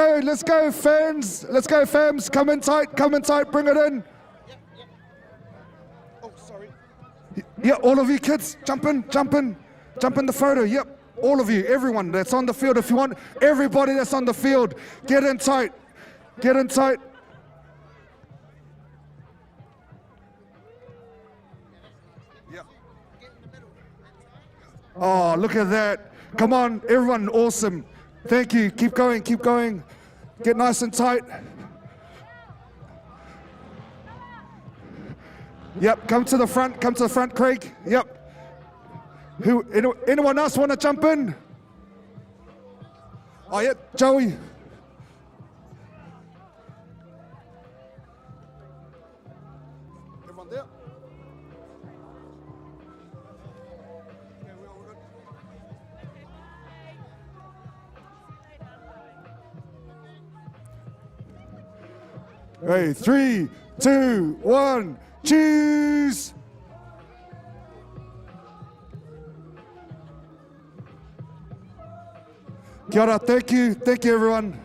go, fans. Let's go, fams. Come in tight, bring it in. Oh, sorry. Yeah, all of you kids, jump in the photo. Yep, all of you, everyone that's on the field. If you want, everybody that's on the field, get in tight. Oh, look at that. Come on, everyone, awesome. Thank you. Keep going. Get nice and tight. Yep, come to the front, Craig. Yep. Anyone else want to jump in? Oh, yeah, Joey. Everyone there? 3, 2, 1, choose! Kia ora, thank you everyone.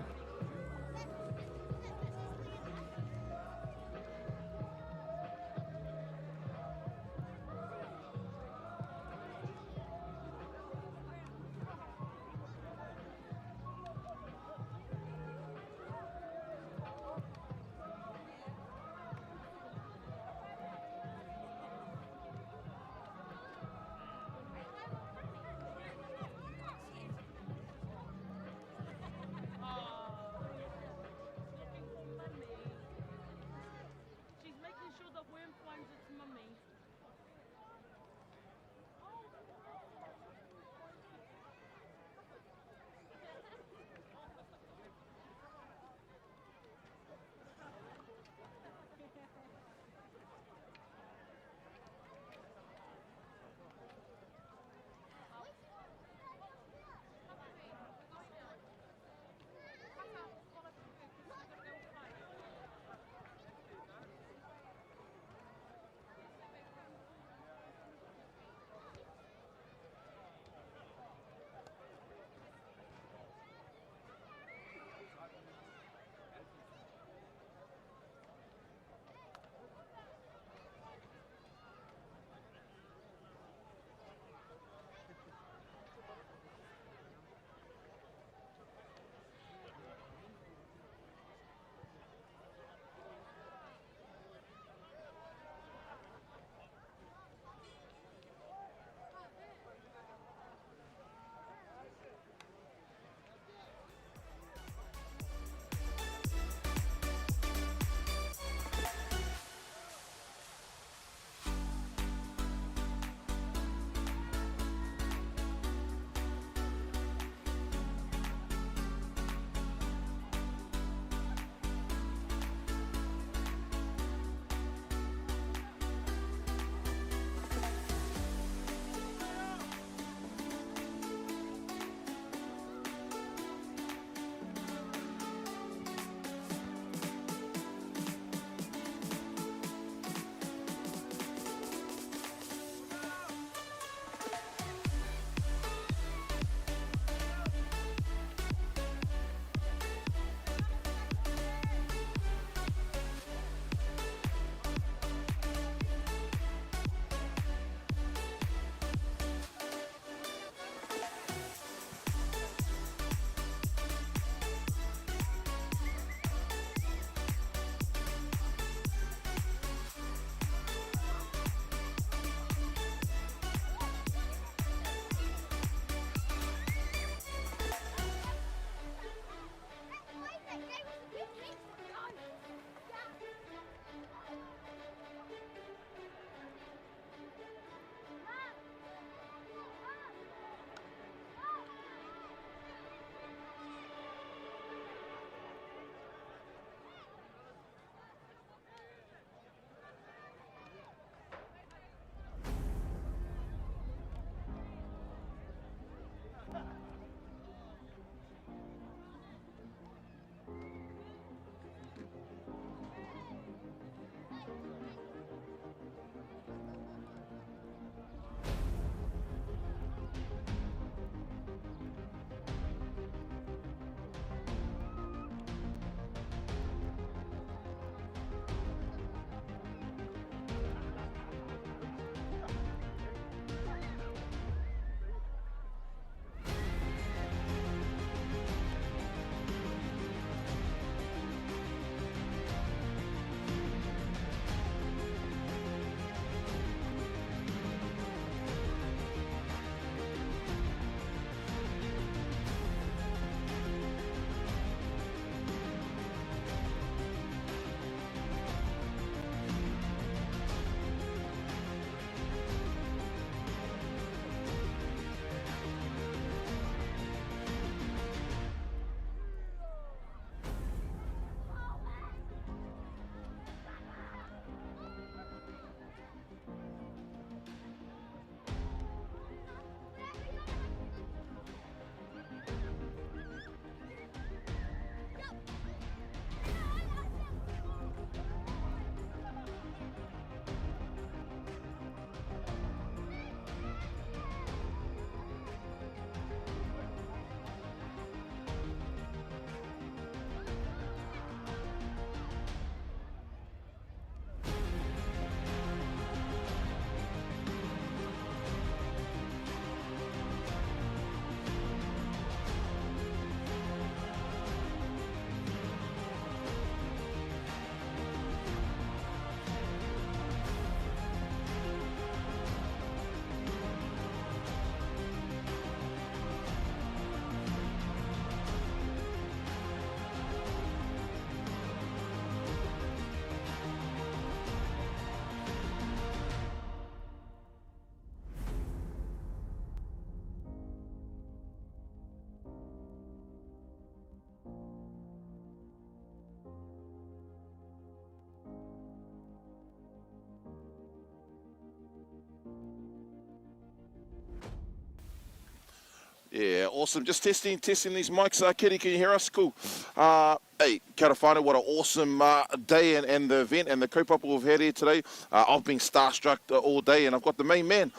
Yeah, awesome. Just testing these mics. Kitty, can you hear us? Cool. Hey, kia ora whānau, what an awesome day and the event and the kaupapa we've had here today. I've been starstruck all day, and I've got the main man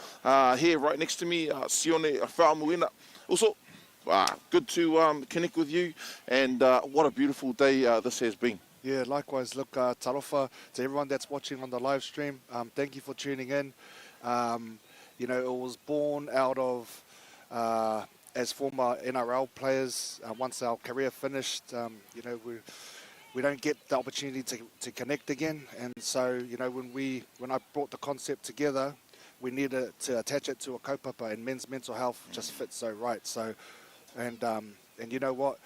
here right next to me, Sione Whaamuina. Also, good to connect with you, and what a beautiful day this has been. Yeah, likewise. Look, tarofa to everyone that's watching on the live stream. Thank you for tuning in. You know, it was born out of, as former NRL players, once our career finished, you know, we don't get the opportunity to connect again. And so, you know, when I brought the concept together, we needed to attach it to a kaupapa, and men's mental health just fits so right. So, and you know what?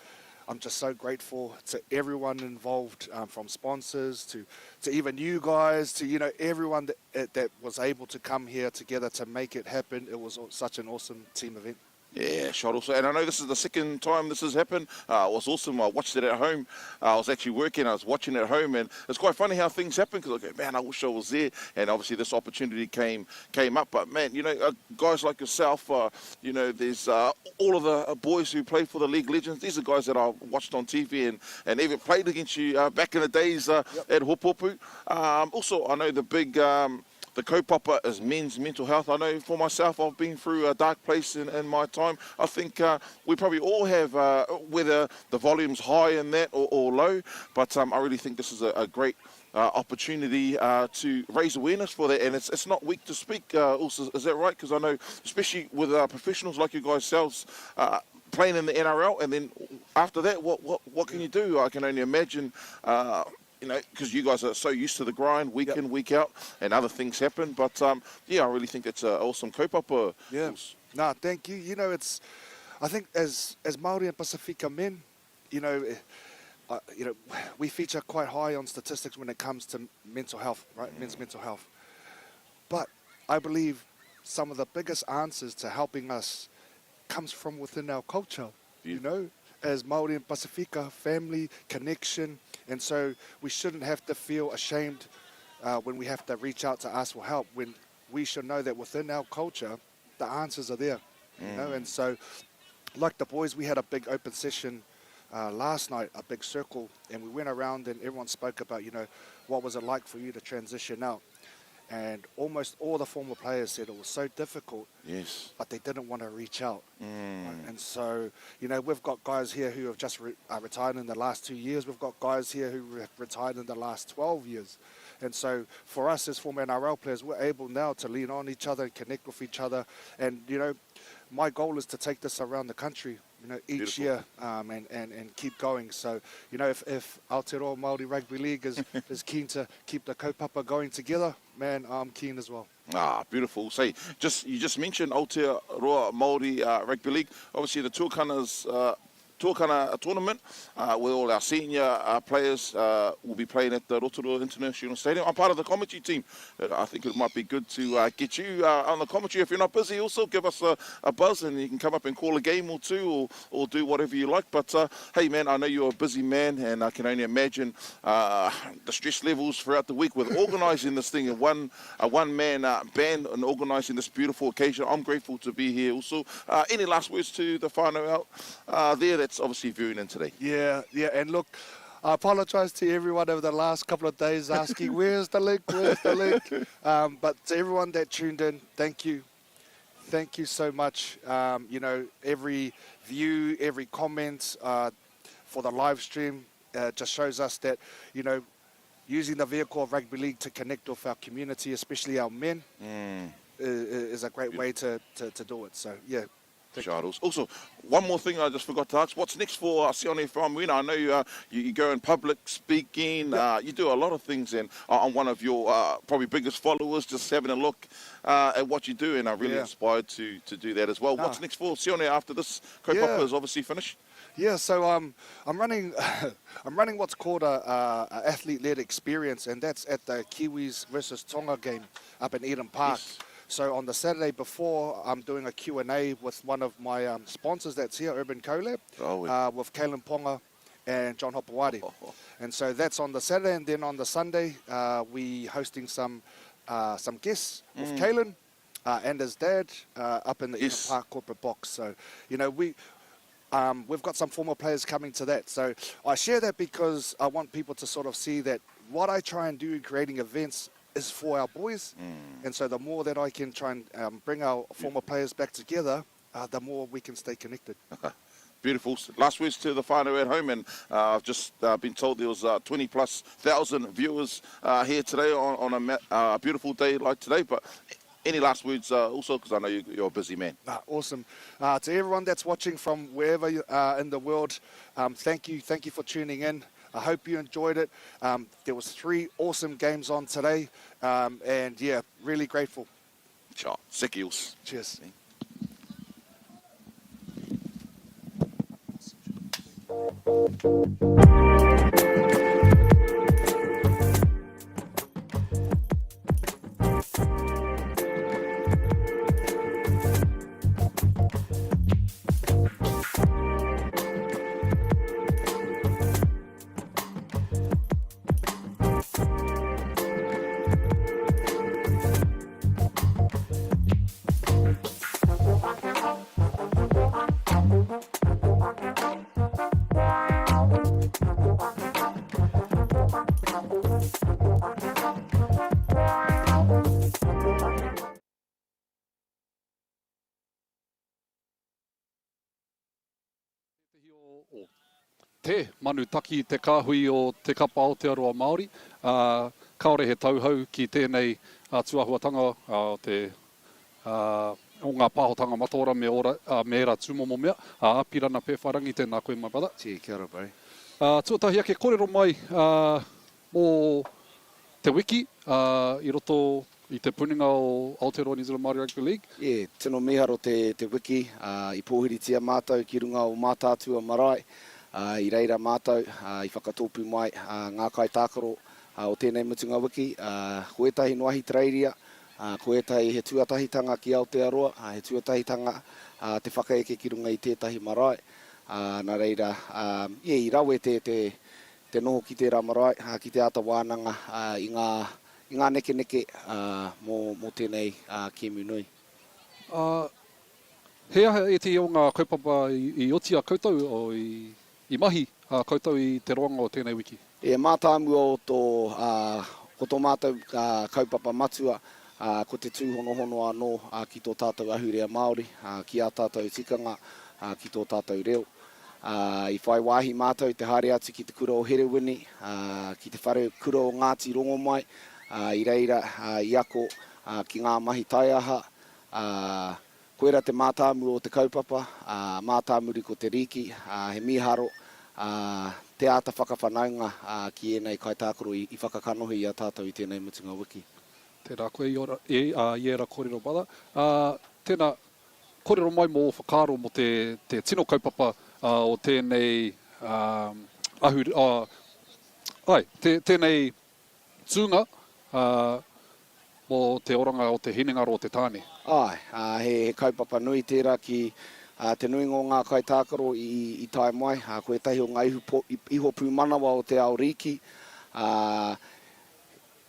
I'm just so grateful to everyone involved, from sponsors to even you guys, to, you know, everyone that was able to come here together to make it happen. It was such an awesome team event. Yeah, shot also. And I know this is the second time this has happened. It was awesome. I watched it at home. I was actually working. I was watching it at home. And it's quite funny how things happen, because I go, man, I wish I was there. And obviously this opportunity came up. But, man, you know, guys like yourself, you know, there's all of the boys who play for the League Legends. These are guys that I watched on TV and even played against you back in the days at Hopopu. Also, I know the big... the kaupapa is men's mental health. I know for myself, I've been through a dark place in my time. I think we probably all have, whether the volume's high in that or low, but I really think this is a great opportunity to raise awareness for that. And it's not weak to speak, also, is that right? Because I know, especially with professionals like you guys selves, playing in the NRL, and then after that, what can you do? I can only imagine... you know, because you guys are so used to the grind, week in, week out, and other things happen. But, yeah, I really think it's an awesome kaupapa. Yeah. No, thank you. You know, I think as Māori and Pasifika men, you know, we feature quite high on statistics when it comes to mental health, right? Men's mental health. But I believe some of the biggest answers to helping us comes from within our culture, you know, as Māori and Pasifika, family, connection. And so we shouldn't have to feel ashamed when we have to reach out to ask for help, when we should know that within our culture, the answers are there, you know. And so, like the boys, we had a big open session last night, a big circle, and we went around and everyone spoke about, you know, what was it like for you to transition out. And almost all the former players said it was so difficult, but they didn't want to reach out. Right? And so, you know, we've got guys here who have just retired in the last 2 years. We've got guys here who have retired in the last 12 years. And so for us as former NRL players, we're able now to lean on each other and connect with each other. And, you know, my goal is to take this around the country, you know, each year, and keep going. So, you know, if Aotearoa Māori Rugby League is keen to keep the kaupapa going together, man, I'm keen as well. Beautiful. So you just mentioned Aotearoa Māori Rugby League. Obviously the Tuakana's Tuakana tournament where all our senior players will be playing at the Rotorua International Stadium. I'm part of the commentary team. I think it might be good to get you on the commentary. If you're not busy, also give us a buzz and you can come up and call a game or two or do whatever you like. But hey, man, I know you're a busy man, and I can only imagine the stress levels throughout the week with organising this thing in a one-man band and organising this beautiful occasion. I'm grateful to be here also. Any last words to the whānau out there that's obviously viewing in today? Yeah, and look, I apologise to everyone over the last couple of days asking, where's the link? But to everyone that tuned in, thank you. Thank you so much. You know, every view, every comment for the live stream just shows us that, you know, using the vehicle of Rugby League to connect with our community, especially our men, is a great way to do it. So, yeah. Also, one more thing I just forgot to ask. What's next for Sione Whaamuina? I know you go in public speaking. You do a lot of things, and I'm one of your probably biggest followers, just having a look at what you do, and I'm really inspired to do that as well. What's next for Sione after this kaupapa is obviously finished? Yeah, so I'm running what's called a athlete-led experience, and that's at the Kiwis versus Tonga game up in Eden Park. Yes. So on the Saturday before, I'm doing a Q&A with one of my sponsors that's here, Urban Collab, with Kalen Ponga and John Hopawari. And so that's on the Saturday, and then on the Sunday, we hosting some guests with Kalen. and his dad up in the Yes. Eden Park corporate box. So, you know, we've got some former players coming to that. So I share that because I want people to sort of see that what I try and do in creating events is for our boys. And so the more that I can try and bring our former players back together, the more we can stay connected. Beautiful. Last words to the whānau at home, and I've just been told there was 20,000+ viewers here today on a beautiful day like today. But any last words also, because I know you're a busy man. Awesome. To everyone that's watching from wherever you are in the world, thank you for tuning in. I hope you enjoyed it. There was 3 awesome games on today, and yeah, really grateful. Ciao. Sekios. Cheers. Te manu taki te kāhui o te kapa Aotearoa Māori. Kaore he tauhau ki tēnei tuahuatanga o te o ngā pāhotanga matora me era tūmomo mea. Apirana pewharangi tēnā koe mai pada. Kia ora, bro. Tuatahi ake kōrero mai mō te wiki I roto I te puninga o Aotearoa New Zealand Māori Rugby League. Tino miharo te wiki, I pōhiritia mātou ki runga o mātātua marae. I reira mātou, I whakatōpu mai ngā kai tākaro o tēnei mutunga wiki. Koetahi noahi treiria, koetahi he tuatahitanga ki Aotearoa, he tuatahitanga te whakaeke ki runga I tētahi marae. Nā reira, I rawe te noho ki te ramarai, ki te ata wānanga I ngā neke mō tēnei kēmu nui. He aha e te o ngā kaupapa I otia koutou o I mahi koutou I te roanga o tēnei wiki? E mātāmu o ko tō mātou kaupapa matua, ko te tūhonohono anō ki tō tātou ahurea Māori, ki a tātou tikanga, ki tō tātou reo. I whai wāhi mātou te haere atu ki te kura o Herewini, ki te whare kura o Ngāti Rongomai, I reira I ako ki ngā mahi taiaha, koera te mātāmu o te kaupapa, mātāmuri ko te riki, he miharo, te ata whakawhanaunga ki enei kai tākoro I whakakanohi I a tātou I tēnei mutunga wiki. Tērā koe I era kōrero pada. Tēnā kōrero mai mō whakaro mo te tino kaupapa o tēnei tēnei tūnga mō te oranga o te hinengaro o te tāne. He kaupapa nui tērā ki te nui ngō ngā kai tākaro I tae mai, koe tahi o ngā iho pū manawa o te ao riki.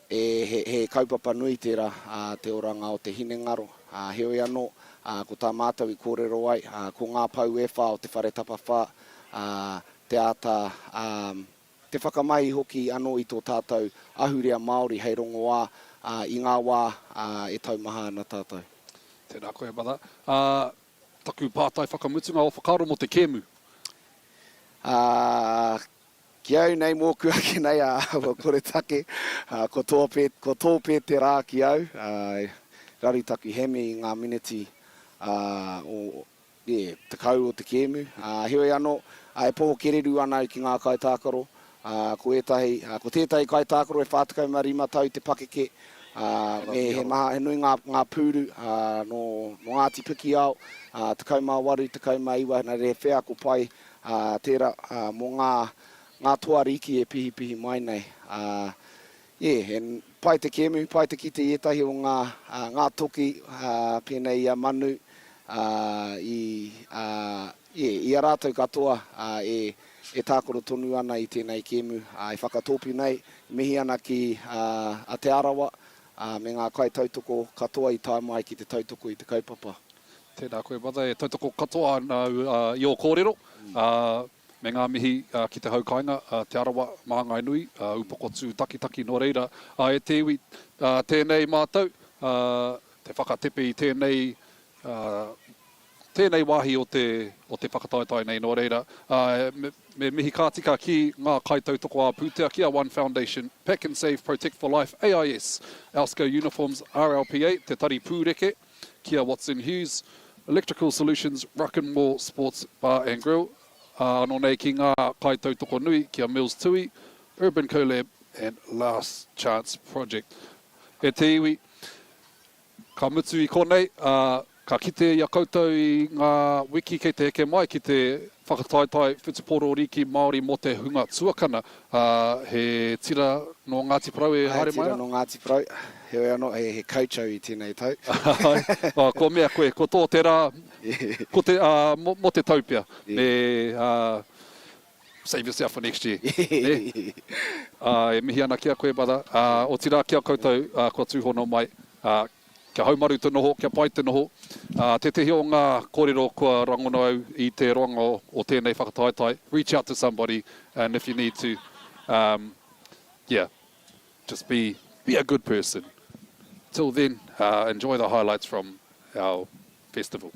He kaupapa nui tērā te oranga o te hinengaro. Heoi anō, ko tā mātou I kōrero ai, ko ngā pau e whā o te whare tapawhā, te ata, te whakamai hoki anō I tō tātou ahurea Māori hei rongo wā, I ngā wā e taumaha ana tātou. Tērā koe pada. Taku pātai whakamutunga o whakaro mo te kēmu. Ki au nei mōku ake nei kore take, ko tōpē te rā ki au, raritaku heme I ngā miniti te kau o te kēmu. Heoi anō, e poho kereru ana ki ngā kai tākaro, ko tētahi kai tākaro e 45 tau te pakeke, he nui ngā pūru no Ngāti Piki au, te kaumā waru, te kaumā iwa, nā re whea ko pai tērā mō ngā toa riki e pihi mai nei. Pai te kēmu, pai te ki te ietahi o ngā toki pēnei I manu, I a rātou katoa e tākoro tonu ana I tēnei kēmu, I whakatōpu nei, mihi ana ki a te arawa, me ngā kai tautoko katoa I tae mai ki te tautoko I te kaupapa. Tēnā koe, brother, e tautoko katoa nau I o kōrero. Me ngā mihi ki te haukainga, te arawa māngai nui, upoko tū taki no reira. E te iwi tēnei mātou, te whakatepe I tēnei wāhi o te whakataetai nei no reira. Me mihi kātika ki ngā kaitautoko a pūtea kia One Foundation, Pack and Save, Protect for Life, AIS, Alsco Uniforms, RLPA, Te Tari Pūreke, kia Watson Hughes, Electrical Solutions, Ruckenmore Sports Bar and Grill, anō nei ki ngā kaitautoko nui, kia Mills Tui, Urban Collab and Last Chance Project. E te iwi, ka mutu I konei, ka kite ia koutou I ngā wiki kei te eke mai ki te whakataetai Whetuporo Riki Māori mo te hunga tuakana. He tira no Ngāti Parau e haere mai? Tira no Ngāti Parau. He ano, he koutou I tēnei tau. Ko mea koe, ko tō te rā, ko te, mo te taupia. Me, save yourself for next year. E mihi ana kia koe, brother. O tira kia koutou, kua tūhono mai. Kia haumaru te noho, kia pai te noho. Te tehi o ngā kōrero kua rangono au I te rongo o tēnei whakataetai. Reach out to somebody, and if you need to, just be a good person. Till then, enjoy the highlights from our festival.